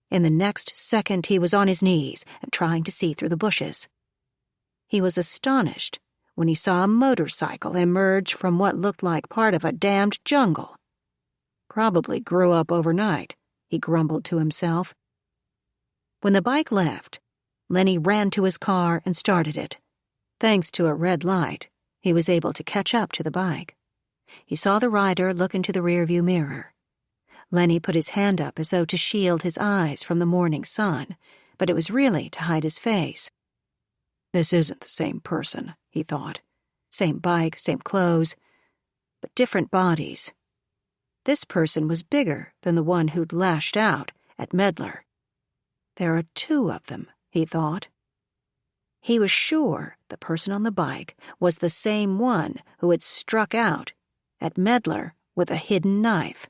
In the next second, he was on his knees and trying to see through the bushes. He was astonished when he saw a motorcycle emerge from what looked like part of a damned jungle. Probably grew up overnight, he grumbled to himself. When the bike left, Lenny ran to his car and started it. Thanks to a red light, he was able to catch up to the bike. He saw the rider look into the rearview mirror. Lenny put his hand up as though to shield his eyes from the morning sun, but it was really to hide his face. This isn't the same person, he thought. Same bike, same clothes, but different bodies. This person was bigger than the one who'd lashed out at Medlar. There are 2 of them, he thought. He was sure the person on the bike was the same one who had struck out at Medlar with a hidden knife.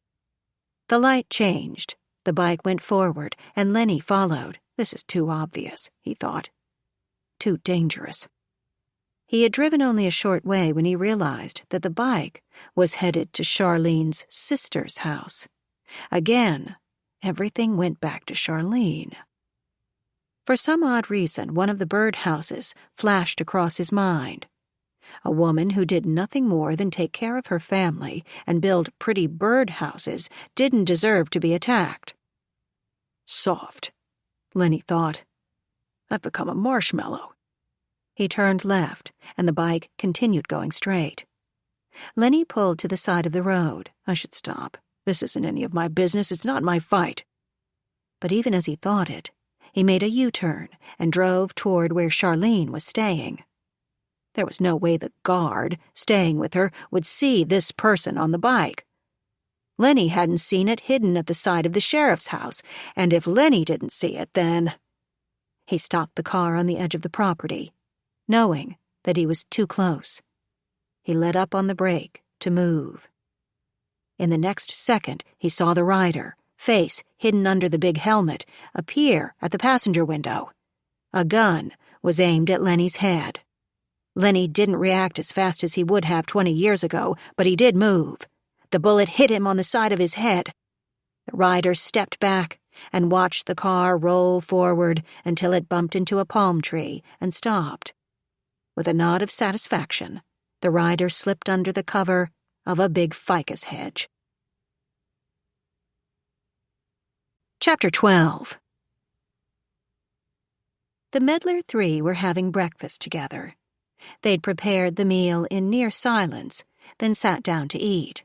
The light changed, the bike went forward, and Lenny followed. This is too obvious, he thought. Too dangerous. He had driven only a short way when he realized that the bike was headed to Charlene's sister's house. Again, everything went back to Charlene. For some odd reason, one of the birdhouses flashed across his mind. A woman who did nothing more than take care of her family and build pretty birdhouses didn't deserve to be attacked. Soft, Lenny thought. I've become a marshmallow. He turned left, and the bike continued going straight. Lenny pulled to the side of the road. I should stop. This isn't any of my business. It's not my fight. But even as he thought it, he made a U-turn and drove toward where Charlene was staying. There was no way the guard, staying with her, would see this person on the bike. Lenny hadn't seen it hidden at the side of the sheriff's house, and if Lenny didn't see it, then... He stopped the car on the edge of the property, knowing that he was too close. He let up on the brake to move. In the next second, he saw the rider, face hidden under the big helmet, appear at the passenger window. A gun was aimed at Lenny's head. Lenny didn't react as fast as he would have 20 years ago, but he did move. The bullet hit him on the side of his head. The rider stepped back and watched the car roll forward until it bumped into a palm tree and stopped. With a nod of satisfaction, the rider slipped under the cover of a big ficus hedge. Chapter 12. The Medlar Three were having breakfast together. They'd prepared the meal in near silence, then sat down to eat.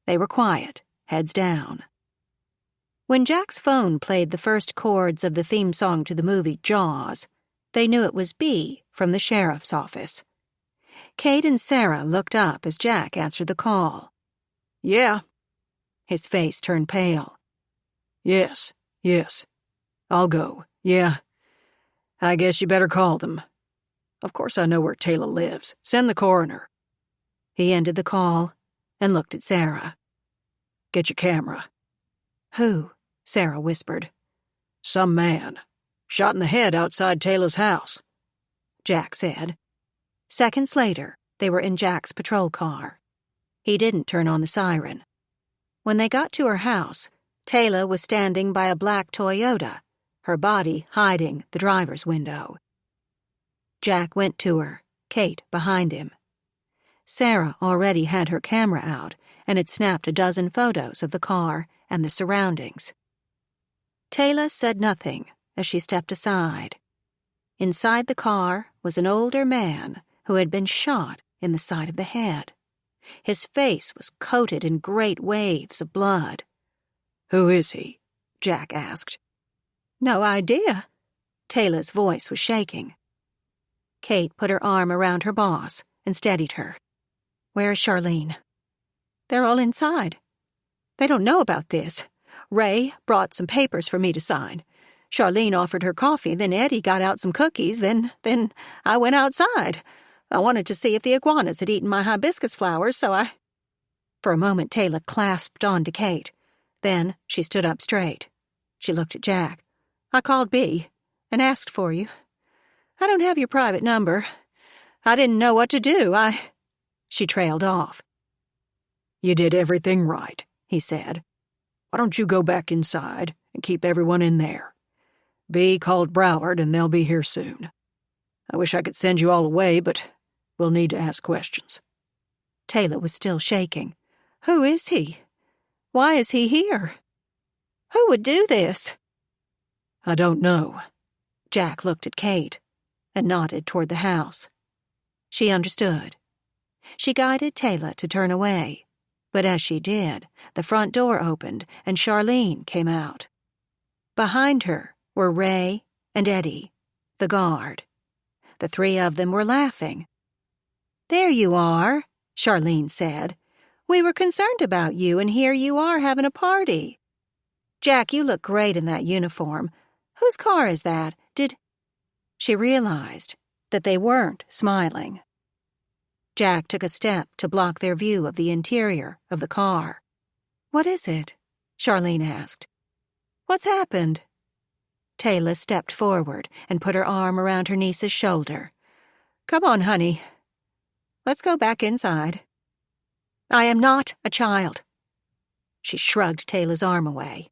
They were quiet, heads down. When Jack's phone played the first chords of the theme song to the movie Jaws, they knew it was B from the sheriff's office. Kate and Sara looked up as Jack answered the call. Yeah. His face turned pale. Yes. I'll go. Yeah. I guess you better call them. Of course I know where Taylor lives. Send the coroner. He ended the call and looked at Sara. Get your camera. Who? Sara whispered. Some man. Shot in the head outside Taylor's house, Jack said. Seconds later, they were in Jack's patrol car. He didn't turn on the siren. When they got to her house, Taylor was standing by a black Toyota, her body hiding the driver's window. Jack went to her, Kate behind him. Sara already had her camera out and had snapped a dozen photos of the car and the surroundings. Taylor said nothing as she stepped aside. Inside the car was an older man who had been shot in the side of the head. His face was coated in great waves of blood. Who is he? Jack asked. No idea. Taylor's voice was shaking. Kate put her arm around her boss and steadied her. Where is Charlene? They're all inside. They don't know about this. Ray brought some papers for me to sign. Charlene offered her coffee, then Eddie got out some cookies, then I went outside. I wanted to see if the iguanas had eaten my hibiscus flowers, so I... For a moment, Taylor clasped onto Kate. Then she stood up straight. She looked at Jack. I called B and asked for you. I don't have your private number. I didn't know what to do. She trailed off. You did everything right, he said. Why don't you go back inside and keep everyone in there? B called Broward and they'll be here soon. I wish I could send you all away, but we'll need to ask questions. Taylor was still shaking. Who is he? Why is he here? Who would do this? I don't know. Jack looked at Kate and nodded toward the house. She understood. She guided Taylor to turn away, but as she did, the front door opened and Charlene came out. Behind her were Ray and Eddie, the guard. The three of them were laughing. There you are, Charlene said. We were concerned about you, and here you are having a party. Jack, you look great in that uniform. Whose car is that? She realized that they weren't smiling. Jack took a step to block their view of the interior of the car. What is it? Charlene asked. What's happened? Taylor stepped forward and put her arm around her niece's shoulder. Come on, honey. Let's go back inside. I am not a child. She shrugged Taylor's arm away.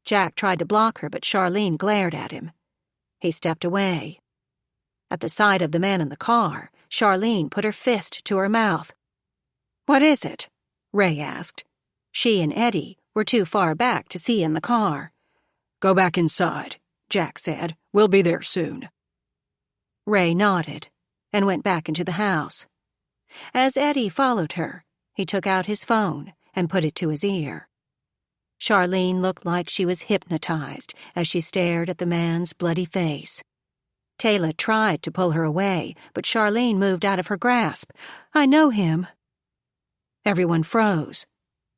Jack tried to block her, but Charlene glared at him. He stepped away. At the sight of the man in the car, Charlene put her fist to her mouth. What is it? Ray asked. She and Eddie were too far back to see in the car. Go back inside, Jack said. We'll be there soon. Ray nodded and went back into the house. As Eddie followed her, he took out his phone and put it to his ear. Charlene looked like she was hypnotized as she stared at the man's bloody face. Taylor tried to pull her away, but Charlene moved out of her grasp. "I know him." Everyone froze.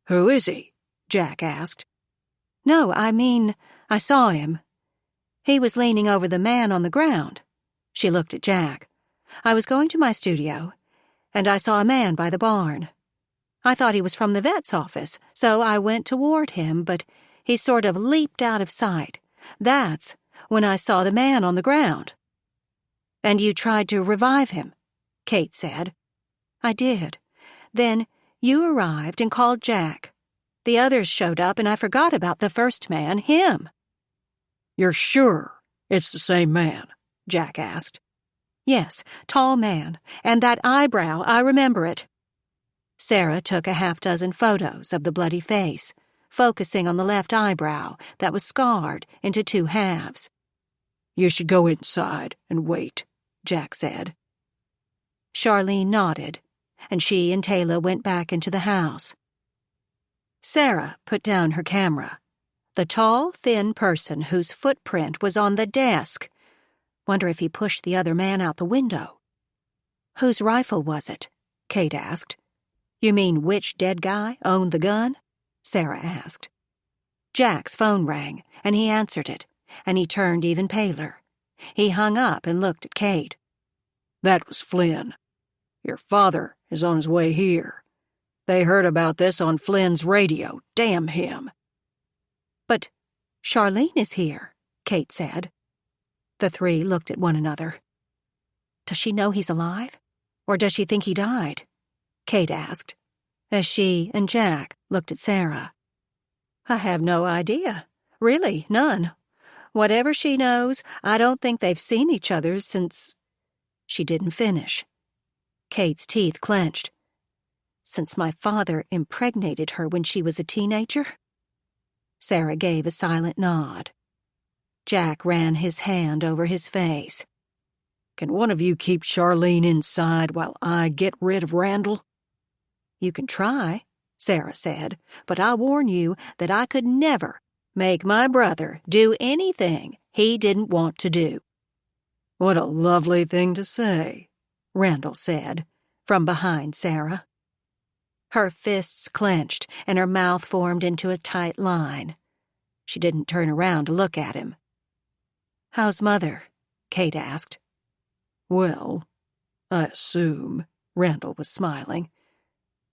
"Who is he?" Jack asked. "No, I mean, I saw him. He was leaning over the man on the ground." She looked at Jack. "I was going to my studio, and I saw a man by the barn. I thought he was from the vet's office, so I went toward him, but he sort of leaped out of sight. That's when I saw the man on the ground." "And you tried to revive him," Kate said. "I did. Then you arrived and called Jack. The others showed up, and I forgot about the first man, him." "You're sure it's the same man?" Jack asked. "Yes, tall man, and that eyebrow, I remember it." Sara took a half-dozen photos of the bloody face, focusing on the left eyebrow that was scarred into 2 halves. "You should go inside and wait," Jack said. Charlene nodded, and she and Taylor went back into the house. Sara put down her camera. The tall, thin person whose footprint was on the desk. Wonder if he pushed the other man out the window. "Whose rifle was it?" Kate asked. "You mean which dead guy owned the gun?" Sara asked. Jack's phone rang, and he answered it, and he turned even paler. He hung up and looked at Kate. "That was Flynn. Your father is on his way here. They heard about this on Flynn's radio. Damn him." "But Charlene is here," Kate said. The 3 looked at one another. "Does she know he's alive? Or does she think he died?" Kate asked, as she and Jack looked at Sara. "I have no idea. Really, none. Whatever she knows, I don't think they've seen each other since—" She didn't finish. Kate's teeth clenched. "Since my father impregnated her when she was a teenager?" Sara gave a silent nod. Jack ran his hand over his face. "Can one of you keep Charlene inside while I get rid of Randall?" "You can try," Sara said, "but I warn you that I could never make my brother do anything he didn't want to do." "What a lovely thing to say," Randall said, from behind Sara. Her fists clenched and her mouth formed into a tight line. She didn't turn around to look at him. "How's Mother?" Kate asked. "Well, I assume," Randall was smiling.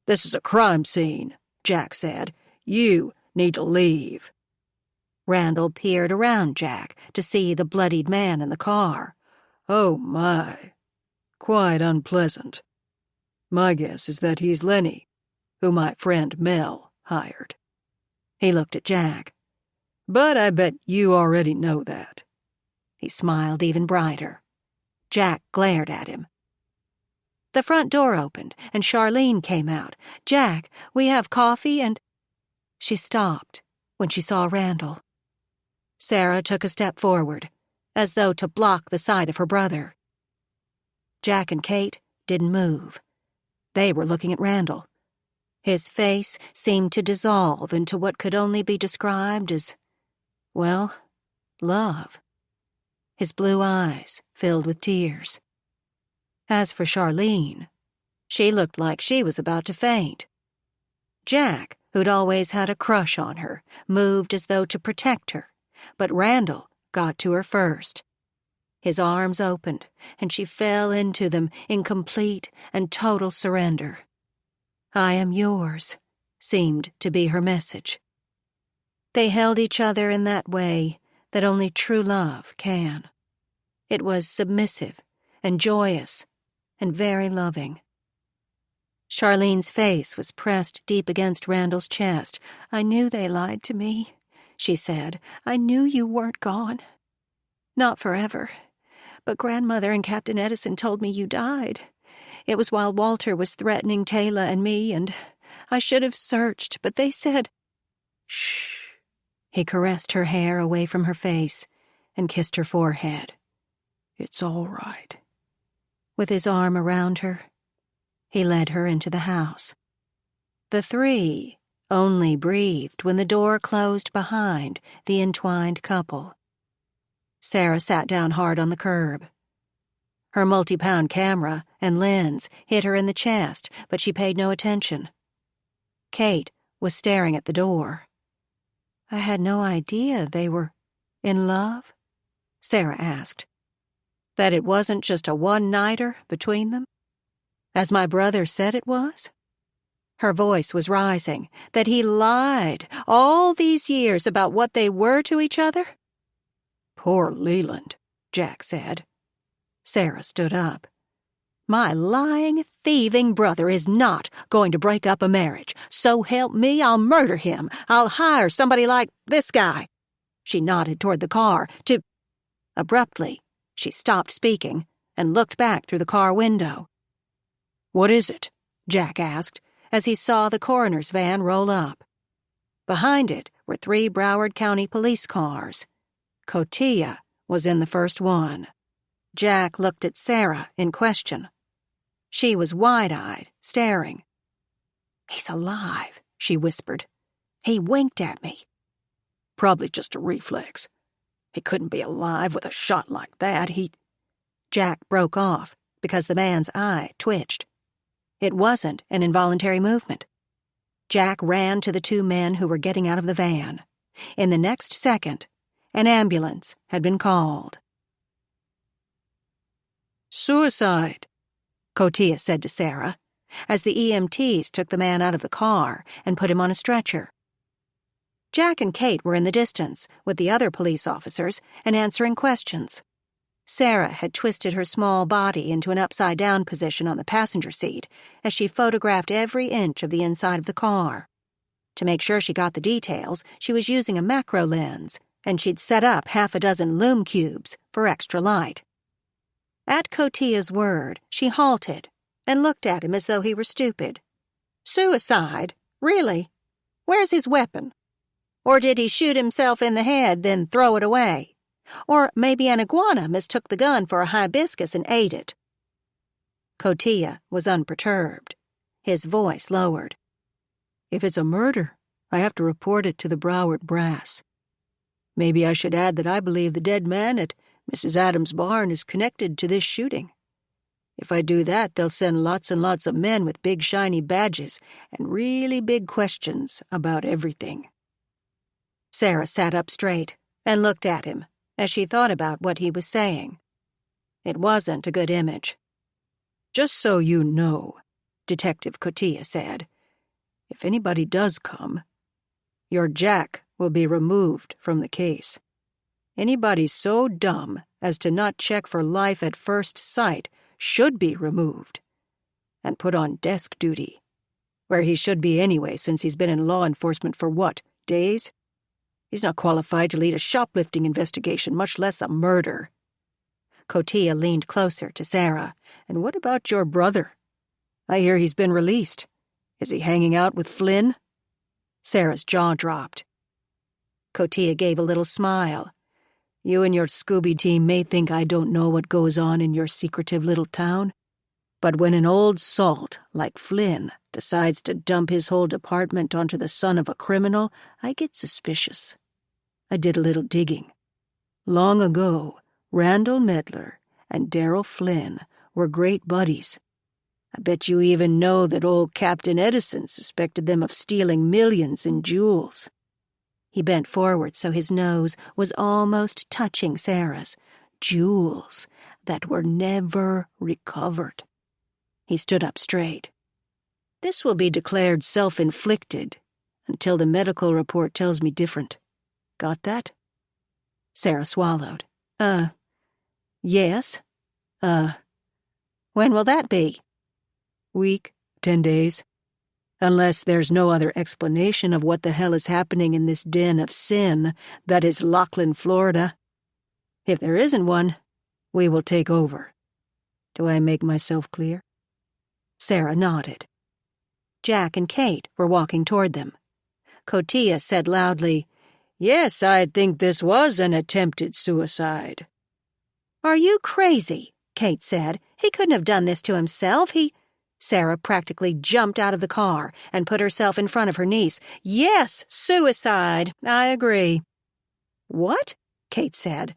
"This is a crime scene," Jack said. "You need to leave." Randall peered around Jack to see the bloodied man in the car. "Oh, my. Quite unpleasant. My guess is that he's Lenny, who my friend Mel hired." He looked at Jack. "But I bet you already know that." He smiled even brighter. Jack glared at him. The front door opened, and Charlene came out. "Jack, we have coffee and—" She stopped when she saw Randall. Sara took a step forward, as though to block the sight of her brother. Jack and Kate didn't move. They were looking at Randall. His face seemed to dissolve into what could only be described as, well, love. His blue eyes filled with tears. As for Charlene, she looked like she was about to faint. Jack, who'd always had a crush on her, moved as though to protect her, but Randall got to her first. His arms opened, and she fell into them in complete and total surrender. "I am yours," seemed to be her message. They held each other in that way that only true love can. It was submissive and joyous and very loving. Charlene's face was pressed deep against Randall's chest. "I knew they lied to me," she said. "I knew you weren't gone. Not forever. But Grandmother and Captain Edison told me you died. It was while Walter was threatening Taylor and me, and I should have searched, but they said—" "Shh." He caressed her hair away from her face and kissed her forehead. "It's all right." With his arm around her, he led her into the house. The 3 only breathed when the door closed behind the entwined couple. Sara sat down hard on the curb. Her multi-pound camera and lens hit her in the chest, but she paid no attention. Kate was staring at the door. "I had no idea they were in love?" Sara asked. "That it wasn't just a one-nighter between them? As my brother said it was?" Her voice was rising. "That he lied all these years about what they were to each other?" "Poor Leland," Jack said. Sara stood up. "My lying, thieving brother is not going to break up a marriage. So help me, I'll murder him. I'll hire somebody like this guy." She nodded toward the car to... Abruptly, she stopped speaking and looked back through the car window. "What is it?" Jack asked as he saw the coroner's van roll up. Behind it were 3 Broward County police cars. Cotia was in the first one. Jack looked at Sara in question. She was wide-eyed, staring. "He's alive," she whispered. "He winked at me." "Probably just a reflex. He couldn't be alive with a shot like that. Jack broke off because the man's eye twitched. It wasn't an involuntary movement. Jack ran to the 2 men who were getting out of the van. In the next second, an ambulance had been called. "Suicide," Cotia said to Sara, as the EMTs took the man out of the car and put him on a stretcher. Jack and Kate were in the distance with the other police officers and answering questions. Sara had twisted her small body into an upside-down position on the passenger seat as she photographed every inch of the inside of the car. To make sure she got the details, she was using a macro lens, and she'd set up 6 lume cubes for extra light. At Cotia's word, she halted and looked at him as though he were stupid. "Suicide? Really? Where's his weapon? Or did he shoot himself in the head, then throw it away? Or maybe an iguana mistook the gun for a hibiscus and ate it?" Cotia was unperturbed. His voice lowered. "If it's a murder, I have to report it to the Broward brass. Maybe I should add that I believe the dead man at Mrs. Adams' barn is connected to this shooting. If I do that, they'll send lots and lots of men with big shiny badges and really big questions about everything." Sara sat up straight and looked at him as she thought about what he was saying. It wasn't a good image. "Just so you know," Detective Cotia said, "if anybody does come, your Jack will be removed from the case. Anybody so dumb as to not check for life at first sight should be removed and put on desk duty, where he should be anyway since he's been in law enforcement for what, days? He's not qualified to lead a shoplifting investigation, much less a murder." Cotia leaned closer to Sara. "And what about your brother? I hear he's been released. Is he hanging out with Flynn?" Sarah's jaw dropped. Cotia gave a little smile. "You and your Scooby team may think I don't know what goes on in your secretive little town, but when an old salt like Flynn decides to dump his whole department onto the son of a criminal, I get suspicious. I did a little digging. Long ago, Randall Medlar and Darrell Flynn were great buddies. I bet you even know that old Captain Edison suspected them of stealing millions in jewels." He bent forward so his nose was almost touching Sara's. "Jewels that were never recovered." He stood up straight. "This will be declared self-inflicted until the medical report tells me different. Got that?" Sara swallowed. Yes. When will that be?" "Week, 10 days. Unless there's no other explanation of what the hell is happening in this den of sin that is Lachlan, Florida. If there isn't one, we will take over. Do I make myself clear?" Sara nodded. Jack and Kate were walking toward them. Cotia said loudly, "Yes, I think this was an attempted suicide." "Are you crazy?" Kate said. "He couldn't have done this to himself. Sara practically jumped out of the car and put herself in front of her niece. "Yes, suicide. I agree." "What?" Kate said.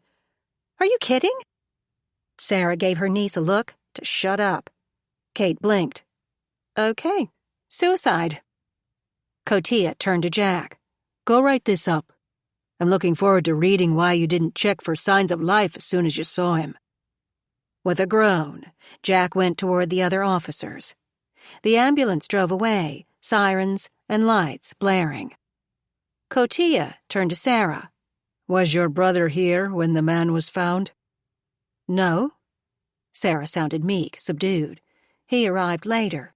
"Are you kidding?" Sara gave her niece a look to shut up. Kate blinked. "Okay, suicide." Cotia turned to Jack. "Go write this up. I'm looking forward to reading why you didn't check for signs of life as soon as you saw him." With a groan, Jack went toward the other officers. The ambulance drove away, sirens and lights blaring. Cotia turned to Sara. "Was your brother here when the man was found?" "No." Sara sounded meek, subdued. "He arrived later."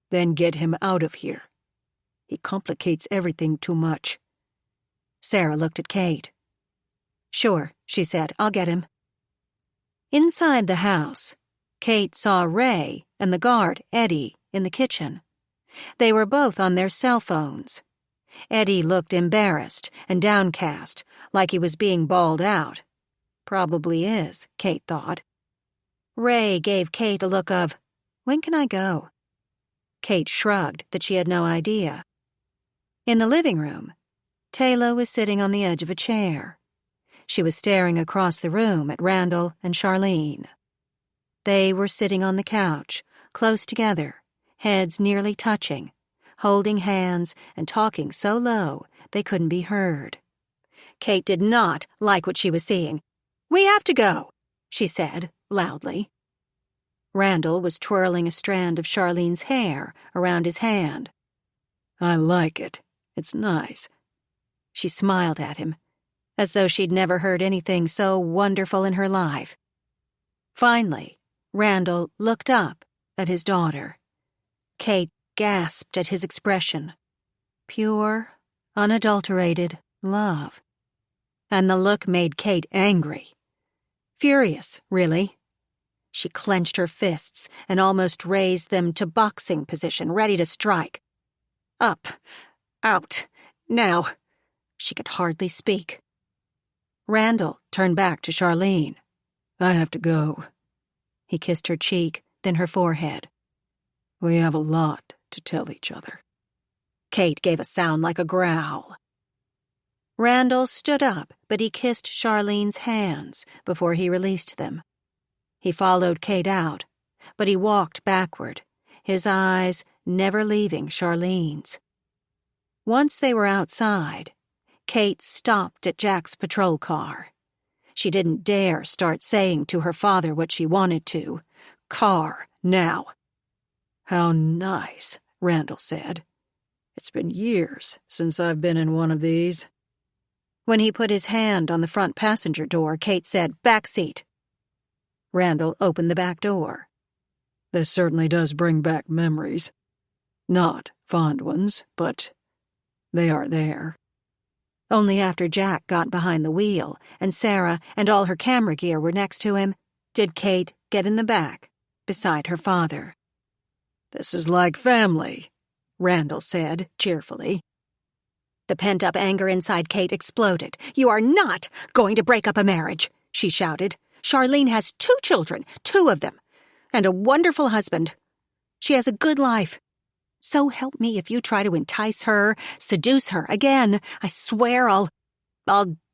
"Then get him out of here. He complicates everything too much." Sara looked at Kate. "Sure," she said. "I'll get him." Inside the house, Kate saw Ray and the guard, Eddie, in the kitchen. They were both on their cell phones. Eddie looked embarrassed and downcast, like he was being bawled out. Probably is, Kate thought. Ray gave Kate a look of, "When can I go?" Kate shrugged that she had no idea. In the living room, Taylor was sitting on the edge of a chair. She was staring across the room at Randall and Charlene. They were sitting on the couch, close together, heads nearly touching, holding hands and talking so low they couldn't be heard. Kate did not like what she was seeing. "We have to go," she said, loudly. Randall was twirling a strand of Charlene's hair around his hand. "I like it. It's nice." She smiled at him, as though she'd never heard anything so wonderful in her life. Finally, Randall looked up at his daughter. Kate gasped at his expression. Pure, unadulterated love. And the look made Kate angry. Furious, really. She clenched her fists and almost raised them to boxing position, ready to strike. Up, out, now. She could hardly speak. Randall turned back to Charlene. "I have to go." He kissed her cheek, then her forehead. "We have a lot to tell each other." Kate gave a sound like a growl. Randall stood up, but he kissed Charlene's hands before he released them. He followed Kate out, but he walked backward, his eyes never leaving Charlene's. Once they were outside, Kate stopped at Jack's patrol car. She didn't dare start saying to her father what she wanted to. "Car, now." "How nice," Randall said. "It's been years since I've been in one of these." When he put his hand on the front passenger door, Kate said, "Back seat." Randall opened the back door. "This certainly does bring back memories. Not fond ones, but they are there." Only after Jack got behind the wheel and Sara and all her camera gear were next to him did Kate get in the back, beside her father. "This is like family," Randall said cheerfully. The pent-up anger inside Kate exploded. "You are not going to break up a marriage," she shouted. "Charlene has 2 children, 2 of them, and a wonderful husband. She has a good life. So help me if you try to entice her, seduce her again. I swear I'll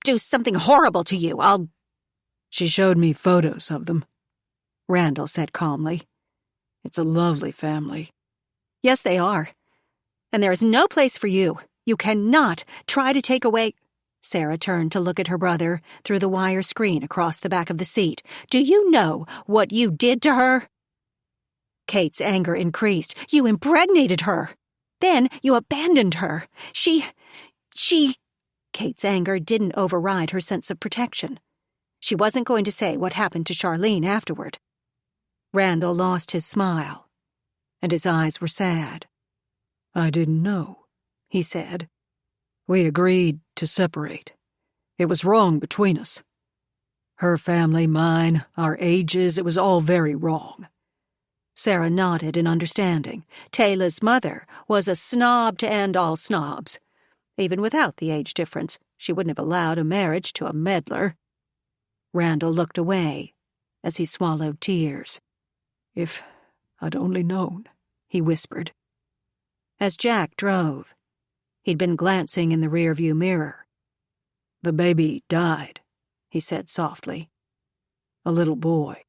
do something horrible to you. She showed me photos of them," Randall said calmly. "It's a lovely family." "Yes, they are. And there is no place for you. You cannot try to take away—" Sara turned to look at her brother through the wire screen across the back of the seat. "Do you know what you did to her?" Kate's anger increased. "You impregnated her. Then you abandoned her. She... Kate's anger didn't override her sense of protection. She wasn't going to say what happened to Charlene afterward. Randall lost his smile, and his eyes were sad. "I didn't know," he said. "We agreed to separate. It was wrong between us. Her family, mine, our ages, it was all very wrong." Sara nodded in understanding. Taylor's mother was a snob to end all snobs. Even without the age difference, she wouldn't have allowed a marriage to a Medlar. Randall looked away as he swallowed tears. "If I'd only known," he whispered. As Jack drove, he'd been glancing in the rearview mirror. "The baby died," he said softly. "A little boy."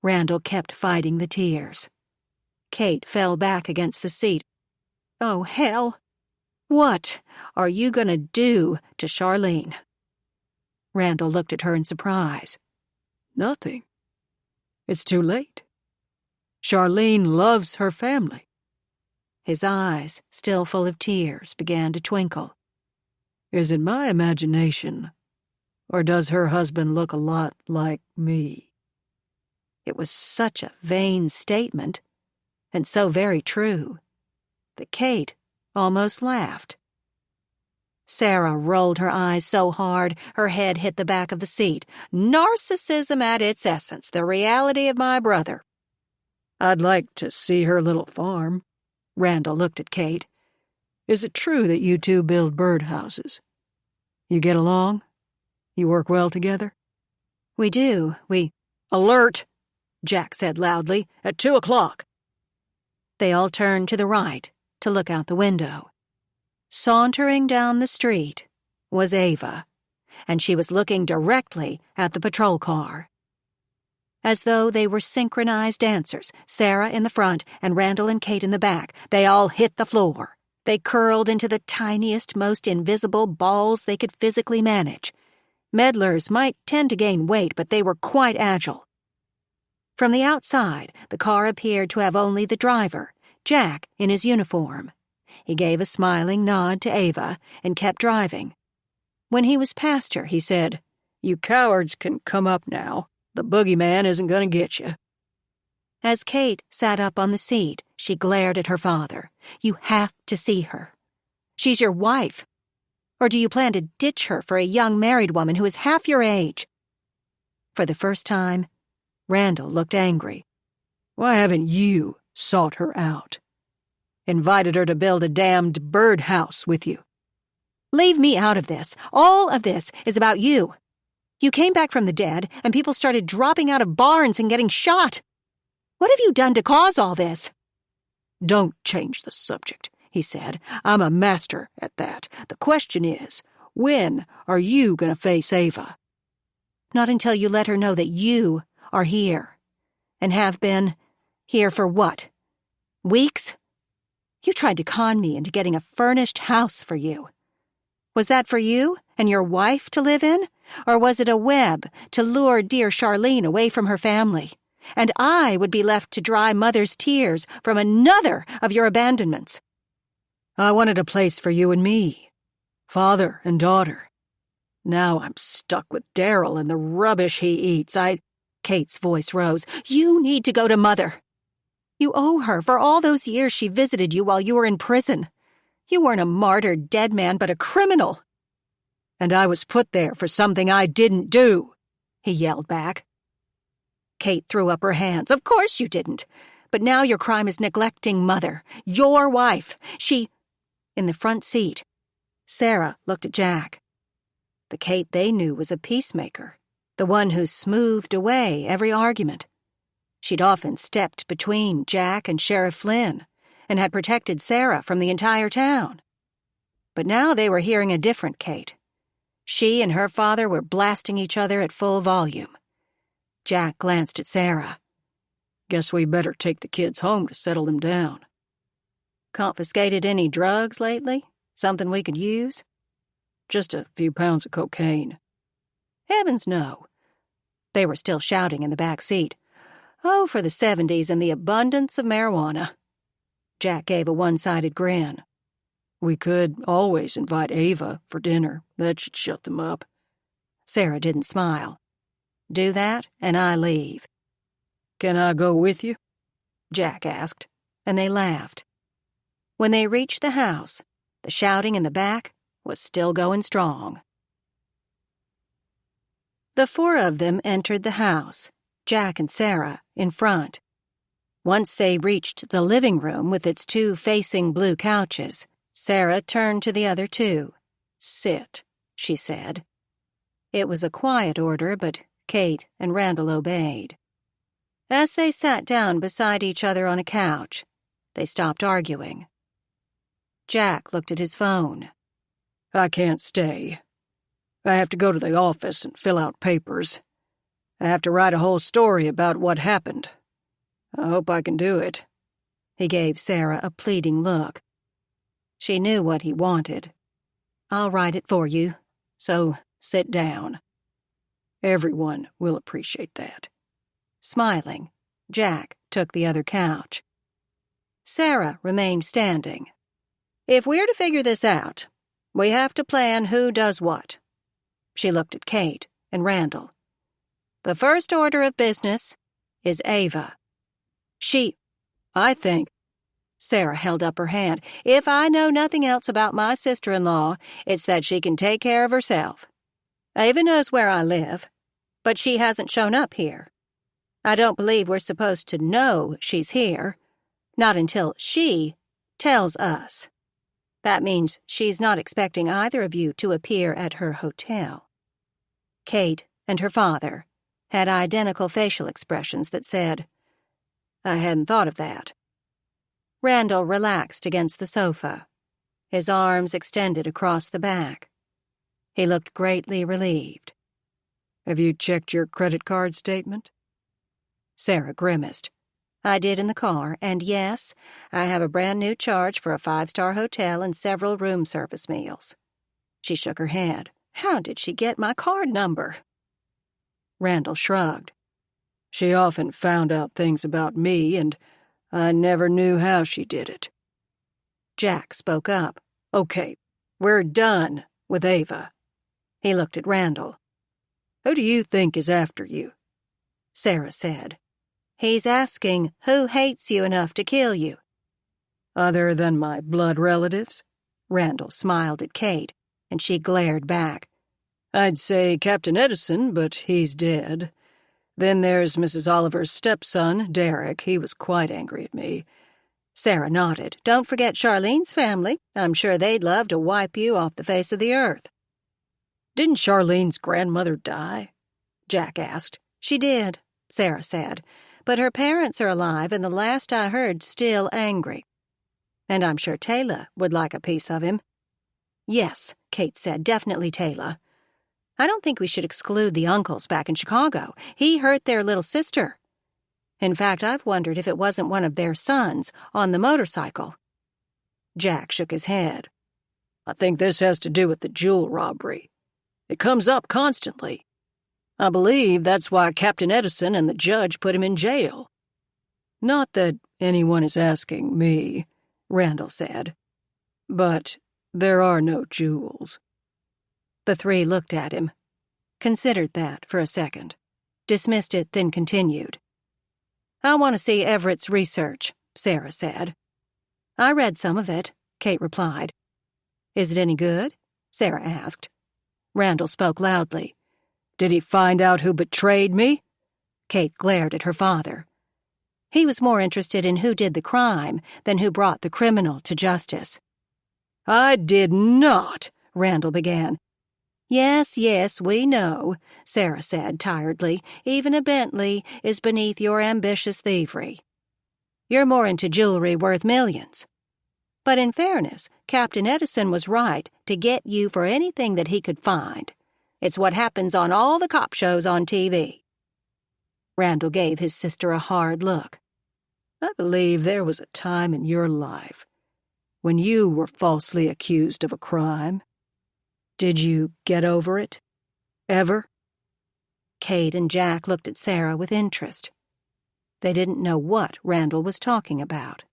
Randall kept fighting the tears. Kate fell back against the seat. "Oh, hell! What are you gonna do to Charlene?" Randall looked at her in surprise. "Nothing. It's too late. Charlene loves her family." His eyes, still full of tears, began to twinkle. "Is it my imagination, or does her husband look a lot like me?" It was such a vain statement, and so very true, that Kate almost laughed. Sara rolled her eyes so hard her head hit the back of the seat. "Narcissism at its essence, the reality of my brother." "I'd like to see her little farm." Randall looked at Kate. "Is it true that you two build birdhouses? You get along? You work well together?" "We do. Alert!" Jack said loudly. "At 2:00. They all turned to the right to look out the window. Sauntering down the street was Ava, and she was looking directly at the patrol car. As though they were synchronized dancers, Sara in the front and Randall and Kate in the back, they all hit the floor. They curled into the tiniest, most invisible balls they could physically manage. Medlars might tend to gain weight, but they were quite agile. From the outside, the car appeared to have only the driver, Jack, in his uniform. He gave a smiling nod to Ava and kept driving. When he was past her, he said, "You cowards can come up now. The boogeyman isn't going to get you." As Kate sat up on the seat, she glared at her father. "You have to see her. She's your wife. Or do you plan to ditch her for a young married woman who is half your age?" For the first time, Randall looked angry. "Why haven't you sought her out? Invited her to build a damned birdhouse with you?" "Leave me out of this. All of this is about you. You came back from the dead, and people started dropping out of barns and getting shot. What have you done to cause all this?" "Don't change the subject," he said. "I'm a master at that. The question is, when are you going to face Ava?" "Not until you let her know that you are here. And have been here for what? Weeks? You tried to con me into getting a furnished house for you. Was that for you and your wife to live in? Or was it a web to lure dear Charlene away from her family? And I would be left to dry mother's tears from another of your abandonments." "I wanted a place for you and me, father and daughter. Now I'm stuck with Daryl and the rubbish he eats. Kate's voice rose. "You need to go to Mother. You owe her for all those years she visited you while you were in prison. You weren't a martyred dead man, but a criminal." "And I was put there for something I didn't do," he yelled back. Kate threw up her hands. "Of course you didn't. But now your crime is neglecting Mother, your wife. In the front seat, Sara looked at Jack. The Kate they knew was a peacemaker, the one who smoothed away every argument. She'd often stepped between Jack and Sheriff Flynn and had protected Sara from the entire town. But now they were hearing a different Kate. She and her father were blasting each other at full volume. Jack glanced at Sara. "Guess we better take the kids home to settle them down." "Confiscated any drugs lately? Something we could use?" "Just a few pounds of cocaine." "Heavens, no." They were still shouting in the back seat. "Oh, for the 70s and the abundance of marijuana." Jack gave a one-sided grin. "We could always invite Ava for dinner. That should shut them up." Sara didn't smile. "Do that, and I leave." "Can I go with you?" Jack asked, and they laughed. When they reached the house, the shouting in the back was still going strong. The four of them entered the house, Jack and Sara in front. Once they reached the living room with its two facing blue couches, Sara turned to the other two. "Sit," she said. It was a quiet order, but Kate and Randall obeyed. As they sat down beside each other on a couch, they stopped arguing. Jack looked at his phone. I can't stay. I have to go to the office and fill out papers. I have to write a whole story about what happened. I hope I can do it. He gave Sara a pleading look. She knew what he wanted. I'll write it for you, so sit down. Everyone will appreciate that. Smiling, Jack took the other couch. Sara remained standing. If we're to figure this out, we have to plan who does what. She looked at Kate and Randall. The first order of business is Ava. I think. Sara held up her hand. If I know nothing else about my sister-in-law, it's that she can take care of herself. Ava knows where I live, but she hasn't shown up here. I don't believe we're supposed to know she's here, not until she tells us. That means she's not expecting either of you to appear at her hotel. Kate and her father had identical facial expressions that said, I hadn't thought of that. Randall relaxed against the sofa, his arms extended across the back. He looked greatly relieved. Have you checked your credit card statement? Sara grimaced. I did in the car, and yes, I have a brand new charge for a 5-star hotel and several room service meals. She shook her head. How did she get my card number? Randall shrugged. She often found out things about me, and I never knew how she did it. Jack spoke up. Okay, we're done with Ava. He looked at Randall. Who do you think is after you? Sara said. He's asking who hates you enough to kill you. Other than my blood relatives? Randall smiled at Kate, and she glared back. I'd say Captain Edison, but he's dead. Then there's Mrs. Oliver's stepson, Derek. He was quite angry at me. Sara nodded. Don't forget Charlene's family. I'm sure they'd love to wipe you off the face of the earth. Didn't Charlene's grandmother die? Jack asked. She did, Sara said. But her parents are alive, and the last I heard, still angry. And I'm sure Taylor would like a piece of him. Yes, Kate said, definitely Taylor. I don't think we should exclude the uncles back in Chicago. He hurt their little sister. In fact, I've wondered if it wasn't one of their sons on the motorcycle. Jack shook his head. I think this has to do with the jewel robbery. It comes up constantly. I believe that's why Captain Edison and the judge put him in jail. Not that anyone is asking me, Randall said. But there are no jewels. The three looked at him, considered that for a second, dismissed it, then continued. I want to see Everett's research, Sara said. I read some of it, Kate replied. Is it any good? Sara asked. Randall spoke loudly. Did he find out who betrayed me? Kate glared at her father. He was more interested in who did the crime than who brought the criminal to justice. I did not, Randall began. Yes, we know, Sara said tiredly. Even a Bentley is beneath your ambitious thievery. You're more into jewelry worth millions. But in fairness, Captain Edison was right to get you for anything that he could find. It's what happens on all the cop shows on TV. Randall gave his sister a hard look. I believe there was a time in your life when you were falsely accused of a crime. Did you get over it? Ever? Kate and Jack looked at Sara with interest. They didn't know what Randall was talking about.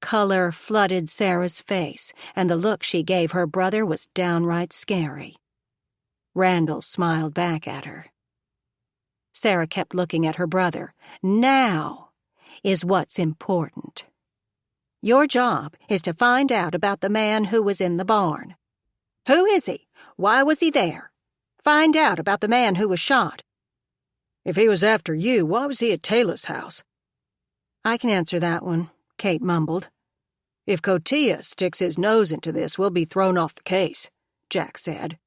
Color flooded Sara's face, and the look she gave her brother was downright scary. Randall smiled back at her. Sara kept looking at her brother. Now is what's important. Your job is to find out about the man who was in the barn. Who is he? Why was he there? Find out about the man who was shot. If he was after you, why was he at Taylor's house? I can answer that one, Kate mumbled. If Cotilla sticks his nose into this, we'll be thrown off the case, Jack said.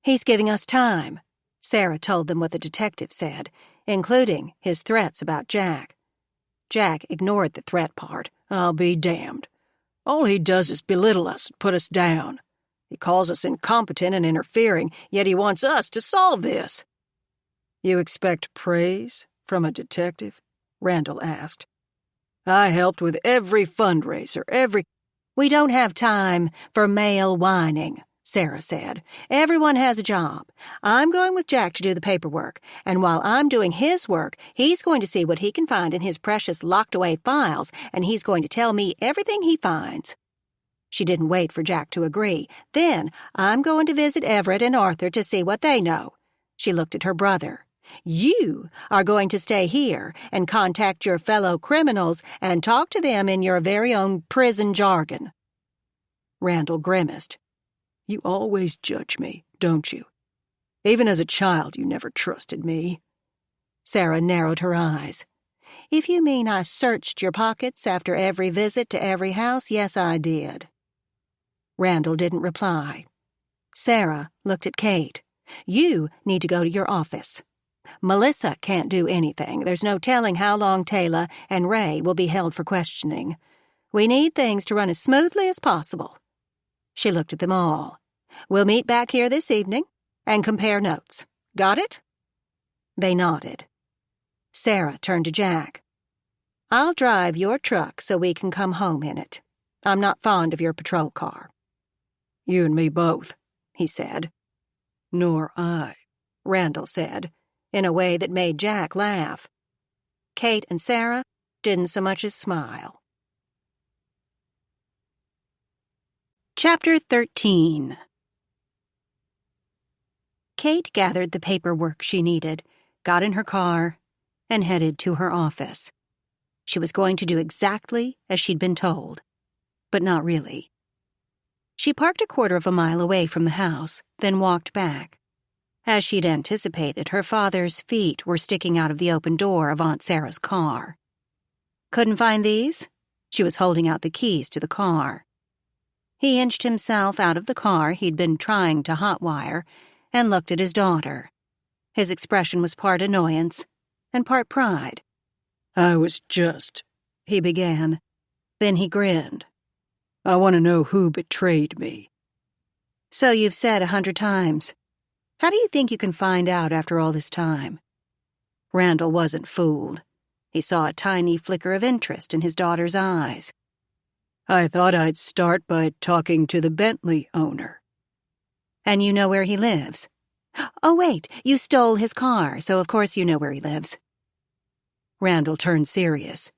He's giving us time, Sara told them what the detective said, including his threats about Jack. Jack ignored the threat part. I'll be damned. All he does is belittle us and put us down. He calls us incompetent and interfering, yet he wants us to solve this. You expect praise from a detective? Randall asked. I helped with every fundraiser, We don't have time for male whining, Sara said. Everyone has a job. I'm going with Jack to do the paperwork, and while I'm doing his work, he's going to see what he can find in his precious locked-away files, and he's going to tell me everything he finds. She didn't wait for Jack to agree. Then I'm going to visit Everett and Arthur to see what they know. She looked at her brother. You are going to stay here and contact your fellow criminals and talk to them in your very own prison jargon. Randall grimaced. You always judge me, don't you? Even as a child, you never trusted me. Sara narrowed her eyes. If you mean I searched your pockets after every visit to every house, yes, I did. Randall didn't reply. Sara looked at Kate. You need to go to your office. Melissa can't do anything. There's no telling how long Taylor and Ray will be held for questioning. We need things to run as smoothly as possible. She looked at them all. We'll meet back here this evening and compare notes. Got it? They nodded. Sara turned to Jack. I'll drive your truck so we can come home in it. I'm not fond of your patrol car. You and me both, he said. Nor I, Randall said, in a way that made Jack laugh. Kate and Sara didn't so much as smile. Chapter 13. Kate gathered the paperwork she needed, got in her car, and headed to her office. She was going to do exactly as she'd been told, but not really. She parked 1/4 mile away from the house, then walked back. As she'd anticipated, her father's feet were sticking out of the open door of Aunt Sarah's car. Couldn't find these? She was holding out the keys to the car. He inched himself out of the car he'd been trying to hotwire and looked at his daughter. His expression was part annoyance and part pride. I was just, he began. Then he grinned. I want to know who betrayed me. So you've said 100 times. How do you think you can find out after all this time? Randall wasn't fooled. He saw a tiny flicker of interest in his daughter's eyes. I thought I'd start by talking to the Bentley owner. And you know where he lives? Oh, wait, you stole his car, so of course you know where he lives. Randall turned serious.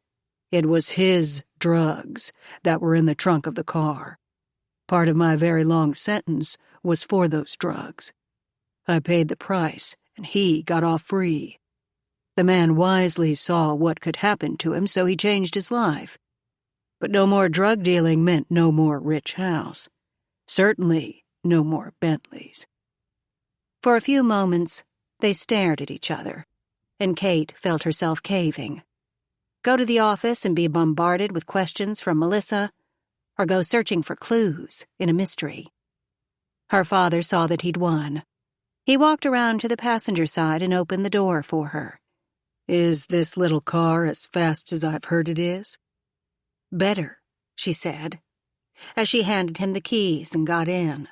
It was his drugs that were in the trunk of the car. Part of my very long sentence was for those drugs. I paid the price, and he got off free. The man wisely saw what could happen to him, so he changed his life. But no more drug dealing meant no more rich house. Certainly no more Bentleys. For a few moments, they stared at each other, and Kate felt herself caving. Go to the office and be bombarded with questions from Melissa, or go searching for clues in a mystery. Her father saw that he'd won. He walked around to the passenger side and opened the door for her. Is this little car as fast as I've heard it is? Better, she said, as she handed him the keys and got in.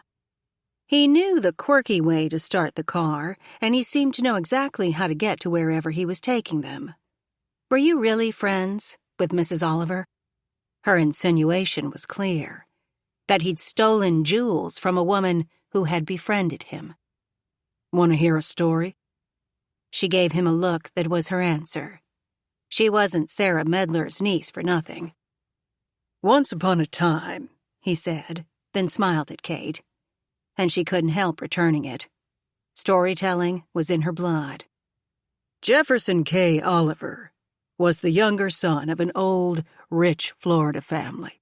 He knew the quirky way to start the car, and he seemed to know exactly how to get to wherever he was taking them. Were you really friends with Mrs. Oliver? Her insinuation was clear, that he'd stolen jewels from a woman who had befriended him. Want to hear a story? She gave him a look that was her answer. She wasn't Sara Medlar's niece for nothing. Once upon a time, he said, then smiled at Kate, and she couldn't help returning it. Storytelling was in her blood. Jefferson K. Oliver was the younger son of an old, rich Florida family.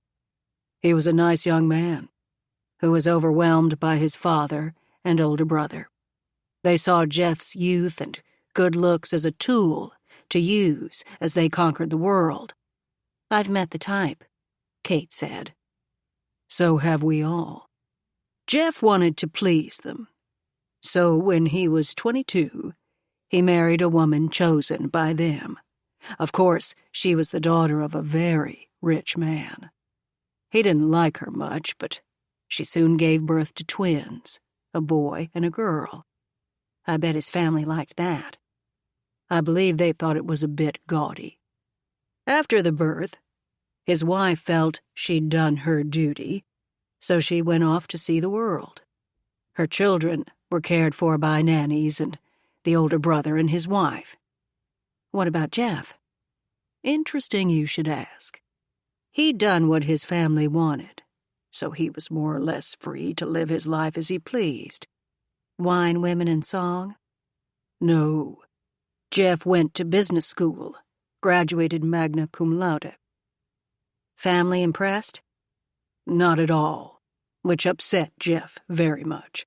He was a nice young man who was overwhelmed by his father and older brother. They saw Jeff's youth and good looks as a tool to use as they conquered the world. I've met the type, Kate said. So have we all. Jeff wanted to please them. So when he was 22, he married a woman chosen by them. Of course, she was the daughter of a very rich man. He didn't like her much, but she soon gave birth to twins, a boy and a girl. I bet his family liked that. I believe they thought it was a bit gaudy. After the birth, his wife felt she'd done her duty, so she went off to see the world. Her children were cared for by nannies and the older brother and his wife. What about Jeff? Interesting you should ask. He'd done what his family wanted, so he was more or less free to live his life as he pleased. Wine, women, and song? No. Jeff went to business school, graduated magna cum laude. Family impressed? Not at all, which upset Jeff very much.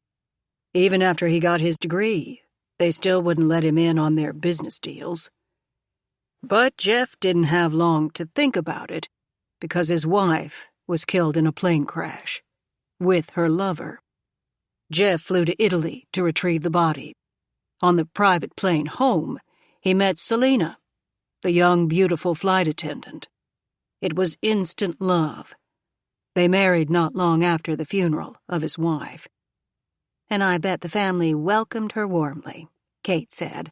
Even after he got his degree, they still wouldn't let him in on their business deals. But Jeff didn't have long to think about it, because his wife was killed in a plane crash, with her lover. Jeff flew to Italy to retrieve the body. On the private plane home, he met Selena, the young, beautiful flight attendant. It was instant love. They married not long after the funeral of his wife. And I bet the family welcomed her warmly, Kate said.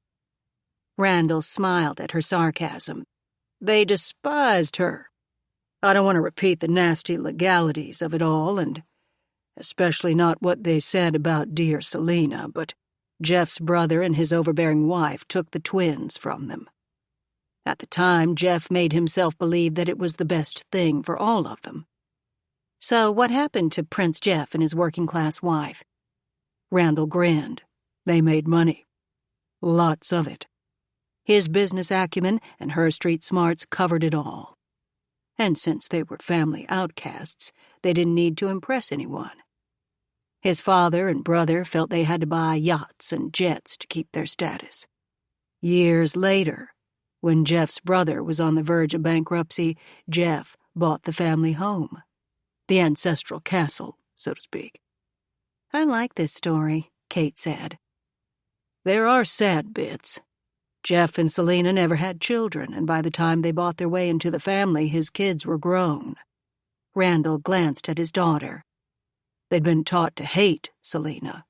Randall smiled at her sarcasm. They despised her. I don't want to repeat the nasty legalities of it all, and especially not what they said about dear Selena, but Jeff's brother and his overbearing wife took the twins from them. At the time, Jeff made himself believe that it was the best thing for all of them. So what happened to Prince Jeff and his working-class wife? Randall grinned. They made money. Lots of it. His business acumen and her street smarts covered it all. And since they were family outcasts, they didn't need to impress anyone. His father and brother felt they had to buy yachts and jets to keep their status. Years later, when Jeff's brother was on the verge of bankruptcy, Jeff bought the family home. The ancestral castle, so to speak. I like this story, Kate said. There are sad bits. Jeff and Selena never had children, and by the time they bought their way into the family, his kids were grown. Randall glanced at his daughter. They'd been taught to hate Selena,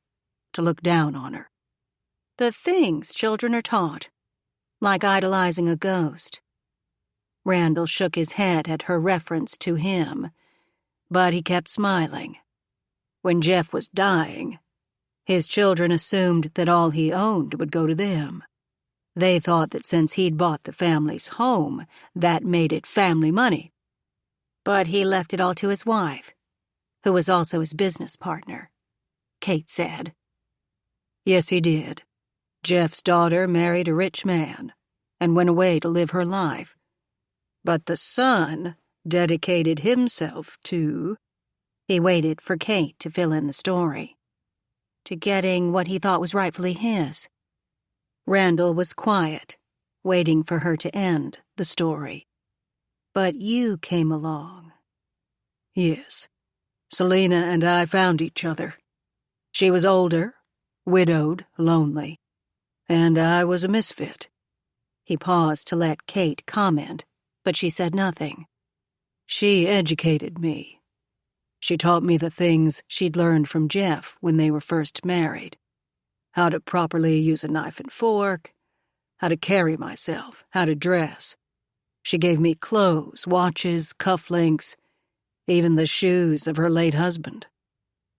to look down on her. The things children are taught, like idolizing a ghost. Randall shook his head at her reference to him, but he kept smiling. When Jeff was dying, his children assumed that all he owned would go to them. They thought that since he'd bought the family's home, that made it family money. But he left it all to his wife, who was also his business partner, Kate said. Yes, he did. Jeff's daughter married a rich man and went away to live her life. But the son dedicated himself to... He waited for Kate to fill in the story. To getting what he thought was rightfully his. Randall was quiet, waiting for her to end the story. But you came along. Yes. Selena and I found each other. She was older, widowed, lonely, and I was a misfit. He paused to let Kate comment, but she said nothing. She educated me. She taught me the things she'd learned from Jeff when they were first married. How to properly use a knife and fork, how to carry myself, how to dress. She gave me clothes, watches, cufflinks, even the shoes of her late husband.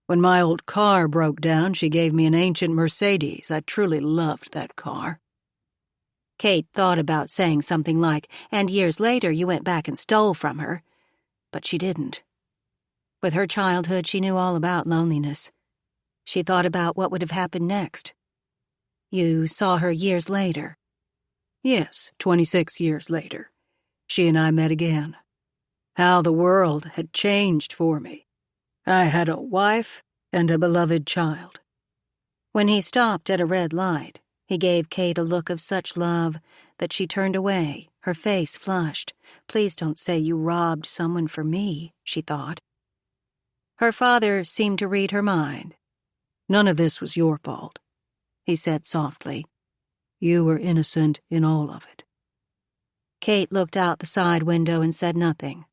When my old car broke down, she gave me an ancient Mercedes. I truly loved that car. Kate thought about saying something like, and years later you went back and stole from her, but she didn't. With her childhood, she knew all about loneliness. She thought about what would have happened next. You saw her years later. Yes, 26 years later. She and I met again. How the world had changed for me. I had a wife and a beloved child. When he stopped at a red light, he gave Kate a look of such love that she turned away, her face flushed. Please don't say you robbed someone for me, she thought. Her father seemed to read her mind. None of this was your fault," he said softly. "You were innocent in all of it." Kate looked out the side window and said nothing.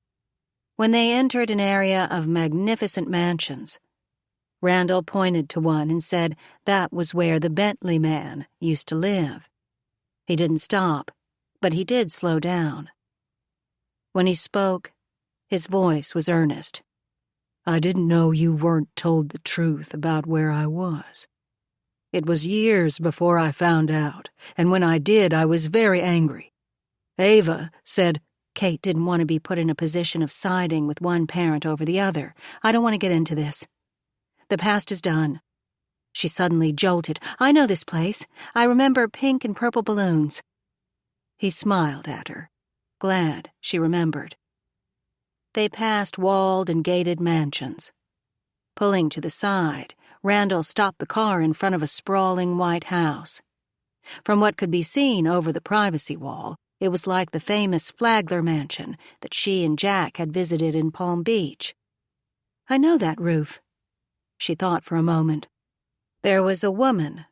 When they entered an area of magnificent mansions, Randall pointed to one and said that was where the Bentley man used to live. He didn't stop, but he did slow down. When he spoke, his voice was earnest. "I didn't know you weren't told the truth about where I was. It was years before I found out, and when I did, I was very angry. Ava said..." Kate didn't want to be put in a position of siding with one parent over the other. "I don't want to get into this. The past is done." She suddenly jolted. "I know this place. I remember pink and purple balloons." He smiled at her, glad she remembered. They passed walled and gated mansions. Pulling to the side, Randall stopped the car in front of a sprawling white house. From what could be seen over the privacy wall, it was like the famous Flagler mansion that she and Jack had visited in Palm Beach. "I know that roof." She thought for a moment. "There was a woman,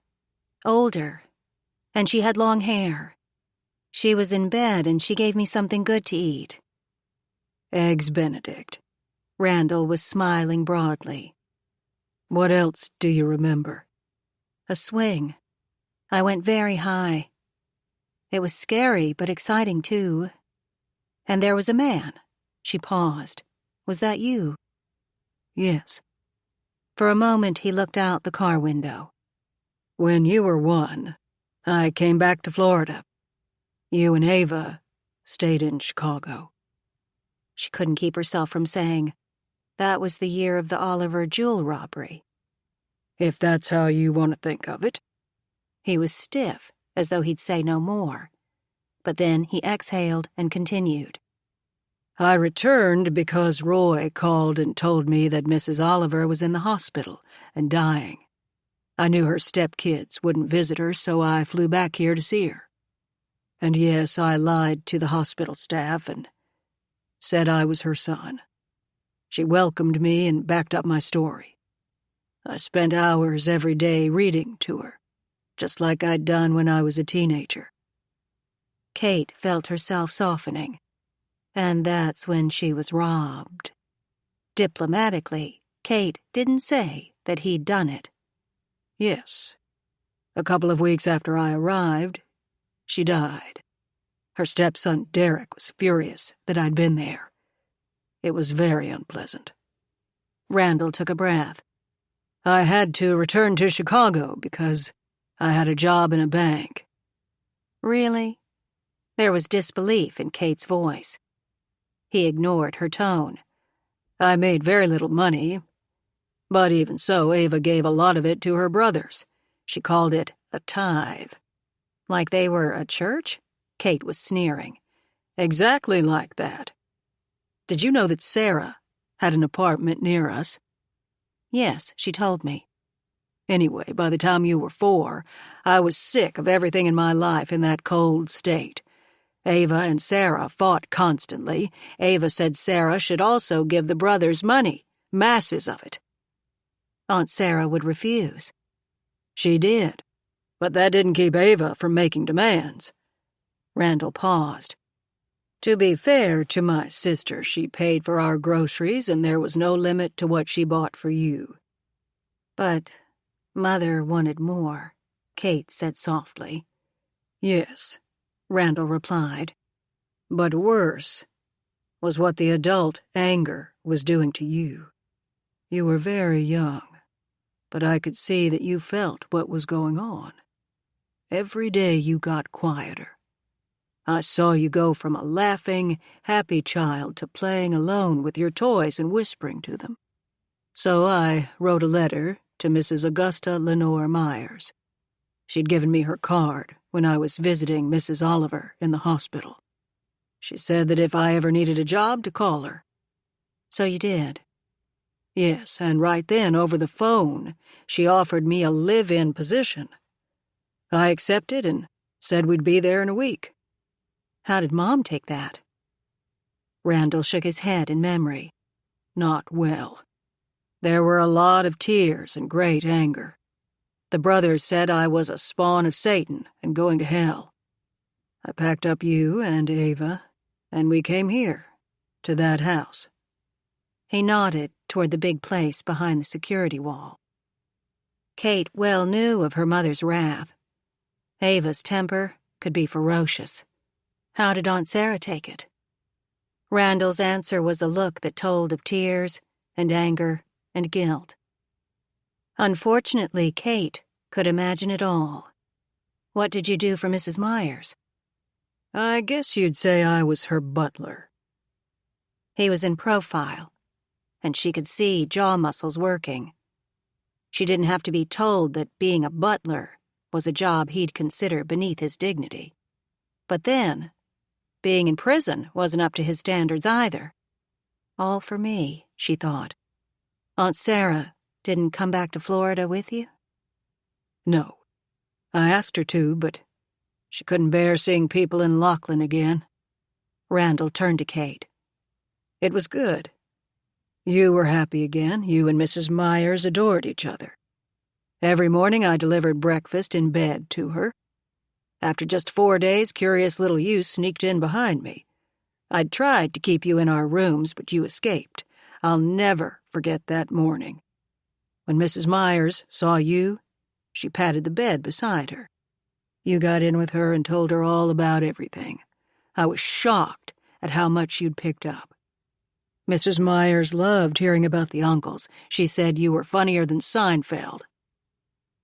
older, and she had long hair. She was in bed and she gave me something good to eat." "Eggs Benedict." Randall was smiling broadly. "What else do you remember?" "A swing. I went very high. It was scary, but exciting, too. And there was a man." She paused. "Was that you?" "Yes." For a moment he looked out the car window. "When you were 1, I came back to Florida. You and Ava stayed in Chicago." She couldn't keep herself from saying, "That was the year of the Oliver jewel robbery." "If that's how you want to think of it." He was stiff, as though he'd say no more. But then he exhaled and continued. "I returned because Roy called and told me that Mrs. Oliver was in the hospital and dying. I knew her stepkids wouldn't visit her, so I flew back here to see her. And yes, I lied to the hospital staff and said I was her son. She welcomed me and backed up my story. I spent hours every day reading to her, just like I'd done when I was a teenager." Kate felt herself softening. And that's when she was robbed. Diplomatically, Kate didn't say that he'd done it. "Yes. A couple of weeks after I arrived, she died. Her stepson Derek was furious that I'd been there. It was very unpleasant." Randall took a breath. "I had to return to Chicago because I had a job in a bank." "Really?" There was disbelief in Kate's voice. He ignored her tone. "I made very little money. But even so, Ava gave a lot of it to her brothers. She called it a tithe." "Like they were a church?" Kate was sneering. "Exactly like that. Did you know that Sara had an apartment near us?" "Yes, she told me." "Anyway, by the time you were 4, I was sick of everything in my life in that cold state. Ava and Sara fought constantly. Ava said Sara should also give the brothers money, masses of it. Aunt Sara would refuse." "She did, but that didn't keep Ava from making demands." Randall paused. "To be fair to my sister, she paid for our groceries and there was no limit to what she bought for you." "But Mother wanted more," Kate said softly. "Yes," Randall replied. "But worse was what the adult anger was doing to you. You were very young, but I could see that you felt what was going on. Every day you got quieter. I saw you go from a laughing, happy child to playing alone with your toys and whispering to them. So I wrote a letter to Mrs. Augusta Lenore Myers. She'd given me her card when I was visiting Mrs. Oliver in the hospital. She said that if I ever needed a job to call her." "So you did?" "Yes, and right then, over the phone, she offered me a live-in position. I accepted and said we'd be there in a week." "How did Mom take that?" Randall shook his head in memory. "Not well. There were a lot of tears and great anger. The brothers said I was a spawn of Satan and going to hell. I packed up you and Ava, and we came here, to that house." He nodded toward the big place behind the security wall. Kate well knew of her mother's wrath. Ava's temper could be ferocious. How did Aunt Sara take it? Randall's answer was a look that told of tears and anger and guilt. Unfortunately, Kate could imagine it all. "What did you do for Mrs. Myers?" "I guess you'd say I was her butler." He was in profile, and she could see jaw muscles working. She didn't have to be told that being a butler was a job he'd consider beneath his dignity. But then, being in prison wasn't up to his standards either. All for me, she thought. Aunt Sara didn't come back to Florida with you? "No. I asked her to, but she couldn't bear seeing people in Lachlan again." Randall turned to Kate. "It was good. You were happy again. You and Mrs. Myers adored each other. Every morning I delivered breakfast in bed to her. After just 4 days, curious little you sneaked in behind me. I'd tried to keep you in our rooms, but you escaped. I'll never forget that morning. When Mrs. Myers saw you, she patted the bed beside her. You got in with her and told her all about everything. I was shocked at how much you'd picked up. Mrs. Myers loved hearing about the uncles. She said you were funnier than Seinfeld."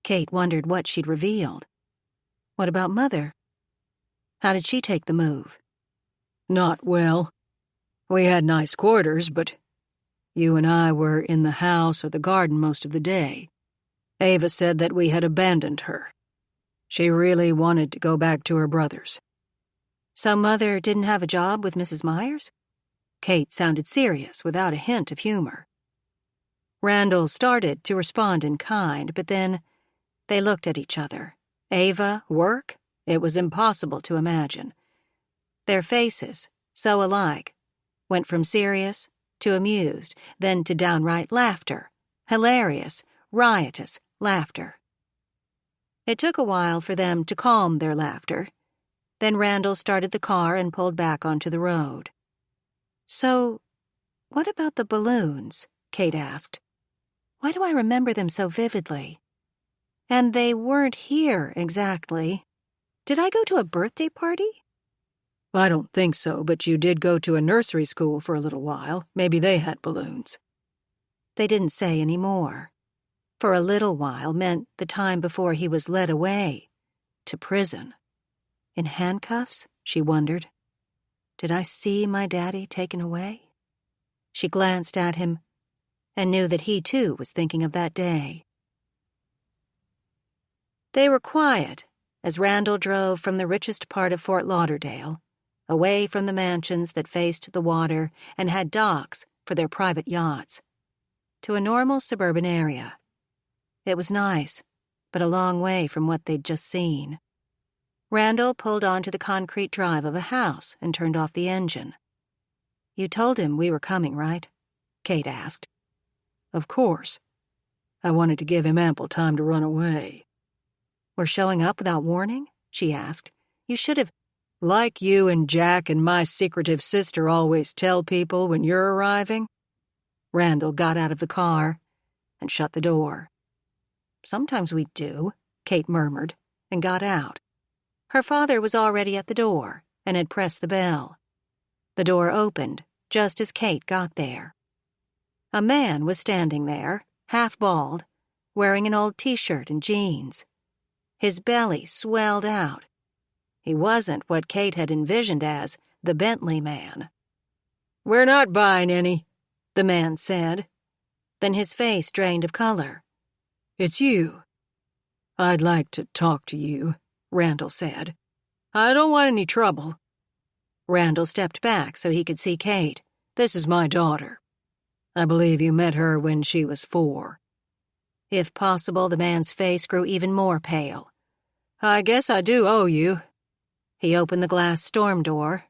Kate wondered what she'd revealed. What about Mother? How did she take the move? "Not well. We had nice quarters, but you and I were in the house or the garden most of the day. Ava said that we had abandoned her. She really wanted to go back to her brothers." "So Mother didn't have a job with Mrs. Myers?" Kate sounded serious without a hint of humor. Randall started to respond in kind, but then they looked at each other. Ava, work? It was impossible to imagine. Their faces, so alike, went from serious to amused, then to downright laughter. Hilarious, riotous laughter. It took a while for them to calm their laughter. Then Randall started the car and pulled back onto the road. "So, what about the balloons?" Kate asked. "Why do I remember them so vividly? And they weren't here exactly. Did I go to a birthday party?" "I don't think so, but you did go to a nursery school for a little while. Maybe they had balloons." They didn't say any more. For a little while meant the time before he was led away. To prison. In handcuffs, she wondered. Did I see my daddy taken away? She glanced at him and knew that he too was thinking of that day. They were quiet as Randall drove from the richest part of Fort Lauderdale, away from the mansions that faced the water and had docks for their private yachts, to a normal suburban area. It was nice, but a long way from what they'd just seen. Randall pulled onto the concrete drive of a house and turned off the engine. "You told him we were coming, right?" Kate asked. "Of course. I wanted to give him ample time to run away." "We're showing up without warning?" she asked. "You should have—" "Like you and Jack and my secretive sister always tell people when you're arriving." Randall got out of the car and shut the door. "Sometimes we do," Kate murmured, and got out. Her father was already at the door and had pressed the bell. The door opened just as Kate got there. A man was standing there, half bald, wearing an old t-shirt and jeans. His belly swelled out. He wasn't what Kate had envisioned as the Bentley man. "We're not buying any," the man said. Then his face drained of color. "It's you. I'd like to talk to you," Randall said. "I don't want any trouble." Randall stepped back so he could see Kate. "This is my daughter. I believe you met her when she was 4. If possible, the man's face grew even more pale. "I guess I do owe you." He opened the glass storm door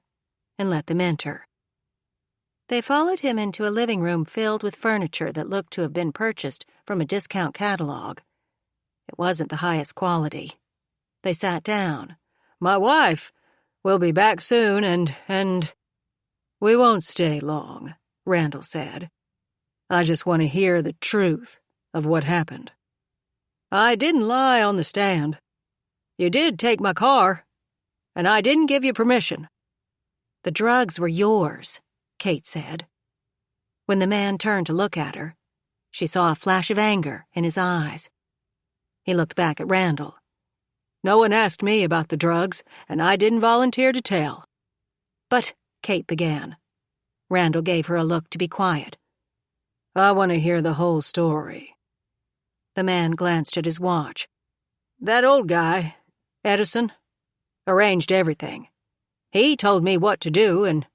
and let them enter. They followed him into a living room filled with furniture that looked to have been purchased from a discount catalog. It wasn't the highest quality. They sat down. My wife will be back soon, and we won't stay long, Randall said. I just want to hear the truth of what happened. I didn't lie on the stand. You did take my car, and I didn't give you permission. The drugs were yours, Kate said. When the man turned to look at her, she saw a flash of anger in his eyes. He looked back at Randall. No one asked me about the drugs, and I didn't volunteer to tell. But, Kate began. Randall gave her a look to be quiet. I want to hear the whole story. The man glanced at his watch. That old guy, Edison, arranged everything. He told me what to do, and